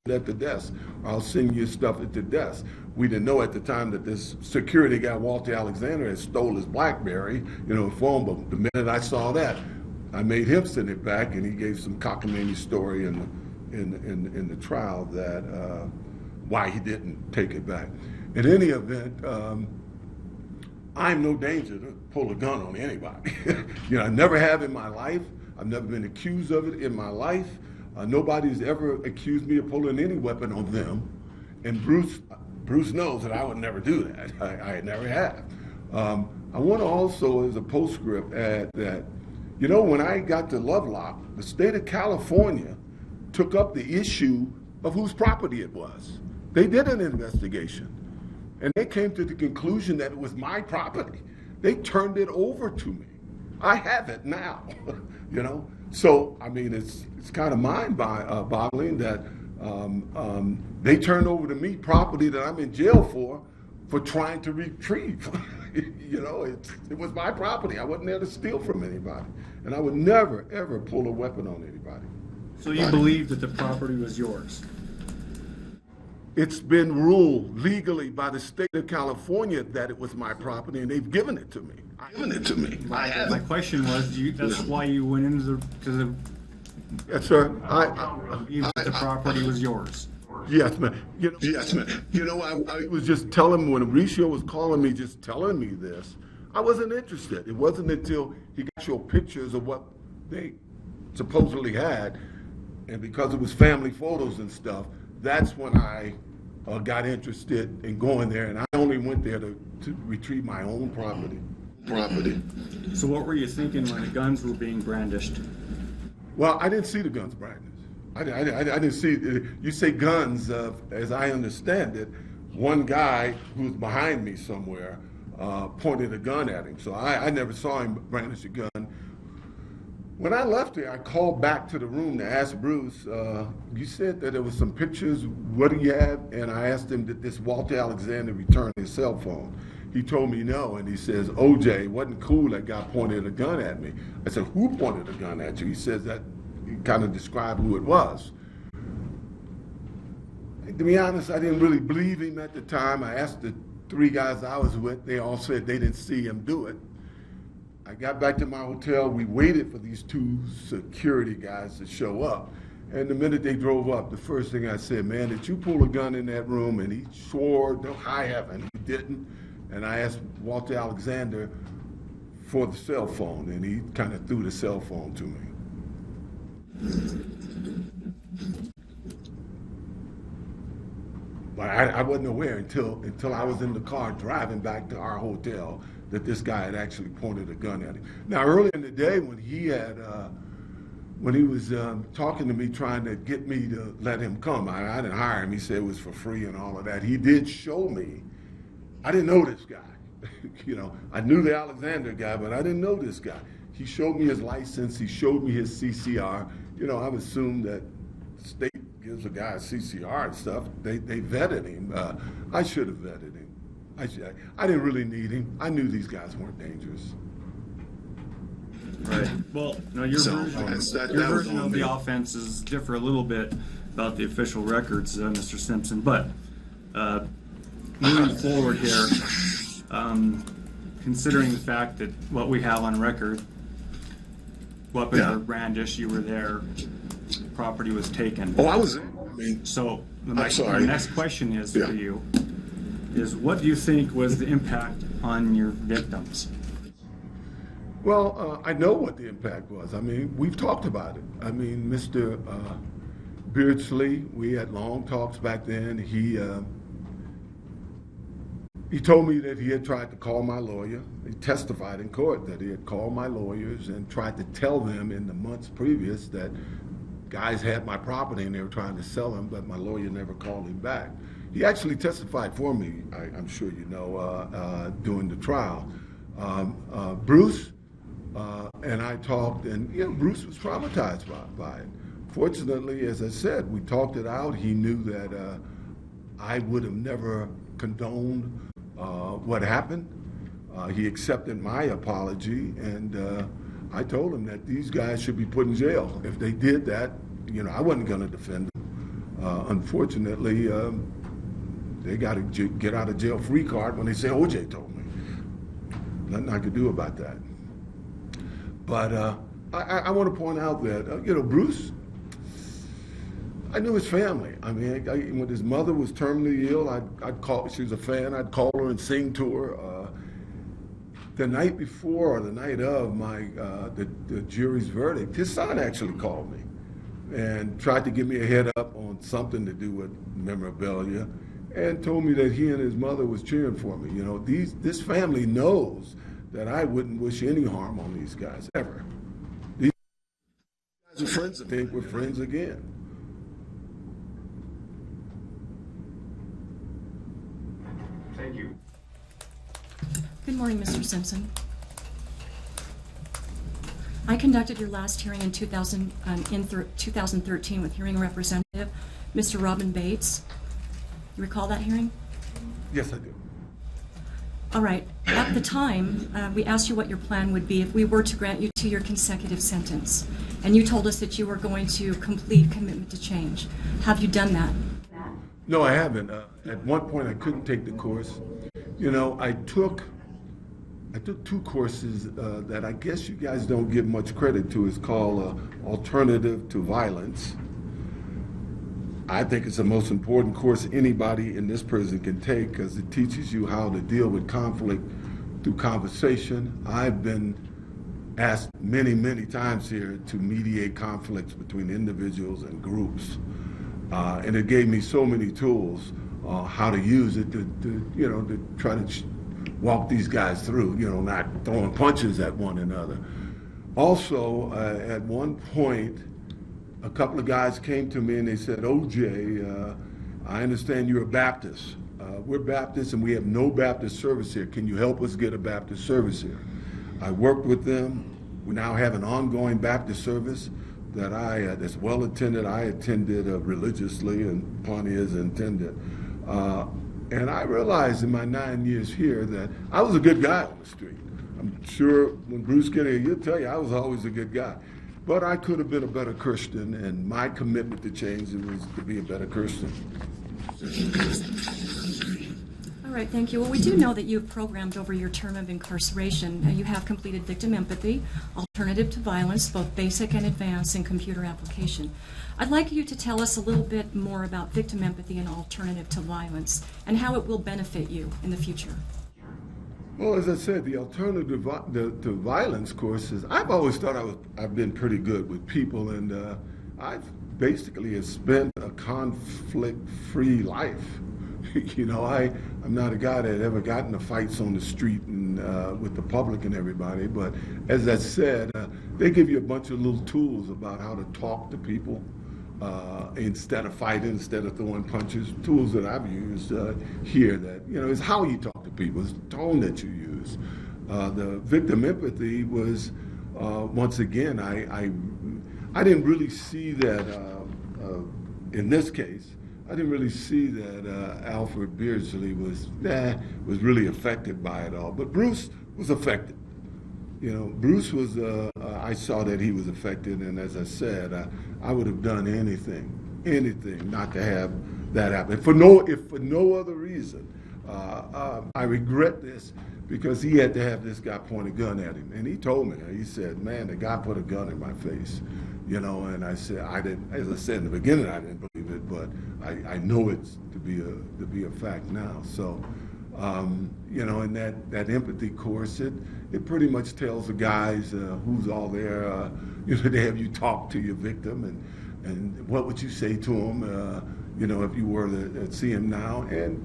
at the desk. I'll send you stuff at the desk. We didn't know at the time that this security guy, Walter Alexander, had stole his BlackBerry, you know, phone. But the minute I saw that, I made him send it back, and he gave some cockamamie story in the trial that why he didn't take it back. In any event, I'm no danger to pull a gun on anybody. You know, I never have in my life. I've never been accused of it in my life. Nobody's ever accused me of pulling any weapon on them. And Bruce knows that I would never do that. I never have. I want to also, as a postscript, add that, you know, when I got to Lovelock, the state of California took up the issue of whose property it was. They did an investigation, and they came to the conclusion that it was my property. They turned it over to me. I have it now, you know? So, I mean, it's kind of mind-boggling that they turned over to me property that I'm in jail for trying to retrieve. You know, it was my property. I wasn't there to steal from anybody. And I would never, ever pull a weapon on anybody. So you believe that the property was yours? It's been ruled legally by the state of California that it was my property, and they've given it to me. My question was, that's why you went into the Yes, sir. the property was yours. Yes, man. You know, I was just telling, when Mauricio was calling me, just telling me this, I wasn't interested. It wasn't until he got your pictures of what they supposedly had, and because it was family photos and stuff, that's when I got interested in going there, and I only went there to retrieve my own property. So what were you thinking when the guns were being brandished? Well, I didn't see the guns brandished. I didn't see, you say guns, as I understand it, one guy who's behind me somewhere pointed a gun at him. So I never saw him brandish a gun. When I left here, I called back to the room to ask Bruce, you said that there was some pictures, what do you have? And I asked him, did this Walter Alexander return his cell phone? He told me no, and he says, OJ, it wasn't cool that guy pointed a gun at me. I said, who pointed a gun at you? He says that, he kind of described who it was. To be honest, I didn't really believe him at the time. I asked the three guys I was with, they all said they didn't see him do it. I got back to my hotel, we waited for these two security guys to show up. And the minute they drove up, the first thing I said, man, did you pull a gun in that room? And he swore to high heaven he didn't. And I asked Walter Alexander for the cell phone, and he kind of threw the cell phone to me. But I wasn't aware until I was in the car driving back to our hotel that this guy had actually pointed a gun at him. Now, earlier in the day when he was talking to me, trying to get me to let him come, I didn't hire him. He said it was for free and all of that. He did show me. I didn't know this guy. You know, I knew the Alexander guy, but I didn't know this guy. He showed me his license. He showed me his CCR. You know, I've assumed that the state gives a guy a CCR and stuff. They vetted him. I should have vetted him. I didn't really need him. I knew these guys weren't dangerous. Right. Well, no, your version of the offenses differ a little bit about the official records, Mr. Simpson. But moving forward here, considering the fact that what we have on record, weapons were brandished, you were there, property was taken. Oh, I was. So my next question is for you: is what do you think was the impact on your victims? Well, I know what the impact was. I mean, we've talked about it. I mean, Mr. Beardsley, we had long talks back then. He told me that he had tried to call my lawyer. He testified in court that he had called my lawyers and tried to tell them in the months previous that guys had my property and they were trying to sell them, but my lawyer never called him back. He actually testified for me, I'm sure you know, during the trial. Bruce and I talked, and you know, Bruce was traumatized by it. Fortunately, as I said, we talked it out. He knew that I would have never condoned what happened. He accepted my apology, and I told him that these guys should be put in jail. If they did that, you know, I wasn't going to defend them. Unfortunately, they got a get out of jail free card when they say OJ told me. Nothing I could do about that. But I want to point out that, you know, Bruce, I knew his family. I mean, when his mother was terminally ill, I'd call, she was a fan, I'd call her and sing to her. The night before or the night of the jury's verdict, his son actually called me and tried to give me a head up on something to do with memorabilia and told me that he and his mother was cheering for me. You know, this family knows that I wouldn't wish any harm on these guys, ever. These guys are friends. I think we're friends again. Thank you. Good morning, Mr. Simpson. I conducted your last hearing in 2013 with hearing representative, Mr. Robin Bates. You recall that hearing? Yes, I do. All right. At the time, we asked you what your plan would be if we were to grant you 2-year consecutive sentence. And you told us that you were going to complete commitment to change. Have you done that? No, I haven't. At one point, I couldn't take the course. You know, I took 2 courses that I guess you guys don't give much credit to. It's called Alternative to Violence. I think it's the most important course anybody in this prison can take because it teaches you how to deal with conflict through conversation. I've been asked many, many times here to mediate conflicts between individuals and groups. And it gave me so many tools how to use it to you know, to try to walk these guys through, you know, not throwing punches at one another. Also, at one point, a couple of guys came to me and they said, OJ, I understand you're a Baptist. We're Baptists and we have no Baptist service here. Can you help us get a Baptist service here? I worked with them. We now have an ongoing Baptist service that that's well attended. I attended religiously and Pawnee has attended. And I realized in my 9 years here that I was a good guy on the street. I'm sure when Bruce get here, he'll tell you I was always a good guy. But I could have been a better Christian, and my commitment to change was to be a better Christian. All right, thank you. Well, we do know that you've programmed over your term of incarceration. You have completed victim empathy, alternative to violence, both basic and advanced, in computer application. I'd like you to tell us a little bit more about victim empathy and alternative to violence and how it will benefit you in the future. Well, as I said, the alternative to violence courses, I've always thought I've been pretty good with people, and I've basically have spent a conflict-free life. You know, I'm not a guy that ever got into fights on the street and with the public and everybody, but as I said, they give you a bunch of little tools about how to talk to people instead of fighting, instead of throwing punches. Tools that I've used here that, you know, is how you talk to people, it's the tone that you use. The victim empathy was once again, I didn't really see that in this case. I didn't really see that Alfred Beardsley was really affected by it all. But Bruce was affected. You know, Bruce was. I saw that he was affected, and as I said, I would have done anything not to have that happen. If for no other reason, I regret this because he had to have this guy point a gun at him, and he told me. He said, "Man, the guy put a gun in my face." You know, and I said, I didn't. As I said in the beginning, I didn't believe it, but I know it's to be a fact now. So, you know, in that empathy course, it pretty much tells the guys who's all there. You know, they have you talk to your victim, and what would you say to him? You know, if you were to see him now, and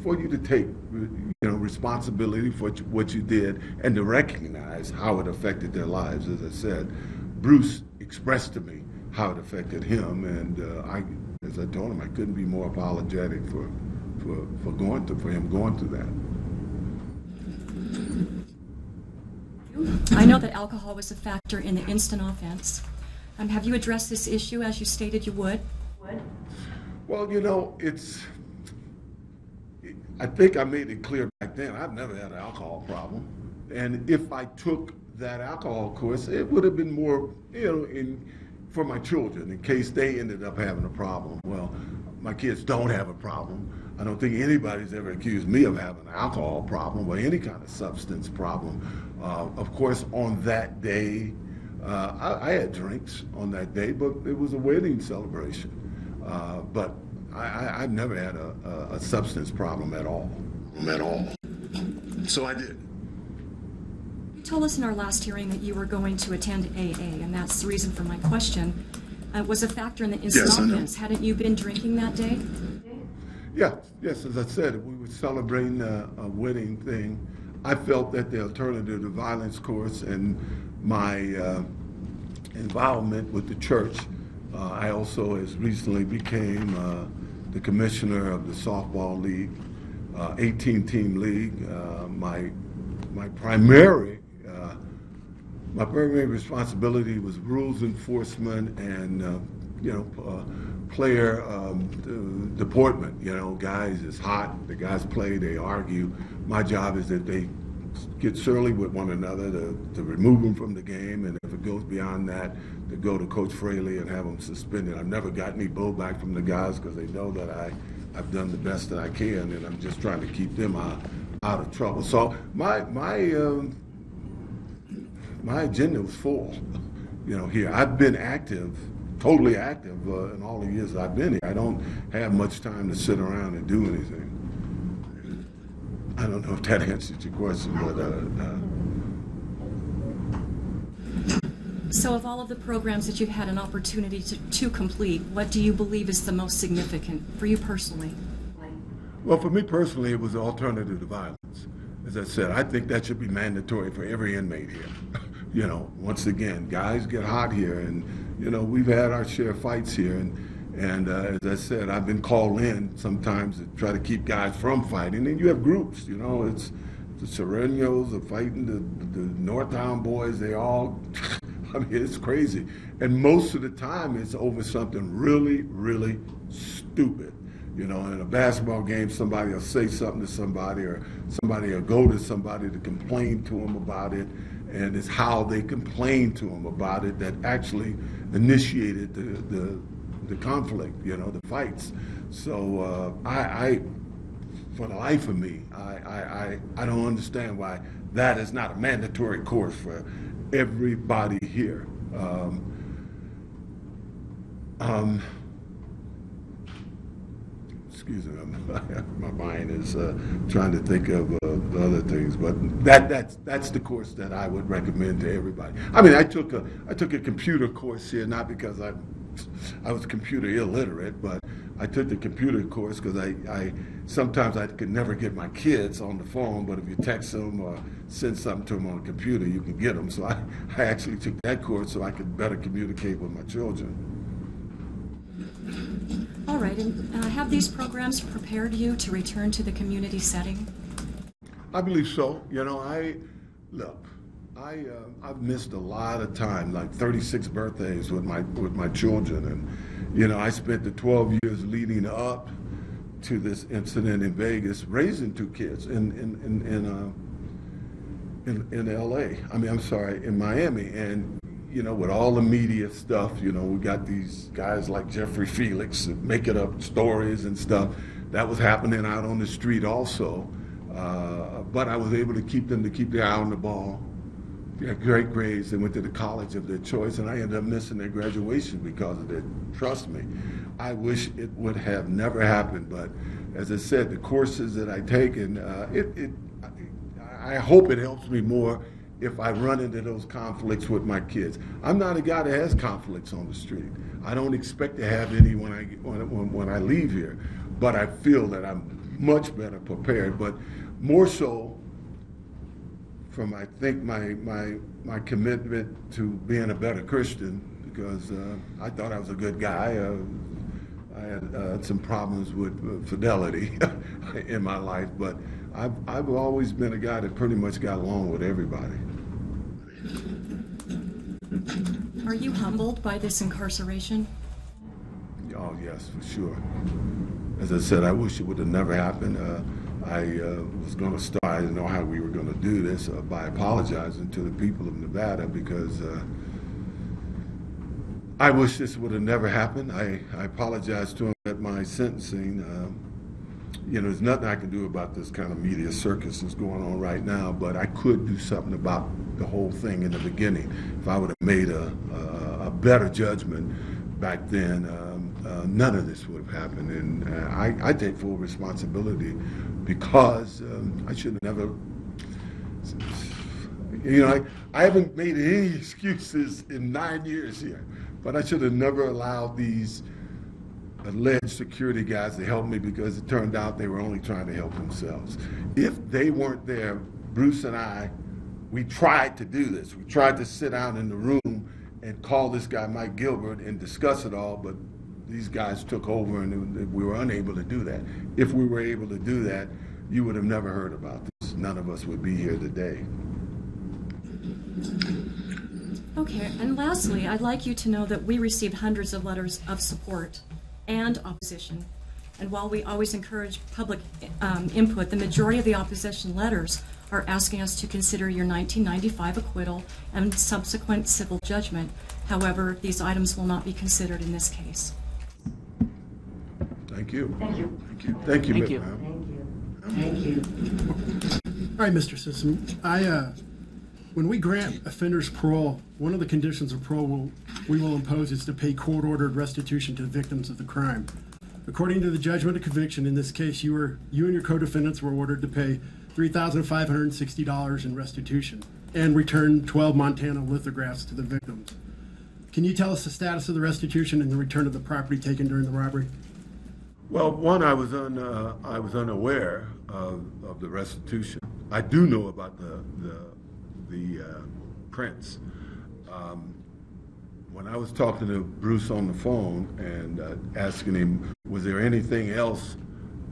for you to take, you know, responsibility for what you did, and to recognize how it affected their lives. As I said, Bruce expressed to me how it affected him, and as I told him, I couldn't be more apologetic for him going through that. I know that alcohol was a factor in the instant offense. Have you addressed this issue as you stated you would? Well, you know, I think I made it clear back then, I've never had an alcohol problem. And if I took that alcohol course, it would have been more, you know, for my children, in case they ended up having a problem. Well, my kids don't have a problem. I don't think anybody's ever accused me of having an alcohol problem or any kind of substance problem. Of course, on that day, I had drinks on that day, but it was a wedding celebration. But I've never had a substance problem at all. So I did. You told us in our last hearing that you were going to attend AA, and that's the reason for my question. Was a factor in the instant offense. Hadn't you been drinking that day? Yes, as I said, we were celebrating a wedding thing. I felt that the alternative to violence course and my involvement with the church, I also as recently became the commissioner of the softball league, 18-team league. My primary responsibility was rules enforcement and player deportment. You know, guys, it's hot, the guys play, they argue. My job is that they get surly with one another to remove them from the game, and if it goes beyond that, to go to Coach Fraley and have them suspended. I've never got any blowback from the guys because they know that I've done the best that I can, and I'm just trying to keep them out of trouble. So my agenda was full. You know, here I've been active, totally active in all the years I've been here. I don't have much time to sit around and do anything. I don't know if that answered your question, but So of all of the programs that you've had an opportunity to complete, what do you believe is the most significant for you personally? Well, for me personally, it was the alternative to violence. As I said, I think that should be mandatory for every inmate here. You know, once again, guys get hot here, and, you know, we've had our share of fights here, and as I said, I've been called in sometimes to try to keep guys from fighting, and you have groups, you know, it's the Serenos are fighting, the Northtown boys, they all, I mean, it's crazy. And most of the time it's over something really, really stupid. You know, in a basketball game, somebody will say something to somebody, or somebody will go to somebody to complain to them about it, and it's how they complain to them about it that actually initiated the conflict, you know, the fights. So I for the life of me, I don't understand why that is not a mandatory course for everybody here. Excuse me, my mind is trying to think of the other things, but that's the course that I would recommend to everybody. I mean, I took a computer course here, not because I was computer illiterate, but I took the computer course because I sometimes I could never get my kids on the phone, but if you text them or send something to them on a computer, you can get them. So I actually took that course so I could better communicate with my children. All right, and have these programs prepared you to return to the community setting? I believe so. You know, look, I've missed a lot of time, like 36 birthdays with my children, and you know, I spent the 12 years leading up to this incident in Vegas raising two kids in LA. I mean, I'm sorry, in Miami, and you know, with all the media stuff, you know, we got these guys like Jeffrey Felix making up stories and stuff. That was happening out on the street also. But I was able to keep their eye on the ball. They had great grades. They went to the college of their choice, and I ended up missing their graduation because of it. Trust me. I wish it would have never happened, but as I said, the courses that I take, and I hope it helps me more if I run into those conflicts with my kids. I'm not a guy that has conflicts on the street. I don't expect to have any when I leave here, but I feel that I'm much better prepared. But more so from, I think, my commitment to being a better Christian, because I thought I was a good guy. I had some problems with fidelity in my life, but I've always been a guy that pretty much got along with everybody. Are you humbled by this incarceration? Oh, yes, for sure. As I said, I wish it would have never happened. I was going to start, I didn't know how we were going to do this, by apologizing to the people of Nevada, because I wish this would have never happened. I apologized to him at my sentencing. You know, there's nothing I can do about this kind of media circus that's going on right now, but I could do something about the whole thing in the beginning. If I would have made a better judgment back then, none of this would have happened. And I take full responsibility, because I should have never, you know, I haven't made any excuses in 9 years here, but I should have never allowed these alleged security guys to help me, because it turned out they were only trying to help themselves. If they weren't there, Bruce and I, we tried to do this. We tried to sit down in the room and call this guy Mike Gilbert and discuss it all, but these guys took over and we were unable to do that. If we were able to do that, you would have never heard about this. None of us would be here today. Okay, and lastly, I'd like you to know that we received hundreds of letters of support and opposition. And while we always encourage public input, the majority of the opposition letters are asking us to consider your 1995 acquittal and subsequent civil judgment. However, these items will not be considered in this case. Thank you. Thank you. Thank you. Thank you, Thank you. Thank you. All right, Mr. Simpson. When we grant offenders parole, one of the conditions of parole we will impose is to pay court-ordered restitution to the victims of the crime. According to the judgment of conviction in this case, you and your co-defendants were ordered to pay $3,560 in restitution and return 12 Montana lithographs to the victims. Can you tell us the status of the restitution and the return of the property taken during the robbery? Well, one, I was unaware of the restitution. I do know about the prints. When I was talking to Bruce on the phone and asking him, was there anything else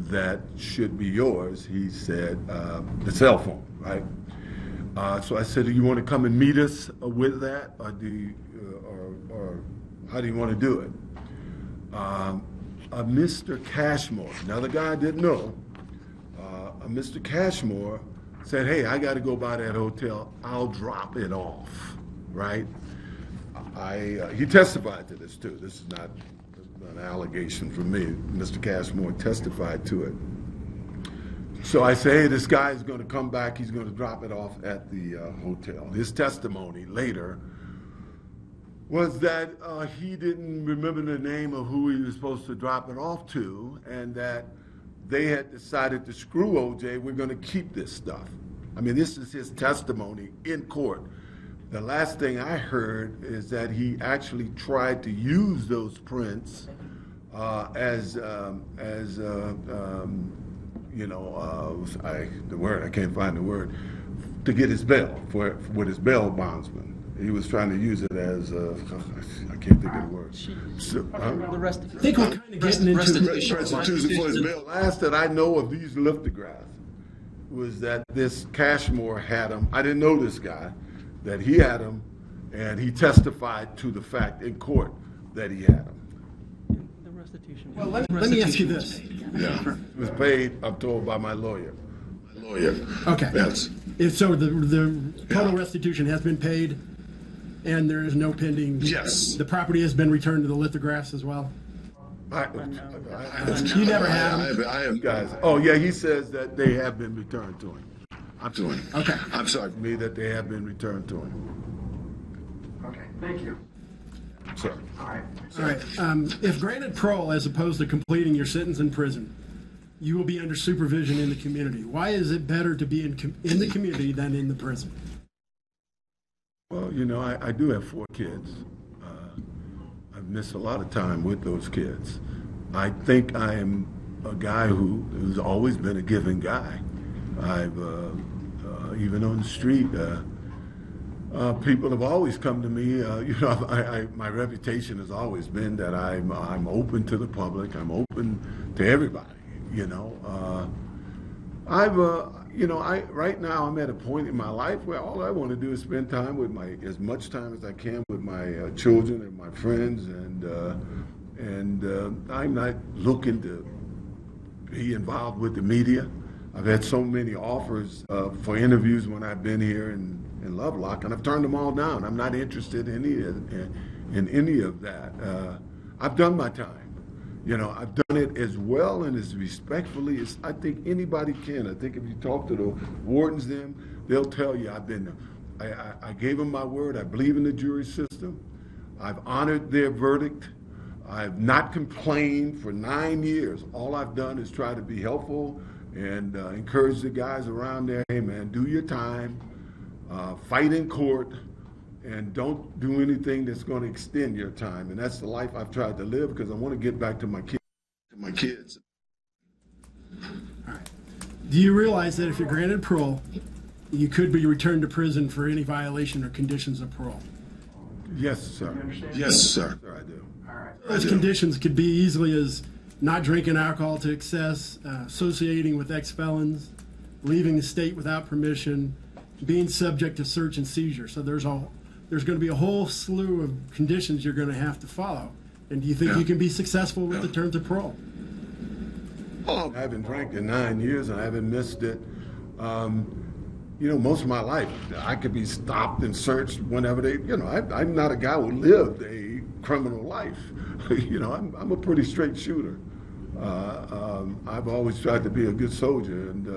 that should be yours, he said, the cell phone, right? So I said, do you want to come and meet us with that, or or how do you want to do it? Mr. Cashmore, now the guy I didn't know, Mr. Cashmore said, hey, I got to go by that hotel, I'll drop it off, right? He testified to this too. This is not an allegation from me. Mr. Cashmore testified to it. So I say, hey, this guy is going to come back, he's going to drop it off at the hotel. His testimony later was that he didn't remember the name of who he was supposed to drop it off to, and that they had decided to screw OJ, we're going to keep this stuff. I mean, this is his testimony in court. The last thing I heard is that he actually tried to use those prints I can't find the word, to get his bail, with his bail bondsman. He was trying to use it as, I can't think of the word. The restitution. I think we're kind of getting into restitution for his bail. Last that I know of these lithographs was that this Cashmore had them. I didn't know this guy, that he had them, and he testified to the fact in court that he had them. The restitution. Well, let me ask you this. Yeah, it was paid, I'm told, by my lawyer. My lawyer. Okay. Yes. So the total restitution has been paid, and there is no pending. Yes. The property has been returned to the lithographs as well. You never have. I have guys. Oh yeah, he says that they have been returned to him. I'm sorry. Okay. I'm sorry for me that they have been returned to him. Okay. Thank you. Sir. All right. All right. If granted parole as opposed to completing your sentence in prison, you will be under supervision in the community. Why is it better to be in the community than in the prison? Well, you know, I do have 4 kids. I've missed a lot of time with those kids. I think I am a guy who's always been a giving guy. I've, even on the street, people have always come to me. You know, my reputation has always been that I'm open to the public. I'm open to everybody. You know, you know, right now I'm at a point in my life where all I want to do is spend time with as much time as I can with my children and my friends, and I'm not looking to be involved with the media. I've had so many offers for interviews when I've been here in Lovelock, and I've turned them all down. I'm not interested in any of that. I've done my time. You know, I've done it as well and as respectfully as I think anybody can. I think if you talk to the wardens, they'll tell you I gave them my word. I believe in the jury system. I've honored their verdict. I've not complained for 9 years. All I've done is try to be helpful and encourage the guys around there. Hey, man, do your time, fight in court, and don't do anything that's going to extend your time. And that's the life I've tried to live because I want to get back to my kids. All right. Do you realize that if you're granted parole, you could be returned to prison for any violation or conditions of parole? Yes, sir. Yes, sir. I do. All right. Those conditions could be easily as not drinking alcohol to excess, associating with ex-felons, leaving the state without permission, being subject to search and seizure. So there's going to be a whole slew of conditions you're going to have to follow. And do you think you can be successful with the terms of parole? I haven't drank in 9 years and I haven't missed it. You know, most of my life, I could be stopped and searched whenever they, you know, I'm not a guy who lived a criminal life. You know, I'm a pretty straight shooter. I've always tried to be a good soldier, and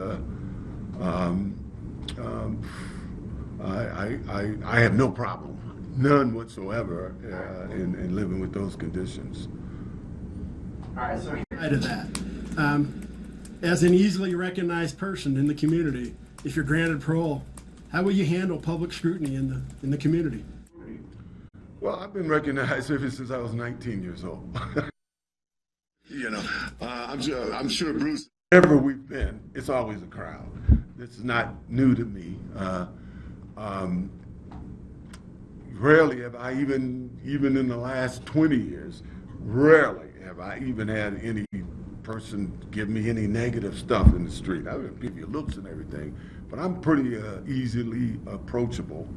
I have no problem, none whatsoever, in living with those conditions. All right, so to that, as an easily recognized person in the community, if you're granted parole, how will you handle public scrutiny in the community? Well, I've been recognized ever since I was 19 years old. You know, I'm sure Bruce. Wherever we've been, it's always a crowd. This is not new to me. Rarely have I even in the last 20 years, rarely have I even had any person give me any negative stuff in the street. I would give you looks and everything, but I'm pretty easily approachable.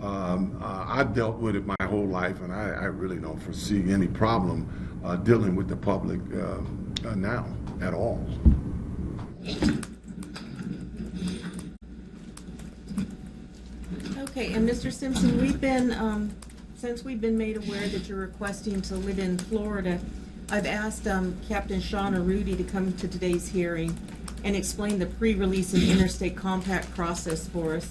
I've dealt with it my whole life, and I really don't foresee any problem dealing with the public now at all. Okay, and Mr. Simpson, we've been, since we've been made aware that you're requesting to live in Florida, I've asked Captain Sean Arudi to come to today's hearing and explain the pre-release and interstate compact process for us.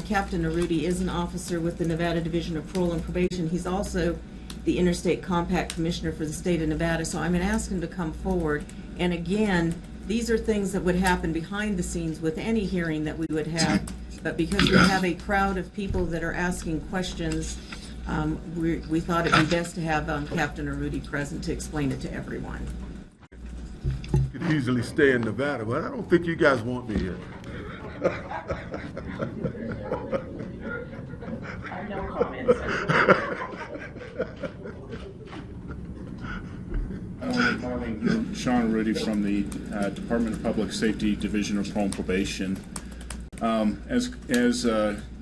Captain Arudi is an officer with the Nevada Division of Parole and Probation. He's also the Interstate Compact Commissioner for the state of Nevada, so I'm going to ask him to come forward. And again, these are things that would happen behind the scenes with any hearing that we would have, but because we have a crowd of people that are asking questions, we thought it'd be best to have Captain Arudi present to explain it to everyone. You could easily stay in Nevada, but I don't think you guys want me here. No comments. Good morning. Sean Arudi from the Department of Public Safety, Division of Parole and Probation. As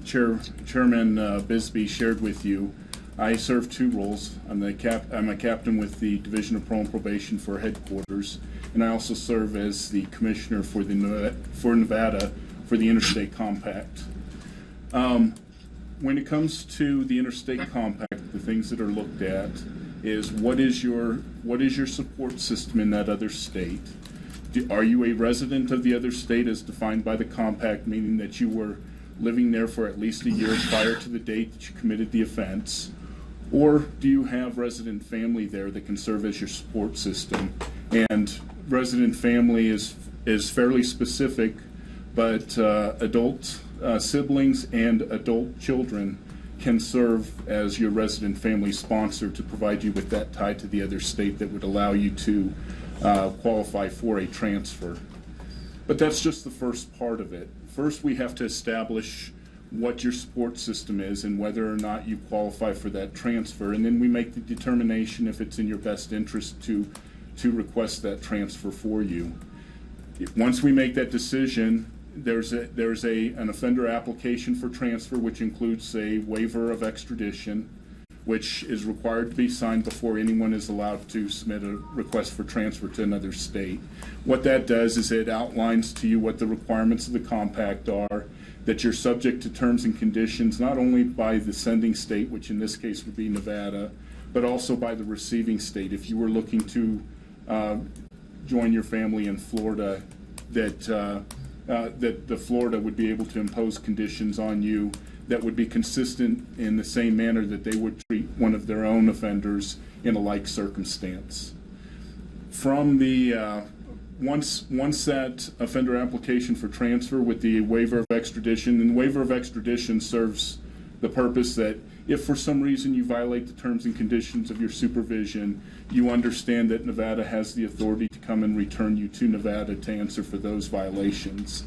Chairman Bisbee shared with you, I serve two roles. I'm a captain with the Division of Parole and Probation for headquarters, and I also serve as the commissioner for Nevada for the Interstate Compact. When it comes to the Interstate Compact, the things that are looked at is what is your support system in that other state? Are you a resident of the other state as defined by the compact, meaning that you were living there for at least a year prior to the date that you committed the offense? Or do you have resident family there that can serve as your support system? And resident family is fairly specific, but adult siblings and adult children can serve as your resident family sponsor to provide you with that tie to the other state that would allow you to qualify for a transfer. But that's just the first part of it. First, we have to establish what your support system is and whether or not you qualify for that transfer, and then we make the determination if it's in your best interest to request that transfer for you. Once we make that decision, there's an offender application for transfer, which includes a waiver of extradition, which is required to be signed before anyone is allowed to submit a request for transfer to another state. What that does is it outlines to you what the requirements of the compact are, that you're subject to terms and conditions not only by the sending state, which in this case would be Nevada, but also by the receiving state. If you were looking to join your family in Florida, that the Florida would be able to impose conditions on you that would be consistent in the same manner that they would treat one of their own offenders in a like circumstance. From the once that offender application for transfer with the waiver of extradition, and the waiver of extradition serves the purpose that if for some reason you violate the terms and conditions of your supervision, you understand that Nevada has the authority to come and return you to Nevada to answer for those violations.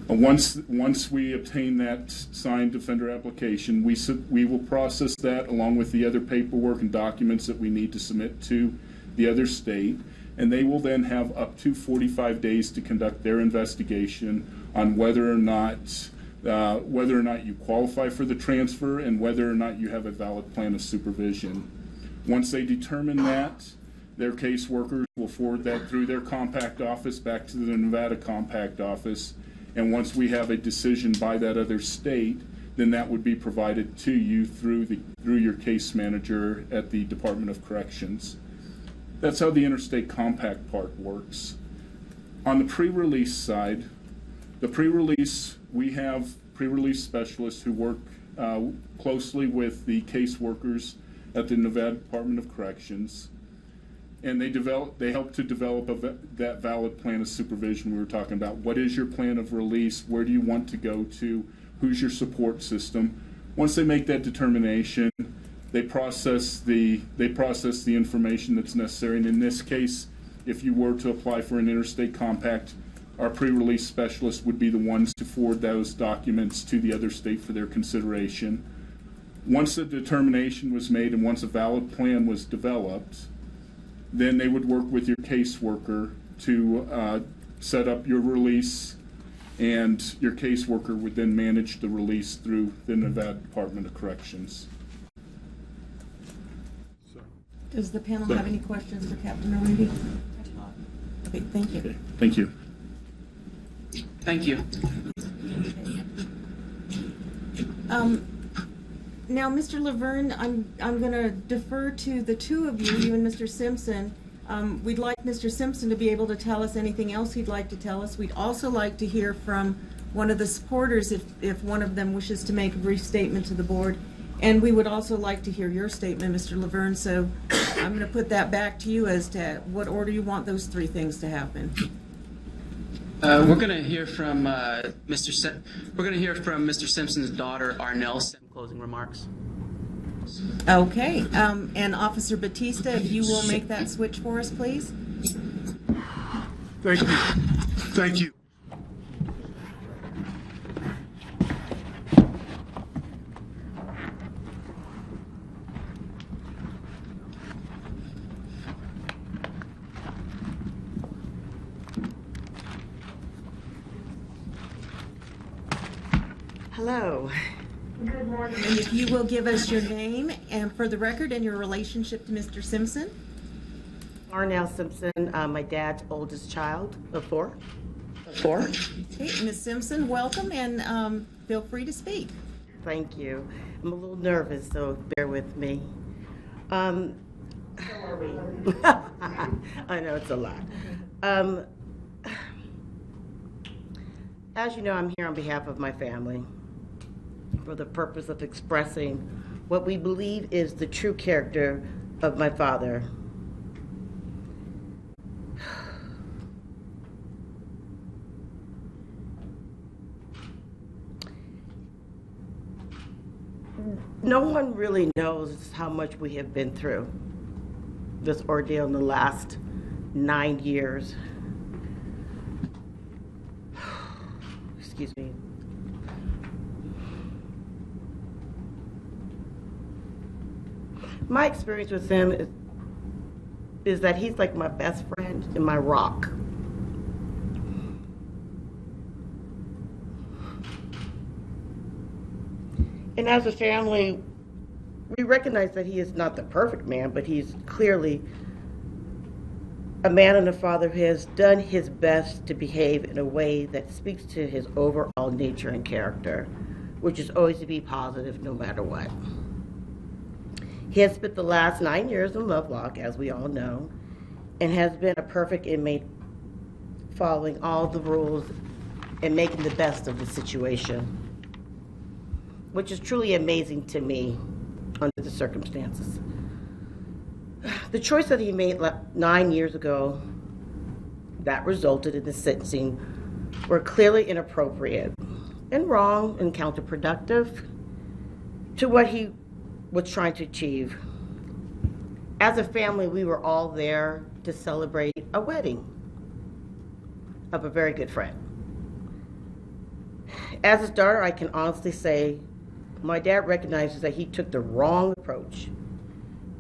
Once we obtain that signed offender application, we will process that along with the other paperwork and documents that we need to submit to the other state, and they will then have up to 45 days to conduct their investigation on whether or not you qualify for the transfer and whether or not you have a valid plan of supervision. Once they determine that, their caseworkers will forward that through their compact office back to the Nevada compact office. And once we have a decision by that other state, then that would be provided to you through your case manager at the Department of Corrections. That's how the interstate compact part works. On the pre-release side, we have pre-release specialists who work closely with the caseworkers at the Nevada Department of Corrections, and they help to develop that valid plan of supervision we were talking about. What is your plan of release? Where do you want to go to? Who's your support system? Once they make that determination, they process the information that's necessary. And in this case, if you were to apply for an interstate compact, our pre-release specialists would be the ones to forward those documents to the other state for their consideration. Once the determination was made and once a valid plan was developed, then they would work with your caseworker to set up your release, and your caseworker would then manage the release through the Nevada Department of Corrections. Does the panel have any questions for Captain O'Reilly? Okay, thank you. Okay, thank you. Thank you. Now, Mr. Laverne, I'm going to defer to the two of you and Mr. Simpson. We'd like Mr. Simpson to be able to tell us anything else he'd like to tell us. We'd also like to hear from one of the supporters if one of them wishes to make a brief statement to the board. And we would also like to hear your statement, Mr. Laverne. So I'm going to put that back to you as to what order you want those three things to happen. We're going to hear from Mr. Simpson's daughter, Arnell. Closing remarks. Okay, and Officer Batista, if you will make that switch for us, please. Thank you. Thank you. Hello. Good morning. And if you will give us your name and for the record and your relationship to Mr. Simpson. Arnell Simpson, my dad's oldest child of four. Okay, Ms. Simpson, welcome and feel free to speak. Thank you. I'm a little nervous, so bear with me. So are we. I know it's a lot. As you know, I'm here on behalf of my family for the purpose of expressing what we believe is the true character of my father. No one really knows how much we have been through this ordeal in the last 9 years. Excuse me. My experience with him is that he's like my best friend and my rock. And as a family, we recognize that he is not the perfect man, but he's clearly a man and a father who has done his best to behave in a way that speaks to his overall nature and character, which is always to be positive no matter what. He has spent the last 9 years in Lovelock, as we all know, and has been a perfect inmate, following all the rules and making the best of the situation, which is truly amazing to me under the circumstances. The choice that he made 9 years ago that resulted in the sentencing were clearly inappropriate and wrong and counterproductive to what he was trying to achieve. As a family, we were all there to celebrate a wedding of a very good friend. As his daughter, I can honestly say my dad recognizes that he took the wrong approach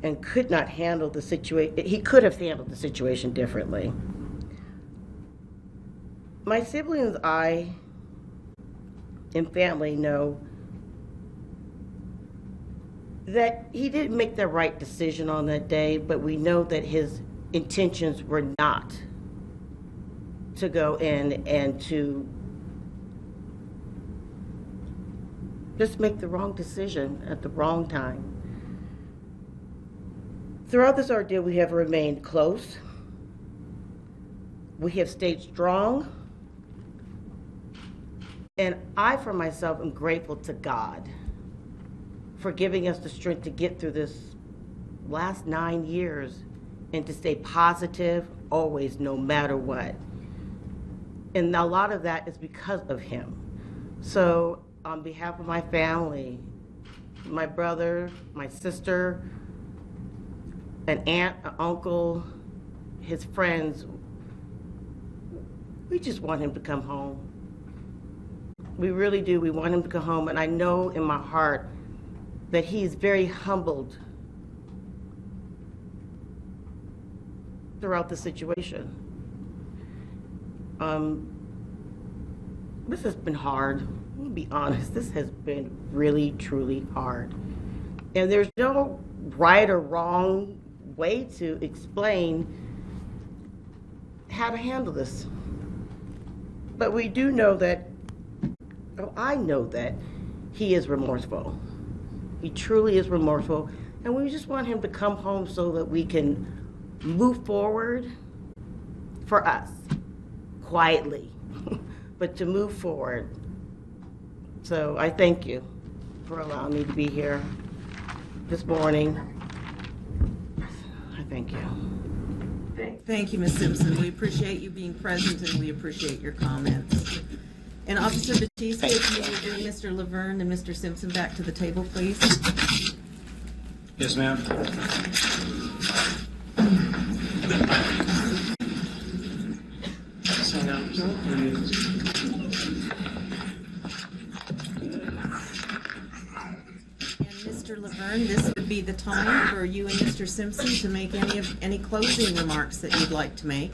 and could not handle the situation. He could have handled the situation differently. My siblings, I, and family know that he didn't make the right decision on that day, but we know that his intentions were not to go in and to just make the wrong decision at the wrong time. Throughout this ordeal, we have remained close. We have stayed strong. And I, for myself, am grateful to God for giving us the strength to get through this last 9 years and to stay positive always, no matter what. And a lot of that is because of him. So on behalf of my family, my brother, my sister, an aunt, an uncle, his friends, we just want him to come home. We really do. We want him to come home. And I know in my heart that he is very humbled throughout the situation. This has been hard. Let me be honest. This has been really, truly hard. And there's no right or wrong way to explain how to handle this. But we do know that, I know that he is remorseful. He truly is remorseful. And we just want him to come home so that we can move forward for us, quietly, but to move forward. So I thank you for allowing me to be here this morning. I thank you. Thank you, Ms. Simpson. We appreciate you being present and we appreciate your comments. And Officer Batista, if you will bring Mr. Laverne and Mr. Simpson back to the table, please. Yes, ma'am. Sit down. Mr. Laverne, this would be the time for you and Mr. Simpson to make any closing remarks that you'd like to make.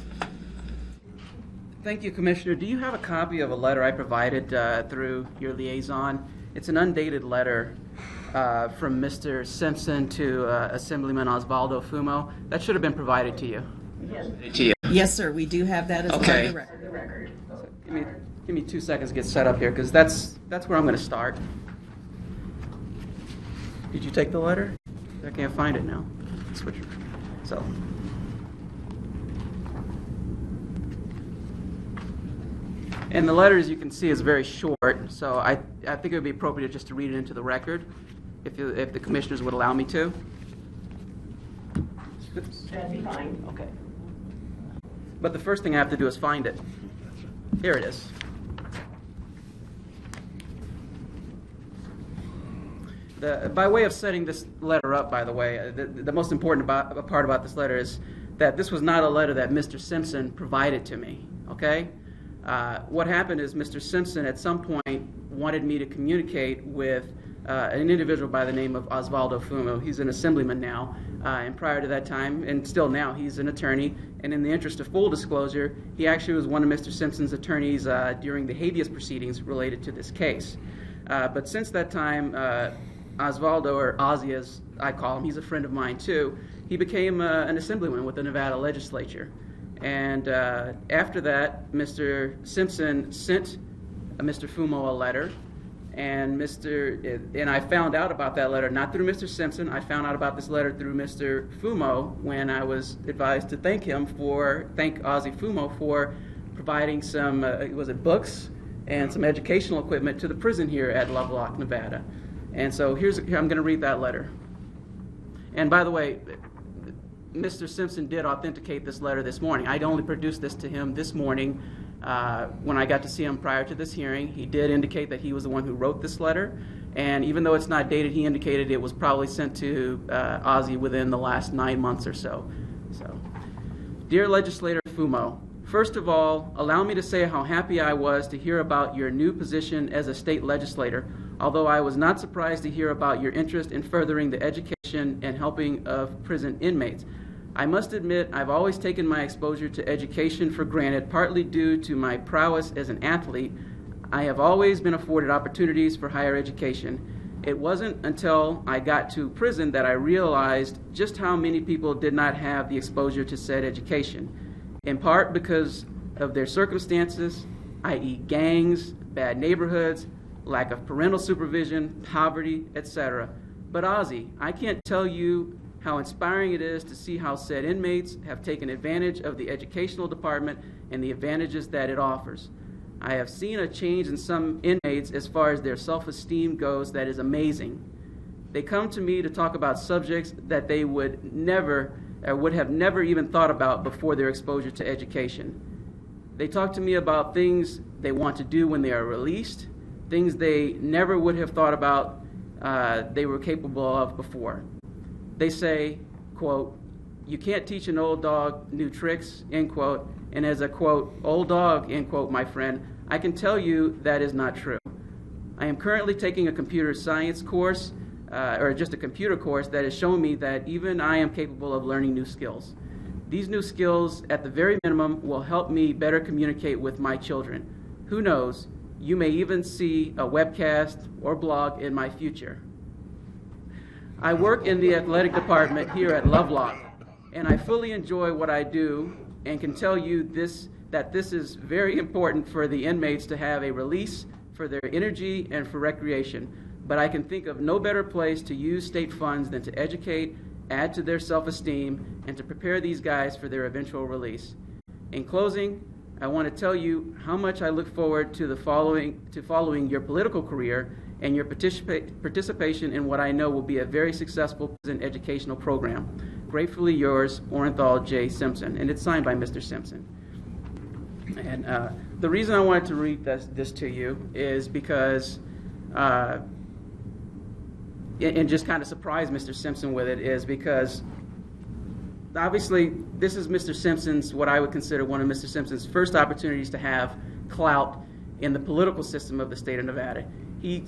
Thank you, Commissioner. Do you have a copy of a letter I provided through your liaison It's an undated letter from Mr. Simpson to Assemblyman Osvaldo Fumo. That should have been provided to you. Yes, sir. We do have that as Okay. on the record. So give me 2 seconds to get set up here, because that's where I'm going to start. Did you take the letter? I can't find it now. Switch. So. And the letter, as you can see, is very short, so I think it would be appropriate just to read it into the record, if the commissioners would allow me to. That'd be fine. Okay. But the first thing I have to do is find it. Here it is. By way of setting this letter up, by the way, the most important part about this letter is that this was not a letter that Mr. Simpson provided to me, okay? What happened is Mr. Simpson at some point wanted me to communicate with an individual by the name of Osvaldo Fumo. He's an assemblyman now, and prior to that time, and still now, he's an attorney. And in the interest of full disclosure, he actually was one of Mr. Simpson's attorneys during the habeas proceedings related to this case. But since that time, Osvaldo, or Ozzy as I call him, he's a friend of mine too, he became an assemblyman with the Nevada legislature. And after that, Mr. Simpson sent Mr. Fumo a letter, and I found out about that letter not through Mr. Simpson. I found out about this letter through Mr. Fumo when I was advised to thank Ozzy Fumo for providing some books and some educational equipment to the prison here at Lovelock, Nevada. And so I'm going to read that letter. And by the way, Mr. Simpson did authenticate this letter this morning. I'd only produced this to him this morning when I got to see him prior to this hearing. He did indicate that he was the one who wrote this letter. And even though it's not dated, he indicated it was probably sent to Ozzy within the last 9 months or so. So, dear Legislator Fumo, first of all, allow me to say how happy I was to hear about your new position as a state legislator, although I was not surprised to hear about your interest in furthering the education and helping of prison inmates. I must admit, I've always taken my exposure to education for granted, partly due to my prowess as an athlete. I have always been afforded opportunities for higher education. It wasn't until I got to prison that I realized just how many people did not have the exposure to said education, in part because of their circumstances, i.e. gangs, bad neighborhoods, lack of parental supervision, poverty, etc. But Ozzy, I can't tell you how inspiring it is to see how said inmates have taken advantage of the educational department and the advantages that it offers. I have seen a change in some inmates as far as their self-esteem goes that is amazing. They come to me to talk about subjects that they would have never even thought about before their exposure to education. They talk to me about things they want to do when they are released, things they never would have thought about they were capable of before. They say, quote, "You can't teach an old dog new tricks," end quote, and as a, quote, "old dog," end quote, my friend, I can tell you that is not true. I am currently taking a computer science course, or just a computer course that has shown me that even I am capable of learning new skills. These new skills, at the very minimum, will help me better communicate with my children. Who knows, you may even see a webcast or blog in my future. I work in the athletic department here at Lovelock, and I fully enjoy what I do and can tell you that this is very important for the inmates to have a release for their energy and for recreation. But I can think of no better place to use state funds than to educate, add to their self-esteem, and to prepare these guys for their eventual release. In closing, I want to tell you how much I look forward to following your political career and your participation in what I know will be a very successful prison educational program. Gratefully yours, Orenthal J. Simpson. And it's signed by Mr. Simpson. And the reason I wanted to read this to you is because, and just kind of surprise Mr. Simpson with it, is because obviously this is Mr. Simpson's, what I would consider one of Mr. Simpson's first opportunities to have clout in the political system of the state of Nevada. He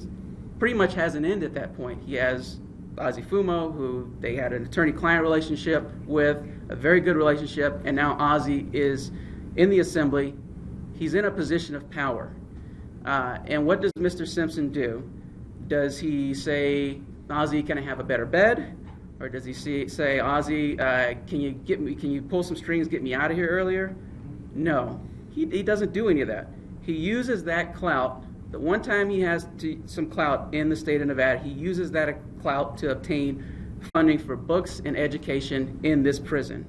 pretty much has an end at that point. He has Ozzy Fumo, who they had an attorney-client relationship with, a very good relationship, and now Ozzy is in the assembly. He's in a position of power. And what does Mr. Simpson do? Does he say, Ozzy, can I have a better bed? Or does he say, Ozzy, can you pull some strings, get me out of here earlier? No, he doesn't do any of that. He uses that clout. The one time he has some clout in the state of Nevada, he uses that clout to obtain funding for books and education in this prison.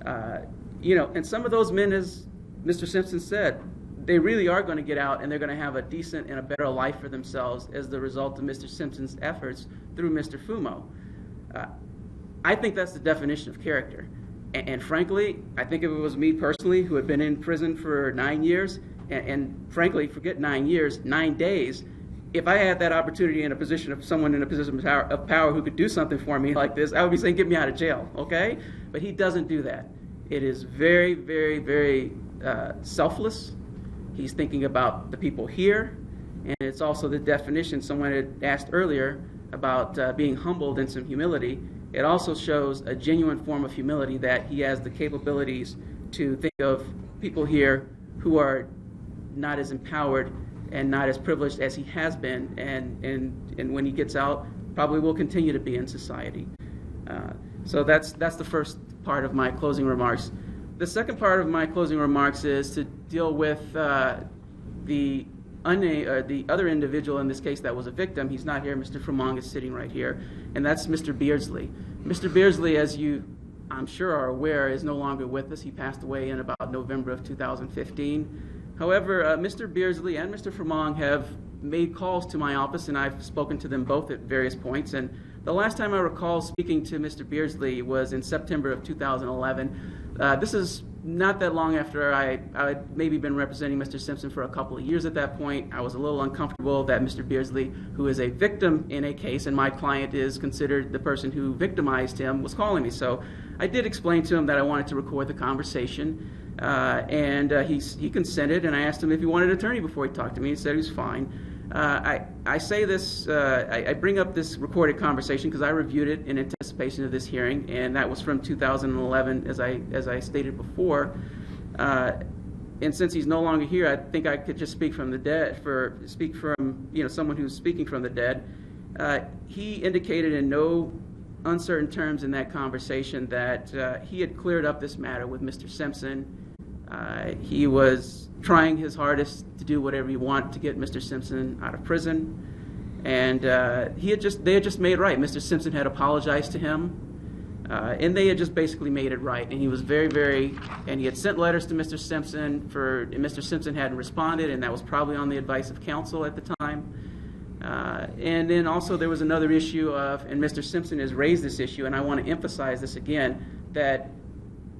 And some of those men, as Mr. Simpson said, they really are going to get out and they're going to have a decent and a better life for themselves as the result of Mr. Simpson's efforts through Mr. Fumo. I think that's the definition of character. And frankly, I think if it was me personally who had been in prison for 9 years, and frankly, forget 9 years, 9 days, if I had that opportunity in a position of someone in a position of power who could do something for me like this, I would be saying, get me out of jail, okay? But he doesn't do that. It is very, very, very selfless. He's thinking about the people here, and it's also the definition someone had asked earlier about being humbled and some humility. It also shows a genuine form of humility that he has the capabilities to think of people here who are not as empowered and not as privileged as he has been, and when he gets out, probably will continue to be in society. So that's the first part of my closing remarks. The second part of my closing remarks is to deal with the other individual in this case that was a victim. He's not here. Mr. Fremong is sitting right here, and that's Mr. Beardsley. Mr. Beardsley, as you, I'm sure, are aware, is no longer with us. He passed away in about November of 2015. However, Mr. Beardsley and Mr. Fremong have made calls to my office, and I've spoken to them both at various points. And the last time I recall speaking to Mr. Beardsley was in September of 2011. This is not that long after I'd maybe been representing Mr. Simpson for a couple of years at that point. I was a little uncomfortable that Mr. Beardsley, who is a victim in a case, and my client is considered the person who victimized him, was calling me. So I did explain to him that I wanted to record the conversation, and he consented, and I asked him if he wanted an attorney before he talked to me. He said he was fine. I say this, I bring up this recorded conversation because I reviewed it in anticipation of this hearing, and that was from 2011, as I stated before. And since he's no longer here, I think I could just speak from the dead, speak from someone who's speaking from the dead. He indicated in no uncertain terms in that conversation that he had cleared up this matter with Mr. Simpson. He was trying his hardest to do whatever he wanted to get Mr. Simpson out of prison, and they had just made it right. Mr. Simpson had apologized to him, and they had just basically made it right. And he was and he had sent letters to Mr. Simpson, and Mr. Simpson hadn't responded, and that was probably on the advice of counsel at the time. And then also there was another issue and Mr. Simpson has raised this issue, and I want to emphasize this again, that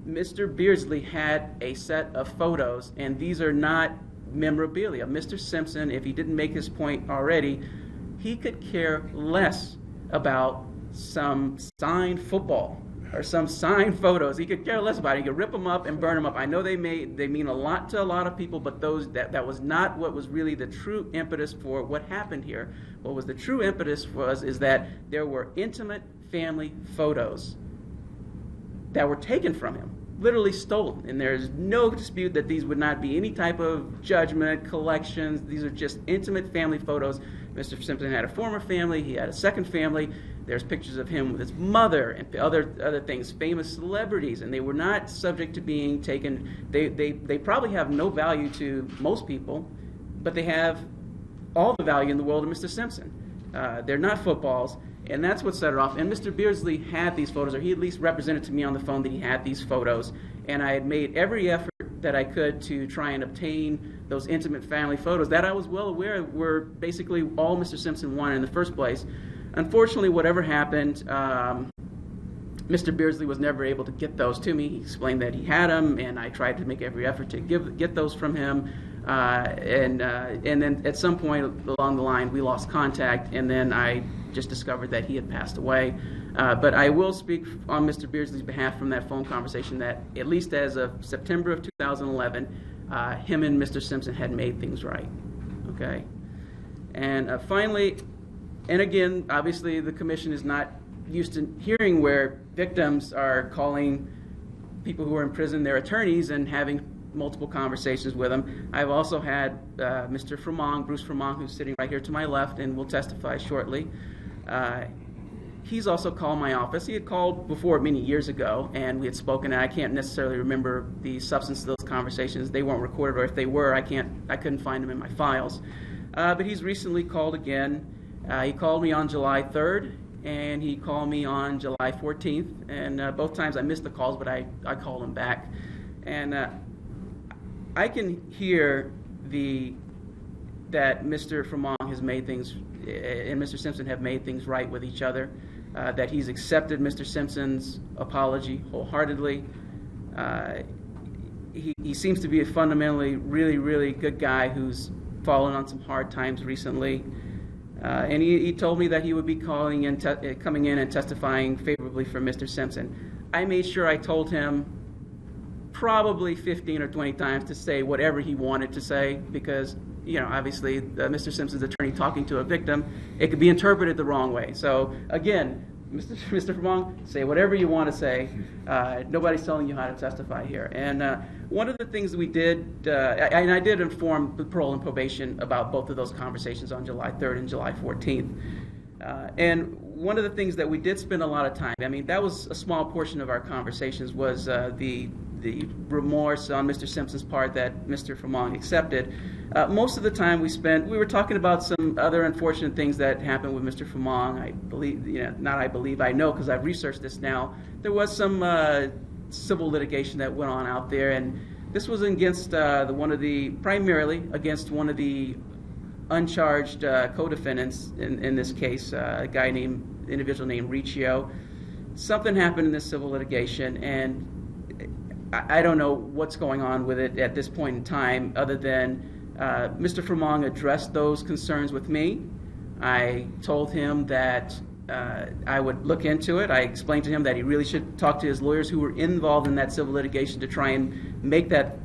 Mr. Beardsley had a set of photos, and these are not memorabilia. Mr. Simpson, if he didn't make his point already, he could care less about some signed football or some signed photos. He could care less about it. He could rip them up and burn them up. I know they mean a lot to a lot of people, but that was not what was really the true impetus for what happened here. What was the true impetus is that there were intimate family photos that were taken from him, literally stolen. And there's no dispute that these would not be any type of judgment, collections. These are just intimate family photos. Mr. Simpson had a former family. He had a second family. There's pictures of him with his mother and other things, famous celebrities, and they were not subject to being taken. They probably have no value to most people, but they have all the value in the world of Mr. Simpson. They're not footballs. And that's what set it off. And Mr. Beardsley had these photos, or he at least represented to me on the phone that he had these photos. And I had made every effort that I could to try and obtain those intimate family photos that I was well aware were basically all Mr. Simpson wanted in the first place. Unfortunately, whatever happened, Mr. Beardsley was never able to get those to me. He explained that he had them, and I tried to make every effort to get those from him. And then at some point along the line, we lost contact, and then I just discovered that he had passed away. But I will speak on Mr. Beardsley's behalf from that phone conversation that at least as of September of 2011, him and Mr. Simpson had made things right. Okay. And finally, and again, obviously the commission is not used to hearing where victims are calling people who are in prison their attorneys and having multiple conversations with him. I've also had Mr. Fremont, Bruce Fremont, who's sitting right here to my left and will testify shortly. He's also called my office. He had called before many years ago, and we had spoken, and I can't necessarily remember the substance of those conversations. They weren't recorded, or if they were, I couldn't find them in my files. But he's recently called again. He called me on July 3rd, and he called me on July 14th, and both times I missed the calls, but I called him back. And I can hear that Mr. Fremont has made things, and Mr. Simpson have made things right with each other, that he's accepted Mr. Simpson's apology wholeheartedly. He seems to be a fundamentally really, really good guy who's fallen on some hard times recently. And he told me that he would be coming in and testifying favorably for Mr. Simpson. I made sure I told him probably 15 or 20 times to say whatever he wanted to say, because, you know, obviously Mr. Simpson's attorney talking to a victim, it could be interpreted the wrong way. So again, Mr. Fremont, say whatever you want to say. Nobody's telling you how to testify here. And one of the things that we did, and I did inform the parole and probation about both of those conversations on July 3rd and July 14th. And one of the things that we did spend a lot of time, I mean, that was a small portion of our conversations, was the remorse on Mr. Simpson's part that Mr. Fremont accepted. Most of the time we were talking about some other unfortunate things that happened with Mr. Fremont. I believe, I know because I've researched this now. There was some civil litigation that went on out there, and this was against primarily against one of the uncharged co-defendants in this case, individual named Riccio. Something happened in this civil litigation, and I don't know what's going on with it at this point in time, other than Mr. Fremont addressed those concerns with me. I told him that I would look into it. I explained to him that he really should talk to his lawyers who were involved in that civil litigation to try and make that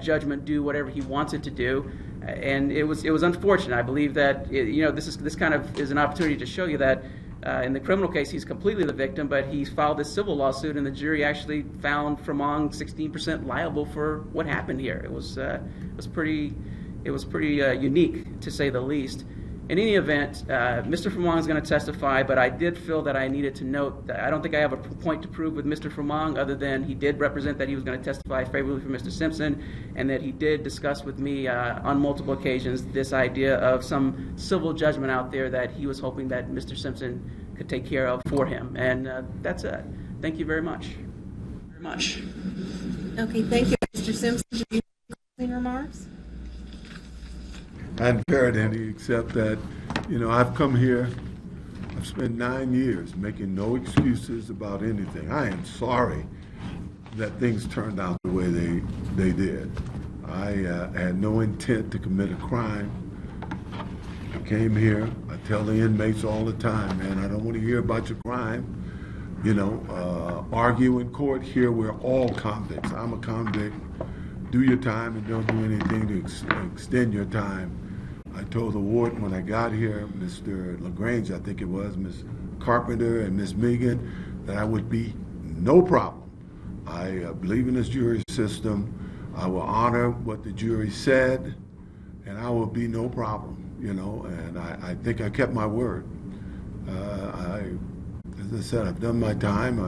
judgment do whatever he wants it to do. And it was unfortunate. I believe that this kind of is an opportunity to show you that in the criminal case he's completely the victim, but he filed this civil lawsuit, and the jury actually found Fremont 16% liable for what happened here. It was pretty unique, to say the least. In any event, Mr. Fremont is going to testify, but I did feel that I needed to note that I don't think I have a point to prove with Mr. Fremont, other than he did represent that he was going to testify favorably for Mr. Simpson, and that he did discuss with me on multiple occasions this idea of some civil judgment out there that he was hoping that Mr. Simpson could take care of for him. And that's it. Thank you very much. Very much. Okay, thank you. Mr. Simpson, do you have closing remarks? I hadn't heard any, except that, I've come here, I've spent 9 years making no excuses about anything. I am sorry that things turned out the way they did. I had no intent to commit a crime. I came here, I tell the inmates all the time, man, I don't want to hear about your crime. Argue in court. Here we're all convicts. I'm a convict. Do your time and don't do anything to extend your time. I told the warden when I got here, Mr. LaGrange, I think it was, Ms. Carpenter and Ms. Megan, that I would be no problem. I believe in this jury system. I will honor what the jury said, and I will be no problem, and I think I kept my word. As I said, I've done my time.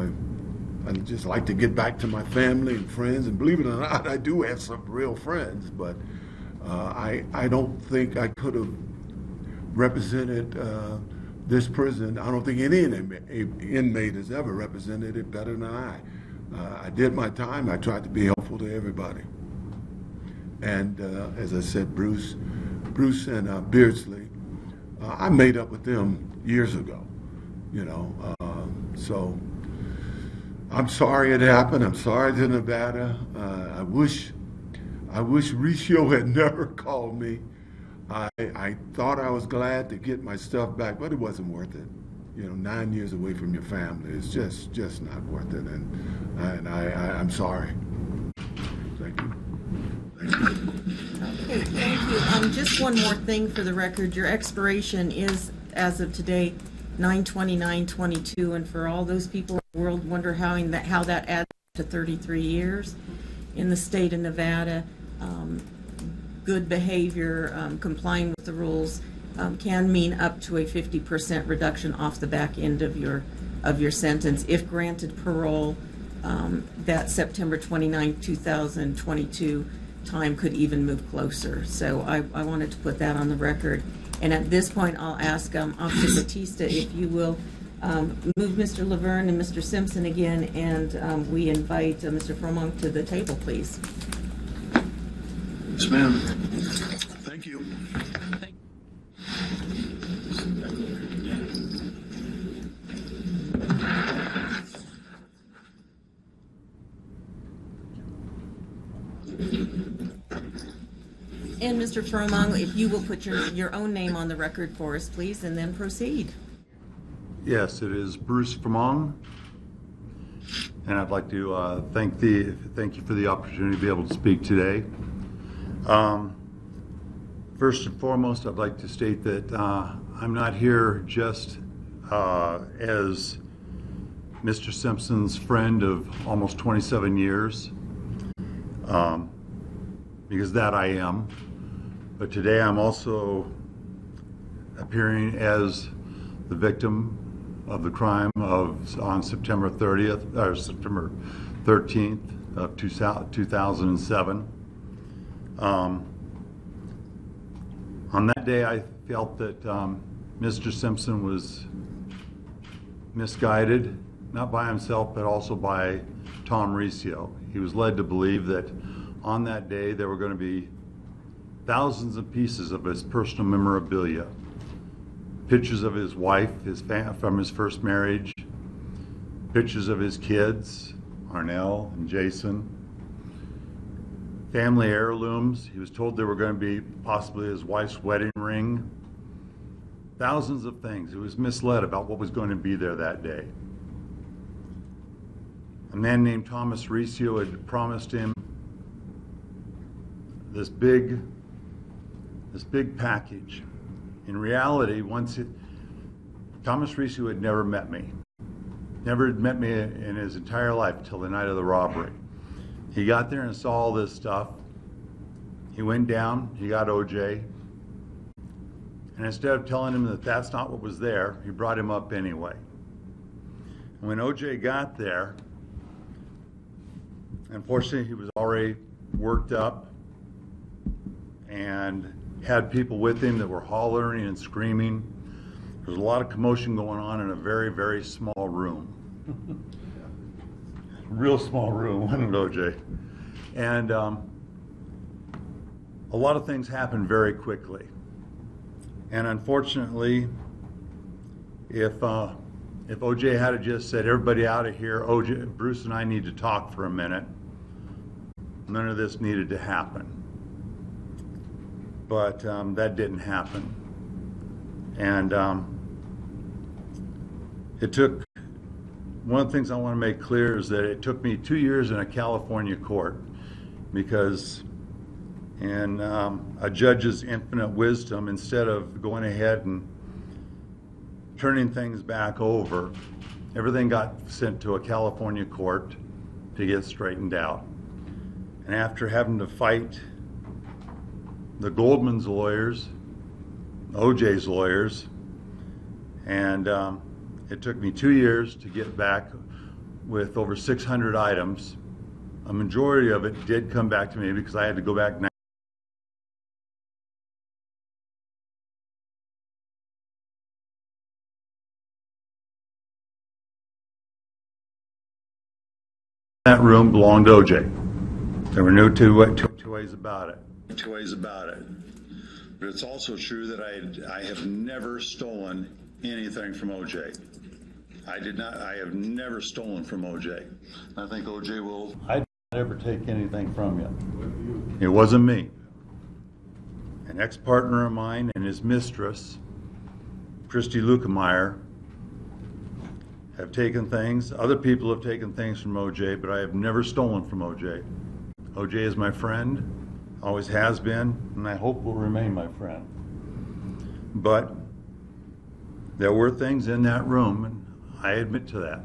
I'd just like to get back to my family and friends, and believe it or not, I do have some real friends, but I don't think I could have represented this prison. I don't think any inmate has ever represented it better than I. I did my time. I tried to be helpful to everybody. And as I said, Bruce and Beardsley, I made up with them years ago, so I'm sorry it happened. I'm sorry to Nevada. I wish Riccio had never called me. I thought I was glad to get my stuff back, but it wasn't worth it. 9 years away from your family is just not worth it, and I'm sorry. Thank you. Okay, thank you. Just one more thing for the record. Your expiration is, as of today, 9/29/22, and for all those people in the world wonder how that adds up to 33 years. in the state of Nevada, good behavior, complying with the rules, can mean up to a 50% reduction off the back end of your sentence. If granted parole, that September 29, 2022 time could even move closer. So I wanted to put that on the record. And at this point, I'll ask Officer Batista if you will move Mr. Laverne and Mr. Simpson again, and we invite Mr. Fromong to the table, please. Yes, ma'am. Thank you. And Mr. Fromong, if you will put your own name on the record for us, please, and then proceed. Yes, it is Bruce Fromong, and I'd like to thank you for the opportunity to be able to speak today. First and foremost, I'd like to state that I'm not here just as Mr. Simpson's friend of almost 27 years, because that I am. But today I'm also appearing as the victim of the crime on September 30th, or September 13th of 2007. On that day, I felt that Mr. Simpson was misguided, not by himself, but also by Tom Riccio. He was led to believe that on that day there were going to be thousands of pieces of his personal memorabilia, pictures of his wife, from his first marriage, pictures of his kids, Arnell and Jason, family heirlooms. He was told there were going to be possibly his wife's wedding ring, thousands of things. He was misled about what was going to be there that day. A man named Thomas Riccio had promised him this big package. In reality, Thomas Riccio had never met me. Never had met me in his entire life until the night of the robbery. He got there and saw all this stuff. He went down, he got OJ, and instead of telling him that that's not what was there, he brought him up anyway. And when OJ got there, unfortunately he was already worked up and had people with him that were hollering and screaming. There was a lot of commotion going on in a very, very small room. Real small room, wasn't it, OJ? And a lot of things happened very quickly. And unfortunately, if OJ had just said, everybody out of here, OJ, Bruce and I need to talk for a minute, none of this needed to happen. But that didn't happen. And it took, one of the things I want to make clear is that it took me 2 years in a California court, because in a judge's infinite wisdom, instead of going ahead and turning things back over, everything got sent to a California court to get straightened out. And after having to fight the Goldman's lawyers, OJ's lawyers, and it took me 2 years to get back with over 600 items. A majority of it did come back to me because I had to go back that room belonged to OJ. There were no two ways about it. But it's also true that I have never stolen anything from OJ. I have never stolen from OJ. I think OJ will. I did not ever take anything from you. It wasn't me. An ex-partner of mine and his mistress, Christy Lukemeyer, have taken things. Other people have taken things from OJ, but I have never stolen from OJ. OJ is my friend, always has been, and I hope will remain my friend. But there were things in that room, and I admit to that.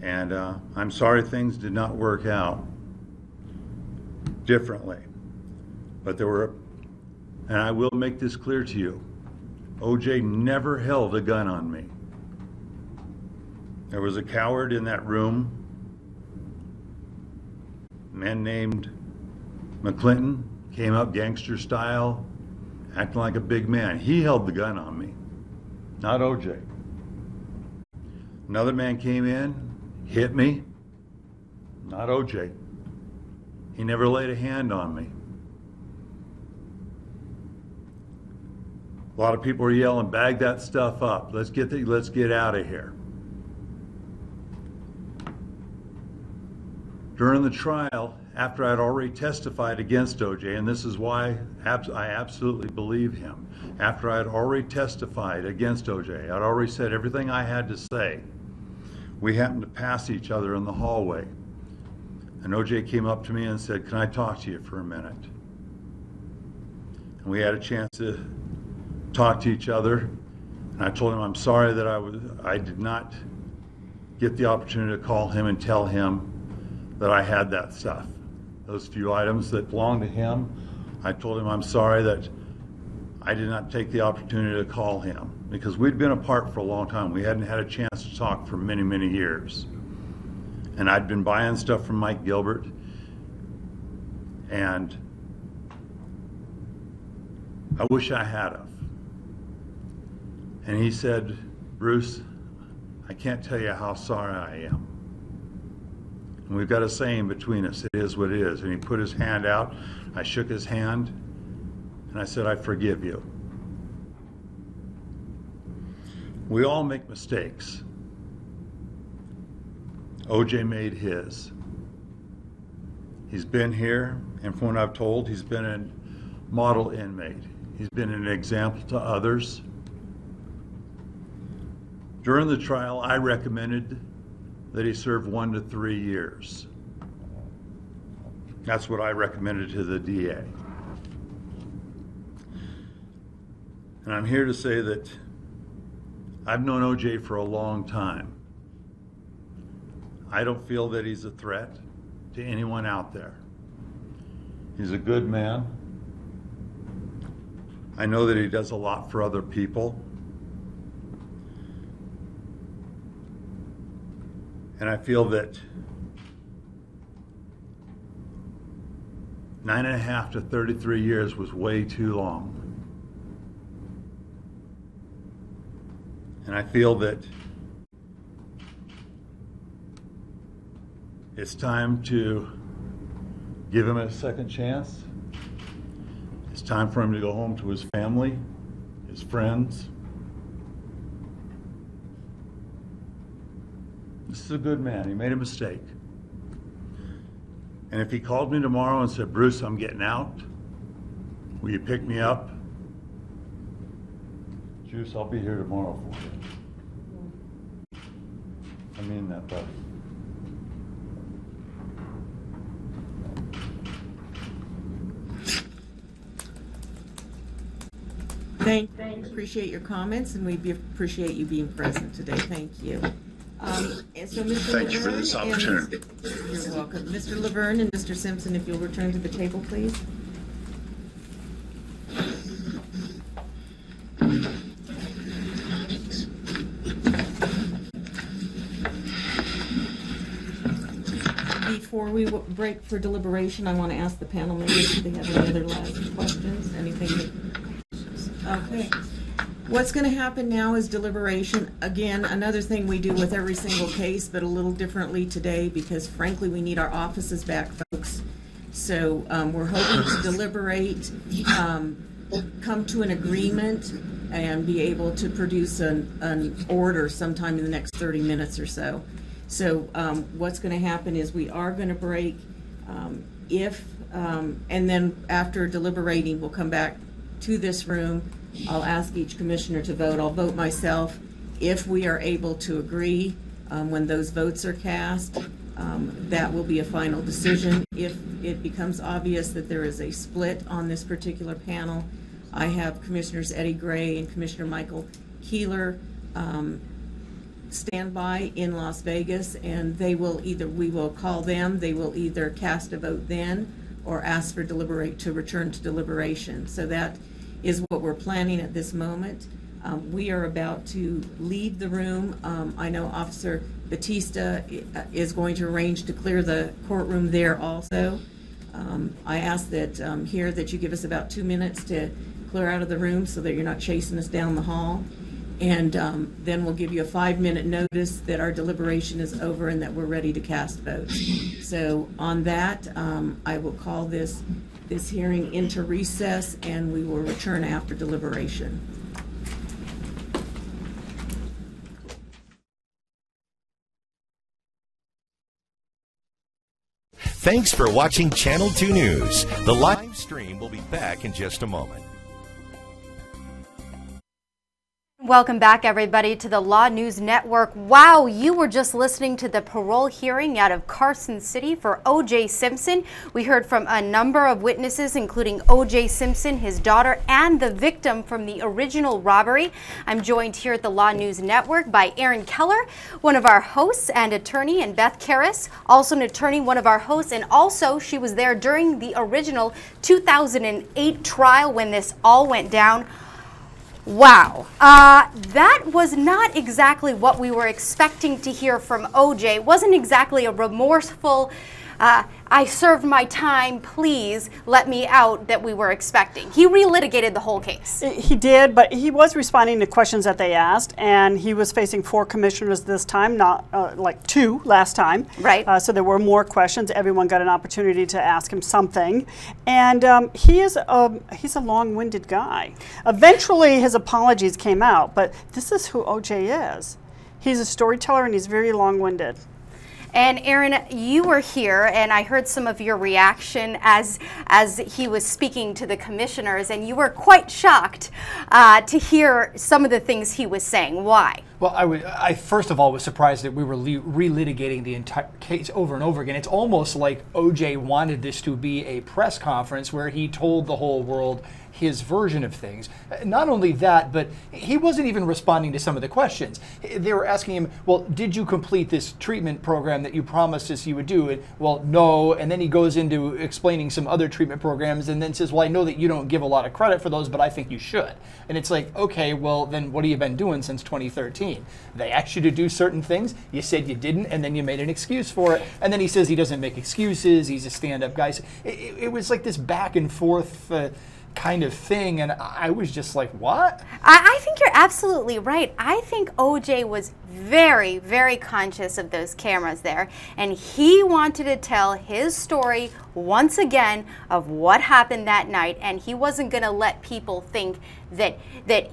And I'm sorry things did not work out, differently. But there were, and I will make this clear to you, OJ never held a gun on me. There was a coward in that room, a man named McClinton, came up gangster style, acting like a big man. He held the gun on me, not OJ. Another man came in, hit me, not OJ. He never laid a hand on me. A lot of people are yelling, bag that stuff up. Let's get out of here. During the trial, after I'd already testified against OJ, and this is why I absolutely believe him, after I'd already testified against OJ, I'd already said everything I had to say, we happened to pass each other in the hallway. And OJ came up to me and said, "Can I talk to you for a minute?" And we had a chance to talk to each other. And I told him I'm sorry that I did not get the opportunity to call him and tell him that I had that stuff. Those few items that belonged to him, I told him I'm sorry that I did not take the opportunity to call him, because we'd been apart for a long time. We hadn't had a chance to talk for many, many years. And I'd been buying stuff from Mike Gilbert, and I wish I had of. And he said, "Bruce, I can't tell you how sorry I am." And we've got a saying between us, "It is what it is." And he put his hand out, I shook his hand, and I said, "I forgive you." We all make mistakes. OJ made his. He's been here, and from what I've told, he's been a model inmate. He's been an example to others. During the trial, I recommended that he serve 1 to 3 years. That's what I recommended to the DA. And I'm here to say that I've known OJ for a long time. I don't feel that he's a threat to anyone out there. He's a good man. I know that he does a lot for other people. And I feel that 9.5 to 33 years was way too long. And I feel that it's time to give him a second chance. It's time for him to go home to his family, his friends. This is a good man. He made a mistake. And if he called me tomorrow and said, "Bruce, I'm getting out. Will you pick me up?" Juice, I'll be here tomorrow for you. I mean that, buddy. Thank you. Appreciate your comments, and we appreciate you being present today. Thank you. And so Mr. Thank you for this opportunity. You're welcome. Mr. Laverne and Mr. Simpson, if you'll return to the table, please. Before we break for deliberation, I want to ask the panel members if they have any other last questions, anything. Okay. What's going to happen now is deliberation. Again, another thing we do with every single case, but a little differently today, because frankly we need our offices back, folks. So we're hoping to deliberate, come to an agreement, and be able to produce an order sometime in the next 30 minutes or so. So what's going to happen is we are going to break, and then after deliberating, we'll come back to this room. I'll ask each commissioner to vote. I'll vote myself. If we are able to agree when those votes are cast, that will be a final decision. If it becomes obvious that there is a split on this particular panel, I have Commissioners Eddie Gray and Commissioner Michael Keeler stand by in Las Vegas, and they will we will call them. They will either cast a vote then, or ask for to return to deliberation. So that is what we're planning at this moment. We are about to leave the room. I know Officer Batista is going to arrange to clear the courtroom there also. I ask that here that you give us about 2 minutes to clear out of the room so that you're not chasing us down the hall. And then we'll give you a 5-minute notice that our deliberation is over and that we're ready to cast votes. So on that, I will call this hearing into recess, and we will return after deliberation. Thanks for watching Channel 2 News. The live stream will be back in just a moment. Welcome back, everybody, to the LawNewz Network. Wow, you were just listening to the parole hearing out of Carson City for O.J. Simpson. We heard from a number of witnesses, including O.J. Simpson, his daughter, and the victim from the original robbery. I'm joined here at the LawNewz Network by Aaron Keller, one of our hosts and attorney, and Beth Karras, also an attorney, one of our hosts, and also she was there during the original 2008 trial when this all went down. Wow, that was not exactly what we were expecting to hear from OJ. It wasn't exactly a remorseful, I served my time, please let me out that we were expecting. He relitigated the whole case. He did, but he was responding to questions that they asked, and he was facing 4 commissioners this time, not like 2 last time. Right. So there were more questions. Everyone got an opportunity to ask him something, and he's a long-winded guy. Eventually, his apologies came out, but this is who OJ is. He's a storyteller, and he's very long-winded. And Aaron, you were here, and I heard some of your reaction as he was speaking to the commissioners, and you were quite shocked to hear some of the things he was saying. Why? Well, I first of all was surprised that we were relitigating the entire case over and over again. It's almost like OJ wanted this to be a press conference where he told the whole world his version of things. Not only that, but he wasn't even responding to some of the questions. They were asking him, well, did you complete this treatment program that you promised us you would do? And, well, no. And then he goes into explaining some other treatment programs and then says, well, I know that you don't give a lot of credit for those, but I think you should. And it's like, okay, well, then what have you been doing since 2013? They asked you to do certain things. You said you didn't, and then you made an excuse for it. And then he says he doesn't make excuses. He's a stand-up guy. So it was like this back and forth kind of thing, and I was just like, what? I think you're absolutely right. I think OJ was very, very conscious of those cameras there, and he wanted to tell his story once again of what happened that night, and he wasn't going to let people think that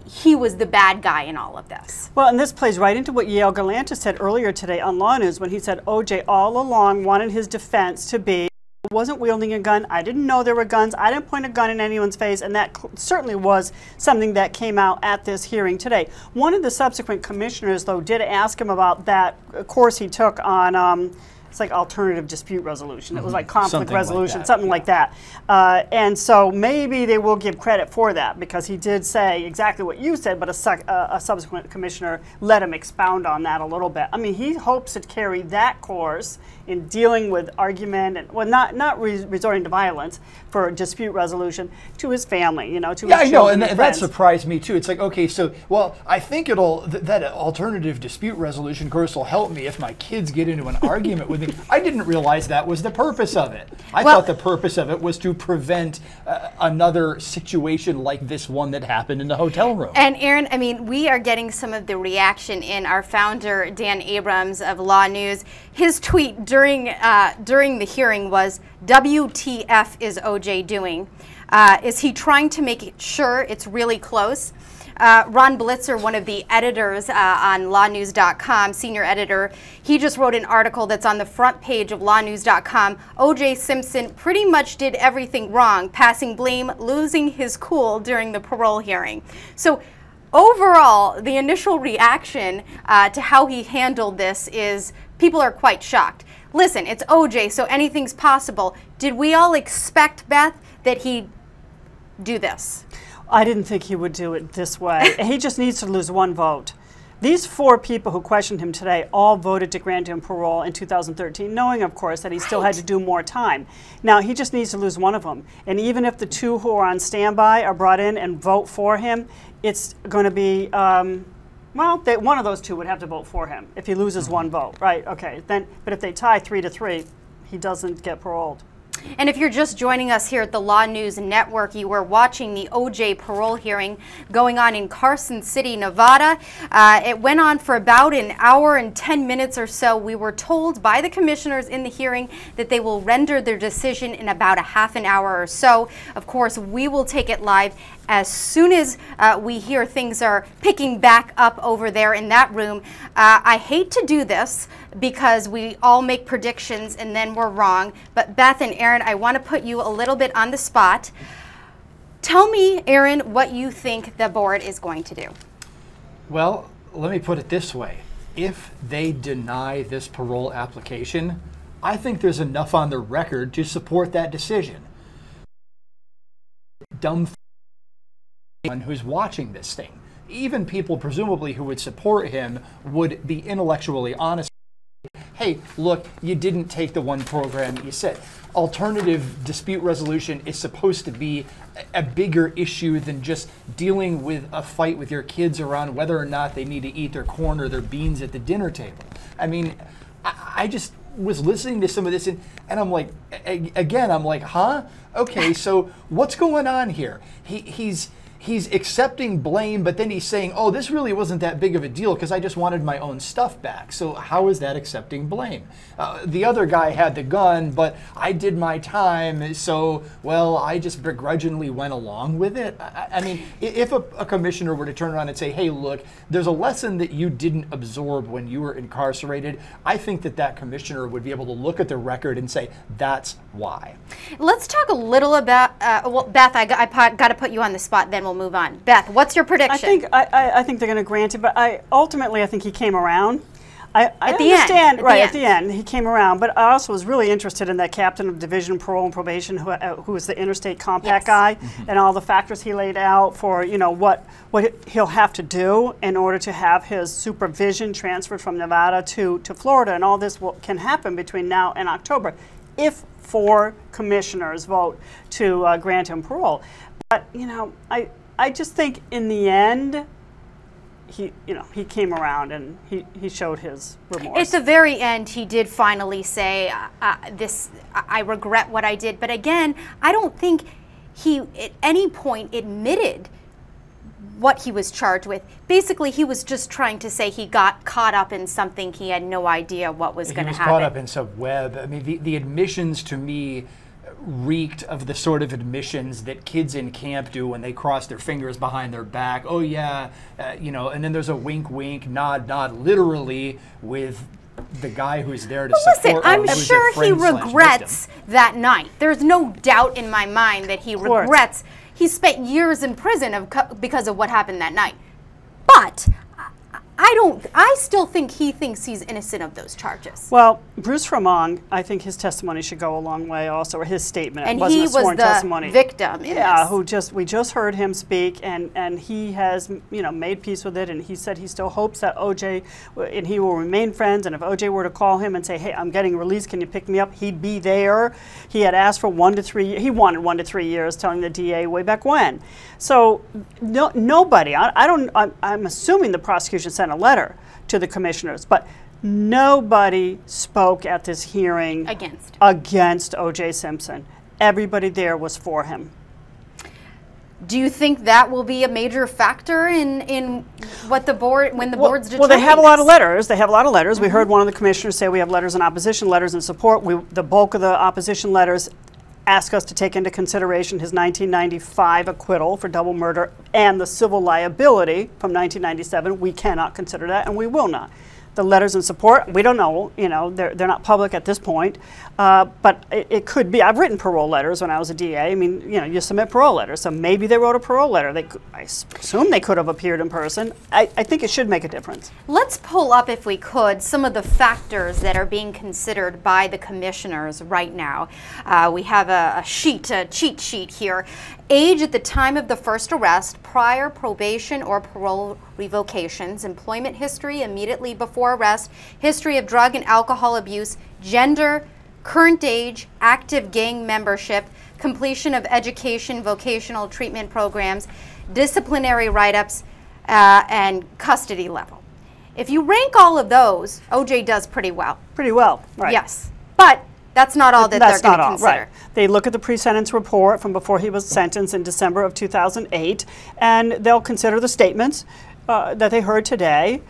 he was the bad guy in all of this. Well, and this plays right into what Yale Galantis said earlier today on LawNewz when he said OJ all along wanted his defense to be wasn't wielding a gun. I didn't know there were guns. I didn't point a gun in anyone's face, and that certainly was something that came out at this hearing today. One of the subsequent commissioners, though, did ask him about that course he took on it's like alternative dispute resolution. It was like conflict resolution, something like that. And so maybe they will give credit for that because he did say exactly what you said, but a subsequent commissioner let him expound on that a little bit. I mean, he hopes to carry that course in dealing with argument and, well, not resorting to violence for dispute resolution to his family, you know, to his children. Yeah, I know, and that friends. surprised me too. It's like, okay, so, well, I think that alternative dispute resolution course will help me if my kids get into an argument with me. I didn't realize that was the purpose of it. I thought the purpose of it was to prevent another situation like this one that happened in the hotel room. And Aaron, I mean, we are getting some of the reaction in our founder, Dan Abrams of LawNewz. His tweet during the hearing was, WTF is OJ doing? Is he trying to make sure it's really close? Ron Blitzer, one of the editors on LawNewz.com, senior editor, he just wrote an article that's on the front page of LawNewz.com. O.J. Simpson pretty much did everything wrong, passing blame, losing his cool during the parole hearing. So overall, the initial reaction to how he handled this is people are quite shocked. Listen, it's O.J., so anything's possible. Did we all expect, Beth, that he'd do this? I didn't think he would do it this way. He just needs to lose 1 vote. These 4 people who questioned him today all voted to grant him parole in 2013, knowing, of course, that he still had to do more time. Now, he just needs to lose one of them. And even if the 2 who are on standby are brought in and vote for him, it's going to be, well, one of those 2 would have to vote for him if he loses 1 vote, right? Okay. Then, but if they tie 3-3, he doesn't get paroled. And if you're just joining us here at the LawNewz Network, you were watching the O.J. parole hearing going on in Carson City, Nevada. It went on for about an hour and 10 minutes or so. We were told by the commissioners in the hearing that they will render their decision in about a half an hour or so. Of course, we will take it live as soon as we hear things are picking back up over there in that room. I hate to do this because we all make predictions and then we're wrong. But Beth and Aaron, I want to put you a little bit on the spot. Tell me, Aaron, what you think the board is going to do. Well, let me put it this way. If they deny this parole application, I think there's enough on the record to support that decision. Dumb one who's watching this thing. Even people presumably who would support him would be intellectually honest. Hey, look, you didn't take the one program that you said. Alternative dispute resolution is supposed to be a bigger issue than just dealing with a fight with your kids around whether or not they need to eat their corn or their beans at the dinner table. I mean, I just was listening to some of this and I'm like, again, I'm like, huh? Okay, so what's going on here? He's accepting blame, but then he's saying, oh, this really wasn't that big of a deal because I just wanted my own stuff back. So how is that accepting blame? The other guy had the gun, but I did my time, so, well, I just begrudgingly went along with it. I mean, if a commissioner were to turn around and say, hey, look, there's a lesson that you didn't absorb when you were incarcerated, I think that commissioner would be able to look at the record and say, that's why. Let's talk a little about, well, Beth, I got to put you on the spot, then we'll move on. Beth, what's your prediction? I think they're going to grant it, but ultimately I think he came around. At the end, he came around, but I also was really interested in that captain of division parole and probation who was the interstate compact guy, and all the factors he laid out for, you know, what he'll have to do in order to have his supervision transferred from Nevada to Florida, and all this can happen between now and October if 4 commissioners vote to grant him parole. But, you know, I just think in the end, he came around and he showed his remorse. At the very end, he did finally say, I regret what I did. But again, I don't think he at any point admitted what he was charged with. Basically, he was just trying to say he got caught up in something he had no idea what was going to happen. He was caught up in some web. I mean, the admissions to me reeked of the sort of admissions that kids in camp do when they cross their fingers behind their back. Oh yeah, you know, and then there's a wink, wink, nod, nod, literally with the guy who's there to support. Listen, I'm sure he regrets that night. There's no doubt in my mind that he regrets. He spent years in prison because of what happened that night. But I still think he thinks he's innocent of those charges. Well, Bruce Ramong, I think his testimony should go a long way also, or his statement. And it wasn't he a sworn was the testimony. victim in this. We just heard him speak, and he has, you know, made peace with it, and he said he still hopes that OJ and he will remain friends, and if OJ were to call him and say, hey, I'm getting released, can you pick me up? He'd be there. He had asked for 1 to 3, he wanted 1 to 3 years, telling the DA way back when. So nobody, I'm assuming the prosecution sent a letter to the commissioners, but nobody spoke at this hearing against O.J. Simpson. Everybody there was for him. Do you think that will be a major factor in what the board, when the board's determining? Well, they have a lot of letters. They have a lot of letters. We heard one of the commissioners say we have letters in opposition, letters in support. The bulk of the opposition letters ask us to take into consideration his 1995 acquittal for double murder and the civil liability from 1997. We cannot consider that, and we will not. The letters in support, we don't know. You know, they're not public at this point, but it could be. I've written parole letters when I was a DA. I mean, you know, you submit parole letters, so maybe they wrote a parole letter. I assume they could have appeared in person. I think it should make a difference. Let's pull up, if we could, some of the factors that are being considered by the commissioners right now. We have a cheat sheet here. Age at the time of the first arrest, prior probation or parole revocations, employment history immediately before arrest, history of drug and alcohol abuse, gender, current age, active gang membership, completion of education, vocational treatment programs, disciplinary write-ups, and custody level. If you rank all of those, OJ does pretty well. Pretty well, right. Yes, but that's not all that they're going to consider. Right. They look at the pre-sentence report from before he was sentenced in December of 2008, and they'll consider the statements that they heard today.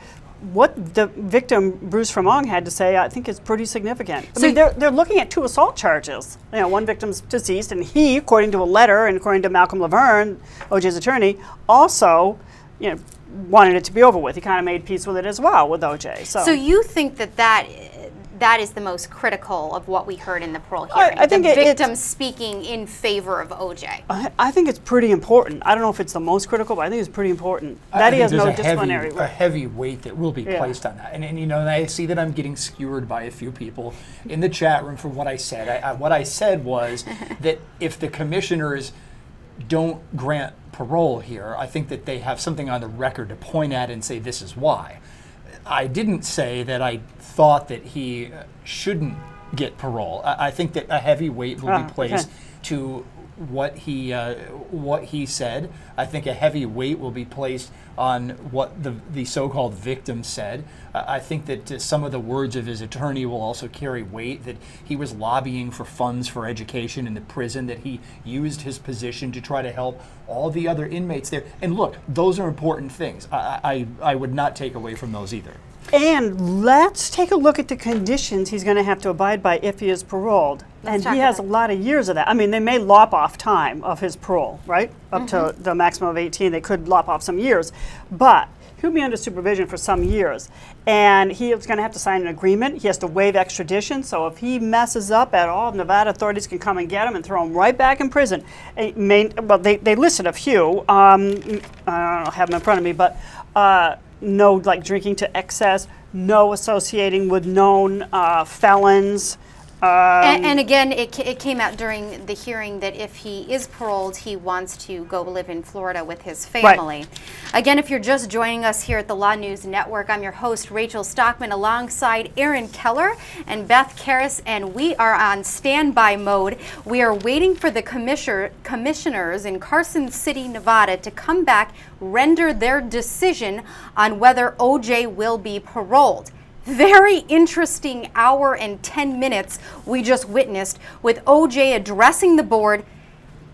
What the victim, Bruce Fremont, had to say, I think is pretty significant. I mean, they're looking at 2 assault charges. You know, one victim's deceased, and he, according to a letter, and according to Malcolm Laverne, OJ's attorney, also, you know, wanted it to be over with. He kind of made peace with it as well with OJ. So you think that is the most critical of what we heard in the parole hearing? I think the victim speaking in favor of OJ. I think it's pretty important. I don't know if it's the most critical, but I think it's pretty important. That he has no disciplinary. A heavy weight that will be placed on that. And you know, and I see that I'm getting skewered by a few people in the chat room for what I said. What I said was that if the commissioners don't grant parole here, I think that they have something on the record to point at and say this is why. I didn't say that I thought that he shouldn't get parole. I think that a heavy weight will be placed to what he said. I think a heavy weight will be placed on what the so-called victim said. I think that some of the words of his attorney will also carry weight, that he was lobbying for funds for education in the prison, that he used his position to try to help all the other inmates there. And look, those are important things. I would not take away from those either. And let's take a look at the conditions he's going to have to abide by if he is paroled. And he has a lot of years of that. I mean, they may lop off time of his parole, right? Up to the maximum of 18, they could lop off some years. But he'll be under supervision for some years. And he is going to have to sign an agreement. He has to waive extradition. So if he messes up at all, Nevada authorities can come and get him and throw him right back in prison. Well, they listed a few. I don't have them in front of me, but no, like drinking to excess, no associating with known felons. And again, it came out during the hearing that if he is paroled, he wants to go live in Florida with his family. Right. Again, if you're just joining us here at the Law News Network, I'm your host, Rachel Stockman, alongside Aaron Keller and Beth Karras, and we are on standby mode. We are waiting for the commissioners in Carson City, Nevada to come back, render their decision on whether OJ will be paroled. Very interesting hour and 10 minutes we just witnessed, with OJ addressing the board,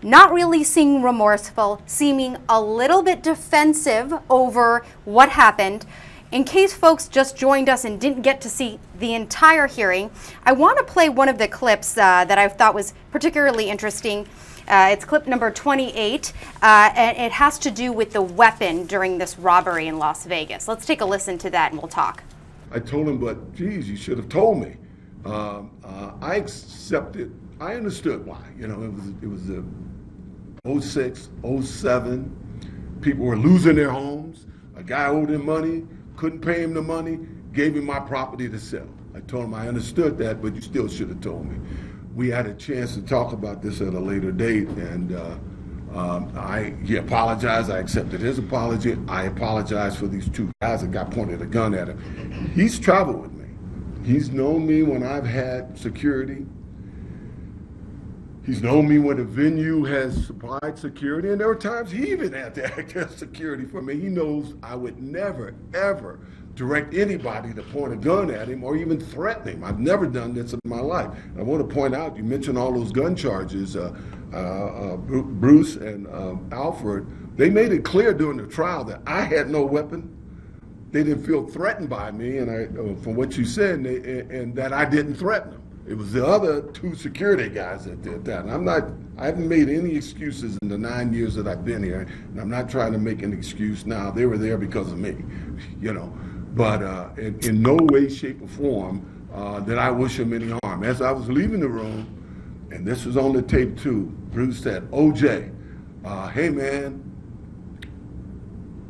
not really seeming remorseful, seeming a little bit defensive over what happened. In case folks just joined us and didn't get to see the entire hearing, I want to play one of the clips that I thought was particularly interesting. It's clip number 28, and it has to do with the weapon during this robbery in Las Vegas. Let's take a listen to that and we'll talk. I told him, but geez, you should have told me. I accepted, I understood why. You know, it was the 06, 07, people were losing their homes. A guy owed him money, couldn't pay him the money, gave him my property to sell. I told him I understood that, but you still should have told me. We had a chance to talk about this at a later date, and he apologized. I accepted his apology. I apologized for these 2 guys that got pointed a gun at him. He's traveled with me. He's known me when I've had security. He's known me when the venue has supplied security, and there were times he even had to act as security for me. He knows I would never, ever direct anybody to point a gun at him or even threaten him. I've never done this in my life. I want to point out, you mentioned all those gun charges. Bruce and Alfred, they made it clear during the trial that I had no weapon. They didn't feel threatened by me, and from what you said, and that I didn't threaten them. It was the other 2 security guys that did that. And I haven't made any excuses in the 9 years that I've been here, and I'm not trying to make an excuse now. They were there because of me, you know. But in no way, shape, or form did I wish him any harm. As I was leaving the room, and this was on the tape too, Bruce said, OJ, hey man,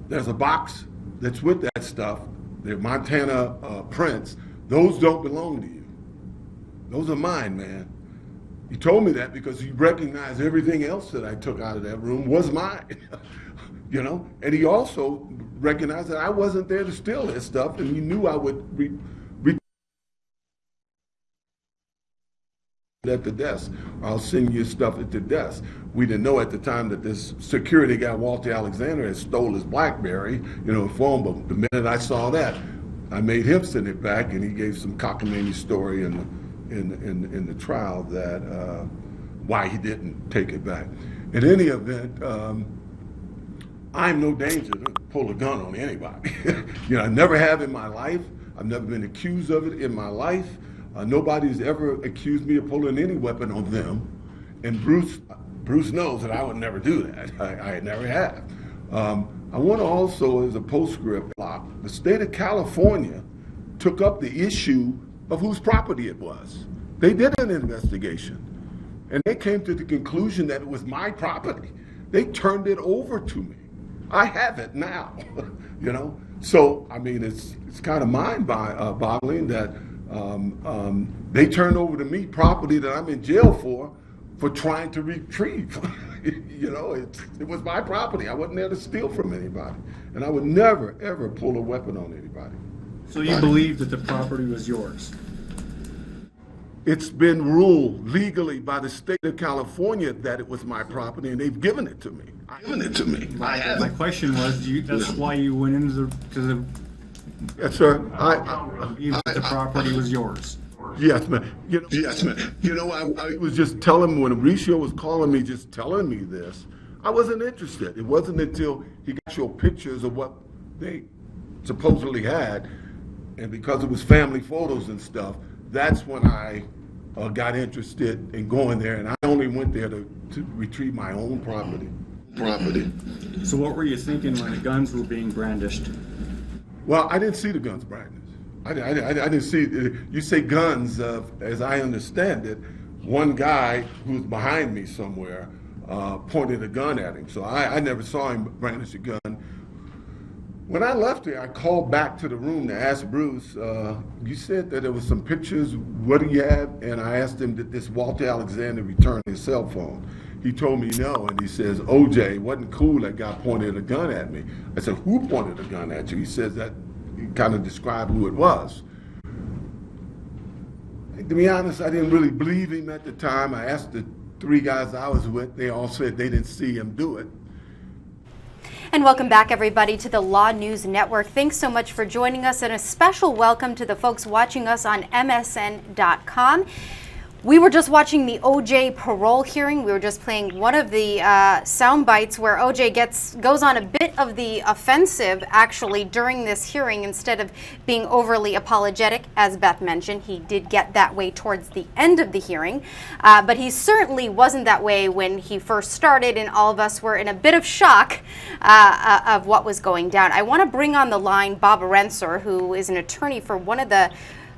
there's a box that's with that stuff. They're Montana prints. Those don't belong to you. Those are mine, man. He told me that because he recognized everything else that I took out of that room was mine. You know, and he also recognized that I wasn't there to steal his stuff, and he knew I would at the desk. I'll send you stuff at the desk. We didn't know at the time that this security guy, Walter Alexander, had stole his BlackBerry, you know, phone. But the minute I saw that, I made him send it back, and he gave some cockamamie story in the trial that why he didn't take it back. In any event, I'm no danger to pull a gun on anybody. You know, I never have in my life. I've never been accused of it in my life. Nobody's ever accused me of pulling any weapon on them. And Bruce knows that I would never do that. I never have. I want to also, as a postscript, the state of California took up the issue of whose property it was. They did an investigation, and they came to the conclusion that it was my property. They turned it over to me. I have it now, you know? So, I mean, it's kind of mind-boggling that they turned over to me property that I'm in jail for trying to retrieve. You know, it was my property. I wasn't there to steal from anybody. And I would never, ever pull a weapon on anybody. So you believe that the property was yours? It's been ruled legally by the state of California that it was my property, and they've given it to me. My question was, that's why you went into the Yes, sir. the property was yours. Yes, man. You know, yes, man. You know, I was just telling him when Mauricio was calling me, just telling me this, I wasn't interested. It wasn't until he got your pictures of what they supposedly had, and because it was family photos and stuff, that's when I got interested in going there, and I only went there to retrieve my own property. So what were you thinking when the guns were being brandished? Well, I didn't see the guns brandished. I didn't see, you say guns, as I understand it, one guy who's behind me somewhere pointed a gun at him. So I never saw him brandish a gun. When I left here, I called back to the room to ask Bruce, you said that there was some pictures, what do you have? And I asked him, did this Walter Alexander return his cell phone? He told me no, and he says, OJ, it wasn't cool that guy pointed a gun at me. I said, who pointed a gun at you? He says that, he kind of described who it was. To be honest, I didn't really believe him at the time. I asked the three guys I was with, they all said they didn't see him do it. And welcome back, everybody, to the LawNewz Network. Thanks so much for joining us, and a special welcome to the folks watching us on MSN.com. We were just watching the OJ parole hearing. We were just playing one of the sound bites where OJ goes on a bit of the offensive, actually, during this hearing instead of being overly apologetic. As Beth mentioned, he did get that way towards the end of the hearing, but he certainly wasn't that way when he first started, and all of us were in a bit of shock of what was going down. I want to bring on the line Bob Renser, who is an attorney for one of the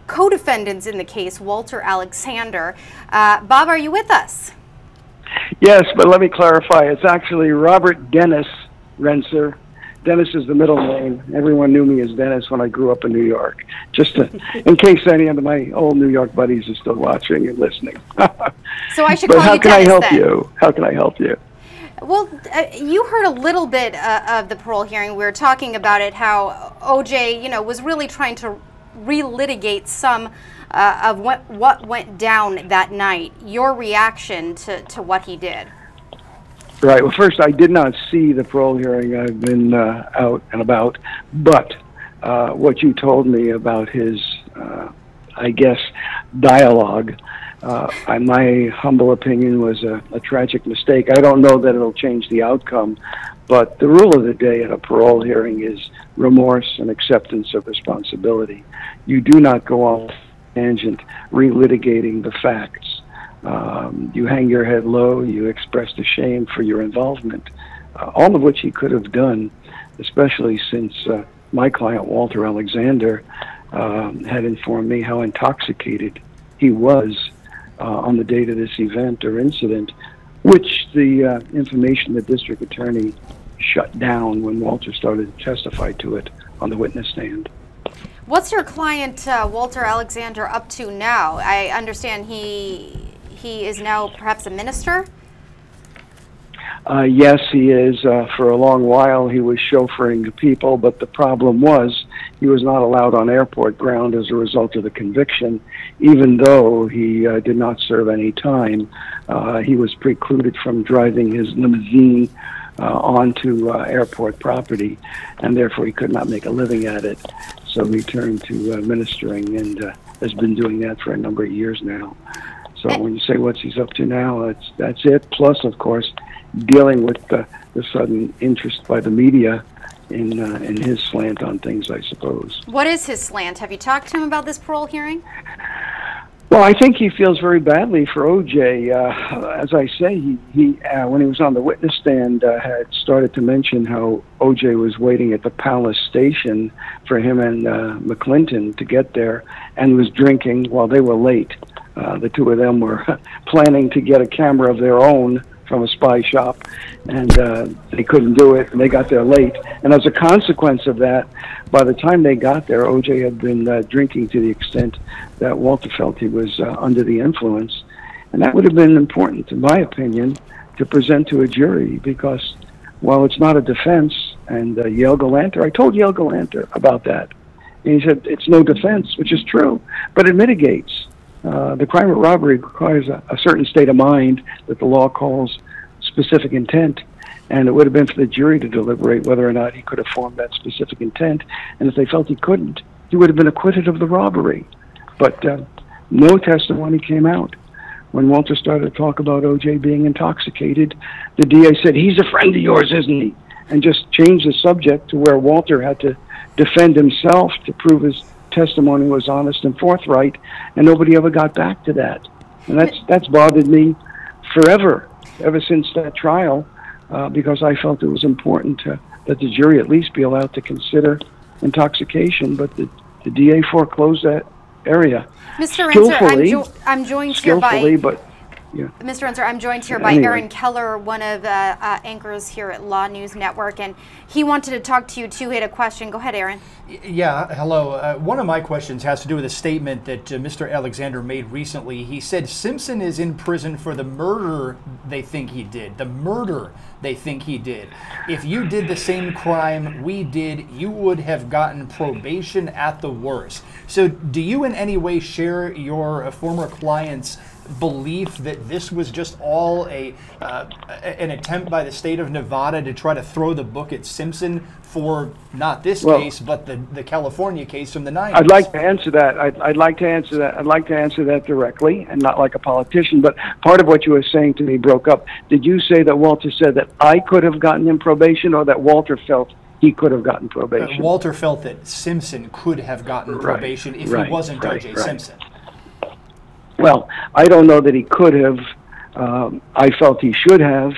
co-defendants in the case, Walter Alexander. Bob, are you with us? Yes, but let me clarify. It's actually Robert Dennis Renser. Dennis is the middle name. Everyone knew me as Dennis when I grew up in New York. Just in case any of my old New York buddies are still watching and listening. So I should but call how you can Dennis I help then? you? How can I help you? Well, you heard a little bit of the parole hearing. We were talking about it, how OJ, was really trying to relitigate some of what went down that night. Your reaction to what he did? Right. Well, first, I did not see the parole hearing. I've been out and about. But what you told me about his, I guess, dialogue, in my humble opinion, was a tragic mistake. I don't know that it'll change the outcome, but the rule of the day at a parole hearing is remorse and acceptance of responsibility. You do not go off tangent relitigating the facts. You hang your head low, you express the shame for your involvement, all of which he could have done, especially since my client, Walter Alexander, had informed me how intoxicated he was on the date of this event or incident, which the information the district attorney shut down when Walter started to testify to it on the witness stand. What's your client, Walter Alexander, up to now? I understand he he is now perhaps a minister? Yes, he is. For a long while, he was chauffeuring people, but the problem was he was not allowed on airport ground as a result of the conviction. Even though he did not serve any time, he was precluded from driving his limousine onto airport property, and therefore he could not make a living at it. So he turned to ministering and has been doing that for a number of years now. So when you say what's he's up to now, that's it. Plus, of course, dealing with the sudden interest by the media in his slant on things, I suppose. What is his slant? Have you talked to him about this parole hearing? Well, I think he feels very badly for O.J. As I say, he when he was on the witness stand, had started to mention how O.J. was waiting at the Palace Station for him and McClinton to get there, and was drinking while they were late. The two of them were planning to get a camera of their own from a spy shop, and they couldn't do it, and they got there late. And as a consequence of that, by the time they got there, O.J. had been drinking to the extent that Walter felt he was under the influence. And that would have been important, in my opinion, to present to a jury, because while it's not a defense, and Yale Galanter, I told Yale Galanter about that, and he said, it's no defense, which is true, but it mitigates. The crime of robbery requires a certain state of mind that the law calls specific intent, and it would have been for the jury to deliberate whether or not he could have formed that specific intent, and if they felt he couldn't, he would have been acquitted of the robbery. But no testimony came out. When Walter started to talk about O.J. being intoxicated, the DA said, he's a friend of yours, isn't he? And just changed the subject to where Walter had to defend himself to prove his testimony was honest and forthright, and nobody ever got back to that. And that's bothered me forever, ever since that trial, because I felt it was important that the jury at least be allowed to consider intoxication, but the DA foreclosed that area. Mr. Renser, I'm joined here by... but yeah. Mr. Renser, I'm joined here by Aaron Keller, one of the anchors here at LawNewz Network, and he wanted to talk to you too. He had a question. Go ahead, Aaron. Yeah, hello. One of my questions has to do with a statement that Mr. Alexander made recently. He said Simpson is in prison for the murder they think he did. The murder they think he did. If you did the same crime we did, you would have gotten probation at the worst. So do you in any way share your former client's belief that this was just all an attempt by the state of Nevada to try to throw the book at Simpson for not this case, but the California case from the 90s? I'd like to answer that. I'd like to answer that. I'd like to answer that directly and not like a politician. But part of what you were saying to me broke up. Did you say that Walter said that I could have gotten him probation, or that Walter felt he could have gotten probation? Walter felt that Simpson could have gotten probation if he wasn't O.J. Simpson. Well, I don't know that he could have. I felt he should have.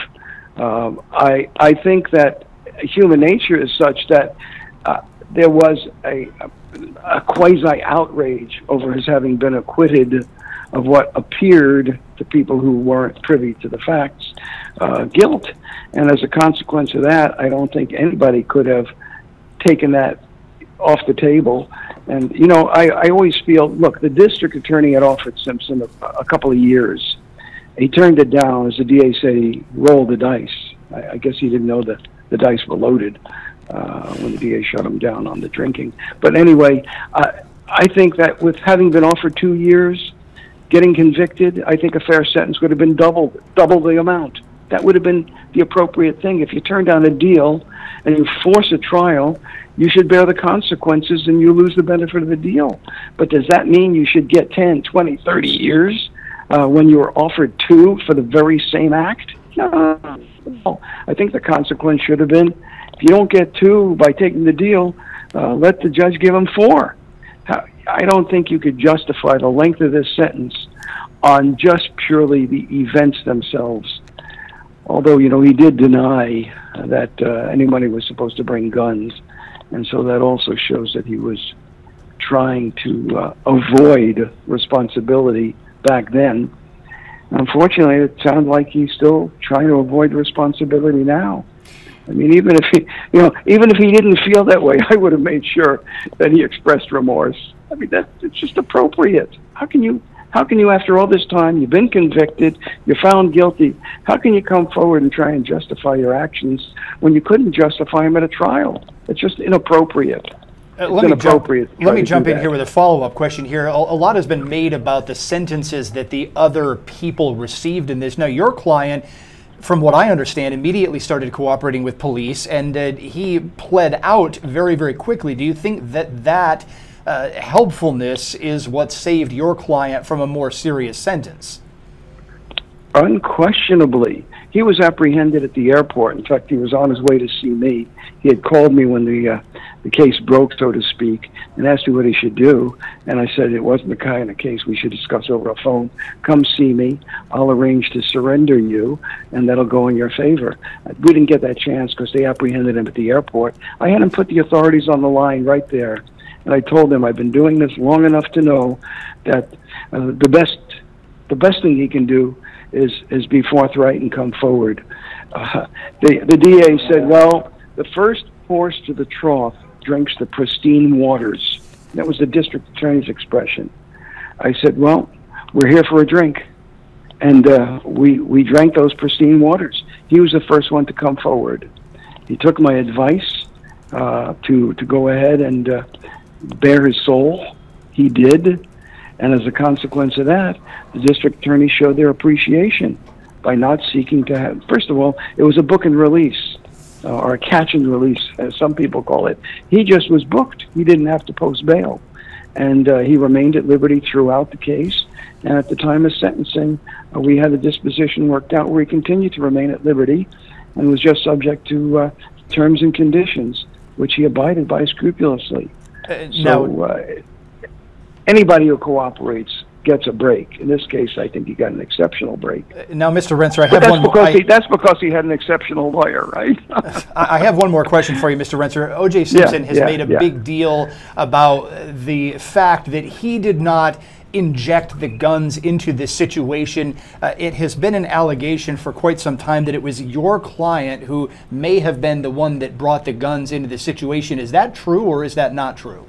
I think that human nature is such that there was a quasi-outrage over his having been acquitted of what appeared to people who weren't privy to the facts, guilt. And as a consequence of that, I don't think anybody could have taken that off the table. And, you know, I always feel, look, the district attorney had offered Simpson a couple of years. He turned it down. As the DA said, he rolled the dice. I guess he didn't know that the dice were loaded when the DA shut him down on the drinking. But anyway, I think that with having been offered 2 years, getting convicted, I think a fair sentence would have been double the amount. That would have been the appropriate thing. If you turn down a deal and you force a trial, you should bear the consequences and you lose the benefit of the deal. But does that mean you should get 10, 20, 30 years when you were offered 2 for the very same act? No. I think the consequence should have been, if you don't get 2 by taking the deal, let the judge give him 4. I don't think you could justify the length of this sentence on just purely the events themselves. Although, you know, he did deny that anybody was supposed to bring guns. And so that also shows that he was trying to avoid responsibility back then. Unfortunately, it sounds like he's still trying to avoid responsibility now. I mean, even if he didn't feel that way, I would have made sure that he expressed remorse. I mean, it's just appropriate. How can you How can you, after all this time, you've been convicted, you're found guilty, how can you come forward and try and justify your actions when you couldn't justify them at a trial? It's just inappropriate. Let me jump in here with a follow-up question here. A lot has been made about the sentences that the other people received in this. Now, your client, from what I understand, immediately started cooperating with police, and he pled out very, very quickly. Do you think that helpfulness is what saved your client from a more serious sentence? Unquestionably. He was apprehended at the airport. In fact, he was on his way to see me. He had called me when the case broke, so to speak, and asked me what he should do. And I said it wasn't the kind of case we should discuss over a phone. Come see me. I'll arrange to surrender you, and that'll go in your favor. We didn't get that chance because they apprehended him at the airport. I had him put the authorities on the line right there. And I told him I've been doing this long enough to know that the best thing he can do is be forthright and come forward. The DA said, well, the first horse to the trough drinks the pristine waters. That was the district attorney's expression. I said, well, we're here for a drink. And we drank those pristine waters. He was the first one to come forward. He took my advice to go ahead and bare his soul. He did. And as a consequence of that, the district attorney showed their appreciation by not seeking to have, first of all, it was a book and release, or a catch and release, as some people call it. He just was booked. He didn't have to post bail. And he remained at liberty throughout the case. And at the time of sentencing, we had a disposition worked out where he continued to remain at liberty and was just subject to terms and conditions, which he abided by scrupulously. Anybody who cooperates gets a break. In this case, I think he got an exceptional break. Now, Mr. Rentzer, I have that's because he had an exceptional lawyer, right? I have one more question for you, Mr. Rentzer. O.J. Simpson has made a big deal about the fact that he did not inject the guns into this situation. It has been an allegation for quite some time that it was your client who may have been the one that brought the guns into the situation. Is that true or is that not true?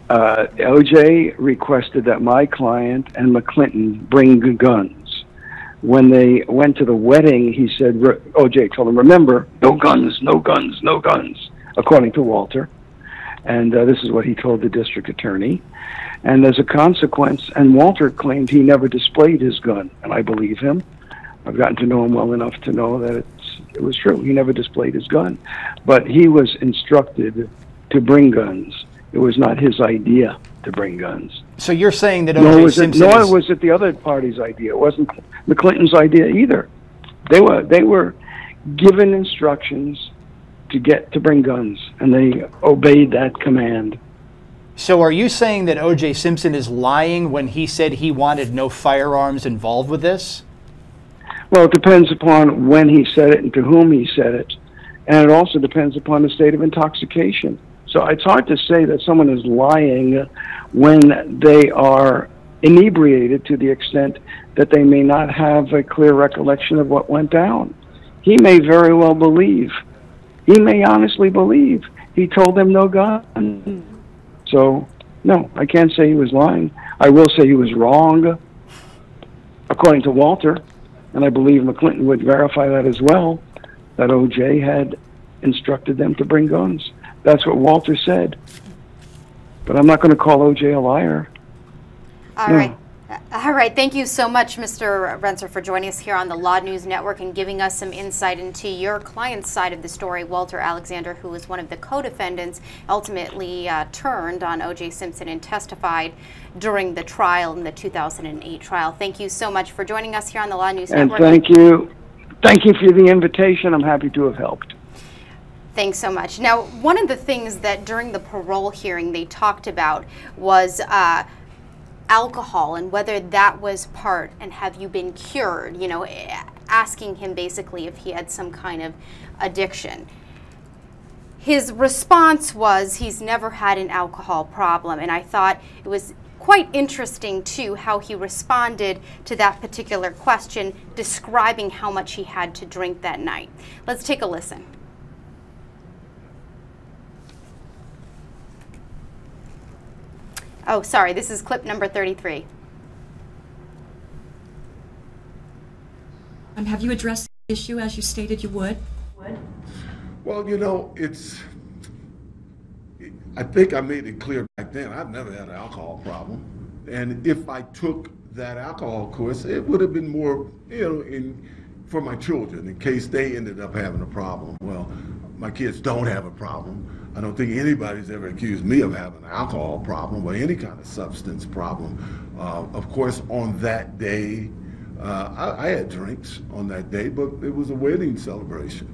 O.J. requested that my client and McClinton bring guns. When they went to the wedding, he said, O.J. told him, remember, no guns, no guns, no guns, according to Walter. And this is what he told the district attorney. And as a consequence, and Walter claimed he never displayed his gun, and I believe him. I've gotten to know him well enough to know that it was true. He never displayed his gun. But he was instructed to bring guns. It was not his idea to bring guns. So you're saying that O.J. Simpson nor was it the other party's idea. It wasn't the Clintons' idea either. They were given instructions to bring guns, and they obeyed that command. So are you saying that O.J. Simpson is lying when he said he wanted no firearms involved with this? Well, it depends upon when he said it and to whom he said it. And it also depends upon the state of intoxication. So it's hard to say that someone is lying when they are inebriated to the extent that they may not have a clear recollection of what went down. He may very well believe. He may honestly believe he told them no gun. So, no, I can't say he was lying. I will say he was wrong, according to Walter, and I believe McClinton would verify that as well, that O.J. had instructed them to bring guns. That's what Walter said. But I'm not going to call O.J. a liar. All right. All right. Thank you so much, Mr. Rentzer, for joining us here on the LawNewz Network and giving us some insight into your client's side of the story. Walter Alexander, who was one of the co-defendants, ultimately turned on O.J. Simpson and testified during the trial in the 2008 trial. Thank you so much for joining us here on the LawNewz Network. And thank you. Thank you for the invitation. I'm happy to have helped. Thanks so much. Now, one of the things that during the parole hearing they talked about was alcohol and whether that was part, and have you been cured, you know, asking him basically if he had some kind of addiction. His response was he's never had an alcohol problem, and I thought it was quite interesting too how he responded to that particular question, describing how much he had to drink that night. Let's take a listen. Oh, sorry, this is clip number 33. Have you addressed the issue as you stated you would? Well, you know, I think I made it clear back then, I've never had an alcohol problem. And if I took that alcohol course, it would have been more, for my children, in case they ended up having a problem. Well, my kids don't have a problem. I don't think anybody's ever accused me of having an alcohol problem or any kind of substance problem. Of course, on that day, I had drinks on that day, but it was a wedding celebration.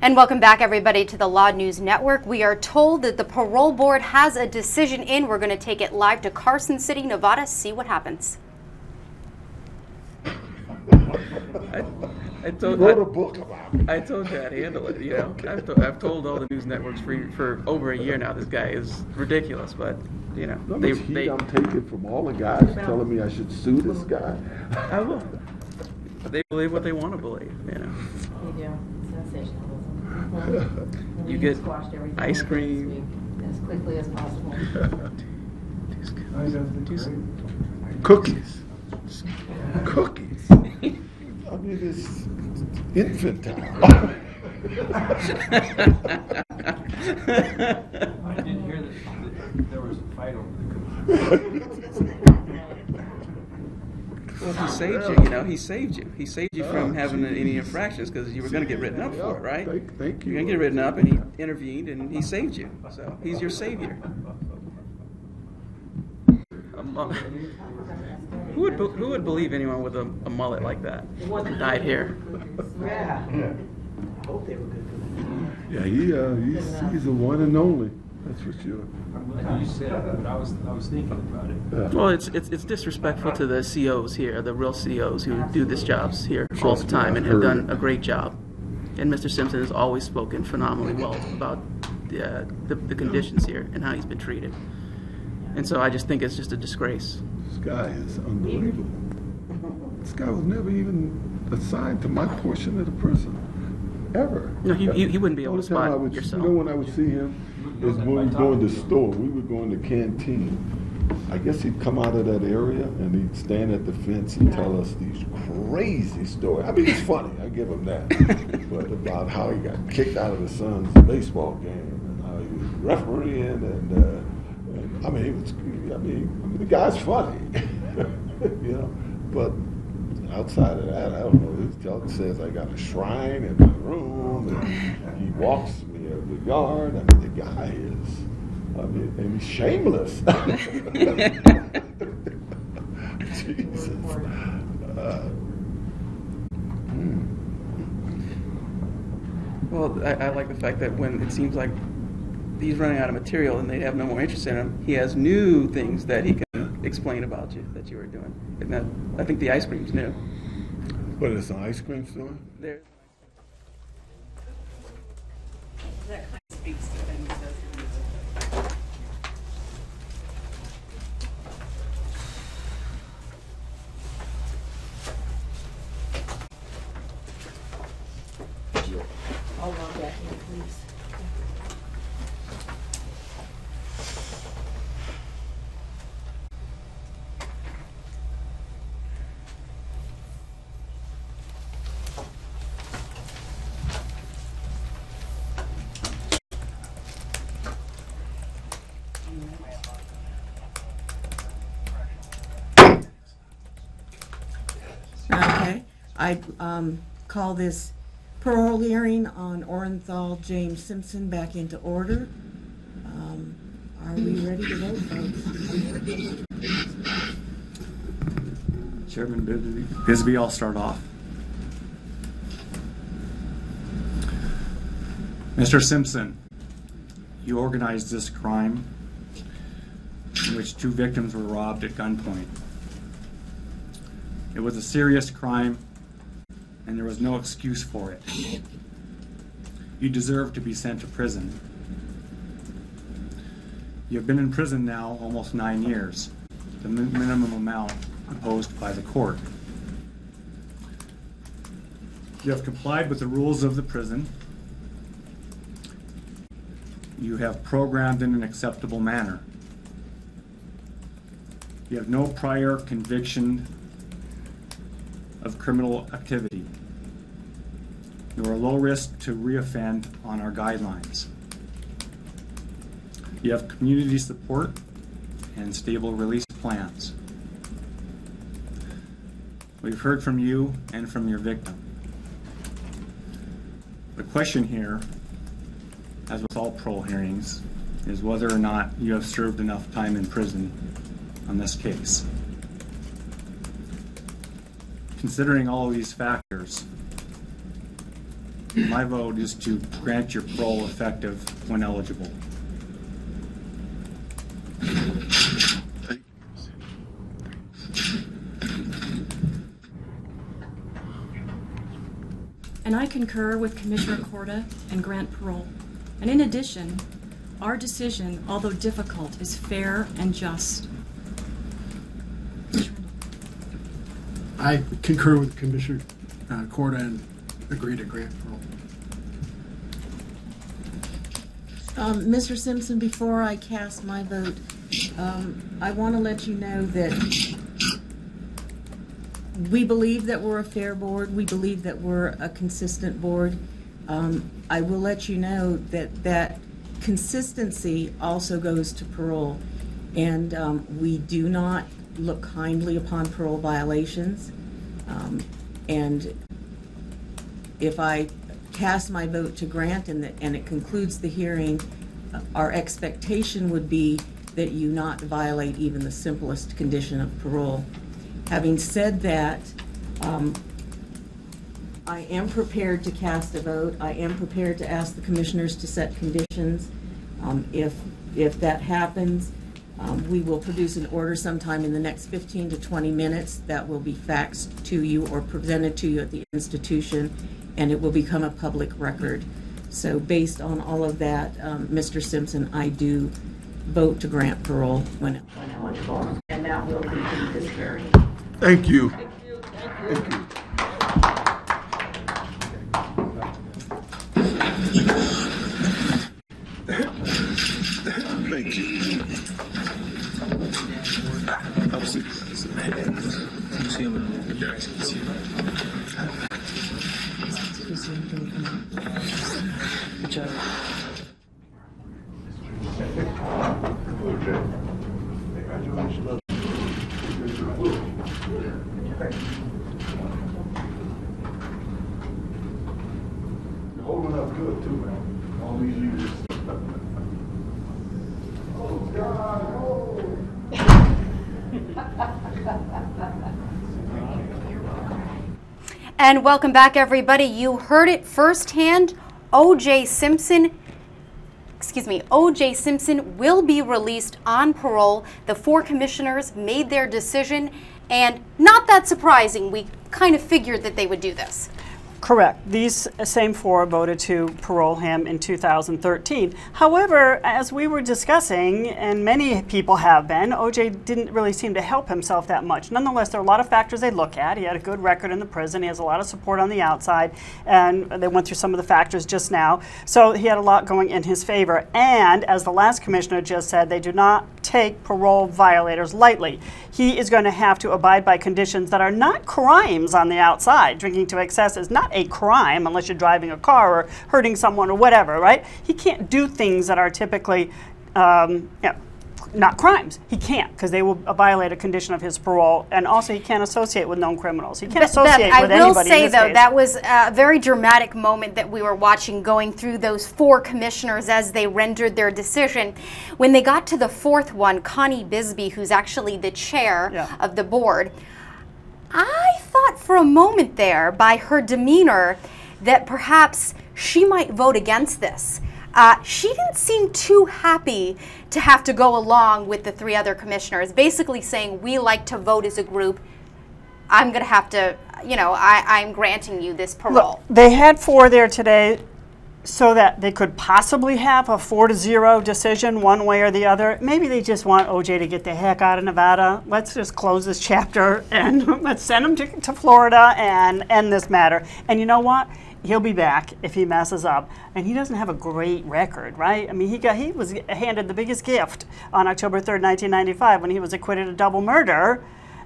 And welcome back, everybody, to the LawNewz Network. We are told that the parole board has a decision in. We're going to take it live to Carson City, Nevada, see what happens. I wrote a book about it. I told you I'd handle it. You know, I've told all the news networks for over a year now. This guy is ridiculous, but you know, I'm taking from all the guys telling me I should sue this guy. I will. They believe what they want to believe. You know. They do. Sensationalism. You get ice cream as quickly as possible. Cookies. Cookies. I mean, it's infantile. I didn't hear that there was a fight over the cookies. Well, he saved you, you know, he saved you. He saved you from having any infractions because you were going to get written up for it, right? Thank you. You're going to get written up, and he intervened, and he saved you. So he's your savior. Who would believe anyone with a mullet like that? Dyed hair. Yeah. I hope they were good for them. Yeah, he's the one and only. That's for sure. You said it, but I was thinking about it. Well, it's disrespectful to the COs here, the real COs who do these jobs here all the time and have done a great job. And Mr. Simpson has always spoken phenomenally well about the conditions here and how he's been treated. And so I just think it's just a disgrace. This guy is unbelievable. This guy was never even assigned to my portion of the prison, ever. No, he wouldn't be able to spot yourself. You know, when I would see him, is when we would go in the store. We would go in the canteen. I guess he'd come out of that area and he'd stand at the fence and tell us these crazy stories. I mean, it's funny. I give him that. But about how he got kicked out of his son's baseball game and how he was refereeing and I mean, the guy's funny, you know. But outside of that, I don't know. His junk says I got a shrine in my room, and he walks me of the yard. I mean, the guy is, and he's shameless. Jesus. Well, I like the fact that when it seems like he's running out of material and they have no more interest in him, he has new things that he can explain about you that you were doing. And that, I think the ice cream's new. What is an ice cream store? There. That kind of speaks to things, doesn't it? I'll log that in, please. Okay, I call this parole hearing on Orenthal James Simpson back into order. Are we ready to vote, folks? Chairman Bisbee, I'll start off. Mr. Simpson, you organized this crime in which 2 victims were robbed at gunpoint. It was a serious crime, and there was no excuse for it. You deserve to be sent to prison. You've been in prison now almost 9 years, the minimum amount imposed by the court. You have complied with the rules of the prison. You have programmed in an acceptable manner. You have no prior conviction of criminal activity. You are low risk to reoffend on our guidelines. You have community support and stable release plans. We've heard from you and from your victim. The question here, as with all parole hearings, is whether or not you have served enough time in prison on this case. Considering all of these factors, my vote is to grant your parole effective when eligible. And I concur with Commissioner Korda and grant parole. And in addition, our decision, although difficult, is fair and just. I concur with Commissioner Korda and agree to grant parole. Mr. Simpson, before I cast my vote, I want to let you know that we believe that we're a fair board. We believe that we're a consistent board. I will let you know that consistency also goes to parole, and we do not look kindly upon parole violations. And if I cast my vote to grant and it concludes the hearing, our expectation would be that you not violate even the simplest condition of parole. Having said that, I am prepared to cast a vote. I am prepared to ask the commissioners to set conditions. If that happens, we will produce an order sometime in the next 15 to 20 minutes that will be faxed to you or presented to you at the institution, and it will become a public record. So based on all of that, Mr. Simpson, I do vote to grant parole when eligible, and that will complete this hearing. Thank you. Thank you. Thank you. Thank you. I'll see you him in a little bit. Good job. You're holding up good too, man. All these years. Oh God! And welcome back, everybody. You heard it firsthand. O.J. Simpson will be released on parole. The 4 commissioners made their decision, and not that surprising. We kind of figured that they would do this. Correct. These same 4 voted to parole him in 2013. However, as we were discussing, and many people have been, OJ didn't really seem to help himself that much. Nonetheless, there are a lot of factors they look at. He had a good record in the prison. He has a lot of support on the outside, and they went through some of the factors just now. So he had a lot going in his favor. And as the last commissioner just said, they do not take parole violators lightly. He is going to have to abide by conditions that are not crimes on the outside. Drinking to excess is not a crime unless you're driving a car or hurting someone or whatever, right? He can't do things that are typically not crimes. He can't, because they will violate a condition of his parole, and also he can't associate with known criminals. He can't associate with anybody. I will say, though, case. that was a very dramatic moment that we were watching going through those 4 commissioners as they rendered their decision. When they got to the 4th one, Connie Bisbee, who's actually the chair of the board, I thought for a moment there, by her demeanor, that perhaps she might vote against this. She didn't seem too happy to have to go along with the 3 other commissioners, basically saying, we like to vote as a group. I'm going to have to, I'm granting you this parole. Look, they had 4 there today so that they could possibly have a 4-0 decision one way or the other. Maybe they just want OJ to get the heck out of Nevada. Let's just close this chapter and let's send him to Florida and end this matter. And you know what? He'll be back if he messes up. And he doesn't have a great record, right? I mean, he was handed the biggest gift on October 3rd, 1995 when he was acquitted of double murder.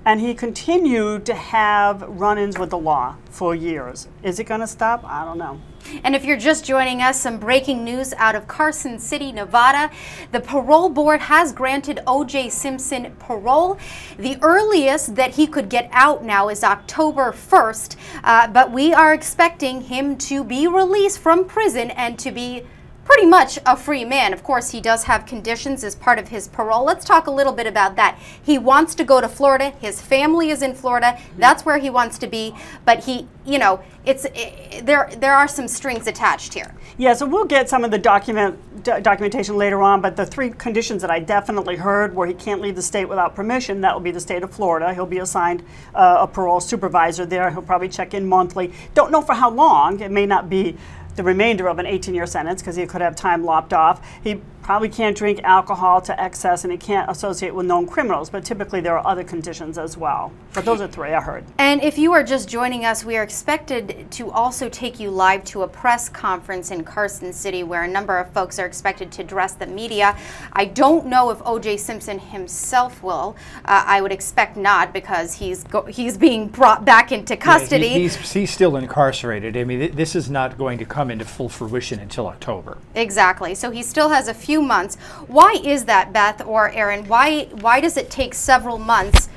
And he continued to have run-ins with the law for years. Is it going to stop? I don't know. And if you're just joining us, some breaking news out of Carson City, Nevada. The parole board has granted O.J. Simpson parole. The earliest that he could get out now is October 1st, but we are expecting him to be released from prison and to be pretty much a free man. Of course, he does have conditions as part of his parole. Let's talk a little bit about that. He wants to go to Florida. His family is in Florida. That's where he wants to be. But he, you know, there are some strings attached here. Yeah, so we'll get some of the documentation later on, but the 3 conditions that I definitely heard where he can't leave the state without permission, that will be the state of Florida. He'll be assigned a parole supervisor there. He'll probably check in monthly. Don't know for how long. It may not be the remainder of an 18-year sentence because he could have time lopped off. He probably can't drink alcohol to excess, and he can't associate with known criminals, but typically there are other conditions as well. But those are 3 I heard. And if you are just joining us, we are expected to also take you live to a press conference in Carson City where a number of folks are expected to address the media. I don't know if O.J. Simpson himself will. I would expect not, because he's being brought back into custody. Yeah, he's still incarcerated. I mean, this is not going to come into full fruition until October. Exactly. So he still has a few months. Why is that, Beth or Aaron? Why does it take several months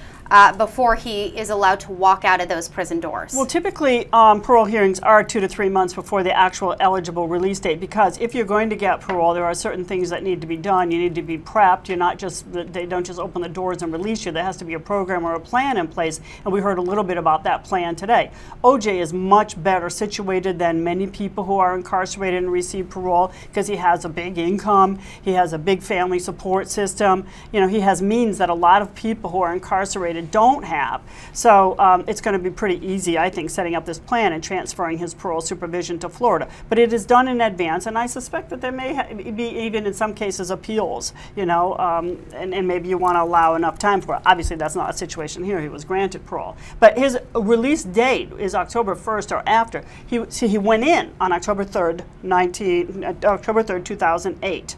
before he is allowed to walk out of those prison doors? Well, typically parole hearings are 2 to 3 months before the actual eligible release date, because if you're going to get parole, there are certain things that need to be done. You need to be prepped. You're not just, they don't just open the doors and release you. There has to be a program or a plan in place, and we heard a little bit about that plan today. OJ is much better situated than many people who are incarcerated and receive parole because he has a big income. He has a big family support system. You know, he has means that a lot of people who are incarcerated don't have. So it's going to be pretty easy, I think, setting up this plan and transferring his parole supervision to Florida. But it is done in advance, and I suspect that there may be, even in some cases, appeals, you know, and maybe you want to allow enough time for it. Obviously, that's not a situation here. He was granted parole. But his release date is October 1st or after. He went in on October 3rd, 2008.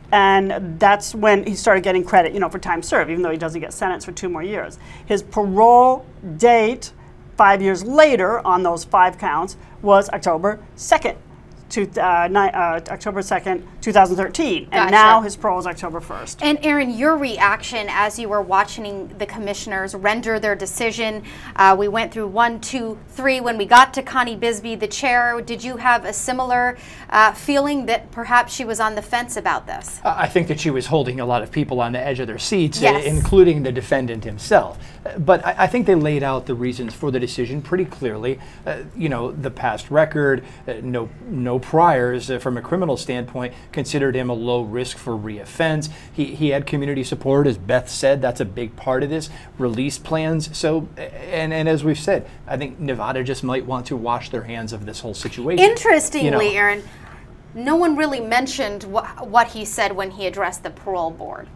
And that's when he started getting credit, you know, for time served, even though he doesn't get sentenced for 2 more years. His parole date 5 years later on those 5 counts was October 2nd. October 2nd, 2013, and now his parole is October 1st. And Aaron, your reaction as you were watching the commissioners render their decision, we went through 1, 2, 3. When we got to Connie Bisbee, the chair, did you have a similar feeling that perhaps she was on the fence about this? I think that she was holding a lot of people on the edge of their seats, yes, including the defendant himself. But I think they laid out the reasons for the decision pretty clearly. You know, the past record, no priors from a criminal standpoint, considered him a low risk for reoffense. He had community support, as Beth said. That's a big part of this. Release plans. So, and as we've said, I think Nevada just might want to wash their hands of this whole situation. Interestingly, you know, Aaron, no one really mentioned what he said when he addressed the parole board.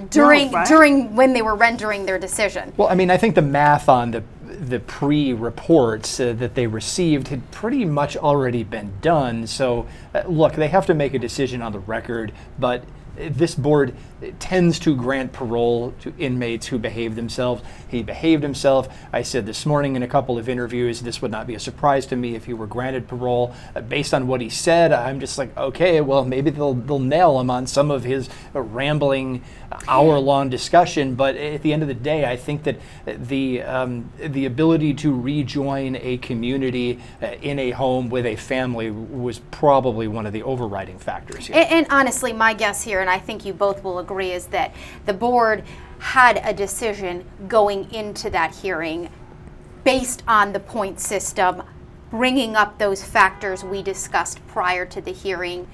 During when they were rendering their decision. Well, I mean, I think the math on the pre-reports that they received had pretty much already been done. So, look, they have to make a decision on the record, but this board tends to grant parole to inmates who behave themselves. He behaved himself. I said this morning in a couple of interviews, this would not be a surprise to me if he were granted parole. Based on what he said, I'm just like, okay, well, maybe they'll nail him on some of his rambling hour-long discussion. But at the end of the day, I think that the ability to rejoin a community in a home with a family was probably one of the overriding factors here. And honestly, my guess here, and I think you both will agree, is that the board had a decision going into that hearing based on the point system, bringing up those factors we discussed prior to the hearing,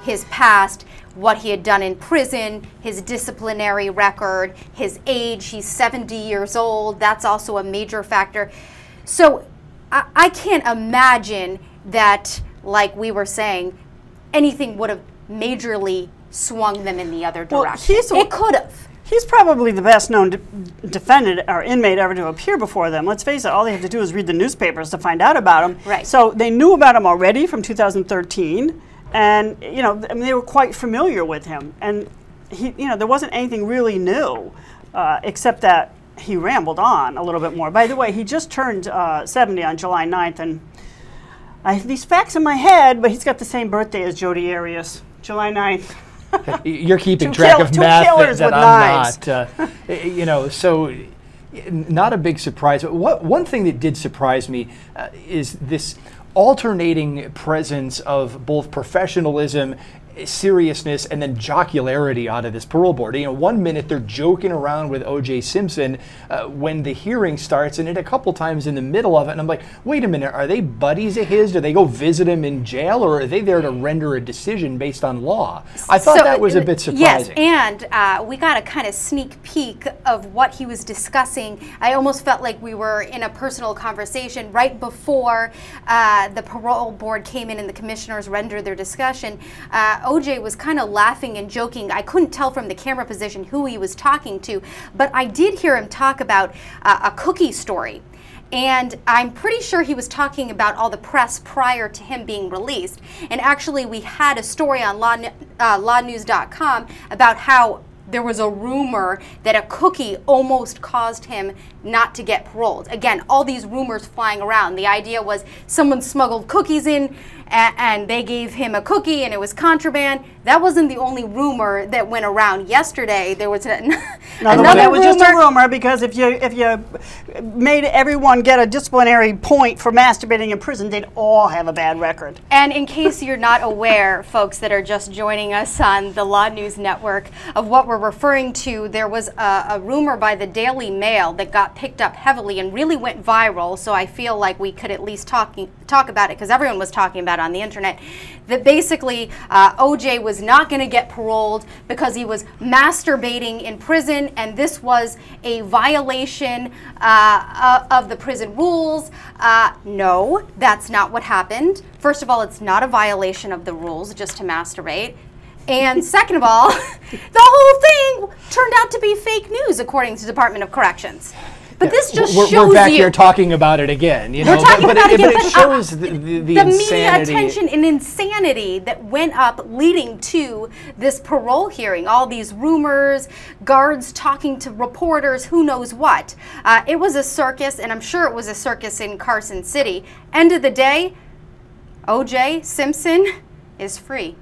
his past, what he had done in prison, his disciplinary record, his age. He's 70 years old. That's also a major factor. So I can't imagine that, like we were saying, anything would have majorly swung them in the other direction. It could have. He's probably the best known defendant or inmate ever to appear before them. Let's face it, all they have to do is read the newspapers to find out about him. Right. So they knew about him already from 2013, and you know, I mean, they were quite familiar with him. And he, you know, there wasn't anything really new, except that he rambled on a little bit more. By the way, he just turned 70 on July 9th, and I have these facts in my head, but he's got the same birthday as Jodi Arias, July 9th. You're keeping track of math that I'm not. You know, so not a big surprise. But one thing that did surprise me is this alternating presence of both professionalism, seriousness, and then jocularity out of this parole board. You know, 1 minute they're joking around with O.J. Simpson when the hearing starts, and then a couple times in the middle of it, and I'm like, wait a minute, are they buddies of his? Do they go visit him in jail, or are they there to render a decision based on law? I thought that was a bit surprising. Yes, and we got a kind of sneak peek of what he was discussing. I almost felt like we were in a personal conversation right before the parole board came in and the commissioners rendered their discussion. OJ was kind of laughing and joking. I couldn't tell from the camera position who he was talking to, but I did hear him talk about a cookie story. And I'm pretty sure he was talking about all the press prior to him being released. And actually, we had a story on LawNewz.com about how there was a rumor that a cookie almost caused him not to get paroled. Again, all these rumors flying around. The idea was someone smuggled cookies in and they gave him a cookie and it was contraband. That wasn't the only rumor that went around yesterday. There was another rumor. It was just a rumor, because if you made everyone get a disciplinary point for masturbating in prison, they'd all have a bad record. And in case you're not aware, folks that are just joining us on the LawNewz Network, of what we're referring to, there was a rumor by the Daily Mail that got picked up heavily and really went viral, so I feel like we could at least talk about it, because everyone was talking about it on the internet, that basically OJ was not going to get paroled because he was masturbating in prison, and this was a violation of the prison rules. No, that's not what happened. First of all, it's not a violation of the rules just to masturbate. And second of all, the whole thing turned out to be fake news, according to the Department of Corrections. But this just shows you. We're back here talking about it again. You know, we're talking about it again, but it shows the media insanity. attention and insanity that went up leading to this parole hearing. All these rumors, guards talking to reporters, who knows what. It was a circus, and I'm sure it was a circus in Carson City. End of the day, O.J. Simpson is free.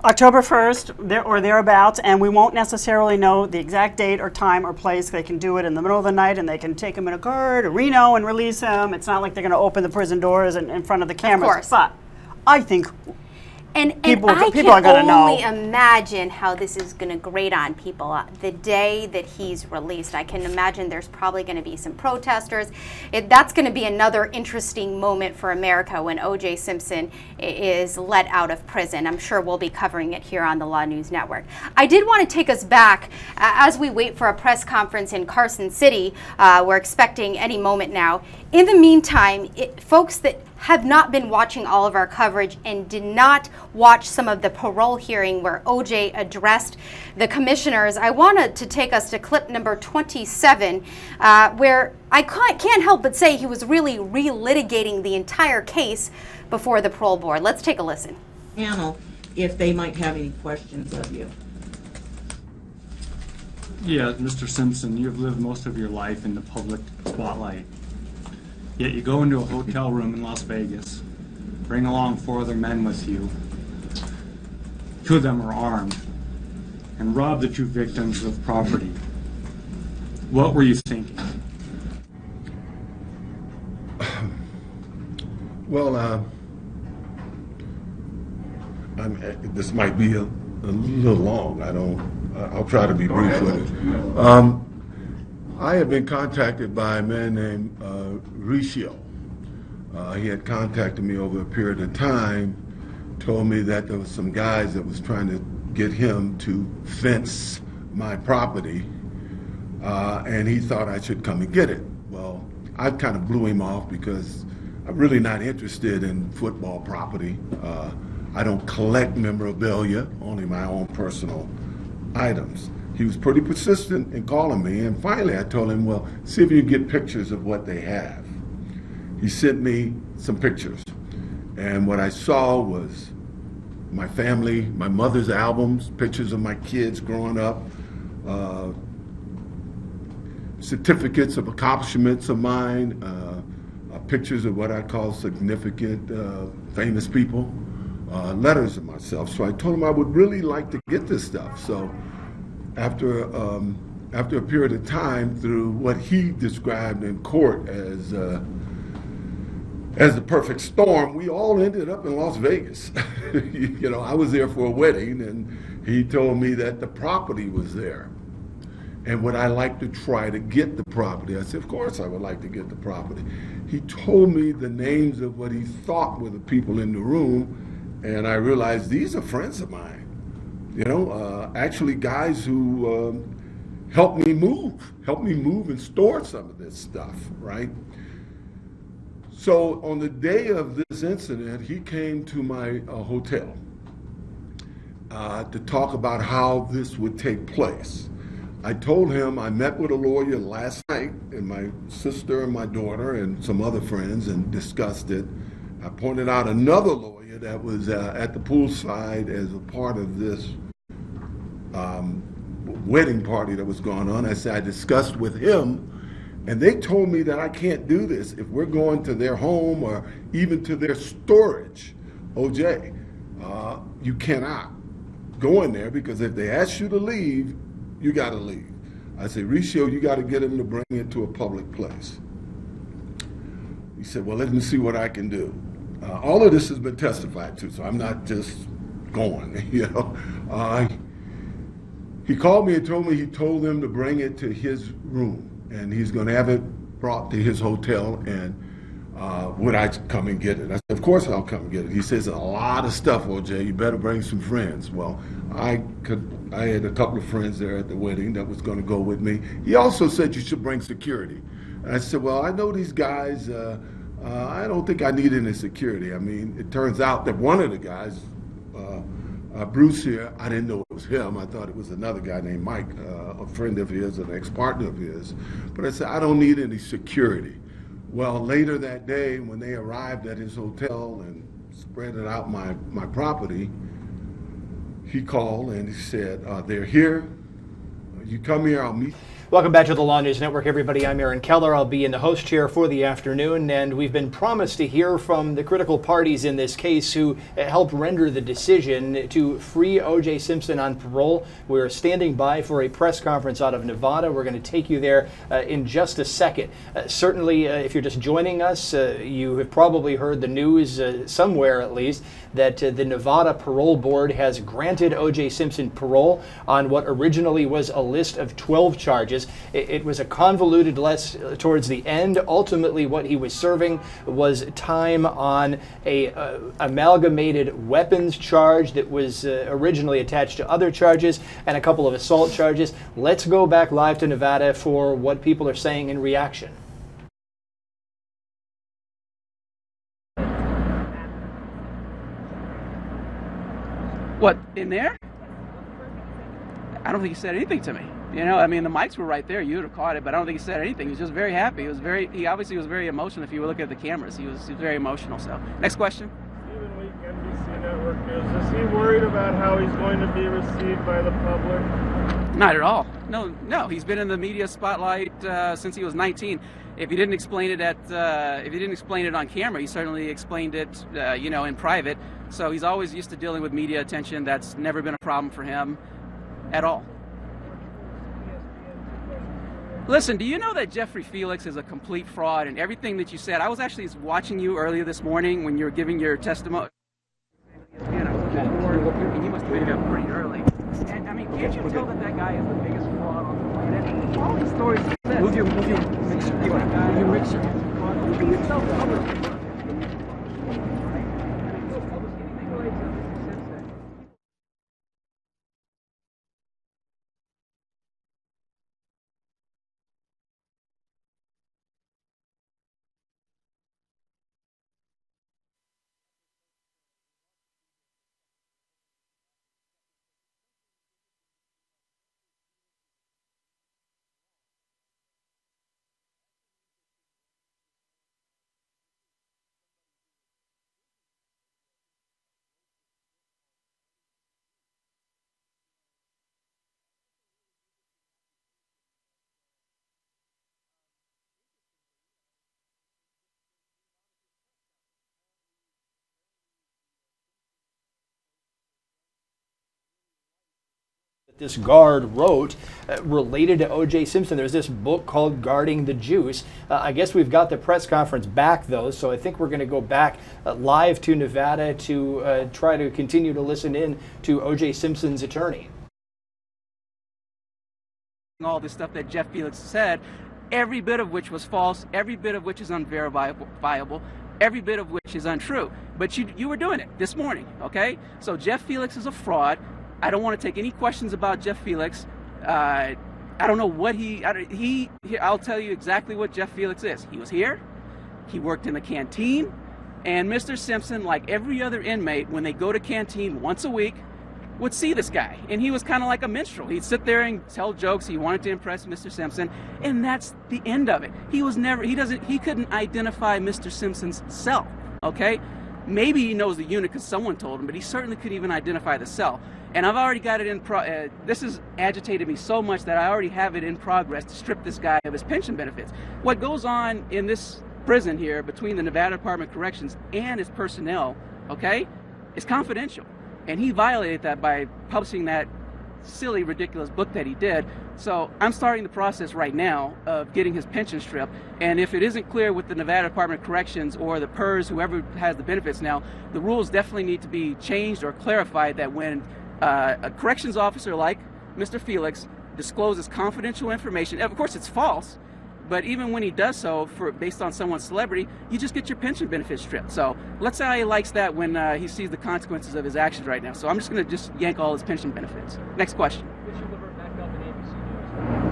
October 1st, or thereabouts, and we won't necessarily know the exact date or time or place. They can do it in the middle of the night, and they can take him in a car to Reno and release him. It's not like they're going to open the prison doors in front of the cameras. Of course. But I think people I are can going to know. only imagine how this is going to grate on people. The day that he's released, I can imagine there's probably going to be some protesters. That's going to be another interesting moment for America when O.J. Simpson is let out of prison. I'm sure we'll be covering it here on the LawNewz Network. I did want to take us back as we wait for a press conference in Carson City. We're expecting any moment now. In the meantime, folks that have not been watching all of our coverage and did not watch some of the parole hearing where OJ addressed the commissioners, I wanted to take us to clip number 27, where I can't help but say he was really relitigating the entire case before the parole board. Let's take a listen. Panel, if they might have any questions of you. Yeah, Mr. Simpson, you've lived most of your life in the public spotlight. Yet you go into a hotel room in Las Vegas, bring along 4 other men with you. 2 of them are armed, and rob the 2 victims of property. What were you thinking? Well, this might be a little long. I'll try to be brief with it. I had been contacted by a man named Ricio. He had contacted me over a period of time, told me that there was some guys that was trying to get him to fence my property, and he thought I should come and get it. Well, I kind of blew him off because I'm really not interested in football property. I don't collect memorabilia, only my own personal items. He was pretty persistent in calling me, and finally I told him, well, see if you can get pictures of what they have. He sent me some pictures, and what I saw was my family, my mother's albums, pictures of my kids growing up, certificates of accomplishments of mine, pictures of what I call significant famous people, letters of myself. So I told him I would really like to get this stuff. So after a period of time, through what he described in court as the perfect storm, we all ended up in Las Vegas. You know, I was there for a wedding, and he told me that the property was there. And would I like to try to get the property? I said, of course I would like to get the property. He told me the names of what he thought were the people in the room, and I realized these are friends of mine. You know, actually guys who helped me move and store some of this stuff, right? So on the day of this incident, he came to my hotel to talk about how this would take place. I told him I met with a lawyer last night, and my sister and my daughter and some other friends, and discussed it. I pointed out another lawyer that was at the poolside as a part of this wedding party that was going on. I said I discussed with him, and they told me that I can't do this. If we're going to their home or even to their storage, OJ, you cannot go in there, because if they ask you to leave, you got to leave. I said, Ricio, you got to get him to bring it to a public place. He said, well, let me see what I can do. All of this has been testified to, so I'm not just going, you know. He called me and told me he told them to bring it to his room, and he's going to have it brought to his hotel, and would I come and get it? I said, of course I'll come and get it. He says, a lot of stuff, OJ, you better bring some friends. Well, I had a couple of friends there at the wedding that was going to go with me. He also said you should bring security. And I said, well, I know these guys, I don't think I need any security. I mean, it turns out that one of the guys, Bruce here, I didn't know it was him. I thought it was another guy named Mike, a friend of his, an ex-partner of his. But I said, I don't need any security. Well, later that day, when they arrived at his hotel and spread out my property, he called and he said, they're here. You come here, I'll meet. Welcome back to the LawNewz Network, everybody. I'm Aaron Keller. I'll be in the host chair for the afternoon, and we've been promised to hear from the critical parties in this case who helped render the decision to free O.J. Simpson on parole. We're standing by for a press conference out of Nevada. We're going to take you there in just a second. Certainly, if you're just joining us, you have probably heard the news, somewhere at least, that the Nevada Parole Board has granted O.J. Simpson parole on what originally was a list of 12 charges. It was a convoluted list towards the end. Ultimately, what he was serving was time on a amalgamated weapons charge that was originally attached to other charges, and a couple of assault charges. Let's go back live to Nevada for what people are saying in reaction. What, in there? I don't think he said anything to me. You know, I mean, the mics were right there. You would have caught it, but I don't think he said anything. He was just very happy. He obviously was very emotional. If you look at the cameras, he was very emotional. So, next question. Stephen Week, NBC Network News. Is he worried about how he's going to be received by the public? Not at all. No. He's been in the media spotlight since he was 19. If he didn't explain it on camera, he certainly explained it, you know, in private. So he's always used to dealing with media attention. That's never been a problem for him at all. Listen, do you know that Jeffrey Felix is a complete fraud, and everything that you said? I was actually watching you earlier this morning when you were giving your testimony. And you must have been up pretty early. And I mean, can't you tell that guy is the biggest fraud on the planet? All these stories. Move your mixer. Move your mixer. this guard wrote related to O.J. Simpson. There's this book called Guarding the Juice. I guess we've got the press conference back, though, so I think we're going to go back live to Nevada to try to continue to listen in to O.J. Simpson's attorney. All this stuff that Jeff Felix said, every bit of which was false, every bit of which is unverifiable, every bit of which is untrue. But you were doing it this morning, okay? So Jeff Felix is a fraud. I don't want to take any questions about Jeff Felix. I don't know what I'll tell you exactly what Jeff Felix is. He was here, he worked in the canteen, and Mr. Simpson, like every other inmate, when they go to canteen once a week, would see this guy. And he was kind of like a minstrel. He'd sit there and tell jokes. He wanted to impress Mr. Simpson, and that's the end of it. He couldn't identify Mr. Simpson's cell, okay? Maybe he knows the unit because someone told him, but he certainly couldn't even identify the cell. And I've already got it in this has agitated me so much that I already have it in progress to strip this guy of his pension benefits. What goes on in this prison here between the Nevada Department of Corrections and its personnel, okay, is confidential. And he violated that by publishing that silly, ridiculous book that he did. So I'm starting the process right now of getting his pension stripped. And if it isn't clear with the Nevada Department of Corrections or the PERS, whoever has the benefits now, the rules definitely need to be changed or clarified that when a corrections officer like Mr. Felix discloses confidential information, of course it's false, but even when he does so based on someone's celebrity, you just get your pension benefits stripped. So let's say how he likes that when he sees the consequences of his actions right now. So I'm just going to just yank all his pension benefits. Next question.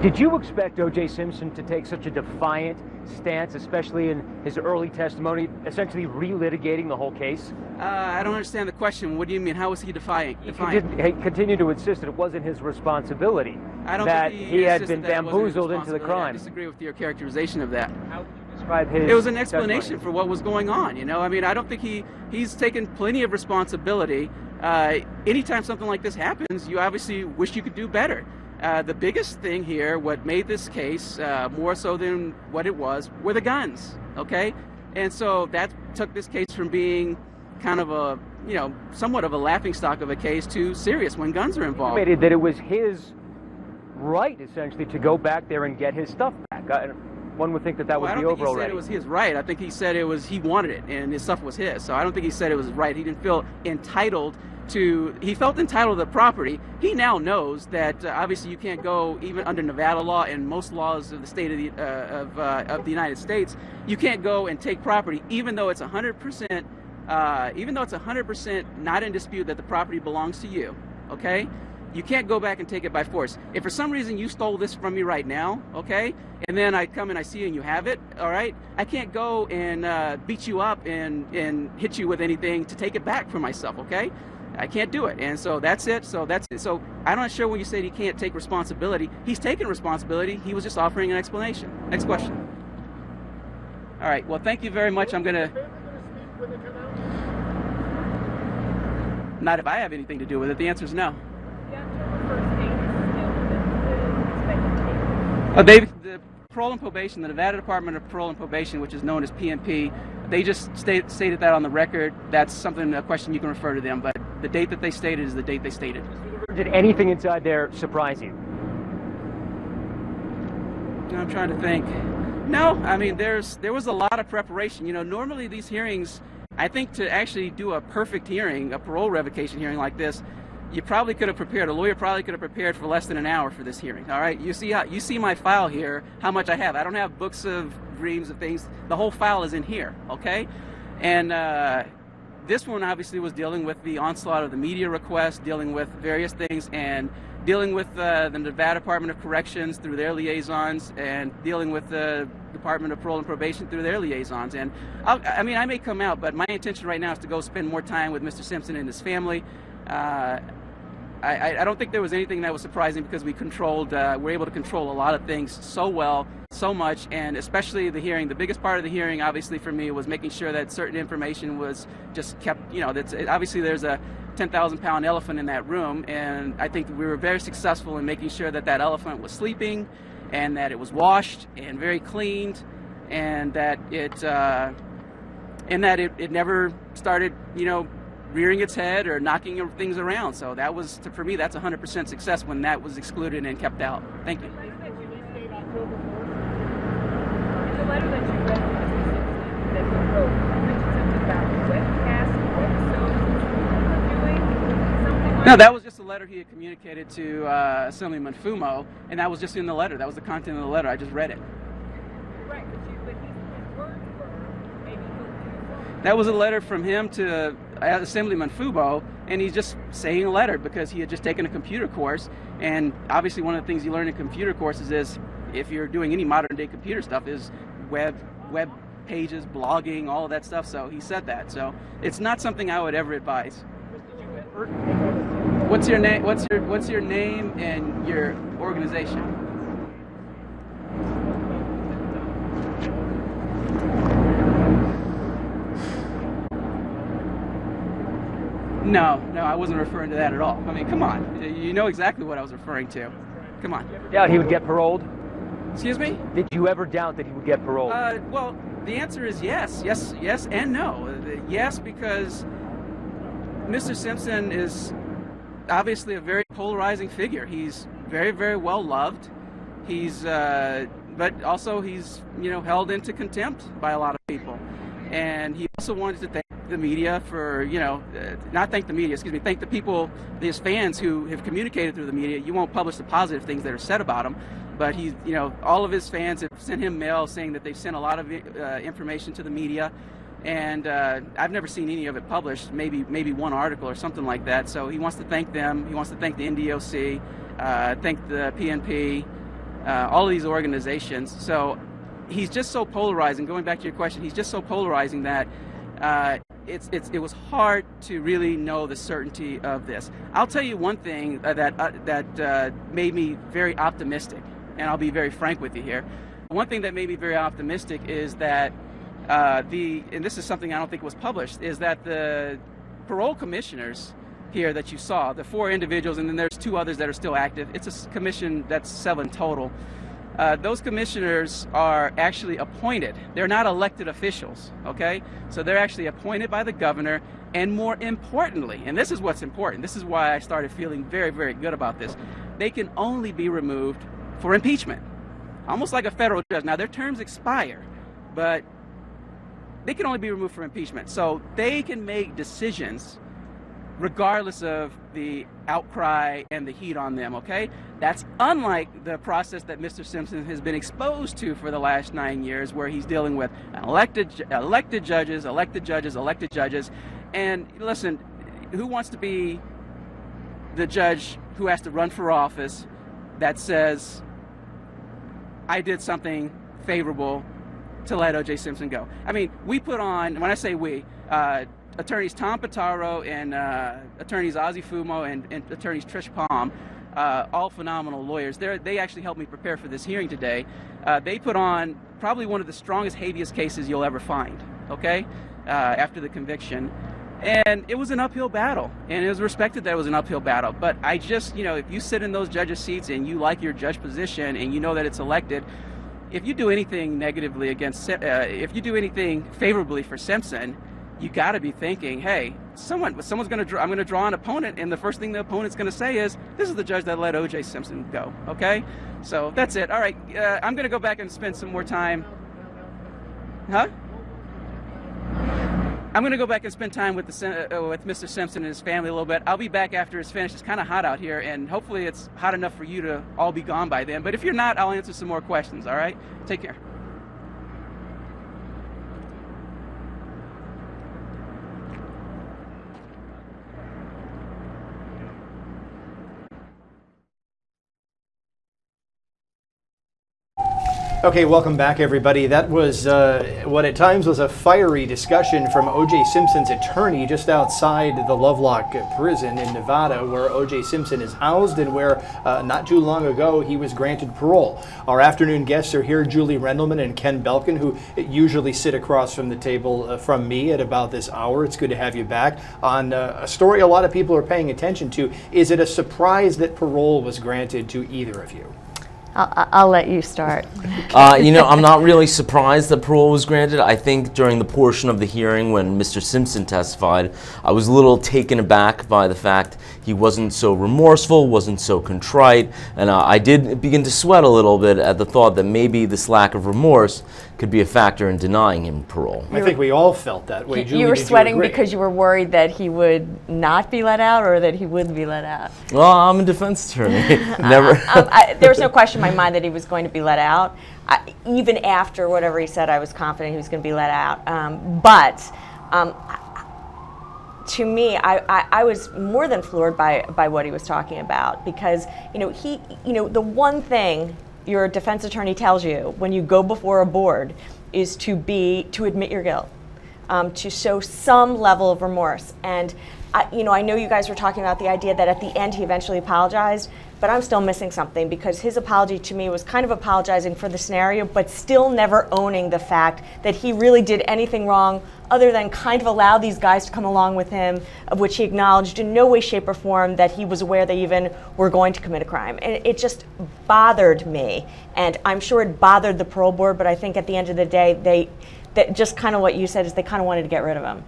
Did you expect O.J. Simpson to take such a defiant stance, especially in his early testimony, essentially relitigating the whole case? I don't understand the question. What do you mean? How was he defiant? He continued to insist that it wasn't his responsibility, I don't that think he had insisted been that it wasn't his bamboozled into the responsibility. crime. I disagree with your characterization of that. How would you describe his It was an explanation testimony? for what was going on, you know? I mean, I don't think he's taken plenty of responsibility. Anytime something like this happens, you obviously wish you could do better. The biggest thing here, what made this case more so than what it was, were the guns, okay? And so that took this case from being kind of a, somewhat of a laughingstock of a case to serious when guns are involved. Intimated that it was his right, essentially, to go back there and get his stuff back. One would think that that would be over already. I don't think he said it was his right. I think he said he wanted it, and his stuff was his. So I don't think he said it was right. He didn't feel entitled he felt entitled to the property. He now knows that obviously you can't go, even under Nevada law and most laws of the state of the United States, you can't go and take property even though it's 100%, not in dispute that the property belongs to you, okay? You can't go back and take it by force. If for some reason you stole this from me right now, okay, and then I come and I see you and you have it, all right, I can't go and beat you up and hit you with anything to take it back for myself, okay? I can't do it. And so that's it. So I'm not sure when you said he can't take responsibility. He's taking responsibility. He was just offering an explanation. Next question. All right. Well, thank you very much. I'm going to... Not if I have anything to do with it. The answer is no. The parole and probation, the Nevada Department of Parole and Probation, which is known as PNP, they just stated that on the record. That's a question you can refer to them, but the date that they stated is the date they stated. Did anything inside there surprise you? I'm trying to think. No, I mean, there was a lot of preparation. Normally these hearings, I think to actually do a perfect hearing, a parole revocation hearing like this, a lawyer probably could have prepared for less than an hour for this hearing, all right? You see my file here, how much I have. I don't have books of dreams of things. The whole file is in here, okay? And this one obviously was dealing with the onslaught of the media requests, dealing with various things, and dealing with the Nevada Department of Corrections through their liaisons, and dealing with the Department of Parole and Probation through their liaisons. And I may come out, but my intention right now is to go spend more time with Mr. Simpson and his family. I don't think there was anything that was surprising because we're able to control a lot of things so well, so much, and especially the hearing. The biggest part of the hearing, obviously, for me was making sure that certain information was just kept, obviously there's a 10,000-pound elephant in that room, and I think we were very successful in making sure that that elephant was sleeping and that it was washed and very cleaned, and that it never started, rearing its head or knocking things around. So that was, for me, that's 100% success when that was excluded and kept out. Thank you. No, that was just a letter he had communicated to Assemblyman Fumo, and that was just in the letter. That was the content of the letter. I just read it. That was a letter from him to Assemblyman Fumo, and he's just saying a letter because he had just taken a computer course. And obviously one of the things you learn in computer courses is, if you're doing any modern day computer stuff, is web pages, blogging, all of that stuff. So he said that. So it's not something I would ever advise. What's your name? What's your name and your organization? No, I wasn't referring to that at all. I mean, come on. You know exactly what I was referring to. Come on. Doubt he would get paroled? Excuse me? Did you ever doubt that he would get paroled? Well, the answer is yes. Yes, and no. Yes, because Mr. Simpson is obviously a very polarizing figure. He's very, very well loved. He's, but also he's, held into contempt by a lot of people. And he also wanted to thank the media for, not thank the media, excuse me, thank the people, his fans who have communicated through the media. You won't publish the positive things that are said about him, but he's, all of his fans have sent him mail saying that they've sent a lot of information to the media. And I've never seen any of it published, maybe one article or something like that. So he wants to thank them. He wants to thank the NDOC, thank the PNP, all of these organizations. So he's just so polarizing. Going back to your question, he's just so polarizing that it was hard to really know the certainty of this. I'll tell you one thing that made me very optimistic, and I'll be very frank with you here. One thing that made me very optimistic is that and this is something I don't think was published, is that the parole commissioners here that you saw, the 4 individuals, and then there's 2 others that are still active. It's a commission that's 7 total. Those commissioners are actually appointed. They're not elected officials, okay? So they're actually appointed by the governor, and more importantly, and this is what's important, this is why I started feeling very, very good about this, they can only be removed for impeachment, almost like a federal judge. Now, their terms expire, but they can only be removed for impeachment. So they can make decisions regardless of the outcry and the heat on them, okay? That's unlike the process that Mr. Simpson has been exposed to for the last 9 years, where he's dealing with elected judges. And listen, who wants to be the judge who has to run for office that says, I did something favorable to let O.J. Simpson go? I mean, we put on, when I say we, attorneys Tom Pitaro and attorneys Ozzie Fumo and attorneys Trish Palm, all phenomenal lawyers. They actually helped me prepare for this hearing today. They put on probably one of the strongest habeas cases you'll ever find, okay, after the conviction. And it was an uphill battle, and it was respected that it was an uphill battle. But I just, if you sit in those judges' seats and you like your judge position and you know that it's elected, if you do anything negatively against, if you do anything favorably for Simpson, you got to be thinking, hey, someone's going to I'm going to draw an opponent, and the first thing the opponent's going to say is, this is the judge that let O.J. Simpson go, okay? So that's it. All right, I'm going to go back and spend some more time. Huh? I'm going to go back and spend time with Mr. Simpson and his family a little bit. I'll be back after it's finished. It's kind of hot out here, and hopefully it's hot enough for you to all be gone by then. But if you're not, I'll answer some more questions, all right? Take care. Okay, welcome back, everybody. That was what at times was a fiery discussion from O.J. Simpson's attorney just outside the Lovelock prison in Nevada, where O.J. Simpson is housed and where not too long ago he was granted parole. Our afternoon guests are here, Julie Rendelman and Ken Belkin, who usually sit across from the table from me at about this hour. It's good to have you back on a story a lot of people are paying attention to. Is it a surprise that parole was granted to either of you? I'll let you start. You know, I'm not really surprised that parole was granted. I think during the portion of the hearing when Mr. Simpson testified, I was a little taken aback by the fact he wasn't so remorseful, wasn't so contrite, and I did begin to sweat a little bit at the thought that maybe this lack of remorse could be a factor in denying him parole. I think we all felt that way. Julie, You were did sweating agree? because you were worried that he would not be let out or that he would be let out? Well, I'm a defense attorney. Never. There was no question in my mind that he was going to be let out. Even after whatever he said, I was confident he was going to be let out. To me, I was more than floored by what he was talking about, because the one thing your defense attorney tells you when you go before a board is to admit your guilt, to show some level of remorse. And I know you guys were talking about the idea that at the end he eventually apologized, but I'm still missing something, because his apology to me was kind of apologizing for the scenario, but still never owning the fact that he really did anything wrong other than kind of allow these guys to come along with him, of which he acknowledged in no way, shape, or form that he was aware they even were going to commit a crime. And it just bothered me. And I'm sure it bothered the parole board, but I think at the end of the day, that just kind of what you said is they kind of wanted to get rid of him.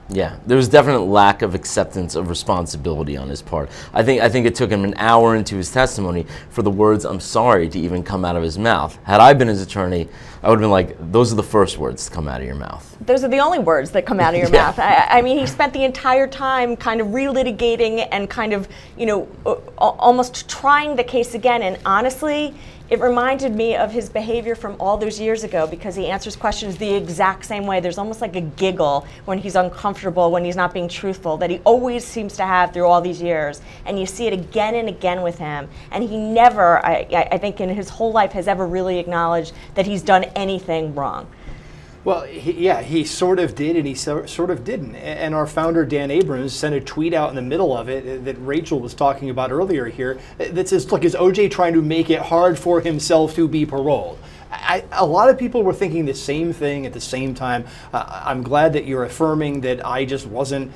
Yeah, there was definite lack of acceptance of responsibility on his part. I think it took him an hour into his testimony for the words "I'm sorry" to even come out of his mouth. Had I been his attorney, I would have been like, those are the first words to come out of your mouth. Those are the only words that come out of your mouth. I mean, he spent the entire time kind of relitigating and kind of, almost trying the case again. And honestly, it reminded me of his behavior from all those years ago, because he answers questions the exact same way. There's almost like a giggle when he's uncomfortable, when he's not being truthful, that he always seems to have through all these years. And you see it again and again with him. And he never, I think in his whole life, has ever really acknowledged that he's done anything wrong. Well, he sort of did, and he sort of didn't. And our founder, Dan Abrams, sent a tweet out in the middle of it that Rachel was talking about earlier here that says, look, is OJ trying to make it hard for himself to be paroled? A lot of people were thinking the same thing at the same time. I'm glad that you're affirming that I just wasn't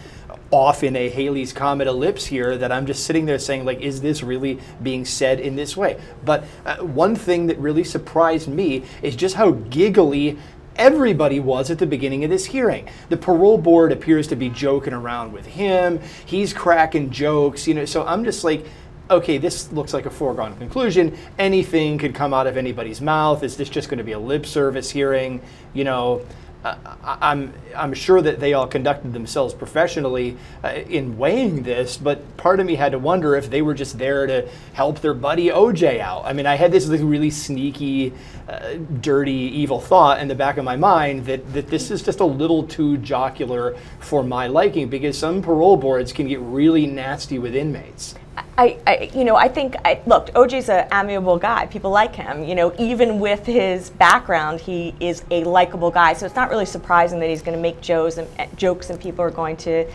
off in a Halley's Comet ellipse here, that I'm just sitting there saying, like, is this really being said in this way? But one thing that really surprised me is just how giggly everybody was at the beginning of this hearing. The parole board appears to be joking around with him. He's cracking jokes, so I'm just like, okay, this looks like a foregone conclusion. Anything could come out of anybody's mouth. Is this just going to be a lip service hearing? I'm sure that they all conducted themselves professionally in weighing this, but part of me had to wonder if they were just there to help their buddy OJ out. I mean, I had this really sneaky, dirty, evil thought in the back of my mind that this is just a little too jocular for my liking, because some parole boards can get really nasty with inmates. I think, look, OJ's an amiable guy. People like him. Even with his background, he is a likable guy. So it's not really surprising that he's going to make jokes and people are going to,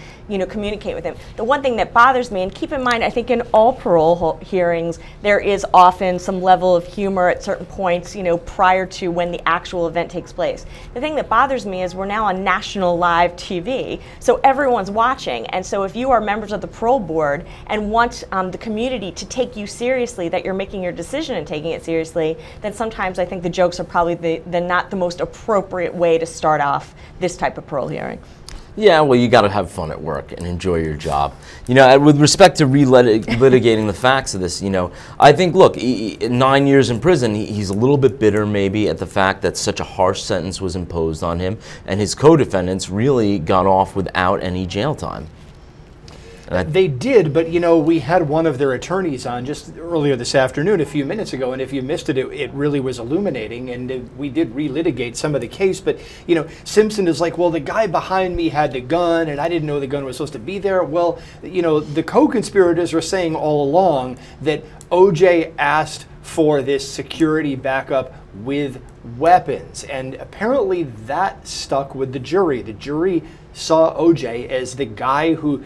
communicate with him. The one thing that bothers me, and keep in mind, I think in all parole hearings, there is often some level of humor at certain points, prior to when the actual event takes place. The thing that bothers me is we're now on national live TV, so everyone's watching. And so if you are members of the parole board and want the community to take you seriously, that you're making your decision and taking it seriously, then sometimes I think the jokes are probably not the most appropriate way to start off this type of parole hearing. Yeah, well, you got to have fun at work and enjoy your job. With respect to relitigating the facts of this, I think, look, 9 years in prison, he's a little bit bitter maybe at the fact that such a harsh sentence was imposed on him, and his co-defendants really got off without any jail time. They did, but we had one of their attorneys on just earlier this afternoon, a few minutes ago, and if you missed it, it really was illuminating, and we did relitigate some of the case. But Simpson is like, well, the guy behind me had the gun, and I didn't know the gun was supposed to be there. Well, the co-conspirators were saying all along that OJ asked for this security backup with weapons, and apparently that stuck with the jury. The jury saw OJ as the guy who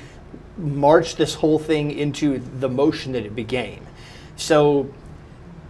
marched this whole thing into the motion that it became. So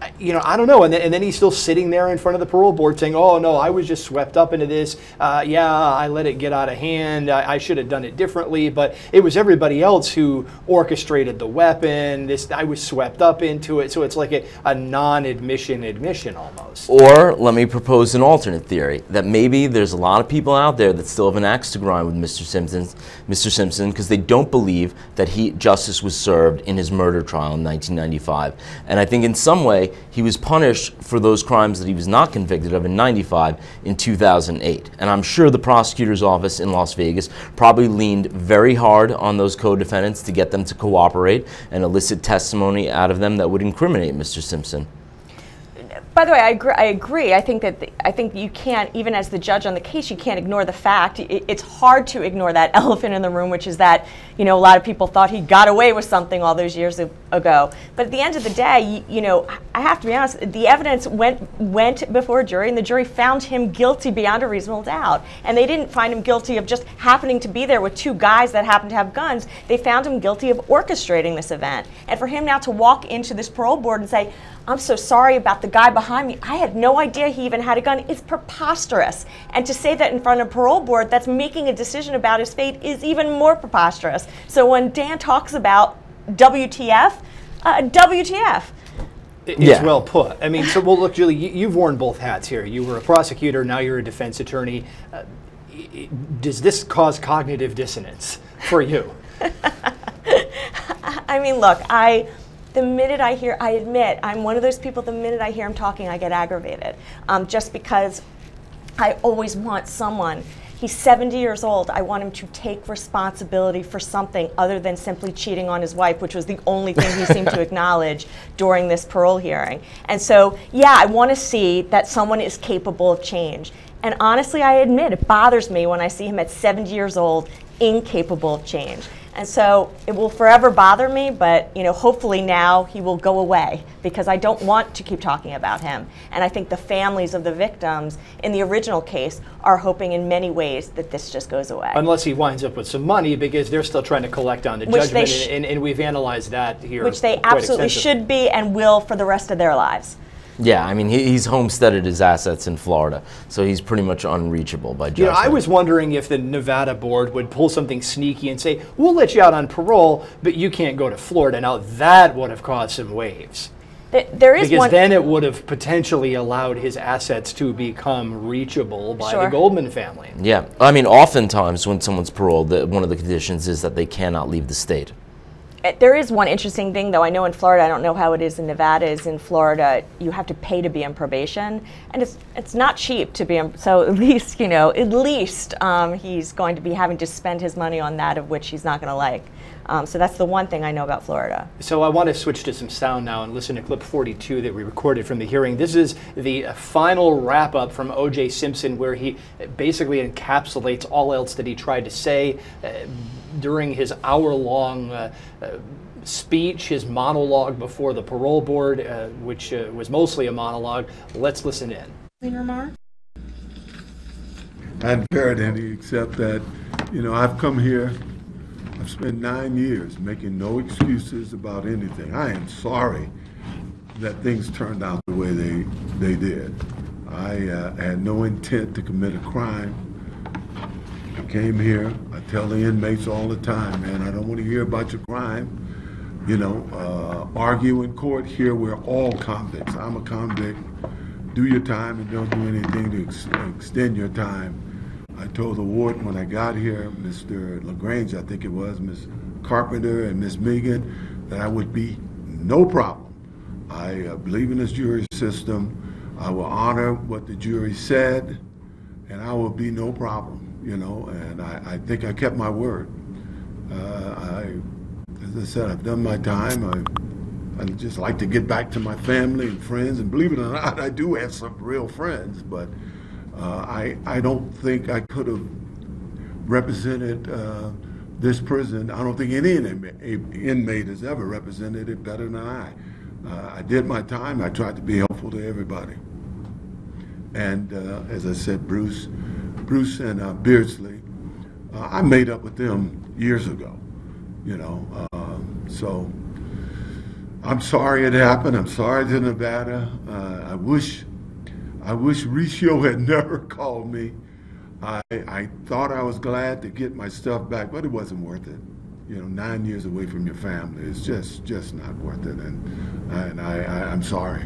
I don't know. And then he's still sitting there in front of the parole board saying, oh, no, I was just swept up into this. Yeah, I let it get out of hand. I should have done it differently. But it was everybody else who orchestrated the weapon. I was swept up into it. So it's like a non-admission admission almost. Or let me propose an alternate theory, that maybe there's a lot of people out there that still have an axe to grind with Mr. Simpson because they don't believe that justice was served in his murder trial in 1995. And I think in some way, he was punished for those crimes that he was not convicted of in 95 in 2008. And I'm sure the prosecutor's office in Las Vegas probably leaned very hard on those co-defendants to get them to cooperate and elicit testimony out of them that would incriminate Mr. Simpson. By the way, I agree. I think you can't, even as the judge on the case, you can't ignore the fact. It's hard to ignore that elephant in the room, which is that a lot of people thought he got away with something all those years ago. But at the end of the day, I have to be honest. The evidence went before a jury, and the jury found him guilty beyond a reasonable doubt. And they didn't find him guilty of just happening to be there with two guys that happened to have guns. They found him guilty of orchestrating this event. And for him now to walk into this parole board and say, I'm so sorry about the guy behind me. I had no idea he even had a gun. It's preposterous. And to say that in front of a parole board that's making a decision about his fate is even more preposterous. So when Dan talks about WTF, WTF. It's well put. I mean, so well, look, Julie, you've worn both hats here. You were a prosecutor, now you're a defense attorney. Does this cause cognitive dissonance for you? I mean, look, the minute I hear, I admit, I'm one of those people, the minute I hear him talking, I get aggravated. Just because I always want someone, he's 70 years old, I want him to take responsibility for something other than simply cheating on his wife, which was the only thing he seemed to acknowledge during this parole hearing. And so, yeah, I want to see that someone is capable of change. And honestly, I admit, it bothers me when I see him at 70 years old, incapable of change. And so it will forever bother me, but hopefully now he will go away because I don't want to keep talking about him. And I think the families of the victims in the original case are hoping in many ways that this just goes away. Unless he winds up with some money because they're still trying to collect on the judgment, and we've analyzed that here. Which they absolutely should be and will for the rest of their lives. Yeah, I mean, he's homesteaded his assets in Florida, so he's pretty much unreachable by judgment. I was wondering if the Nevada board would pull something sneaky and say, we'll let you out on parole, but you can't go to Florida. Now, that would have caused some waves. Because then it would have potentially allowed his assets to become reachable by the Goldman family. Yeah, I mean, oftentimes when someone's paroled, one of the conditions is that they cannot leave the state. There is one interesting thing, though. I know in Florida, I don't know how it is in Nevada, is in Florida, you have to pay to be on probation. And it's not cheap to be on, so at least, he's going to be having to spend his money on that of which he's not going to like. So that's the one thing I know about Florida. So I want to switch to some sound now and listen to clip 42 that we recorded from the hearing. This is the final wrap-up from O.J. Simpson, where he basically encapsulates all else that he tried to say during his hour-long speech, his monologue before the parole board, which was mostly a monologue. Let's listen in. Remark? I hadn't heard any except that, I've come here, I've spent 9 years making no excuses about anything. I am sorry that things turned out the way they did. I had no intent to commit a crime. I came here, I tell the inmates all the time, man, I don't want to hear about your crime. Argue in court. Here we're all convicts. I'm a convict. Do your time and don't do anything to extend your time. I told the warden when I got here, Mr. LaGrange, I think it was, Ms. Carpenter and Ms. Megan, that I would be no problem. I believe in this jury system. I will honor what the jury said, and I will be no problem, and I think I kept my word. As I said, I've done my time. I'd just like to get back to my family and friends, and believe it or not, I do have some real friends, but I don't think I could have represented this prison. I don't think any inmate has ever represented it better than I. I did my time. I tried to be helpful to everybody. And as I said, Bruce and Beardsley, I made up with them years ago, so I'm sorry it happened. I'm sorry to Nevada. I wish Riccio had never called me. I thought I was glad to get my stuff back, but it wasn't worth it. You know, 9 years away from your family is just not worth it, and I'm sorry.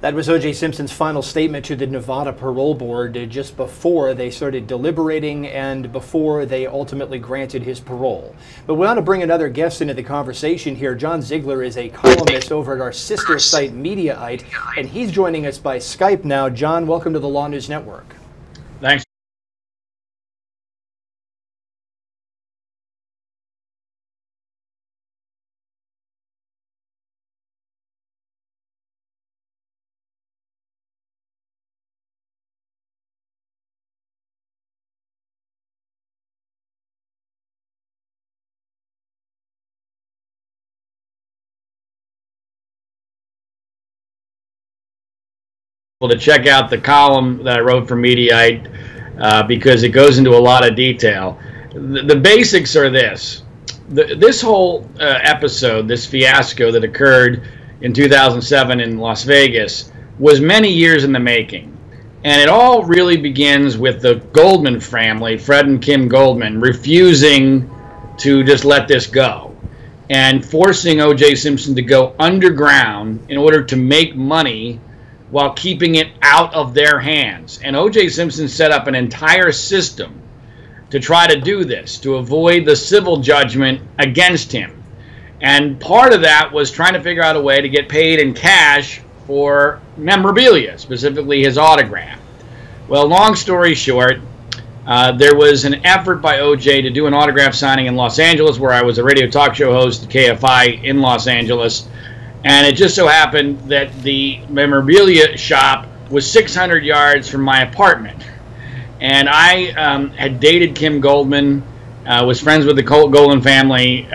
That was O.J. Simpson's final statement to the Nevada Parole Board just before they started deliberating and before they ultimately granted his parole. But we want to bring another guest into the conversation here. John Ziegler is a columnist over at our sister site Mediaite, and he's joining us by Skype now. John, welcome to the LawNewz Network. Thanks. To check out the column that I wrote for Mediaite because it goes into a lot of detail. The basics are this. This whole episode, this fiasco that occurred in 2007 in Las Vegas, was many years in the making. And it all really begins with the Goldman family, Fred and Kim Goldman, refusing to just let this go and forcing O.J. Simpson to go underground in order to make money while keeping it out of their hands. And O.J. Simpson set up an entire system to try to do this, to avoid the civil judgment against him. And part of that was trying to figure out a way to get paid in cash for memorabilia, specifically his autograph. Well, long story short, there was an effort by O.J. to do an autograph signing in Los Angeles, where I was a radio talk show host at KFI in Los Angeles. And it just so happened that the memorabilia shop was 600 yards from my apartment. And I had dated Kim Goldman, was friends with the Goldman family,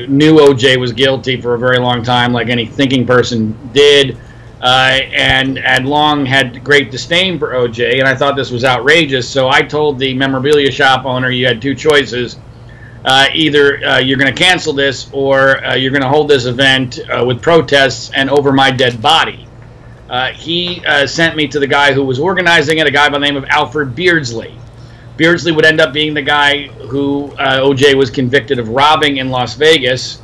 knew O.J. was guilty for a very long time, like any thinking person did, and had long had great disdain for O.J., and I thought this was outrageous. So I told the memorabilia shop owner, you had two choices. Either you're going to cancel this, or you're going to hold this event with protests and over my dead body. He sent me to the guy who was organizing it, a guy by the name of Alfred Beardsley. Beardsley would end up being the guy who O.J. was convicted of robbing in Las Vegas.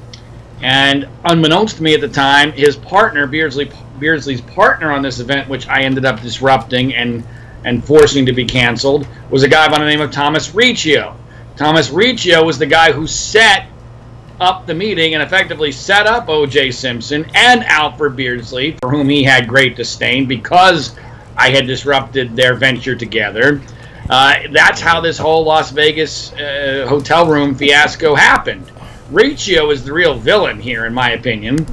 And unbeknownst to me at the time, his partner, Beardsley's partner on this event, which I ended up disrupting and forcing to be canceled, was a guy by the name of Thomas Riccio. Thomas Riccio was the guy who set up the meeting and effectively set up O.J. Simpson and Alfred Beardsley, for whom he had great disdain because I had disrupted their venture together. That's how this whole Las Vegas hotel room fiasco happened. Riccio is the real villain here, in my opinion,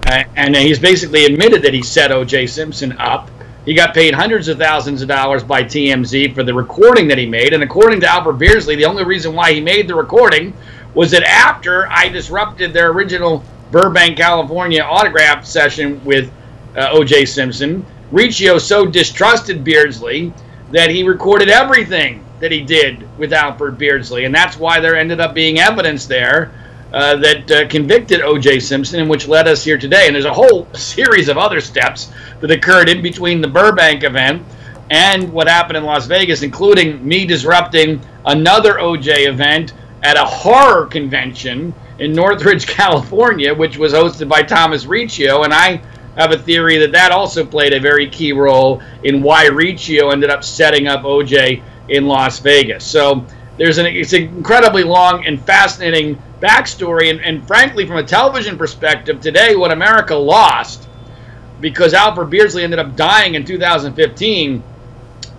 and he's basically admitted that he set O.J. Simpson up. He got paid hundreds of thousands of dollars by TMZ for the recording that he made, and according to Alfred Beardsley, the only reason why he made the recording was that after I disrupted their original Burbank, California autograph session with O.J. Simpson, Riccio so distrusted Beardsley that he recorded everything that he did with Alfred Beardsley, and that's why there ended up being evidence there that convicted O.J. Simpson, and which led us here today. And there's a whole series of other steps that occurred in between the Burbank event and what happened in Las Vegas, including me disrupting another O.J. event at a horror convention in Northridge, California, which was hosted by Thomas Riccio. And I have a theory that that also played a very key role in why Riccio ended up setting up O.J. in Las Vegas. So it's an incredibly long and fascinating backstory, and frankly, from a television perspective, today what America lost, because Alfred Beardsley ended up dying in 2015,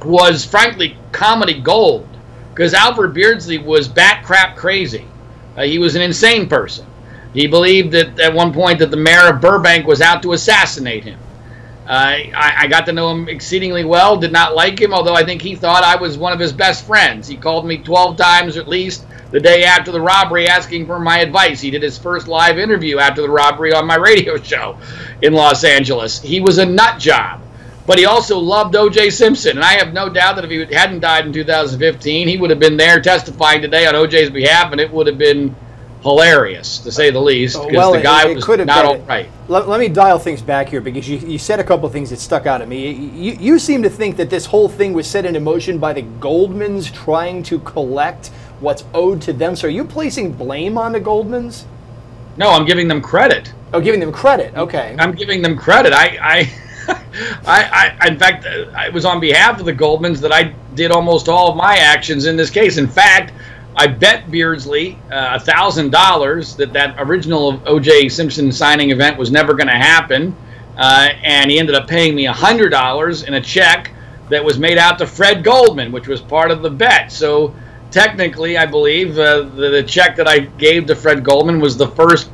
was frankly comedy gold, because Alfred Beardsley was bat crap crazy. He was an insane person. He believed that at one point that the mayor of Burbank was out to assassinate him. I got to know him exceedingly well, did not like him, although I think he thought I was one of his best friends. He called me 12 times at least the day after the robbery asking for my advice. He did his first live interview after the robbery on my radio show in Los Angeles. He was a nut job, but he also loved O.J. Simpson, and I have no doubt that if he hadn't died in 2015, he would have been there testifying today on O.J.'s behalf, and it would have been hilarious, to say the least, because the guy was not all right. Let me dial things back here, because you said a couple of things that stuck out at me. You seem to think that this whole thing was set into motion by the Goldmans trying to collect what's owed to them. So are you placing blame on the Goldmans? No, I'm giving them credit. Oh, giving them credit. Okay. I'm giving them credit. In fact, it was on behalf of the Goldmans that I did almost all of my actions in this case. In fact, I bet Beardsley $1,000 that original O.J. Simpson signing event was never going to happen, and he ended up paying me $100 in a check that was made out to Fred Goldman, which was part of the bet. So technically, I believe the check that I gave to Fred Goldman was the first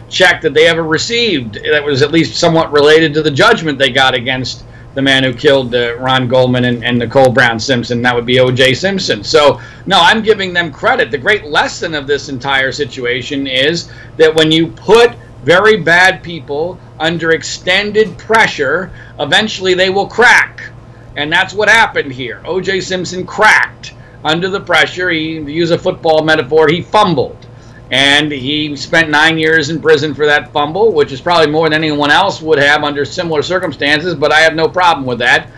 check that they ever received that was at least somewhat related to the judgment they got against the man who killed Ron Goldman and Nicole Brown Simpson. That would be O.J. Simpson. So, no, I'm giving them credit. The great lesson of this entire situation is that when you put very bad people under extended pressure, eventually they will crack. And that's what happened here. O.J. Simpson cracked under the pressure. He, to use a football metaphor, he fumbled. And he spent 9 years in prison for that fumble, which is probably more than anyone else would have under similar circumstances, but I have no problem with that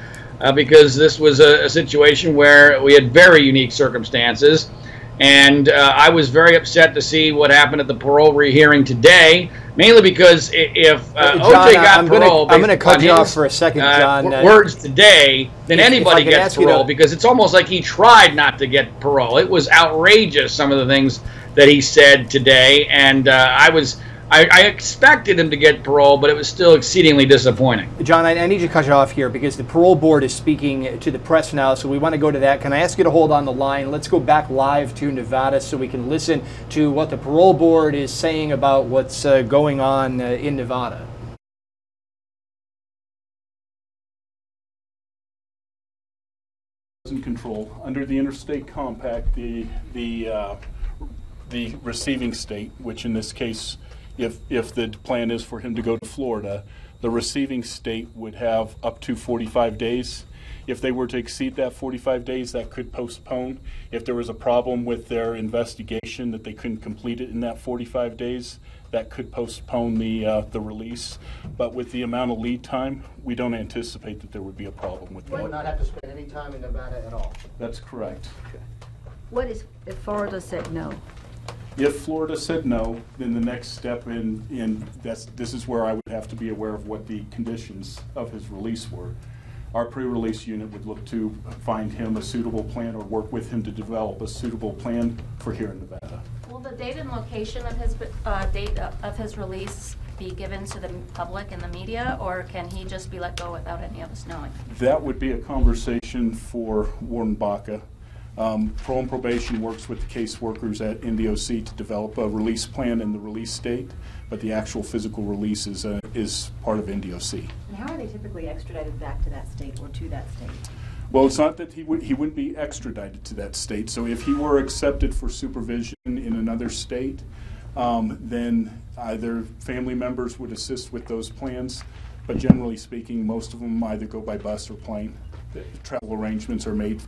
because this was a situation where we had very unique circumstances. And I was very upset to see what happened at the parole rehearing today, mainly because if O.J. got parole, I'm going to cut you off for a second, John. Words today, then anybody gets parole, because it's almost like he tried not to get parole. It was outrageous, some of the things that he said today, and I expected him to get parole, but it was still exceedingly disappointing. John, I need you to cut you off here because the parole board is speaking to the press now, so we want to go to that. Can I ask you to hold on the line? Let's go back live to Nevada so we can listen to what the parole board is saying about what's going on in Nevada. In control under the interstate compact, the receiving state, which in this case, if the plan is for him to go to Florida, the receiving state would have up to 45 days. If they were to exceed that 45 days, that could postpone. If there was a problem with their investigation that they couldn't complete it in that 45 days, that could postpone the release. But with the amount of lead time, we don't anticipate that there would be a problem with that. You would not have to spend any time in Nevada at all. That's correct. Okay. What if Florida said no? If Florida said no, then the next step this is where I would have to be aware of what the conditions of his release were. Our pre-release unit would look to find him a suitable plan or work with him to develop a suitable plan for here in Nevada. Will the date and location of his his release be given to the public and the media, or can he just be let go without any of us knowing? That would be a conversation for Warden Baca. Parole and Probation works with the caseworkers at NDOC to develop a release plan in the release state, but the actual physical release is part of NDOC. And how are they typically extradited back to that state or to that state? Well, it's not that he wouldn't be extradited to that state. So if he were accepted for supervision in another state, then either family members would assist with those plans, but generally speaking, most of them either go by bus or plane. The travel arrangements are made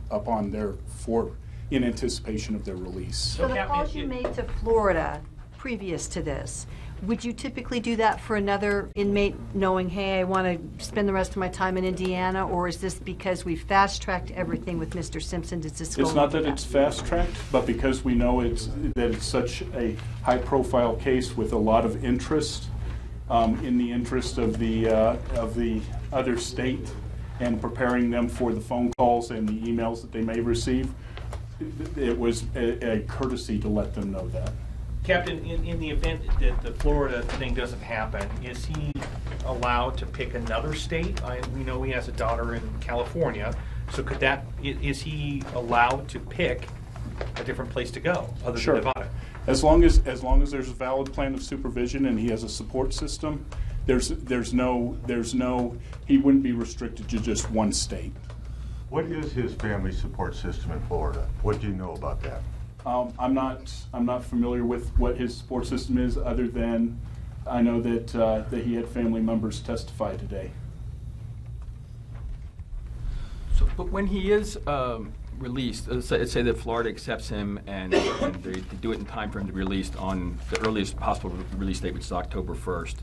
in anticipation of their release. So the calls you made to Florida previous to this, would you typically do that for another inmate knowing, hey, I want to spend the rest of my time in Indiana, or is this because we fast-tracked everything with Mr. Simpson? Does this go It's not that it's fast-tracked, but because we know that it's such a high-profile case with a lot of interest in the interest of the other state, and preparing them for the phone calls and the emails that they may receive, it was a courtesy to let them know that. Captain, in the event that the Florida thing doesn't happen, is he allowed to pick another state? We know he has a daughter in California, so is he allowed to pick a different place to go other Sure. than Nevada? As long as there's a valid plan of supervision and he has a support system, there's no he wouldn't be restricted to just one state. What is his family support system in Florida? What do you know about that? I'm not familiar with what his support system is, other than I know that he had family members testify today. So, but when he is released, let's say that Florida accepts him and they do it in time for him to be released on the earliest possible release date, which is October 1st.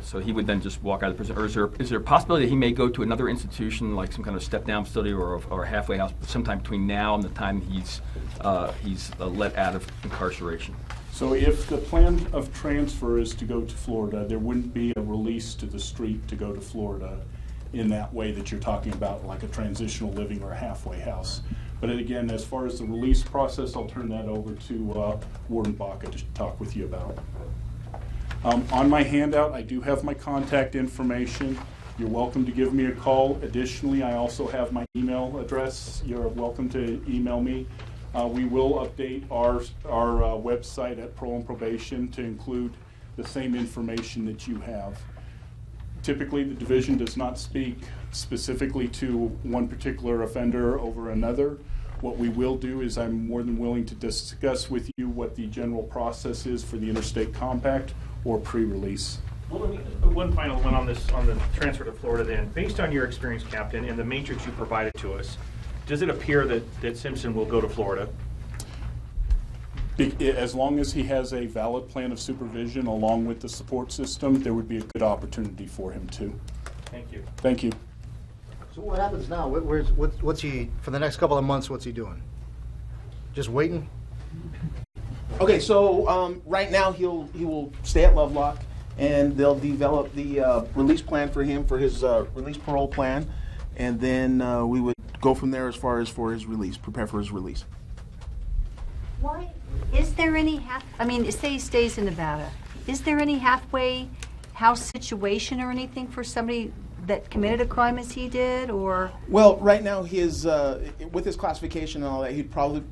So he would then just walk out of prison. Or is there a possibility that he may go to another institution, like some kind of step-down facility or a halfway house, sometime between now and the time he's let out of incarceration? So if the plan of transfer is to go to Florida, there wouldn't be a release to the street to go to Florida in that way that you're talking about, like a transitional living or a halfway house. But again, as far as the release process, I'll turn that over to Warden Baca to talk with you about. On my handout, I do have my contact information. You're welcome to give me a call. Additionally, I also have my email address. You're welcome to email me. We will update our website at Parole and Probation to include the same information that you have. Typically, the division does not speak specifically to one particular offender over another. What we will do is I'm more than willing to discuss with you what the general process is for the interstate compact or pre-release. Well, one final one on the transfer to Florida then. Based on your experience, Captain, and the matrix you provided to us, does it appear that Simpson will go to Florida? As long as he has a valid plan of supervision along with the support system, there would be a good opportunity for him to. Thank you. Thank you. So what happens now? What's he, for the next couple of months, what's he doing? Just waiting? Okay, so right now he will stay at Lovelock, and they'll develop the release plan for him for his release parole plan, and then we would go from there as far as for his release, prepare for his release. Why is there any say he stays in Nevada, is there any halfway house situation or anything for somebody that committed a crime as he did, or? Well, right now his with his classification and all that, he'd probably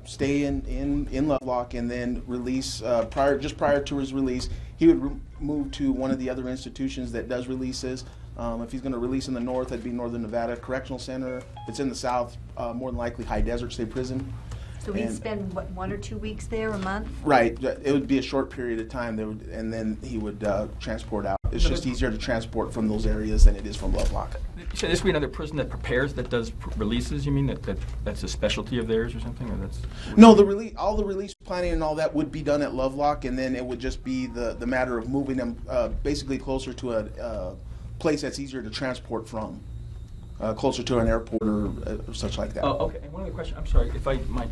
stay in Lovelock and then release prior to his release. He would move to one of the other institutions that does releases. If he's going to release in the north, that'd be Northern Nevada Correctional Center. If it's in the south, more than likely High Desert State Prison. So he'd spend, what, 1 or 2 weeks there, a month? Right. It would be a short period of time, and then he would transport out. It's just easier to transport from those areas than it is from Lovelock. So this would be another prison that prepares, that does releases, you mean? That's a specialty of theirs or something? Or that's No, all the release planning and all that would be done at Lovelock, and then it would just be the matter of moving them basically closer to a place that's easier to transport from. Closer to an airport or such like that. Oh, okay. And one other question. I'm sorry, if I might.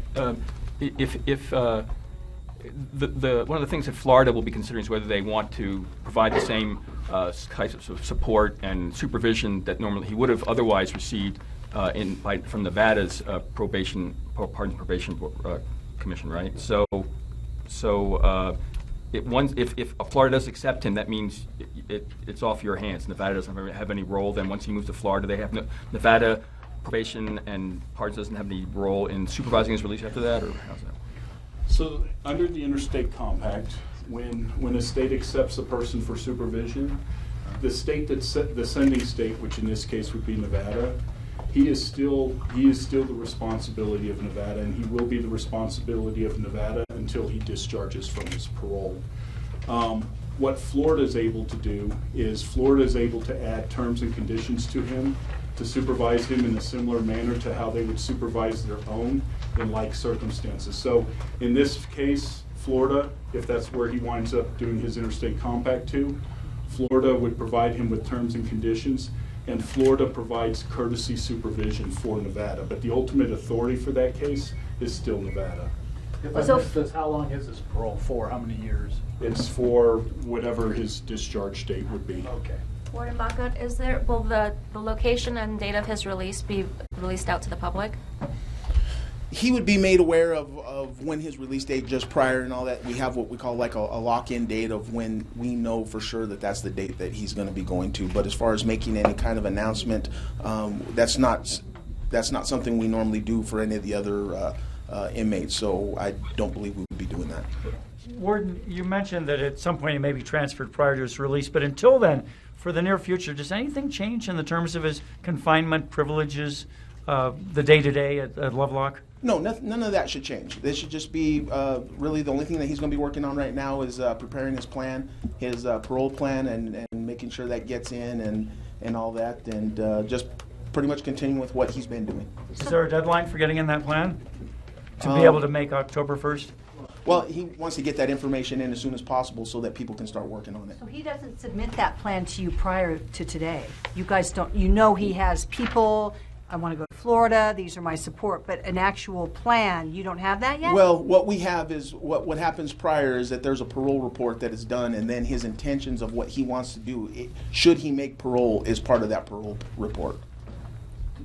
If one of the things that Florida will be considering is whether they want to provide the same types of support and supervision that normally he would have otherwise received from Nevada's probation commission, right? If Florida does accept him, that means it's off your hands. Nevada doesn't have any role. Then once he moves to Florida, they have Nevada probation and pardons doesn't have any role in supervising his release after that, or how's that? So under the interstate compact, when a state accepts a person for supervision, the state the sending state, which in this case would be Nevada, he is still the responsibility of Nevada, and he will be the responsibility of Nevada until he discharges from his parole. What Florida is able to do is Florida is able to add terms and conditions to him to supervise him in a similar manner to how they would supervise their own in like circumstances. So in this case, Florida, if that's where he winds up doing his interstate compact to, Florida would provide him with terms and conditions, and Florida provides courtesy supervision for Nevada. But the ultimate authority for that case is still Nevada. If I missed this, how long is this parole for? How many years? It's for whatever his discharge date would be. Okay. Warden Baca, will the location and date of his release be released out to the public? He would be made aware of when his release date, just prior and all that. We have what we call like a lock-in date of when we know for sure that that's the date that he's going to be going to. But as far as making any kind of announcement, that's not something we normally do for any of the other inmates. So I don't believe we would be doing that. Warden, you mentioned that at some point he may be transferred prior to his release, but until then, for the near future, does anything change in the terms of his confinement privileges, the day-to-day at Lovelock? No, none of that should change. This should just be really the only thing that he's going to be working on right now is preparing his plan, his parole plan, and making sure that gets in and all that, and just pretty much continuing with what he's been doing. Is there a deadline for getting in that plan to be able to make October 1st? Well, he wants to get that information in as soon as possible so that people can start working on it. So he doesn't submit that plan to you prior to today? You guys don't, you know he has people, I want to go to Florida, these are my support, but an actual plan, you don't have that yet? Well, what we have is, what happens prior is that there's a parole report that is done, and then his intentions of what he wants to do, should he make parole, is part of that parole report.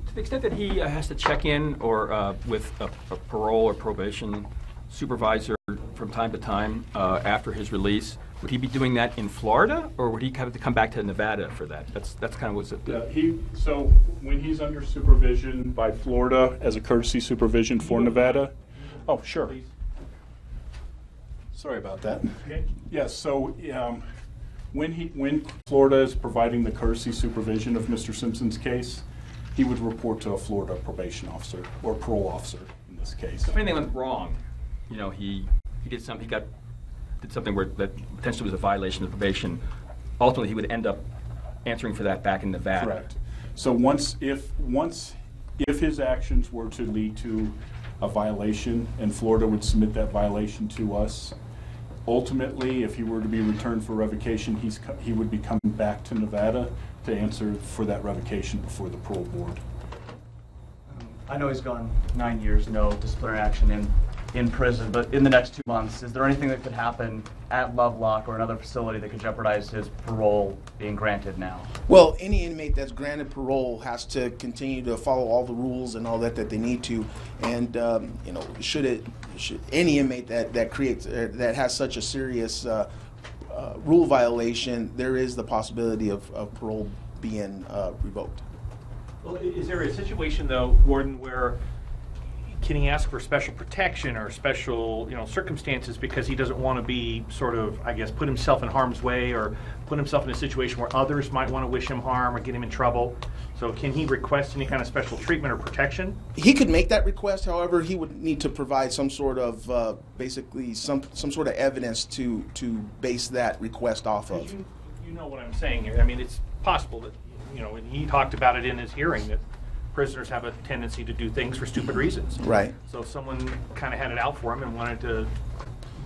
To the extent that he has to check in or with a parole or probation supervisor from time to time after his release, would he be doing that in Florida, or would he have to come back to Nevada for that? That's kind of what's it. Yeah, so when he's under supervision by Florida as a courtesy supervision for Nevada. Oh, sure. Sorry about that. Okay. Yes. So when Florida is providing the courtesy supervision of Mr. Simpson's case, he would report to a Florida probation officer or parole officer in this case. If anything went wrong, you know, he did something. Did something where that potentially was a violation of probation. Ultimately, he would end up answering for that back in Nevada. Correct. So if his actions were to lead to a violation, and Florida would submit that violation to us, ultimately, if he were to be returned for revocation, he would be coming back to Nevada to answer for that revocation before the parole board. I know he's gone 9 years, no disciplinary action in prison, but in the next 2 months, is there anything that could happen at Lovelock or another facility that could jeopardize his parole being granted now? Well, any inmate that's granted parole has to continue to follow all the rules and all that they need to, and you know, should any inmate that has such a serious rule violation, there is the possibility of parole being revoked. Well, is there a situation, though, Warden, where can he ask for special protection or special, circumstances because he doesn't want to be sort of, I guess, put himself in harm's way or put himself in a situation where others might want to wish him harm or get him in trouble? So can he request any kind of special treatment or protection? He could make that request. However, he would need to provide some sort of, basically some sort of evidence to base that request off of. You know what I'm saying here. I mean, it's possible that, and he talked about it in his hearing, that prisoners have a tendency to do things for stupid reasons. Right. So if someone kind of had it out for him and wanted to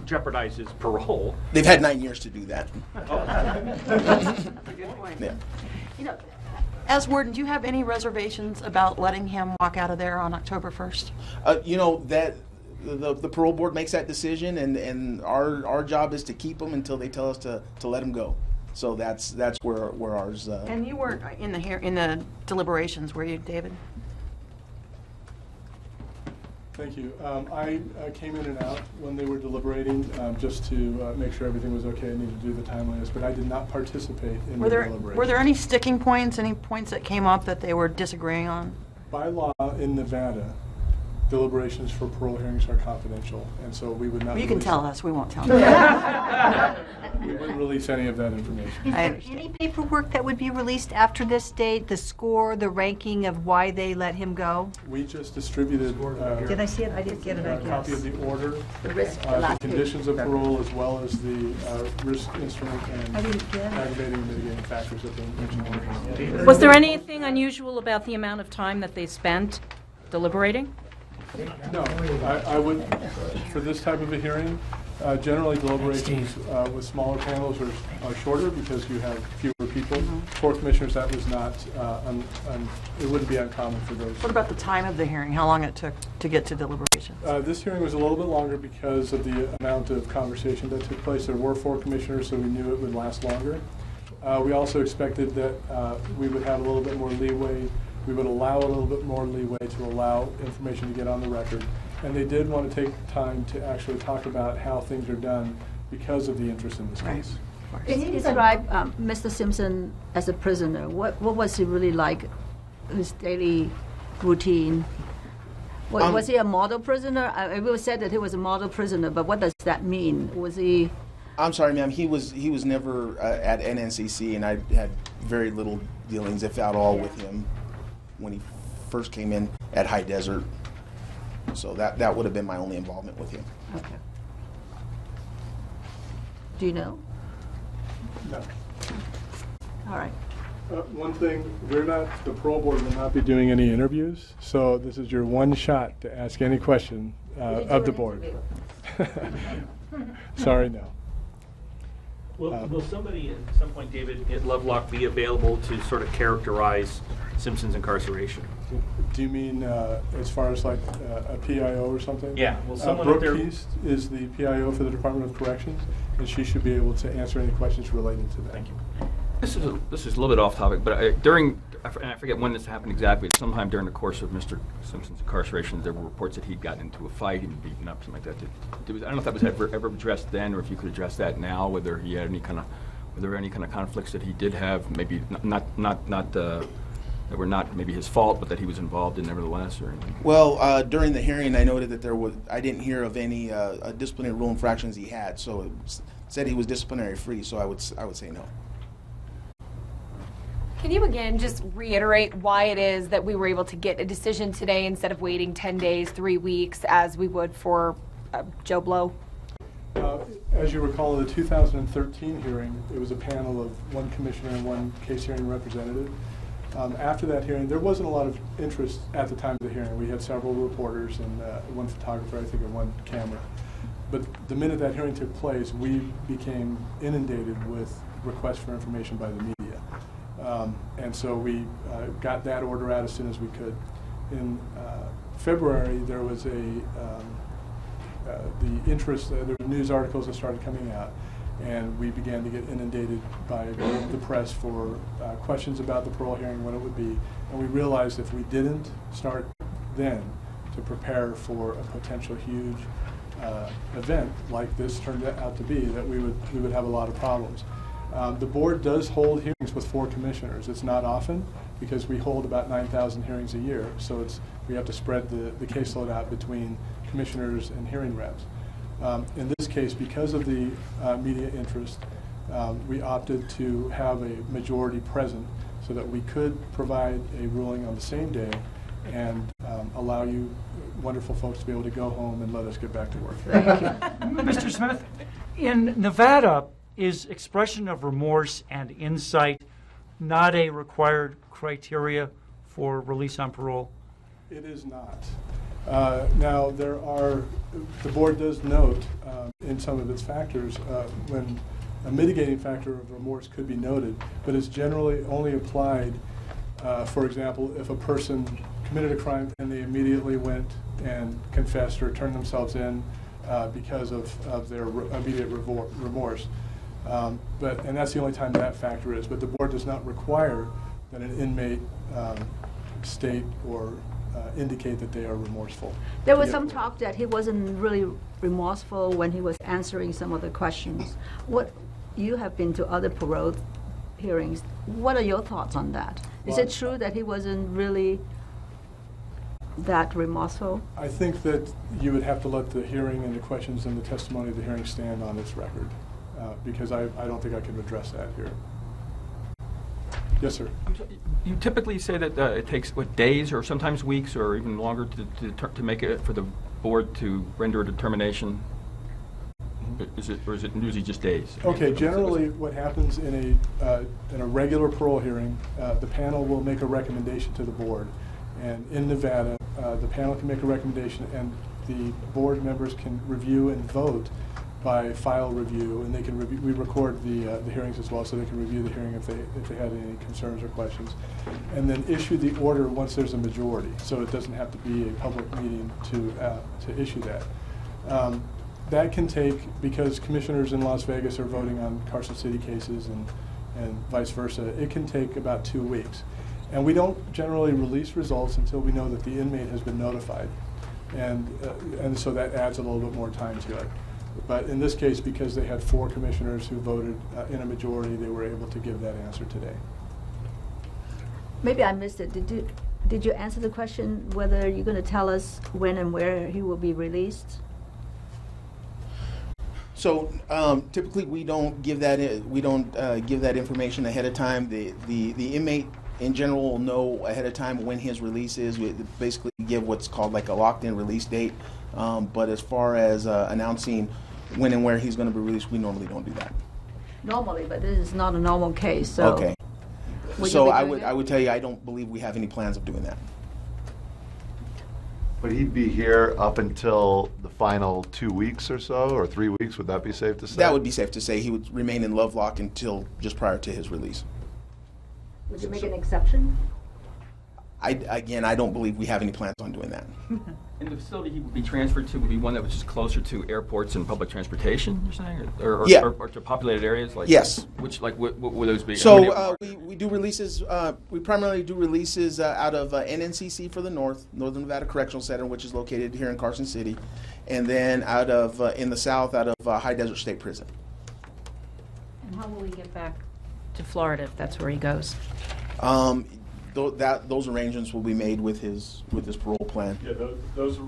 jeopardize his parole. They've had 9 years to do that. Good point. Yeah. As warden, do you have any reservations about letting him walk out of there on October 1st? That the parole board makes that decision, and our job is to keep him until they tell us to let him go. So that's where ours. And you weren't in the deliberations, were you, David? Thank you. I came in and out when they were deliberating just to make sure everything was okay. I needed to do the timeliness, but I did not participate in the deliberations. Were there any sticking points, any points that came up that they were disagreeing on? By law in Nevada, deliberations for parole hearings are confidential, and so we would not. Well, you can tell us. We won't tell you. We wouldn't release any of that information. Is there any paperwork that would be released after this date? The score, the ranking of why they let him go? We just distributed. Did I see it? I didn't get it. I A copy of the order, the risk, the conditions of parole, as well as the risk instrument and aggravating and mitigating factors of the original. Was there anything unusual about the amount of time that they spent deliberating? No, I would, for this type of a hearing, generally deliberations with smaller panels are shorter because you have fewer people. For commissioners, that was not, it wouldn't be uncommon for those. What about the time of the hearing? How long it took to get to deliberations? This hearing was a little bit longer because of the amount of conversation that took place. There were 4 commissioners, so we knew it would last longer. We also expected that we would have a little bit more leeway. We would allow a little bit more leeway to allow information to get on the record. And they did want to take time to actually talk about how things are done because of the interest in this case. Can you describe Mr. Simpson as a prisoner? What was he really like, his daily routine? Was he a model prisoner? It was said that he was a model prisoner, but what does that mean? Was he... I'm sorry, ma'am. He was never at NNCC, and I had very little dealings, if at all, with him when he first came in at High Desert. So that would have been my only involvement with him. Okay. Do you know? No. All right. One thing, the parole board will not be doing any interviews, so this is your one shot to ask any question of the board. Sorry, no. Will somebody at some point, David, at Lovelock be available to sort of characterize Simpson's incarceration? Do you mean as far as like a PIO or something? Yeah. Will someone Brooke there... Keast is the PIO for the Department of Corrections, and she should be able to answer any questions related to that. Thank you. This is a little bit off topic, but I forget when this happened exactly, but sometime during the course of Mr. Simpson's incarceration, there were reports that he'd gotten into a fight and beaten up, something like that. I don't know if that was ever addressed then, or if you could address that now, whether he had were there any kind of conflicts that he did have, maybe that were not maybe his fault, but that he was involved in nevertheless, or anything? Well, during the hearing, I noted that I didn't hear of any disciplinary rule infractions he had, so it said he was disciplinary free, so I would say no. Can you again just reiterate why it is that we were able to get a decision today instead of waiting 10 days, 3 weeks, as we would for Joe Blow? As you recall, in the 2013 hearing, it was a panel of one commissioner and one case hearing representative. After that hearing, there wasn't a lot of interest at the time of the hearing. We had several reporters and one photographer, I think, and one camera. But the minute that hearing took place, we became inundated with requests for information by the media. And so we got that order out as soon as we could. In February, there was the interest, there were news articles that started coming out, and we began to get inundated by the press for questions about the parole hearing, when it would be, and we realized if we didn't start then to prepare for a potential huge event like this turned out to be, that we would have a lot of problems. The board does hold hearings with 4 commissioners. It's not often, because we hold about 9,000 hearings a year, so we have to spread the caseload out between commissioners and hearing reps. In this case, because of the media interest, we opted to have a majority present so that we could provide a ruling on the same day and allow you wonderful folks to be able to go home and let us get back to work. Thank you. Mr. Smith, in Nevada, is expression of remorse and insight not a required criteria for release on parole? It is not. Now, the board does note in some of its factors when a mitigating factor of remorse could be noted, but it's generally only applied, for example, if a person committed a crime and they immediately went and confessed or turned themselves in because of their immediate remorse. And that's the only time that factor is. But the board does not require that an inmate state or indicate that they are remorseful. There was some talk that he wasn't really remorseful when he was answering some of the questions. You have been to other parole hearings. What are your thoughts on that? Is it true that he wasn't really that remorseful? I think that you would have to let the hearing and the questions and the testimony of the hearing stand on its record. Because I don't think I can address that here. Yes, sir. You typically say that it takes, days or sometimes weeks or even longer to make it for the board to render a determination? Is it usually just days? Okay, generally what happens in a regular parole hearing, the panel will make a recommendation to the board. And in Nevada, the panel can make a recommendation and the board members can review and vote by file review, and they can we record the hearings as well, so they can review the hearing if they had any concerns or questions, and then issue the order once there's a majority. So it doesn't have to be a public meeting to issue that. That can take, because commissioners in Las Vegas are voting on Carson City cases and vice versa, it can take about 2 weeks. And we don't generally release results until we know that the inmate has been notified, and so that adds a little bit more time to it. But in this case, because they had 4 commissioners who voted in a majority, they were able to give that answer today. Maybe I missed it. Did you answer the question whether you're going to tell us when and where he will be released? So typically we don't give that information ahead of time. The inmate in general will know ahead of time when his release is. We basically give what's called like a locked-in release date. But as far as announcing when and where he's going to be released, we normally don't do that. Normally, but this is not a normal case. So. Okay. So I would tell you I don't believe we have any plans of doing that. But he'd be here up until the final 2 weeks or so, or 3 weeks. Would that be safe to say? That would be safe to say. He would remain in Lovelock until just prior to his release. Would you make an exception? Again, I don't believe we have any plans on doing that. And the facility he would be transferred to would be one that was just closer to airports and public transportation, you're saying? Or to populated areas? Like, yes. Which, like, what would those be? So we do releases, we primarily do releases out of NNCC for the Northern Nevada Correctional Center, which is located here in Carson City, and then out of, in the south, out of High Desert State Prison. And how will he get back to Florida if that's where he goes? Those arrangements will be made with his parole plan. Yeah, those are.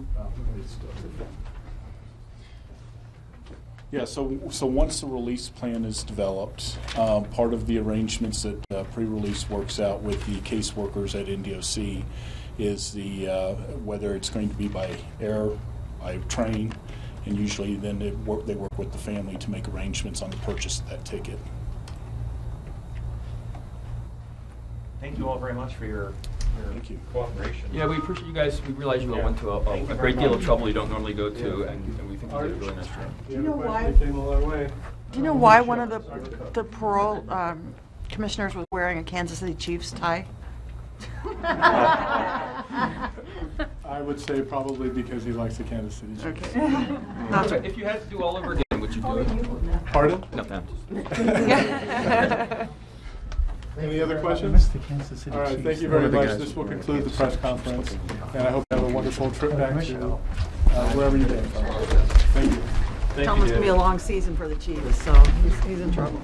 Yeah, so once the release plan is developed, part of the arrangements that pre-release works out with the caseworkers at NDOC is whether it's going to be by air, by train, and usually then they work with the family to make arrangements on the purchase of that ticket. Thank you all very much for your cooperation. Yeah, we appreciate you guys. We realize you all went to a great deal of trouble you don't normally go to, and we think you did a really nice job. Do you know why? Do you know why one of the parole commissioners was wearing a Kansas City Chiefs tie? I would say probably because he likes the Kansas City Chiefs. Okay. If you had to do all over again, would you do it? Pardon? No, thanks. Any other questions? All right, thank you very much. This will conclude the press conference, and I hope you have a wonderful trip back to wherever you came from. Thank you. Tell him it's going to be a long season for the Chiefs, so he's in trouble.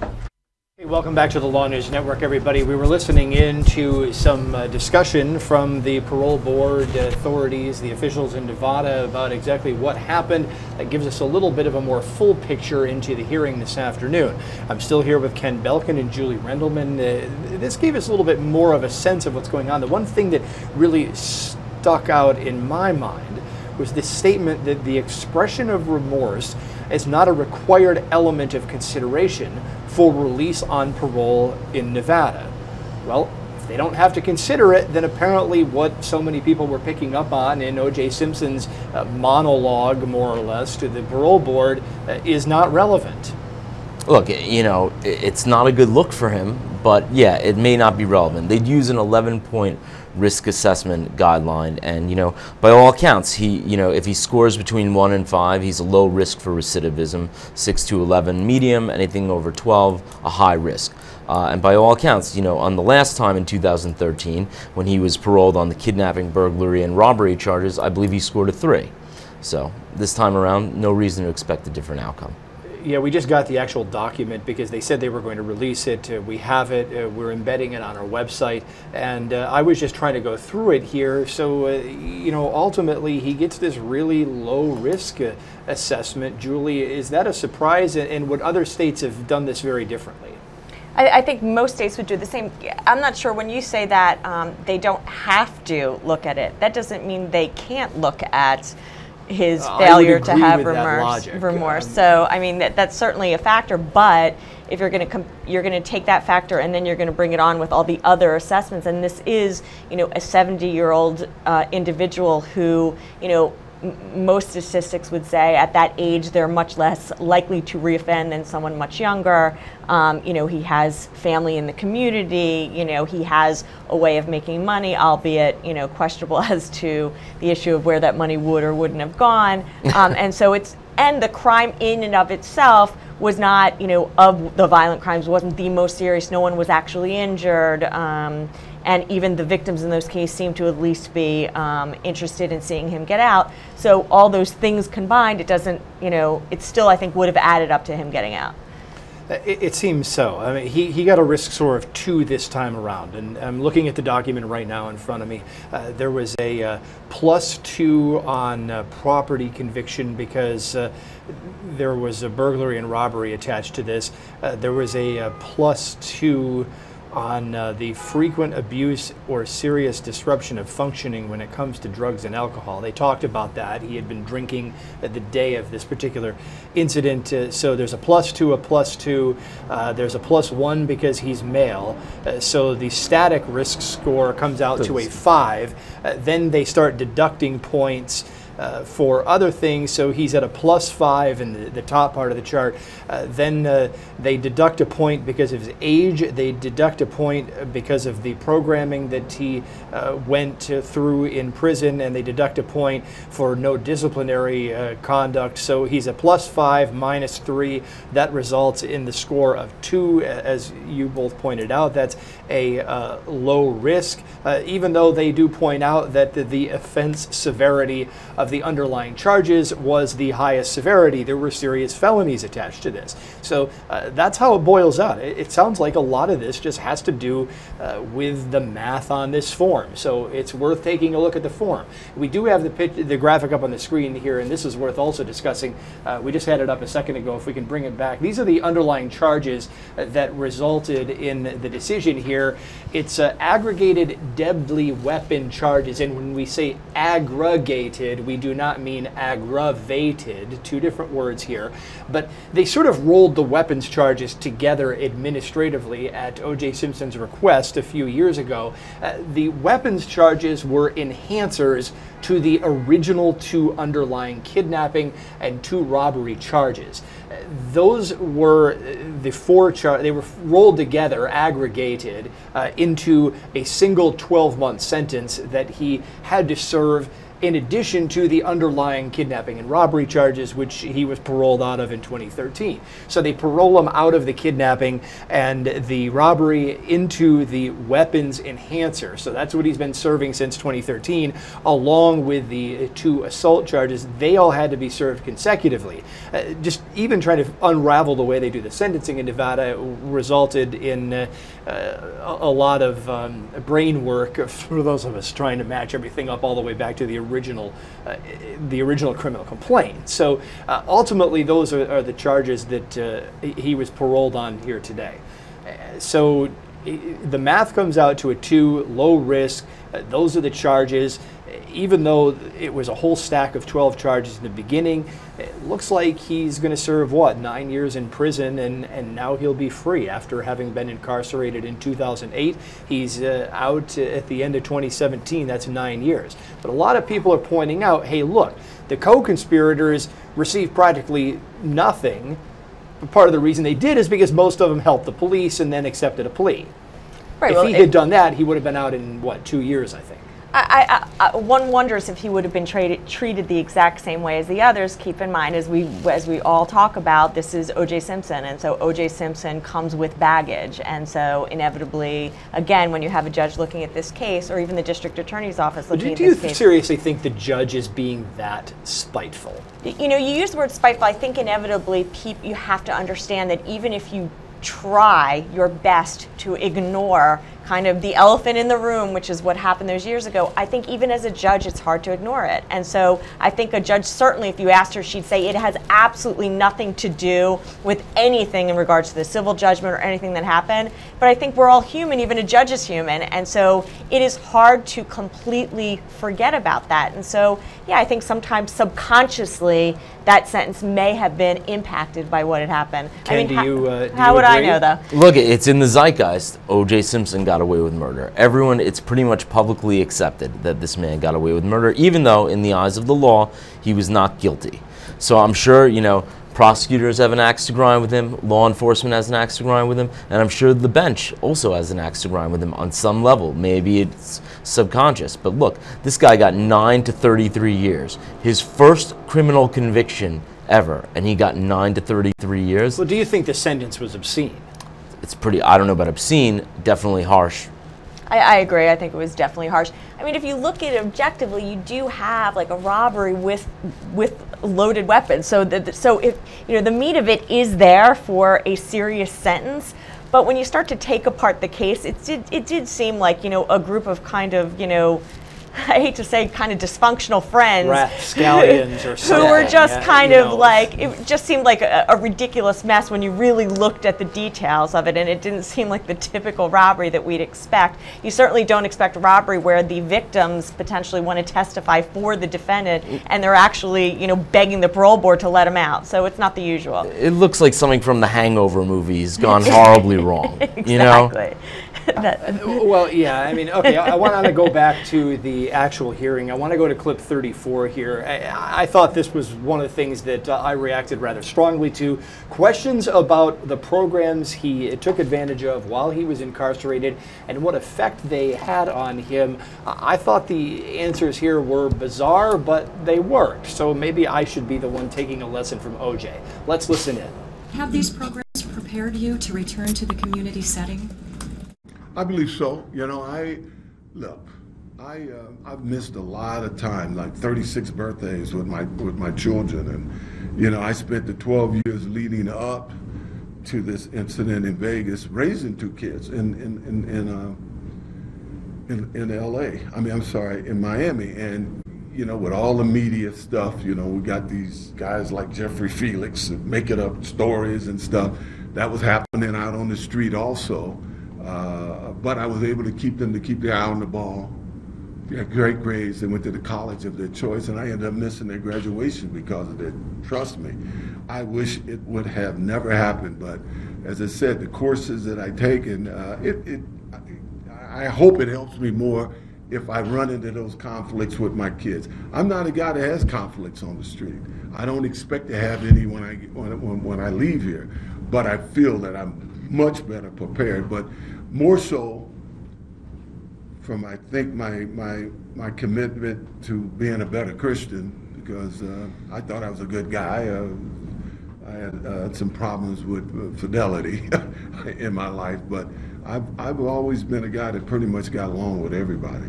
Hey, welcome back to the LawNewz Network, everybody. We were listening in to some discussion from the parole board authorities, the officials in Nevada, about exactly what happened. That gives us a little bit of a more full picture into the hearing this afternoon. I'm still here with Ken Belkin and Julie Rendelman. This gave us a little bit more of a sense of what's going on. The one thing that really stuck out in my mind was this statement that the expression of remorse is not a required element of consideration for release on parole in Nevada. Well, if they don't have to consider it, then apparently what so many people were picking up on in O.J. Simpson's monologue, more or less, to the parole board is not relevant. Look, you know, it's not a good look for him, but yeah, it may not be relevant. They'd use an 11-point risk assessment guideline, and you know, by all accounts, if he scores between 1 and 5, he's a low risk for recidivism. 6 to 11, medium. Anything over 12, a high risk. And by all accounts, you know, on the last time in 2013, when he was paroled on the kidnapping, burglary, and robbery charges, I believe he scored a 3. So this time around, no reason to expect a different outcome. Yeah, we just got the actual document because they said they were going to release it. We have it. We're embedding it on our website. And I was just trying to go through it here. So, you know, ultimately he gets this really low risk assessment. Julie, is that a surprise? And would other states have done this very differently? I think most states would do the same. I'm not sure when you say that they don't have to look at it. That doesn't mean they can't look at his failure to have remorse. So I mean that's certainly a factor, but if you're going to take that factor and then you're going to bring it on with all the other assessments, and this is, you know, a 70-year-old individual who, you know, most statistics would say at that age they're much less likely to reoffend than someone much younger. You know, he has family in the community. You know, he has a way of making money, albeit, you know, questionable as to the issue of where that money would or wouldn't have gone. And so and the crime in and of itself was not, you know, of the violent crimes, wasn't the most serious. No one was actually injured. And even the victims in those cases seem to at least be interested in seeing him get out. So all those things combined, it doesn't, you know, it still, I think, would have added up to him getting out. It seems so. I mean, he got a risk score of 2 this time around, and I'm looking at the document right now in front of me. There was a +2 on property conviction because there was a burglary and robbery attached to this. There was a +2 on the frequent abuse or serious disruption of functioning when it comes to drugs and alcohol. They talked about that. He had been drinking the day of this particular incident. So there's a +2, a +2. There's a +1 because he's male. So the static risk score comes out to a 5. Then they start deducting points for other things, so he's at a +5 in the top part of the chart. Then they deduct a point because of his age. They deduct a point because of the programming that he went through in prison, and they deduct a point for no disciplinary conduct. So he's a +5 -3. That results in the score of 2, as you both pointed out. That's a low risk, even though they do point out that the offense severity of the underlying charges was the highest severity. There were serious felonies attached to this. So that's how it boils out. It sounds like a lot of this just has to do with the math on this form. So it's worth taking a look at the form. We do have the graphic up on the screen here, and this is worth also discussing. We just had it up a second ago. If we can bring it back. These are the underlying charges that resulted in the decision here. It's aggregated deadly weapon charges, and when we say aggregated, we do not mean aggravated, 2 different words here, but they sort of rolled the weapons charges together administratively at O.J. Simpson's request a few years ago. The weapons charges were enhancers to the original 2 underlying kidnapping and 2 robbery charges. Those were the 4 they were rolled together, aggregated into a single 12-month sentence that he had to serve in addition to the underlying kidnapping and robbery charges, which he was paroled out of in 2013. So they parole him out of the kidnapping and the robbery into the weapons enhancer. So that's what he's been serving since 2013, along with the 2 assault charges. They all had to be served consecutively. Just even trying to unravel the way they do the sentencing in Nevada resulted in a lot of brain work for those of us trying to match everything up all the way back to the original criminal complaint. So ultimately, those are the charges that he was paroled on here today. So the math comes out to a 2, low risk. Those are the charges. Even though it was a whole stack of 12 charges in the beginning, it looks like he's going to serve, 9 years in prison, and now he'll be free after having been incarcerated in 2008. He's out at the end of 2017. That's 9 years. But a lot of people are pointing out, hey, look, the co-conspirators received practically nothing. But part of the reason they did is because most of them helped the police and then accepted a plea. Right, if he had done that, he would have been out in, 2 years, I think. One wonders if he would have been treated the exact same way as the others. Keep in mind, as we all talk about, this is O.J. Simpson, and so O.J. Simpson comes with baggage, and so inevitably, again, when you have a judge looking at this case, or even the district attorney's office looking at this case. Do you seriously think the judge is being that spiteful? You know, you use the word spiteful. I think inevitably you have to understand that even if you try your best to ignore kind of the elephant in the room, which is what happened those years ago, I think even as a judge, it's hard to ignore it. And so I think a judge, certainly if you asked her, she'd say it has absolutely nothing to do with anything in regards to the civil judgment or anything that happened. But I think we're all human, even a judge is human. And so it is hard to completely forget about that. And so, yeah, I think sometimes subconsciously that sentence may have been impacted by what had happened. Ken, how would I know, though? Look, it's in the zeitgeist. O.J. Simpson got away with murder. Everyone, it's pretty much publicly accepted that this man got away with murder, even though in the eyes of the law, he was not guilty. So I'm sure, prosecutors have an axe to grind with him, law enforcement has an axe to grind with him, and I'm sure the bench also has an axe to grind with him on some level. Maybe it's subconscious. But look, this guy got 9 to 33 years. His first criminal conviction ever, and he got 9 to 33 years. Well, do you think the sentence was obscene? It's pretty, I don't know about obscene, definitely harsh. I agree. I think it was definitely harsh. I mean, if you look at it objectively, you do have like a robbery with loaded weapons. So if the meat of it is there for a serious sentence. But when you start to take apart the case, it did seem like a group of kind of I hate to say, kind of dysfunctional friends, Rapscallions or something. who were just kind you of know. like, it just seemed like a ridiculous mess when you really looked at the details of it, and it didn't seem like the typical robbery that we'd expect. You certainly don't expect a robbery where the victims potentially want to testify for the defendant, and they're actually, you know, begging the parole board to let them out. So it's not the usual. It looks like something from the Hangover movies gone horribly wrong. Exactly. You know? Well, yeah, I mean, okay, I want to go back to the actual hearing. I want to go to clip 34 here. I thought this was one of the things that I reacted rather strongly to. Questions about the programs he took advantage of while he was incarcerated and what effect they had on him. I thought the answers here were bizarre, but they worked. So maybe I should be the one taking a lesson from OJ. Let's listen in. Have these programs prepared you to return to the community setting? I believe so. You know, I've missed a lot of time, like 36 birthdays with my children, and you know, I spent the 12 years leading up to this incident in Vegas raising two kids in LA. I mean, I'm sorry, in Miami, and you know, with all the media stuff, you know, we got these guys like Jeffrey Felix making up stories and stuff. That was happening out on the street also. But I was able to keep their eye on the ball. They had great grades. They went to the college of their choice, and I ended up missing their graduation because of it. Trust me. I wish it would have never happened, but as I said, the courses that I take, and I hope it helps me more if I run into those conflicts with my kids. I'm not a guy that has conflicts on the street. I don't expect to have any when I leave here, but I feel that I'm much better prepared. But more so from, I think, my commitment to being a better Christian, because I thought I was a good guy. I had some problems with fidelity in my life, but I've always been a guy that pretty much got along with everybody.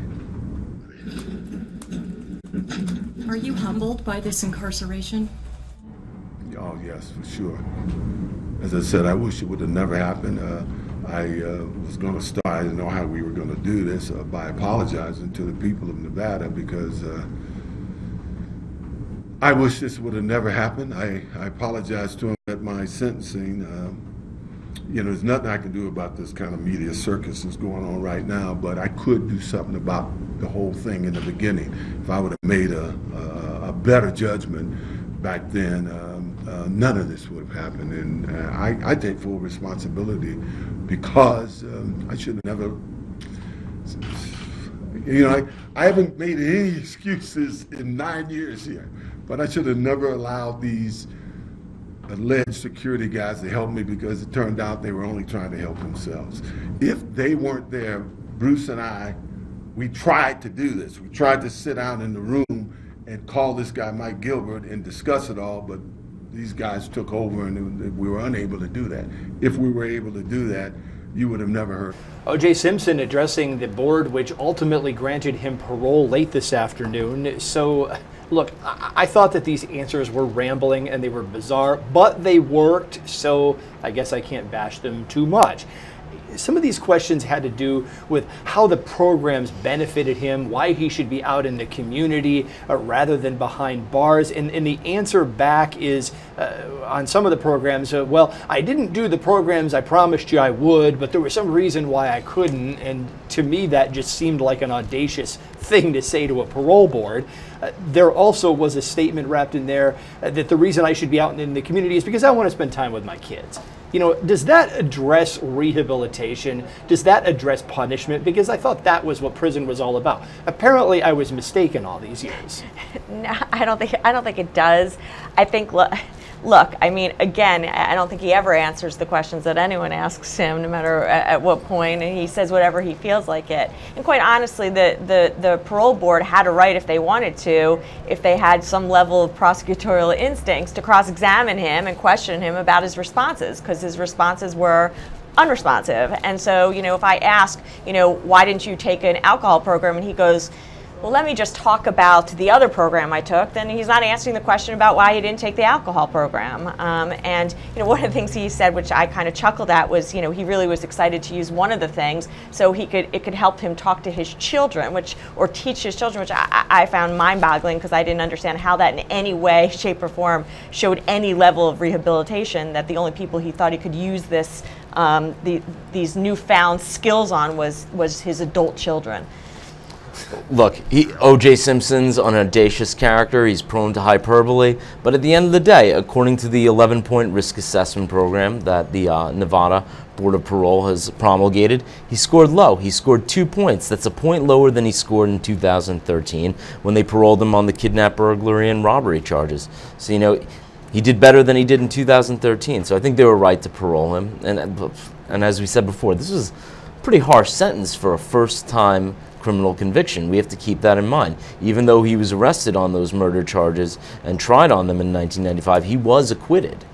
Are you humbled by this incarceration? Oh, yes, for sure. As I said, I wish it would have never happened. I was going to start, I didn't know how we were going to do this, by apologizing to the people of Nevada, because I wish this would have never happened. I apologized to him at my sentencing. You know, there's nothing I can do about this kind of media circus that's going on right now, but I could do something about the whole thing in the beginning. If I would have made a better judgment back then, none of this would have happened. And I take full responsibility, because I should have never, you know, I haven't made any excuses in 9 years here, but I should have never allowed these alleged security guys to help me, because it turned out they were only trying to help themselves. If they weren't there, Bruce and I, we tried to do this. We tried to sit down in the room and call this guy Mike Gilbert and discuss it all, but these guys took over and we were unable to do that. If we were able to do that, you would have never heard. O.J. Simpson addressing the board, which ultimately granted him parole late this afternoon. So, look, I thought that these answers were rambling and they were bizarre, but they worked, so I guess I can't bash them too much. Some of these questions had to do with how the programs benefited him, why he should be out in the community rather than behind bars. And the answer back is, on some of the programs, well, I didn't do the programs I promised you I would, but there was some reason why I couldn't. And to me, that just seemed like an audacious thing to say to a parole board. There also was a statement wrapped in there that the reason I should be out in the community is because I want to spend time with my kids. You know, does that address rehabilitation? Does that address punishment? Because I thought that was what prison was all about. Apparently, I was mistaken all these years. No, I don't think it does. I think, look, I mean, again, I don't think he ever answers the questions that anyone asks him, no matter at what point, and he says whatever he feels like it. And quite honestly, the parole board had a right, if they wanted to, if they had some level of prosecutorial instincts, to cross-examine him and question him about his responses, because his responses were unresponsive. And so, you know, if I ask, you know, why didn't you take an alcohol program, and he goes, well, let me just talk about the other program I took, then he's not answering the question about why he didn't take the alcohol program. And one of the things he said, which I kind of chuckled at, was he really was excited to use one of the things so it could help him talk to his children, or teach his children, which I found mind-boggling because I didn't understand how that in any way, shape, or form showed any level of rehabilitation. That the only people he thought he could use this these newfound skills on was his adult children. Look, O.J. Simpson's an audacious character. He's prone to hyperbole. But at the end of the day, according to the 11-point risk assessment program that the Nevada Board of Parole has promulgated, he scored low. He scored 2 points. That's a point lower than he scored in 2013 when they paroled him on the kidnap, burglary, and robbery charges. So, he did better than he did in 2013. So I think they were right to parole him. And as we said before, this was a pretty harsh sentence for a first-time criminal conviction. We have to keep that in mind. Even though he was arrested on those murder charges and tried on them in 1995, he was acquitted.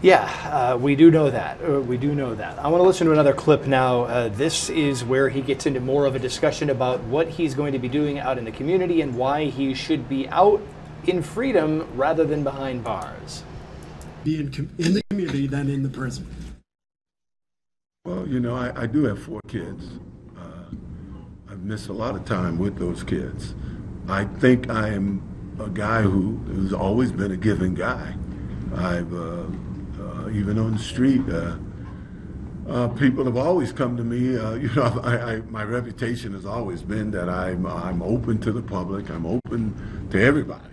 Yeah, we do know that. We do know that. I want to listen to another clip now. This is where he gets into more of a discussion about what he's going to be doing out in the community and why he should be out in freedom rather than behind bars. Be in the community than in the prison. Well, I do have 4 kids. I've missed a lot of time with those kids. I think I am a guy who's always been a giving guy. I've even on the street, people have always come to me. My reputation has always been that I'm open to the public. I'm open to everybody.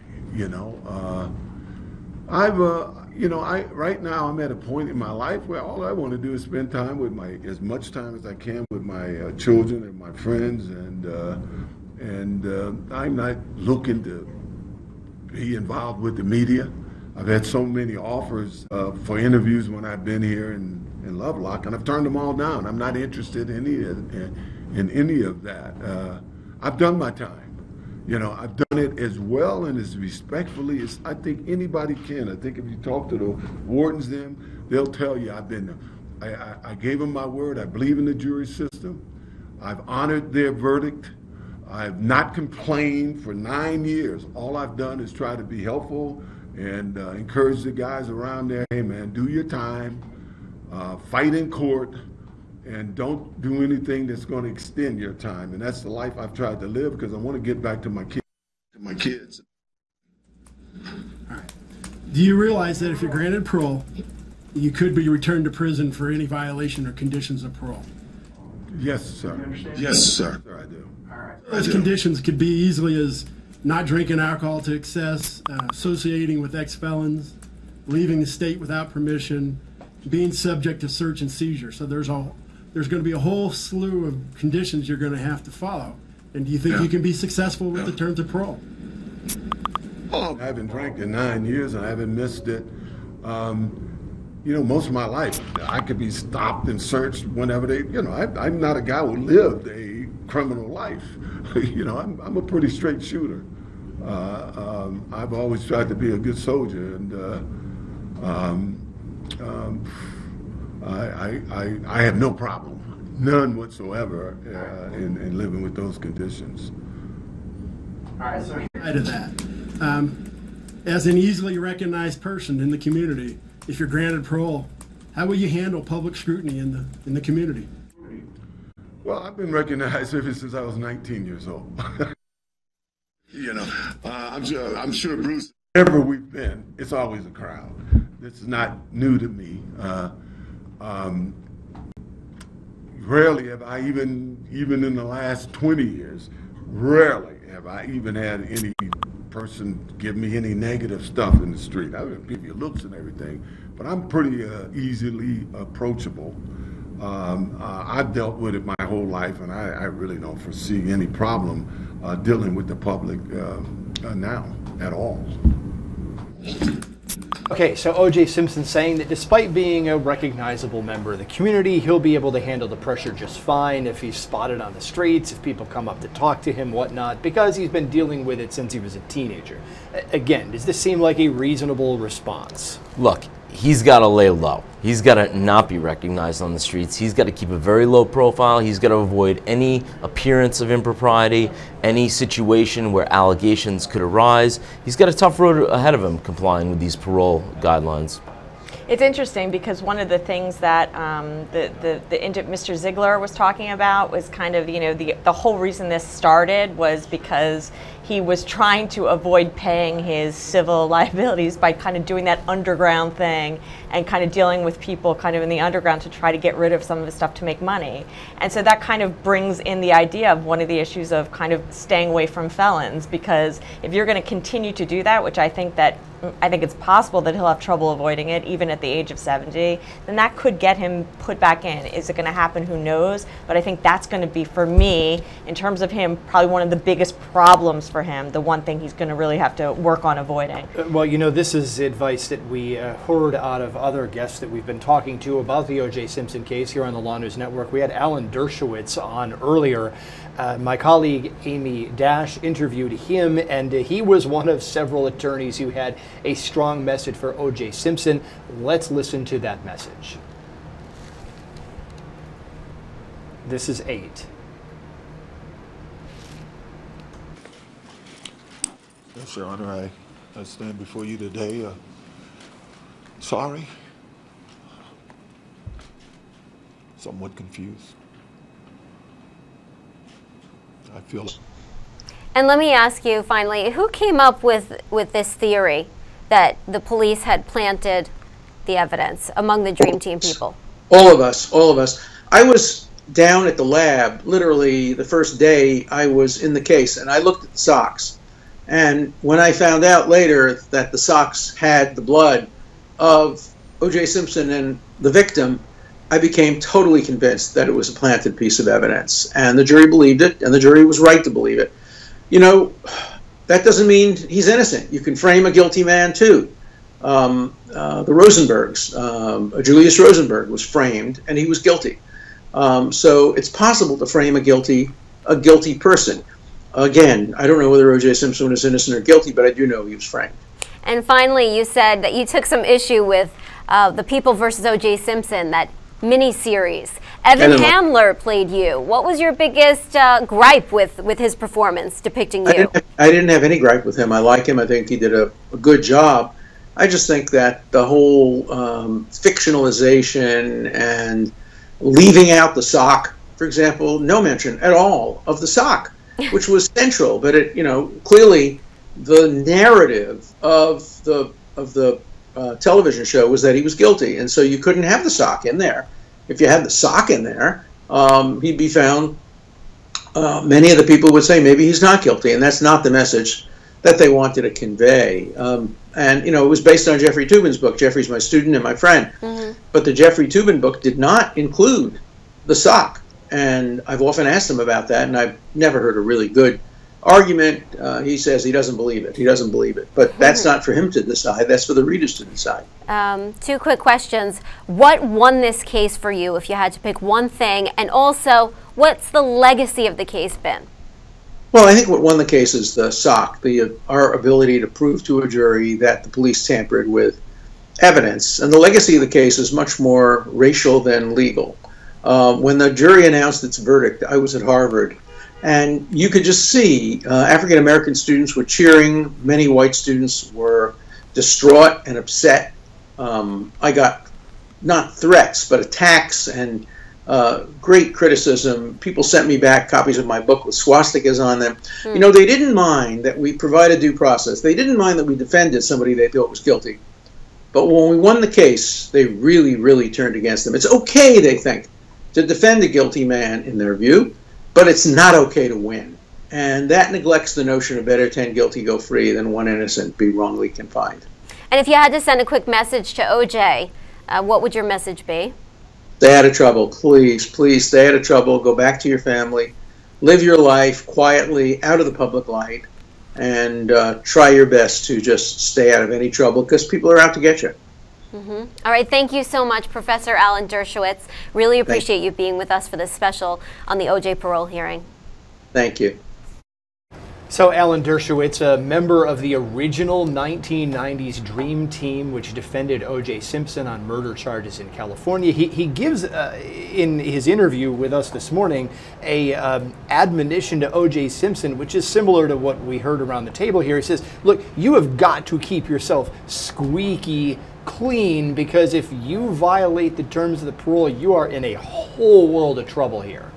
Right now I'm at a point in my life where all I want to do is spend time with as much time as I can with my children and my friends, and I'm not looking to be involved with the media. I've had so many offers for interviews when I've been here in Lovelock, and I've turned them all down. I'm not interested in any of that. I've done my time. I've done it as well and as respectfully as I think anybody can. I think if you talk to the wardens, they'll tell you I gave them my word. I believe in the jury system. I've honored their verdict. I've not complained for 9 years. All I've done is try to be helpful and encourage the guys around there. Hey, man, do your time, fight in court, and don't do anything that's going to extend your time. And that's the life I've tried to live because I want to get back to my kids. All right. Do you realize that if you're granted parole, you could be returned to prison for any violation or conditions of parole? Yes, sir. Yes, sir. I do. All right. Those conditions could be easily as not drinking alcohol to excess, associating with ex-felons, leaving the state without permission, being subject to search and seizure. So there's going to be a whole slew of conditions you're going to have to follow. And do you think you can be successful with the terms of parole? I haven't drank in 9 years and I haven't missed it. Most of my life, I could be stopped and searched whenever I'm not a guy who lived a criminal life. I'm a pretty straight shooter. I've always tried to be a good soldier, and I have no problem, none whatsoever, in living with those conditions. All right, so to that, as an easily recognized person in the community, if you're granted parole, how will you handle public scrutiny in the community? Well, I've been recognized ever since I was 19 years old. I'm sure Bruce. Wherever we've been, it's always a crowd. This is not new to me. Rarely have I even in the last 20 years, rarely have I even had any person give me any negative stuff in the street. I would give you looks and everything, but I'm pretty easily approachable. I've dealt with it my whole life, and I really don't foresee any problem dealing with the public now at all. Okay, so O.J. Simpson saying that despite being a recognizable member of the community, he'll be able to handle the pressure just fine if he's spotted on the streets, if people come up to talk to him, whatnot, because he's been dealing with it since he was a teenager. Again, does this seem like a reasonable response? Look, he's got to lay low. He's got to not be recognized on the streets. He's got to keep a very low profile. He's got to avoid any appearance of impropriety, any situation where allegations could arise. He's got a tough road ahead of him complying with these parole guidelines. It's interesting because one of the things that Mr. Ziegler was talking about was kind of, the whole reason this started was because he was trying to avoid paying his civil liabilities by kind of doing that underground thing and kind of dealing with people kind of in the underground to try to get rid of some of his stuff to make money. And so that kind of brings in the idea of one of the issues of kind of staying away from felons, because if you're going to continue to do that, which I think it's possible that he'll have trouble avoiding it even at the age of 70, then that could get him put back in. Is it going to happen? Who knows? But I think that's going to be, for me, in terms of him, probably one of the biggest problems for him, the one thing he's going to really have to work on avoiding. Well, this is advice that we heard out of other guests that we've been talking to about the O.J. Simpson case here on the LawNewz Network. We had Alan Dershowitz on earlier. My colleague Amy Dash interviewed him, and he was one of several attorneys who had a strong message for O.J. Simpson. Let's listen to that message. This is 8. Yes, Your Honor, I stand before you today sorry, somewhat confused. I feel. And let me ask you finally, who came up with this theory that the police had planted the evidence among the Dream Team people? All of us. I was down at the lab literally the first day I was in the case, and I looked at the socks. And when I found out later that the socks had the blood of O.J. Simpson and the victim, I became totally convinced that it was a planted piece of evidence. And the jury believed it, and the jury was right to believe it. That doesn't mean he's innocent. You can frame a guilty man, too. The Rosenbergs, Julius Rosenberg was framed, and he was guilty. So it's possible to frame a guilty person. Again, I don't know whether O.J. Simpson was innocent or guilty, but I do know he was framed. And finally, you said that you took some issue with the People versus O.J. Simpson, that mini-series. Evan Handler played you. What was your biggest gripe with his performance depicting you? I didn't have any gripe with him. I like him. I think he did a good job. I just think that the whole fictionalization and leaving out the sock, for example, no mention at all of the sock, which was central. But it, clearly the narrative of the television show was that he was guilty, and so you couldn't have the sock in there. If you had the sock in there, he'd be found. Many of the people would say maybe he's not guilty, and that's not the message that they wanted to convey. And it was based on Jeffrey Toobin's book. Jeffrey's my student and my friend, but the Jeffrey Toobin book did not include the sock, and I've often asked him about that, and I've never heard a really good argument. He says he doesn't believe it. He doesn't believe it. But that's not for him to decide. That's for the readers to decide. 2 quick questions. What won this case for you, if you had to pick one thing? And also, what's the legacy of the case been? Well, I think what won the case is the sock, our ability to prove to a jury that the police tampered with evidence. And the legacy of the case is much more racial than legal. When the jury announced its verdict, I was at Harvard, and you could just see African-American students were cheering. Many white students were distraught and upset. I got not threats, but attacks and great criticism. People sent me back copies of my book with swastikas on them. They didn't mind that we provided due process. They didn't mind that we defended somebody they thought was guilty. But when we won the case, they really, really turned against them. It's okay, they think, to defend a guilty man in their view, but it's not okay to win. And that neglects the notion of better 10 guilty go free than 1 innocent be wrongly confined. And if you had to send a quick message to O.J., what would your message be? Stay out of trouble. Please, please stay out of trouble. Go back to your family. Live your life quietly, out of the public light, and try your best to just stay out of any trouble, because people are out to get you. All right, thank you so much, Professor Alan Dershowitz. Really appreciate you being with us for this special on the O.J. parole hearing. Thank you. So Alan Dershowitz, a member of the original 1990s Dream Team, which defended O.J. Simpson on murder charges in California, he gives, in his interview with us this morning, a admonition to O.J. Simpson, which is similar to what we heard around the table here. He says, look, you have got to keep yourself squeaky clean, because if you violate the terms of the parole, you are in a whole world of trouble here.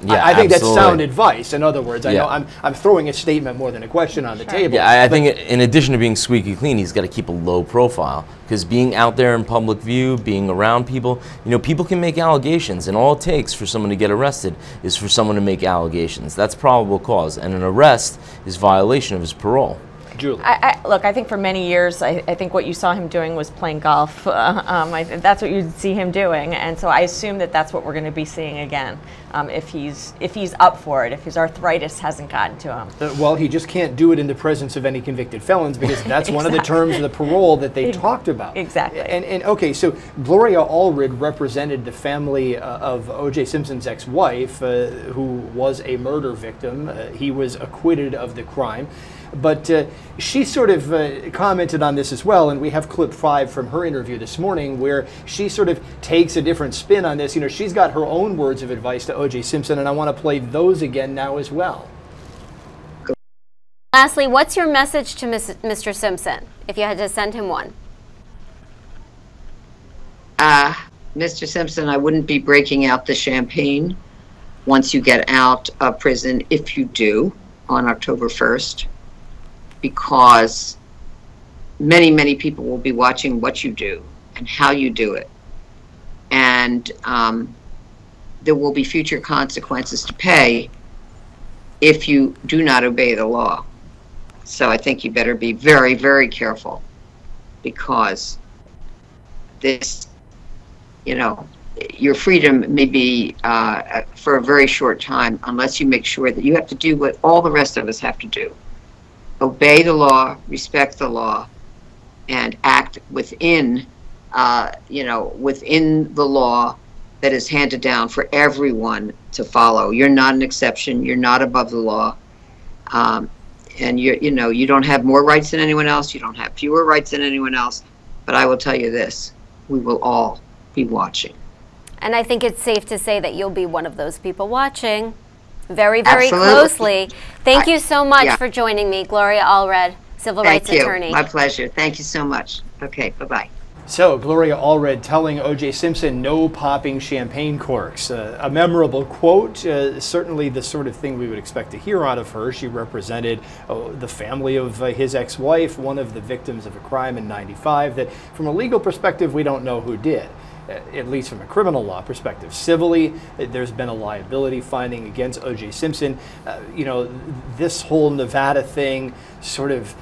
Yeah, I think absolutely. that's sound advice. In other words, I Yeah. know I'm throwing a statement more than a question on the table. Yeah, I think in addition to being squeaky clean, he's got to keep a low profile, because being out there in public view, being around people, people can make allegations, and all it takes for someone to get arrested is for someone to make allegations. That's probable cause, and an arrest is violation of his parole. Julie. Look, I think for many years, I think what you saw him doing was playing golf. That's what you'd see him doing, and so I assume that that's what we're going to be seeing again, if he's up for it, if his arthritis hasn't gotten to him. Well, he just can't do it in the presence of any convicted felons, because that's one of the terms of the parole that they talked about. Exactly. And okay, so Gloria Allred represented the family of O.J. Simpson's ex-wife, who was a murder victim. He was acquitted of the crime. But she sort of commented on this as well, and we have clip 5 from her interview this morning where she sort of takes a different spin on this. She's got her own words of advice to O.J. Simpson, and I want to play those again now as well. Lastly, what's your message to Mr. Simpson, if you had to send him one? Mr. Simpson, I wouldn't be breaking out the champagne once you get out of prison, if you do, on October 1st. Because many, many people will be watching what you do and how you do it. And there will be future consequences to pay if you do not obey the law. So I think you better be very, very careful, because this, your freedom may be for a very short time, unless you make sure that you have to do what all the rest of us have to do. Obey the law, respect the law, and act within, within the law that is handed down for everyone to follow. You're not an exception. You're not above the law, and you don't have more rights than anyone else. You don't have fewer rights than anyone else. But I will tell you this: we will all be watching. And I think it's safe to say that you'll be one of those people watching. Very, very Absolutely. Closely. Thank you so much for joining me, Gloria Allred, civil rights attorney. My pleasure. Thank you so much. Okay, bye-bye. So, Gloria Allred telling O.J. Simpson no popping champagne corks. A memorable quote, certainly the sort of thing we would expect to hear out of her. She represented the family of his ex-wife, one of the victims of a crime in '95 that, from a legal perspective, we don't know who did. At least from a criminal law perspective. Civilly, there's been a liability finding against O.J. Simpson. This whole Nevada thing, sort of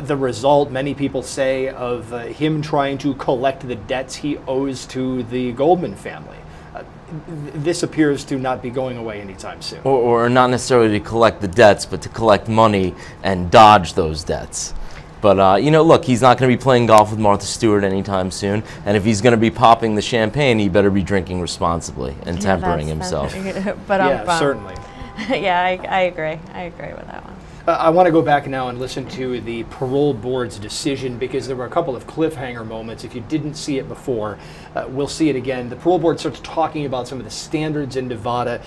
the result, many people say, of him trying to collect the debts he owes to the Goldman family. This appears to not be going away anytime soon. Or not necessarily to collect the debts, but to collect money and dodge those debts. But, look, he's not going to be playing golf with Martha Stewart anytime soon. And if he's going to be popping the champagne, he better be drinking responsibly and tempering himself. Certainly. Yeah, I agree. I agree with that one. I want to go back now and listen to the parole board's decision, because there were a couple of cliffhanger moments. If you didn't see it before, we'll see it again. The parole board starts talking about some of the standards in Nevada.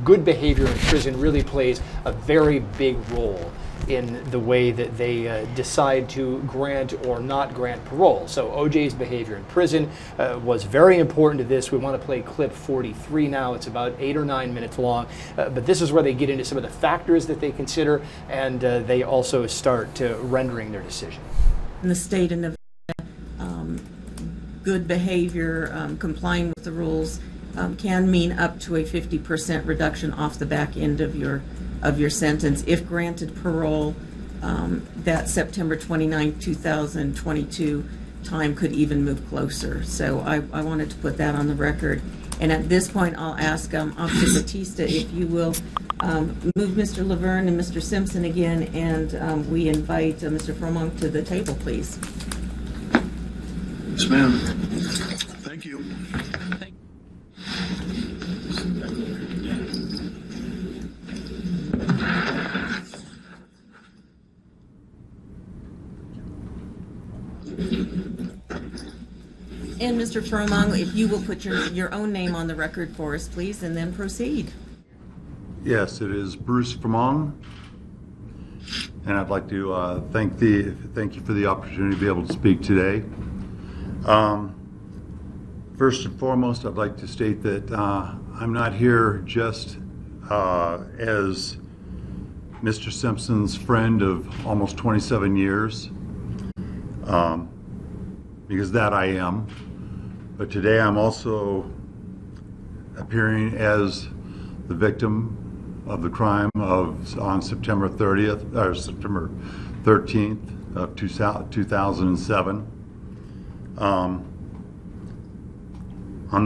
Good behavior in prison really plays a very big role in the way that they decide to grant or not grant parole. So OJ's behavior in prison was very important to this. We want to play clip 43 now. It's about 8 or 9 minutes long, but this is where they get into some of the factors that they consider, and they also start rendering their decision. In the state of Nevada, good behavior, complying with the rules, can mean up to a 50% reduction off the back end of your sentence. If granted parole, that September 29, 2022 time could even move closer. So I wanted to put that on the record. And at this point, I'll ask Officer Batista if you will move Mr. Laverne and Mr. Simpson again, and we invite Mr. Fromont to the table, please. Yes, ma'am. Thank you. And Mr. Fromong, if you will put your own name on the record for us, please, and then proceed. Yes, it is Bruce Fromong, and I'd like to thank you for the opportunity to be able to speak today. First and foremost, I'd like to state that I'm not here just as Mr. Simpson's friend of almost 27 years, because that I am. But today I'm also appearing as the victim of the crime on September 30th or September 13th of 2007. On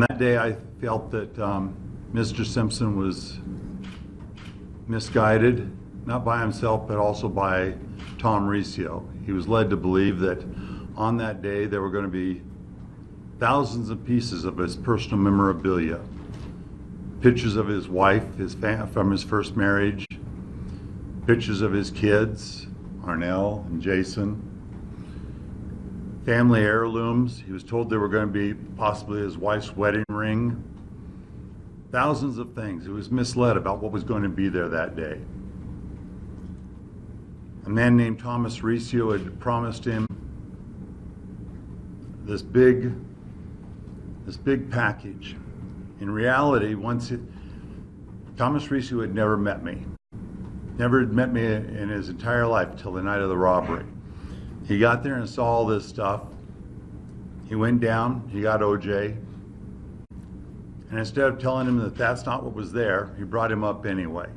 that day, I felt that Mr. Simpson was misguided, not by himself, but also by Tom Riccio. He was led to believe that on that day there were going to be thousands of pieces of his personal memorabilia, pictures of his wife, from his first marriage, pictures of his kids, Arnell and Jason, family heirlooms. He was told there were going to be possibly his wife's wedding ring, thousands of things. He was misled about what was going to be there that day. A man named Thomas Riccio had promised him this big package. In reality, Thomas Riccio had never met me. Never had met me in his entire life till the night of the robbery. He got there and saw all this stuff. He went down, he got OJ, and instead of telling him that that's not what was there, he brought him up anyway.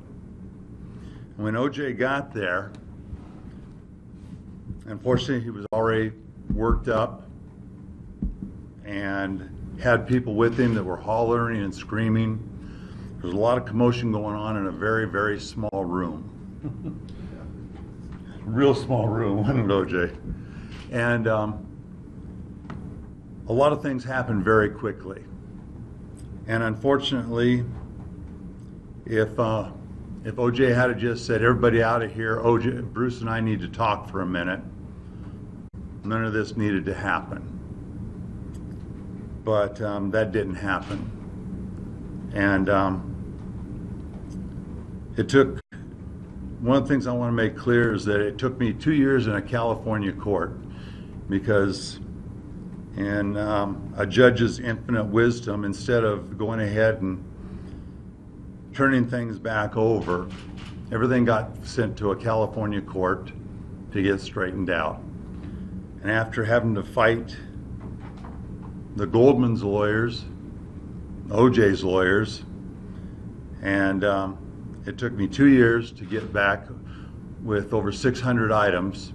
And when OJ got there, unfortunately he was already worked up and had people with him that were hollering and screaming. There was a lot of commotion going on in a very, very small room. Real small room, wasn't it, OJ? And a lot of things happened very quickly. And unfortunately, if OJ had just said, everybody out of here, OJ, Bruce and I need to talk for a minute, none of this needed to happen. But that didn't happen. And it took, one of the things I want to make clear is that it took me 2 years in a California court, because in a judge's infinite wisdom, instead of going ahead and turning things back over, everything got sent to a California court to get straightened out. And after having to fight the Goldman's lawyers, OJ's lawyers, and it took me 2 years to get back with over 600 items.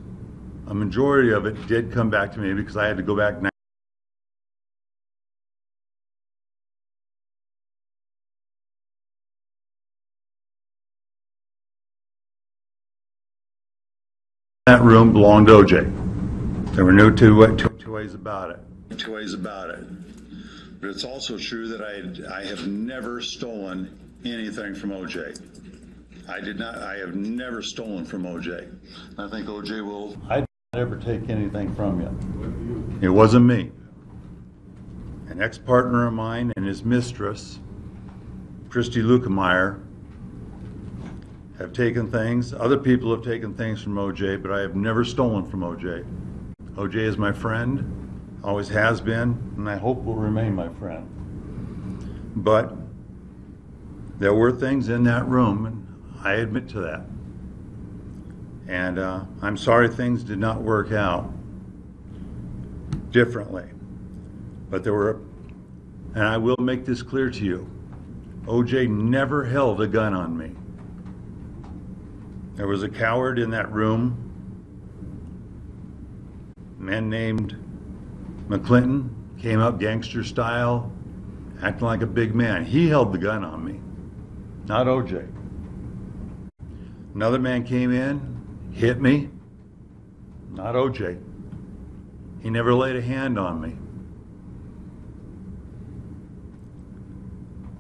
A majority of it did come back to me because I had to go back that room belonged to OJ. There were no two ways about it. But it's also true that I have never stolen anything from OJ. I have never stolen from OJ. I think OJ will. I did not ever take anything from you. It wasn't me. An ex-partner of mine and his mistress, Christy Lukemeyer, have taken things. Other people have taken things from OJ, but I have never stolen from OJ. OJ is my friend, always has been, and I hope will remain my friend. But there were things in that room, and I admit to that. And I'm sorry things did not work out differently. But there were, and I will make this clear to you, OJ never held a gun on me. There was a coward in that room, a man named McClinton, came up gangster style, acting like a big man. He held the gun on me, not OJ. Another man came in, hit me, not OJ. He never laid a hand on me.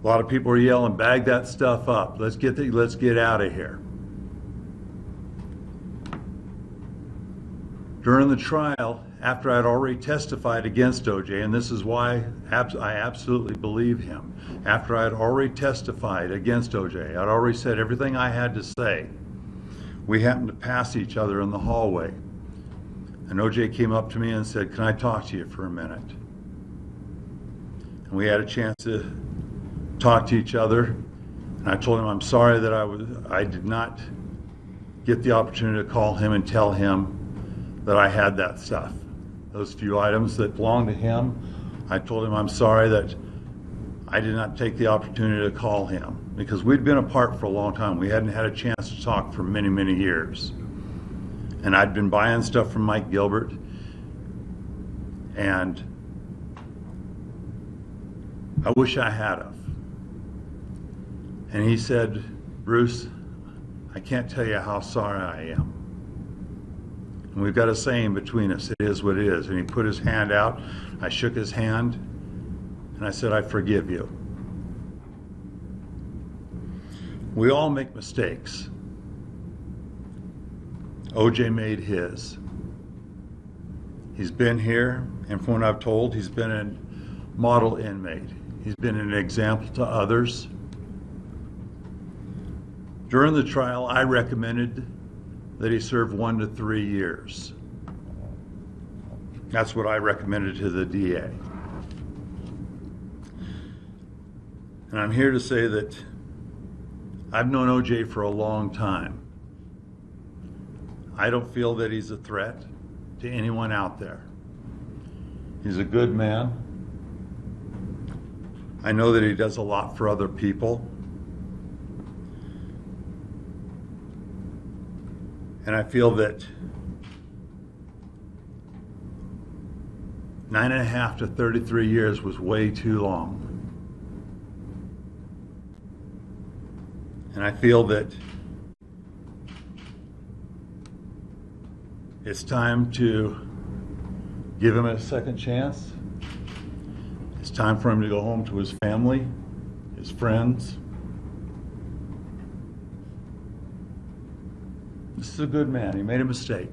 A lot of people are yelling, bag that stuff up. Let's get out of here. During the trial, after I'd already testified against OJ, and this is why I absolutely believe him, after I'd already testified against OJ, I'd already said everything I had to say, we happened to pass each other in the hallway. And OJ came up to me and said, "Can I talk to you for a minute?" And we had a chance to talk to each other. And I told him I'm sorry that I did not get the opportunity to call him and tell him that I had that stuff. Those few items that belonged to him, I told him I'm sorry that I did not take the opportunity to call him, because we'd been apart for a long time. We hadn't had a chance to talk for many, many years. And I'd been buying stuff from Mike Gilbert, and I wish I had of. And he said, "Bruce, I can't tell you how sorry I am." And we've got a saying between us, "It is what it is." And he put his hand out, I shook his hand, and I said, "I forgive you." We all make mistakes. OJ made his. He's been here, and from what I've told, he's been a model inmate. He's been an example to others. During the trial, I recommended that he serve 1 to 3 years. That's what I recommended to the DA. And I'm here to say that I've known OJ for a long time. I don't feel that he's a threat to anyone out there. He's a good man. I know that he does a lot for other people. And I feel that 9.5 to 33 years was way too long. And I feel that it's time to give him a second chance. It's time for him to go home to his family, his friends. This is a good man. He made a mistake.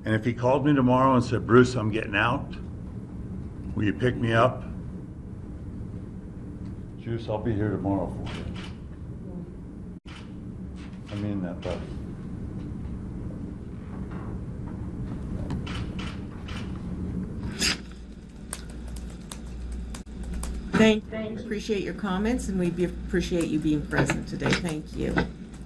And if he called me tomorrow and said, "Bruce, I'm getting out. Will you pick me up?" Juice, I'll be here tomorrow for you. I mean that, buddy. Thank you. Appreciate your comments, and we appreciate you being present today. Thank you.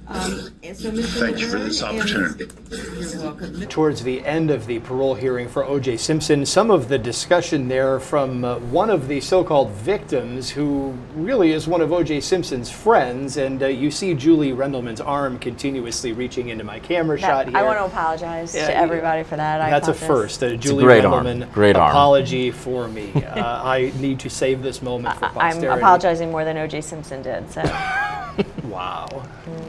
And so, Mr. Thank you for this opportunity. You're welcome. Towards the end of the parole hearing for O.J. Simpson, some of the discussion there from one of the so-called victims, who really is one of O.J. Simpson's friends, and you see Julie Rendelman's arm continuously reaching into my camera shot here. I want to apologize to everybody for that. That's a first. Julie great Rendelman, great apology for me. I need to save this moment for posterity. I'm apologizing more than O.J. Simpson did. So. Wow.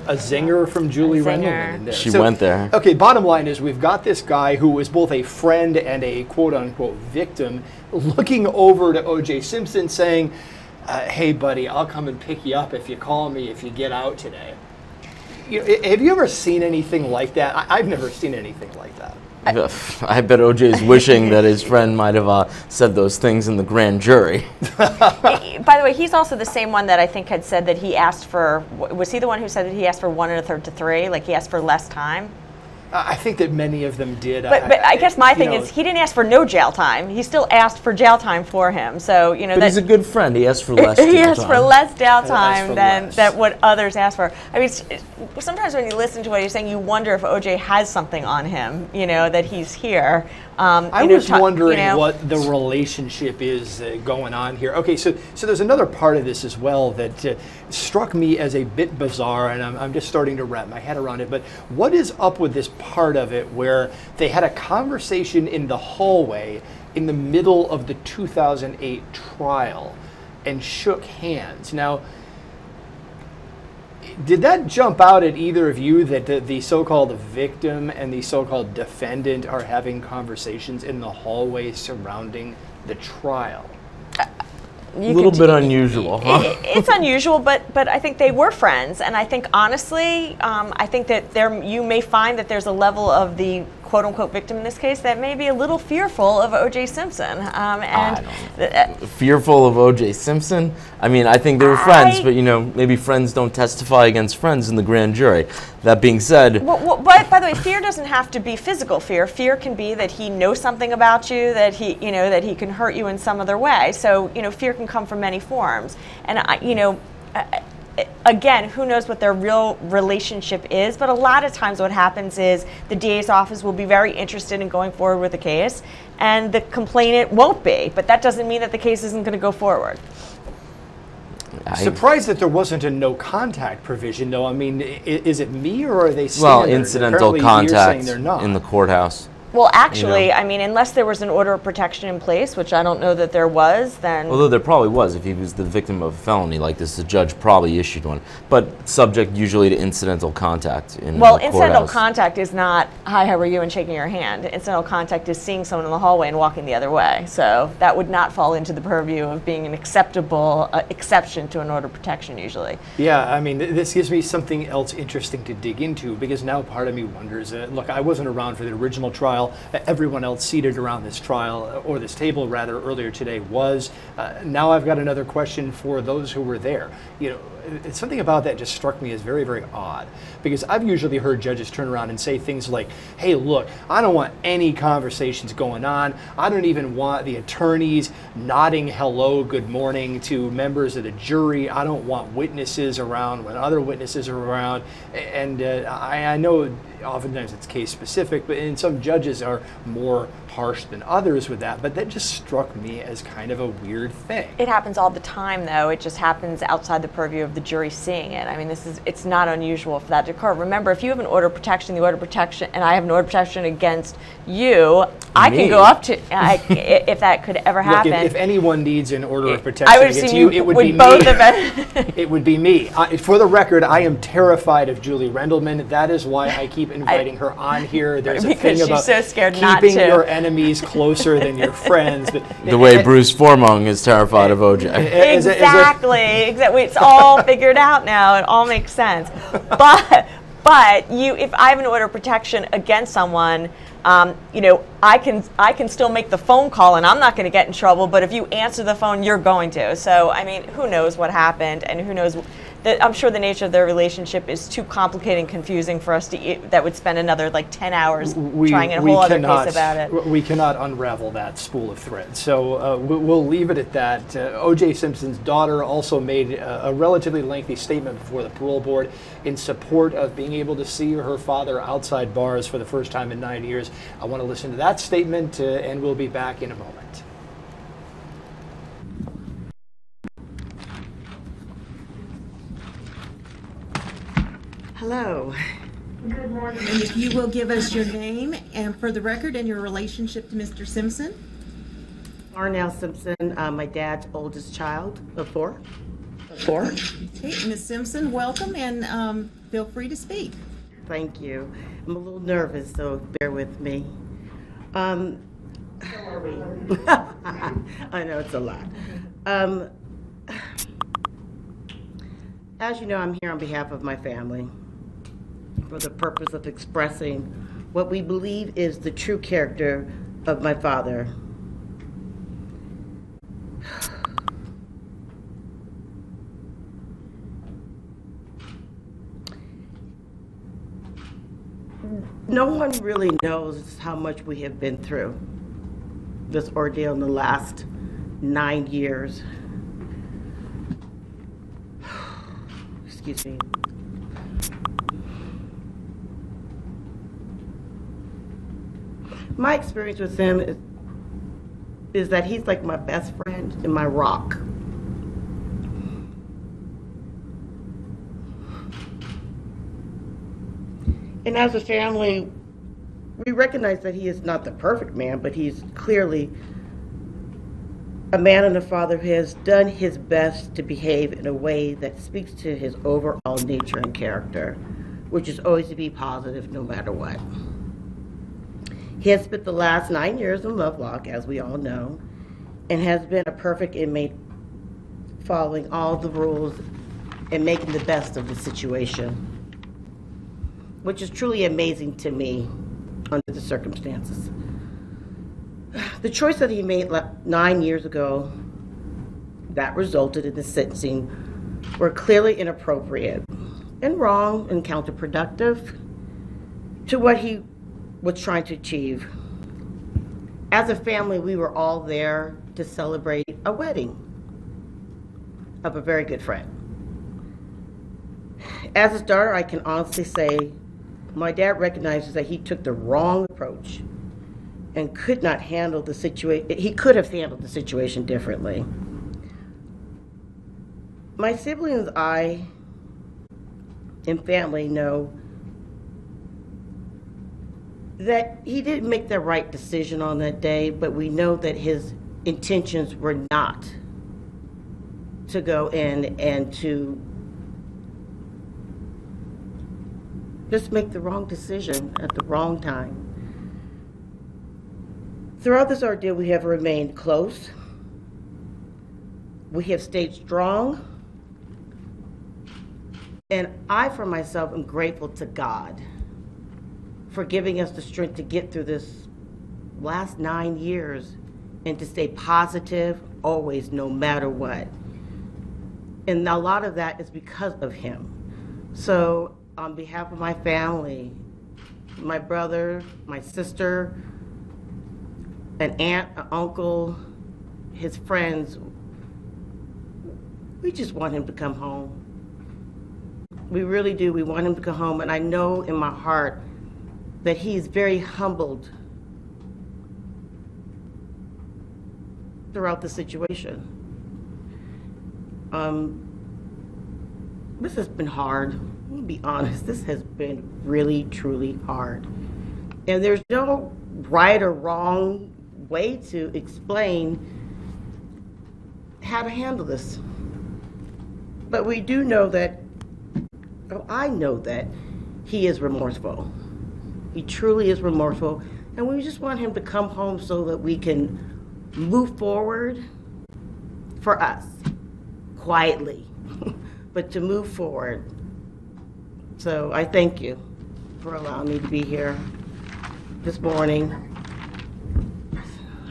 A zinger from Julie Rendelman in there. She went there. Okay, bottom line is we've got this guy who was both a friend and a quote-unquote victim looking over to O.J. Simpson saying, "Hey, buddy, I'll come and pick you up if you call me if you get out today." Have you ever seen anything like that? I've never seen anything like that. I bet OJ's wishing that his friend might have said those things in the grand jury. By the way, he's also the same one that I think had said that he asked for, was he the one who said that he asked for 1 1/3 to 3, like he asked for less time? I think that many of them did. But I guess my thing is he didn't ask for no jail time. He still asked for jail time for him. So, you know, but he's a good friend. He asked for less jail time. He asked for less jail time than what others asked for. I mean, sometimes when you listen to what he's saying, you wonder if OJ has something on him, you know, that he's here. I was wondering what the relationship is going on here. Okay, so there's another part of this as well that struck me as a bit bizarre, and I'm just starting to wrap my head around it. But what is up with this part of it where they had a conversation in the hallway in the middle of the 2008 trial and shook hands? Now, did that jump out at either of you that the so-called victim and the so-called defendant are having conversations in the hallway surrounding the trial? A little bit unusual, huh? It's unusual, but I think they were friends, and I think honestly, I think that you may find that there's a level of the quote-unquote victim in this case that may be a little fearful of O.J. Simpson. Fearful of O.J. Simpson? I mean, I think they were friends, but, you know, maybe friends don't testify against friends in the grand jury. That being said... But, by the way, fear doesn't have to be physical fear. Fear can be that he knows something about you, that he, you know, that he can hurt you in some other way. So, you know, fear can come from many forms. And, again, who knows what their real relationship is, but a lot of times what happens is the DA's office will be very interested in going forward with the case, and the complainant won't be, but that doesn't mean that the case isn't going to go forward. Surprised that there wasn't a no contact provision, though. I mean, is it me or are they standard? Well, incidental contact in the courthouse. Well, actually, I mean, unless there was an order of protection in place, which I don't know that there was, then... Although there probably was. If he was the victim of a felony like this, the judge probably issued one. But subject usually to incidental contact in Well, the courthouse. incidental contact is not, hi, how are you, and shaking your hand. Incidental contact is seeing someone in the hallway and walking the other way. So that would not fall into the purview of being an acceptable exception to an order of protection, usually. Yeah, I mean, this gives me something else interesting to dig into, because now part of me wonders, look, I wasn't around for the original trial. Everyone else seated around this trial, or this table rather, earlier today was. Now I've got another question for those who were there. You know, it's something about that just struck me as very, very odd, because I've usually heard judges turn around and say things like, hey, look, I don't want any conversations going on. I don't even want the attorneys nodding hello, good morning to members of the jury. I don't want witnesses around when other witnesses are around. And I know oftentimes it's case specific, but and some judges are more harsh than others with that, but that just struck me as kind of a weird thing. It happens all the time, though. It just happens outside the purview of the jury seeing it. I mean, it's not unusual for that to occur. Remember, if you have an order of protection, the order of protection, and I have an order of protection against you, I can go up to, if that could ever happen. Look, if anyone needs an order of protection against you, it would be me. It would be me. For the record, I am terrified of Julie Rendelman. That is why I keep inviting her on here. There's a thing about so scared keeping your enemies closer than your friends. But the way Bruce Formung is terrified of OJ. Exactly. It's all figured out now. It all makes sense. But if I have an order of protection against someone, you know, I can still make the phone call and I'm not going to get in trouble. But if you answer the phone, you're going to. So I mean, who knows what happened, and who knows. I'm sure the nature of their relationship is too complicated and confusing for us to that would spend another like 10 hours trying a whole other case about it. We cannot unravel that spool of thread. So we'll leave it at that. O.J. Simpson's daughter also made a relatively lengthy statement before the parole board in support of being able to see her father outside bars for the first time in 9 years. I want to listen to that statement, and we'll be back in a moment. Hello. Good morning. And if you will give us your name and for the record and your relationship to Mr. Simpson. Arnell Simpson, my dad's oldest child of four. Okay, Ms. Simpson, welcome, and feel free to speak. Thank you. I'm a little nervous, so bear with me. So are we. I know it's a lot. As you know, I'm here on behalf of my family for the purpose of expressing what we believe is the true character of my father. No one really knows how much we have been through this ordeal in the last 9 years. Excuse me. My experience with him is that he's like my best friend and my rock. And as a family, we recognize that he is not the perfect man, but he's clearly a man and a father who has done his best to behave in a way that speaks to his overall nature and character, which is always to be positive no matter what. He has spent the last 9 years in Lovelock, as we all know, and has been a perfect inmate, following all the rules and making the best of the situation, which is truly amazing to me. under the circumstances. The choice that he made 9 years ago that resulted in the sentencing were clearly inappropriate and wrong and counterproductive to what he was trying to achieve. As a family, we were all there to celebrate a wedding of a very good friend. As his daughter, I can honestly say my dad recognizes that he took the wrong approach and could not handle the situation. He could have handled the situation differently. My siblings, I, and family know that he didn't make the right decision on that day, but we know that his intentions were not to go in and to just make the wrong decision at the wrong time. Throughout this ordeal, we have remained close. We have stayed strong. And I, for myself, am grateful to God for giving us the strength to get through this last 9 years and to stay positive always, no matter what. And a lot of that is because of him. So on behalf of my family, my brother, my sister, an aunt, an uncle, his friends, we just want him to come home. We really do. We want him to come home. And I know in my heart that he's very humbled throughout the situation. This has been hard. I'll be honest. This has been really, truly hard. And there's no right or wrong way to explain how to handle this. But we do know that, I know that he is remorseful. He truly is remorseful. And we just want him to come home so that we can move forward for us, quietly, but to move forward. So I thank you for allowing me to be here this morning.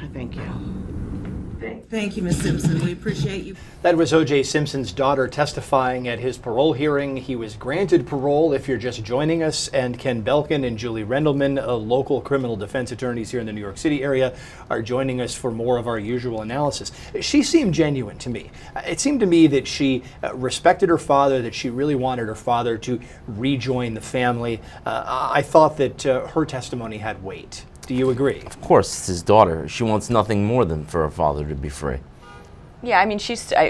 I thank you. Thank you, Ms. Simpson. We appreciate you. That was O.J. Simpson's daughter testifying at his parole hearing. He was granted parole, if you're just joining us, and Ken Belkin and Julie Rendelman, local criminal defense attorneys here in the New York City area, are joining us for more of our usual analysis. She seemed genuine to me. It seemed to me that she respected her father, that she really wanted her father to rejoin the family. I thought that her testimony had weight. Do you agree? Of course, it's his daughter. She wants nothing more than for her father to be free. Yeah, I mean,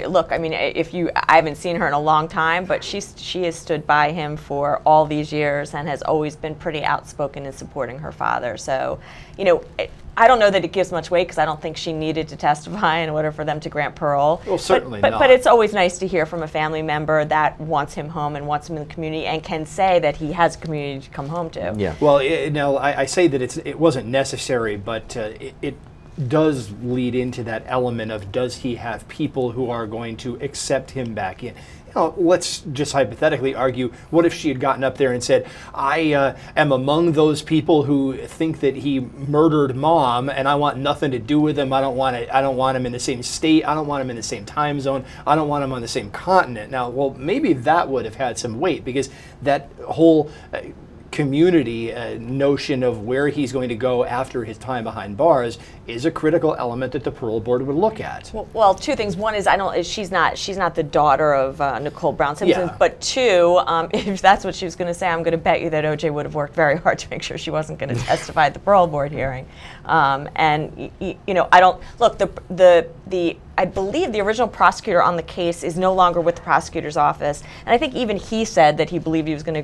look, I mean, I haven't seen her in a long time, but she has stood by him for all these years and has always been pretty outspoken in supporting her father. So, you know, I don't know that it gives much weight because I don't think she needed to testify in order for them to grant parole. Well, certainly not. But it's always nice to hear from a family member that wants him home and wants him in the community and can say that he has a community to come home to. Yeah. Well, I say that it wasn't necessary, but it does lead into that element of, does he have people who are going to accept him back in? Let's just hypothetically argue, what if she had gotten up there and said, I am among those people who think that he murdered Mom and I want nothing to do with him. I don't want him in the same state. I don't want him in the same time zone. I don't want him on the same continent. Now, well, maybe that would have had some weight, because that whole community notion of where he's going to go after his time behind bars is a critical element that the parole board would look at. Well, two things. One is she's not the daughter of Nicole Brown Simpson. Yeah. But two, if that's what she was going to say, I'm going to bet you that OJ would have worked very hard to make sure she wasn't going to testify at the parole board hearing. And you know, I don't look I believe the original prosecutor on the case is no longer with the prosecutor's office, and I think even he said that he believed he was going to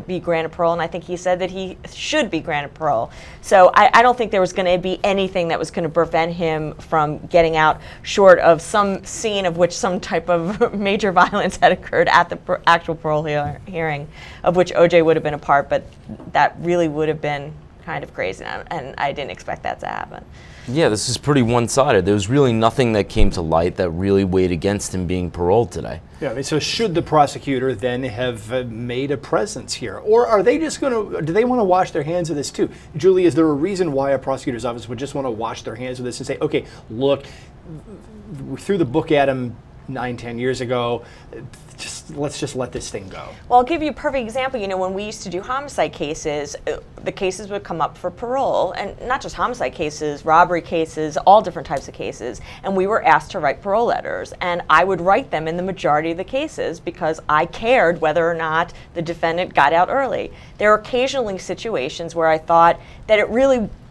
be granted parole, and I think he said that he should be granted parole. So I don't think there was going to be anything that was going to prevent him from getting out, short of some scene of which some type of major violence had occurred at the actual parole hearing, of which OJ would have been a part, but that really would have been kind of crazy, and I didn't expect that to happen. Yeah, this is pretty one-sided. There was really nothing that came to light that really weighed against him being paroled today. Yeah, I mean, so should the prosecutor then have made a presence here? Or are they just going to, do they want to wash their hands of this too? Julie, is there a reason why a prosecutor's office would just want to wash their hands of this and say, okay, look, we threw the book at him 9-10 years ago, let's just let this thing go? Well, I'll give you a perfect example. You know, when we used to do homicide cases, the cases would come up for parole, and not just homicide cases, robbery cases, all different types of cases, and we were asked to write parole letters, and I would write them in the majority of the cases because I cared whether or not the defendant got out early. There are occasionally situations where I thought that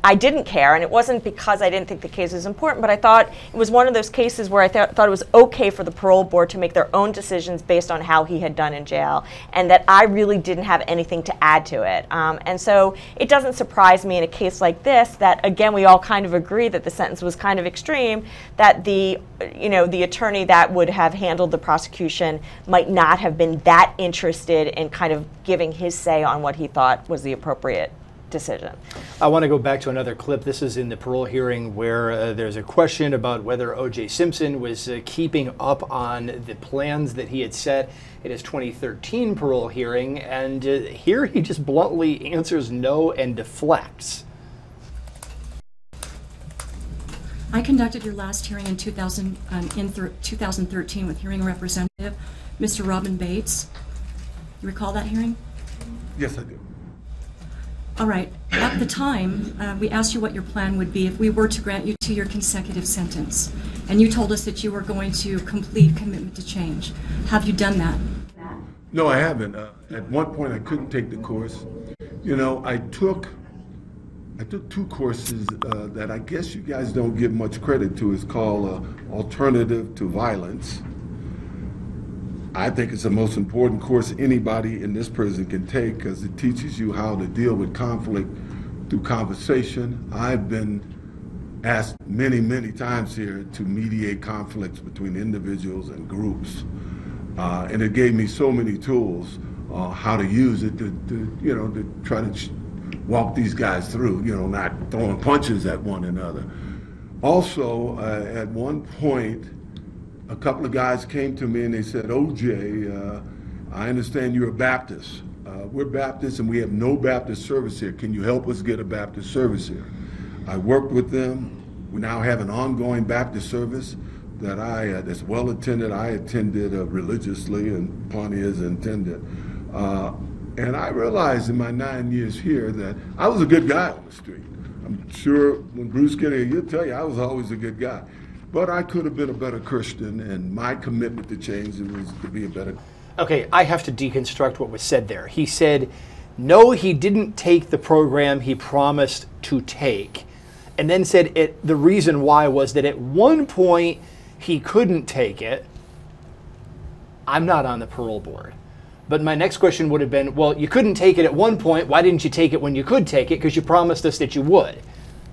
I didn't care, and it wasn't because I didn't think the case was important, but I thought it was one of those cases where I thought it was okay for the parole board to make their own decisions based on how he had done in jail, and that I really didn't have anything to add to it. And so it doesn't surprise me in a case like this that, again, we all kind of agree that the sentence was kind of extreme, that the attorney that would have handled the prosecution might not have been that interested in kind of giving his say on what he thought was the appropriate decision. I want to go back to another clip. This is in the parole hearing where there's a question about whether O.J. Simpson was keeping up on the plans that he had set at his 2013 parole hearing, and here he just bluntly answers no and deflects. I conducted your last hearing in 2013 with hearing representative Mr. Robin Bates. You recall that hearing? Yes, I do. All right. At the time, we asked you what your plan would be if we were to grant you 2-year consecutive sentence. And you told us that you were going to complete commitment to change. Have you done that? No, I haven't. At one point, I couldn't take the course. You know, I took 2 courses that I guess you guys don't give much credit to. It's called Alternative to Violence. I think it's the most important course anybody in this prison can take because it teaches you how to deal with conflict through conversation. I've been asked many, many times here to mediate conflicts between individuals and groups. And it gave me so many tools how to use it to try to walk these guys through, not throwing punches at one another. Also, at one point, a couple of guys came to me and they said, OJ, I understand you're a Baptist. We're Baptists and we have no Baptist service here. Can you help us get a Baptist service here? I worked with them. We now have an ongoing Baptist service that's well attended. I attended religiously and Pawnee has attended. And I realized in my 9 years here that I was a good guy on the street. I'm sure when Bruce Kennedy, he'll tell you I was always a good guy. But I could have been a better Christian, and my commitment to change was to be a better. Okay, I have to deconstruct what was said there. He said, no, he didn't take the program he promised to take, and then said the reason why was that at one point he couldn't take it. I'm not on the parole board. But my next question would have been, well, you couldn't take it at one point. Why didn't you take it when you could take it? Because you promised us that you would.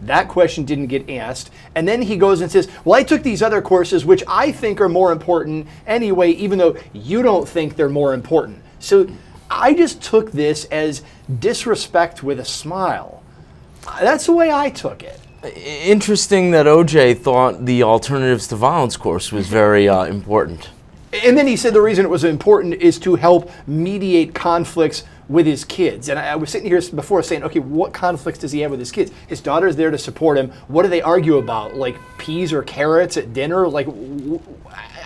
That question didn't get asked. And then he goes and says, well, I took these other courses, which I think are more important anyway, even though you don't think they're more important. So I just took this as disrespect with a smile. That's the way I took it. Interesting that OJ thought the Alternatives to Violence course was very important. And then he said the reason it was important is to help mediate conflicts with his kids. And I was sitting here before saying, okay, what conflicts does he have with his kids? His daughter's there to support him. What do they argue about? Like peas or carrots at dinner? Like,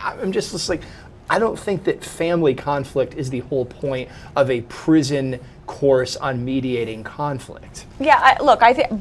I'm just like, I don't think that family conflict is the whole point of a prison course on mediating conflict. Yeah,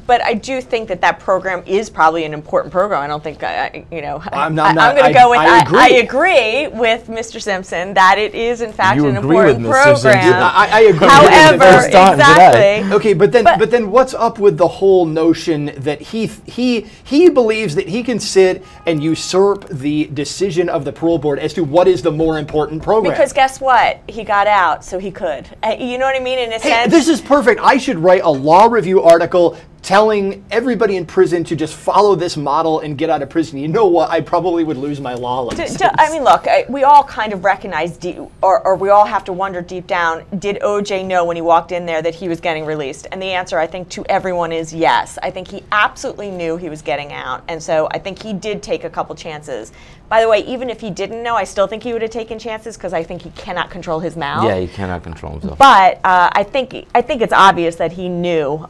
but I do think that program is probably an important program. I don't think, I'm going to go with, I agree with Mr. Simpson that it is in fact an important program. I agree. However, exactly. Okay, but then what's up with the whole notion that he believes that he can sit and usurp the decision of the parole board as to what is the more important program? Because guess what? He got out, so he could. You know what I mean? In a sense. This is perfect. I should write a law review article telling everybody in prison to just follow this model and get out of prison, you know what? I probably would lose my law license. I mean, look, we all kind of recognize, or we all have to wonder deep down, did OJ know when he walked in there that he was getting released? And the answer, I think, to everyone is yes. I think he absolutely knew he was getting out. And so I think he did take a couple chances. By the way, even if he didn't know, I still think he would have taken chances because I think he cannot control his mouth. Yeah, he cannot control himself. But I think it's obvious that he knew,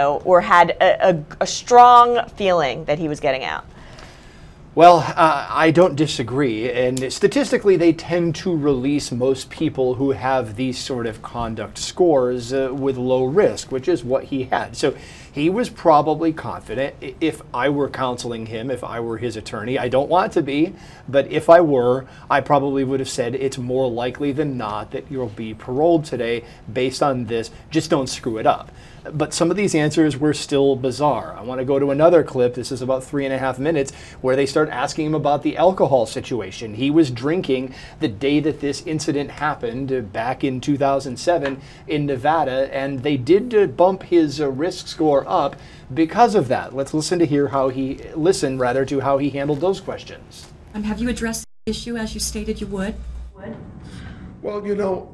or had a strong feeling that he was getting out. Well, I don't disagree. And statistically, they tend to release most people who have these sort of conduct scores with low risk, which is what he had. So he was probably confident. If I were counseling him, if I were his attorney, I don't want to be, but if I were, I probably would have said it's more likely than not that you'll be paroled today based on this. Just don't screw it up. But some of these answers were still bizarre. I want to go to another clip. This is about 3.5 minutes where they start asking him about the alcohol situation. He was drinking the day that this incident happened back in 2007 in Nevada, and they did bump his risk score up because of that. Let's listen to how he handled those questions. Have you addressed the issue as you stated you would? Well,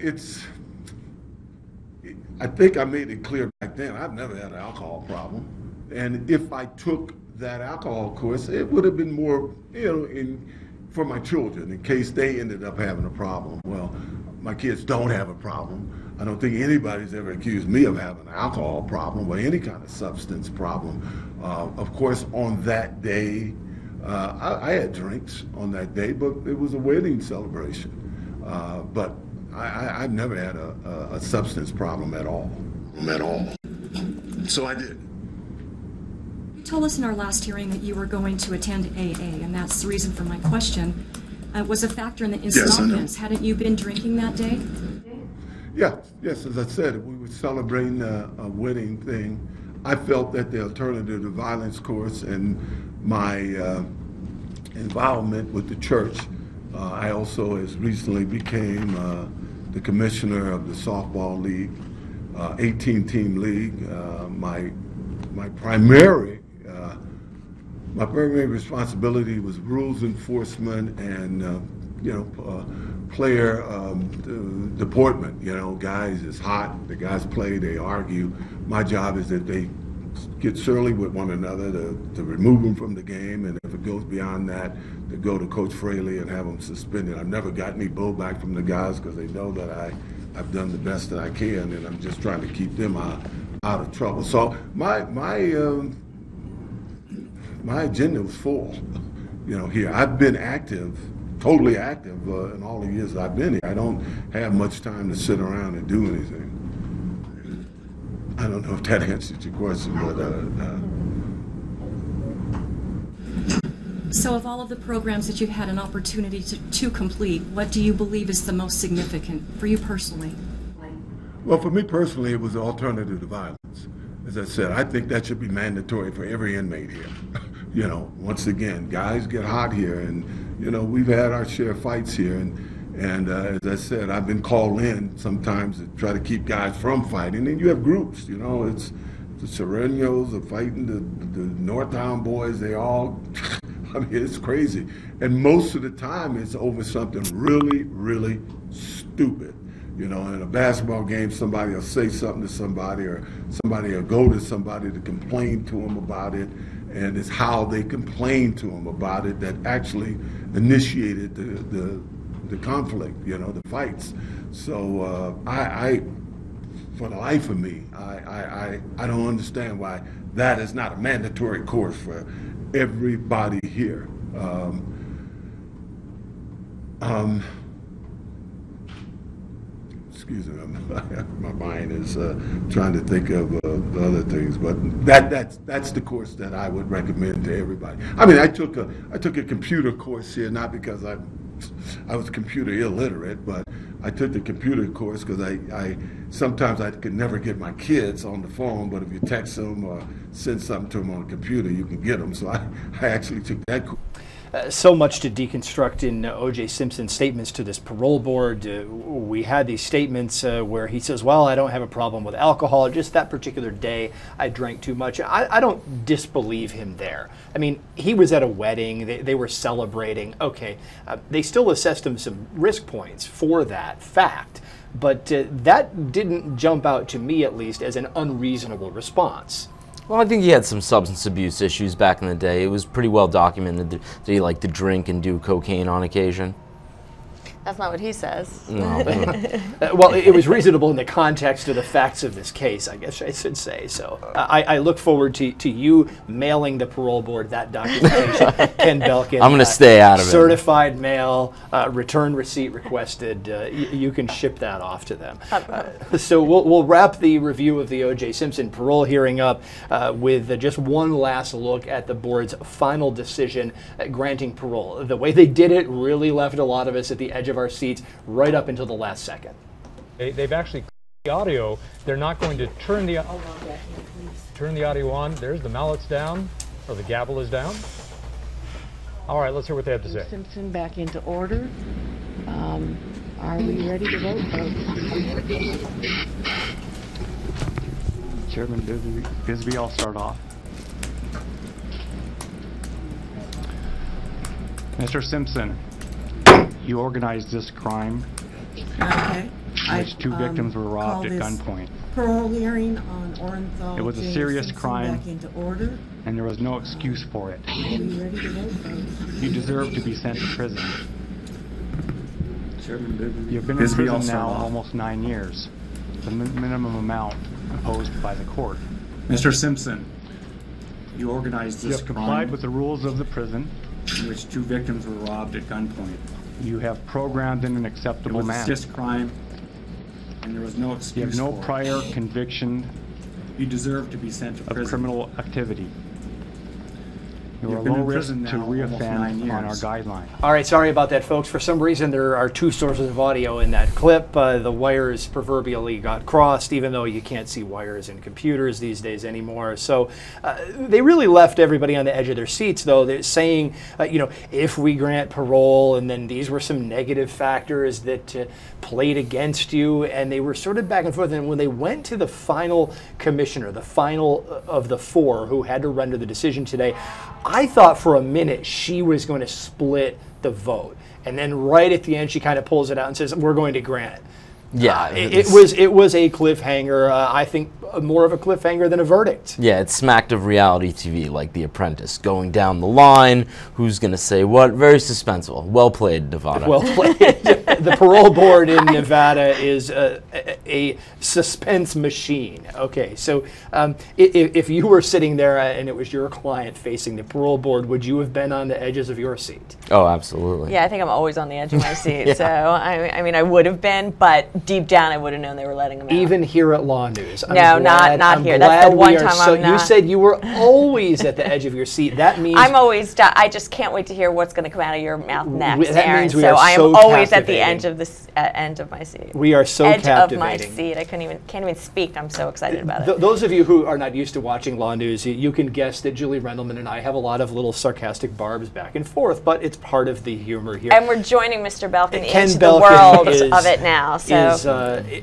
I think I made it clear back then, I've never had an alcohol problem. And if I took that alcohol course, it would have been more, for my children, in case they ended up having a problem. Well, my kids don't have a problem. I don't think anybody's ever accused me of having an alcohol problem or any kind of substance problem. Of course, on that day, I had drinks on that day, but it was a wedding celebration. But I've never had a substance problem at all. So I did. You told us in our last hearing that you were going to attend AA, and that's the reason for my question. Was a factor in the insomnias. Hadn't you been drinking that day? Yes, as I said, we were celebrating a wedding thing. I felt that the alternative to violence course and my involvement with the church, I also as recently became the commissioner of the softball league, 18-team league. My primary responsibility was rules enforcement and player deportment. Guys, it's hot. The guys play. They argue. My job is that they get surly with one another to remove them from the game, and if it goes beyond that, to go to Coach Fraley and have them suspended. I've never got any blowback from the guys because they know that I've done the best that I can, and I'm just trying to keep them out of trouble. So my agenda was full. Here I've been active, totally active in all the years I've been here. I don't have much time to sit around and do anything. I don't know if that answered your question, but So of all of the programs that you've had an opportunity to complete, what do you believe is the most significant for you personally? Well, for me personally, it was the alternative to violence. As I said, I think that should be mandatory for every inmate here. Once again, guys get hot here, and we've had our share of fights here, and as I said, I've been called in sometimes to try to keep guys from fighting. And you have groups, it's the Serenos are fighting the Northtown boys. They all, it's crazy. And most of the time, it's over something really, really stupid. In a basketball game, somebody will say something to somebody, or somebody will go to somebody to complain to them about it. And it's how they complain to them about it that actually initiated the conflict, the fights. So I for the life of me, I don't understand why that is not a mandatory course for everybody here. Excuse me, my mind is trying to think of the other things, but that's the course that I would recommend to everybody. I mean, I took a computer course here, not because I was computer illiterate, but I took the computer course because I sometimes I could never get my kids on the phone, but if you text them or send something to them on a computer, you can get them. So I actually took that course. So much to deconstruct in O.J. Simpson's statements to this parole board. We had these statements where he says, well, I don't have a problem with alcohol. Just that particular day, I drank too much. I don't disbelieve him there. I mean, he was at a wedding. They were celebrating. Okay, they still assessed him some risk points for that fact. But that didn't jump out to me, at least, as an unreasonable response. Well, I think he had some substance abuse issues back in the day. It was pretty well documented that he liked to drink and do cocaine on occasion. That's not what he says. No, well, it was reasonable in the context of the facts of this case, I guess I should say. So I look forward to you mailing the parole board that documentation, Ken Belkin. I'm going to stay out of it. Certified mail, return receipt requested. You can ship that off to them. So we'll wrap the review of the O.J. Simpson parole hearing up with just one last look at the board's final decision granting parole. The way they did it really left a lot of us at the edge of our seats right up until the last second. They've actually the audio. They're not going to turn the audio on. There's the mallet's down, or the gavel is down. All right, let's hear what they have to say. Simpson back into order. Are we ready to vote, folks? Chairman Bisbee, I'll start off. Mr. Simpson, you organized this crime. Okay. In which two victims were robbed at gunpoint. Parole hearing on Orenthal. It was a serious crime, back into order. and there was no excuse for it. Are we ready to vote, folks? You deserve to be sent to prison. Chairman Bisbee. You've been in prison now almost 9 years, the minimum amount imposed by the court. Mr. Simpson, you organized this You have complied crime with the rules of the prison. in which two victims were robbed at gunpoint. You have programmed in an acceptable It was a manner. serious crime, and there was no excuse You have no for it. prior conviction You deserve to be sent to of prison. criminal activity. You are You've been low in risk prison to now almost 9 reoffend on our years. guideline. All right, sorry about that, folks. For some reason, there are two sources of audio in that clip. The wires proverbially got crossed, even though you can't see wires in computers these days anymore. So they really left everybody on the edge of their seats, though. They're saying, if we grant parole, and then these were some negative factors that played against you, and they were sort of back and forth. And when they went to the final commissioner, the final of the four who had to render the decision today, I thought for a minute she was going to split the vote. And then right at the end, she kind of pulls it out and says, we're going to grant it. Yeah. It was a cliffhanger. I think more of a cliffhanger than a verdict. Yeah, it smacked of reality TV, like The Apprentice, going down the line, who's going to say what. Very suspenseful. Well played, Nevada. Well played. The parole board in Nevada is a suspense machine. Okay, so if you were sitting there and it was your client facing the parole board, would you have been on the edges of your seat? Oh, absolutely. Yeah, I think I'm always on the edge of my seat. Yeah. So, I mean, I would have been, but deep down I would have known they were letting him out. Even here at LawNewz. No, not here. That's the one time I'm not. You said you were always at the edge of your seat. That means I'm always. I just can't wait to hear what's going to come out of your mouth next, that Aaron. means we So are I am so always at the captivating. end of my seat. We are so edge captivating. of my seat. I can't even speak. I'm so excited about it. Those of you who are not used to watching LawNewz, you can guess that Julie Rendelman and I have a lot of little sarcastic barbs back and forth, but it's part of the humor here. And we're joining Mr. Belkin Ken into Belkin the world is, of it now. So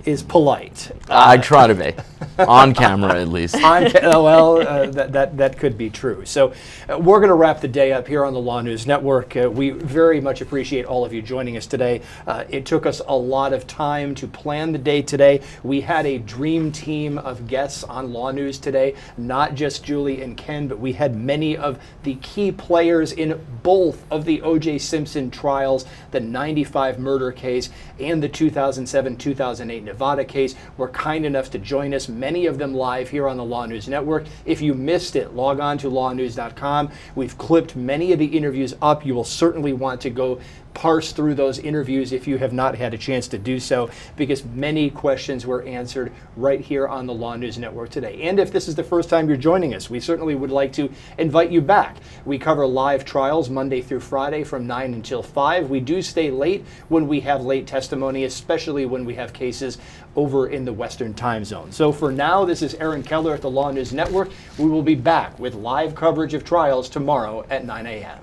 is polite. I try to be. On camera, at least. That could be true. So we're going to wrap the day up here on the LawNewz Network. We very much appreciate all of you joining us today. It took us a lot of time to plan the day today. We had a dream team of guests on LawNewz today, not just Julie and Ken, but we had many of the key players in both of the O.J. Simpson trials, the 95 murder case and the 2007-2008 Nevada case, were kind enough to join us, many of them live here on the LawNewz Network. If you missed it, log on to lawnewz.com. We've clipped many of the interviews up. You will certainly want to go parse through those interviews if you have not had a chance to do so, because many questions were answered right here on the LawNewz Network today. And if this is the first time you're joining us, we certainly would like to invite you back. We cover live trials Monday through Friday from 9 until 5. We do stay late when we have late testimony, especially when we have cases over in the Western time zone. So for now, this is Aaron Keller at the LawNewz Network. We will be back with live coverage of trials tomorrow at 9 a.m.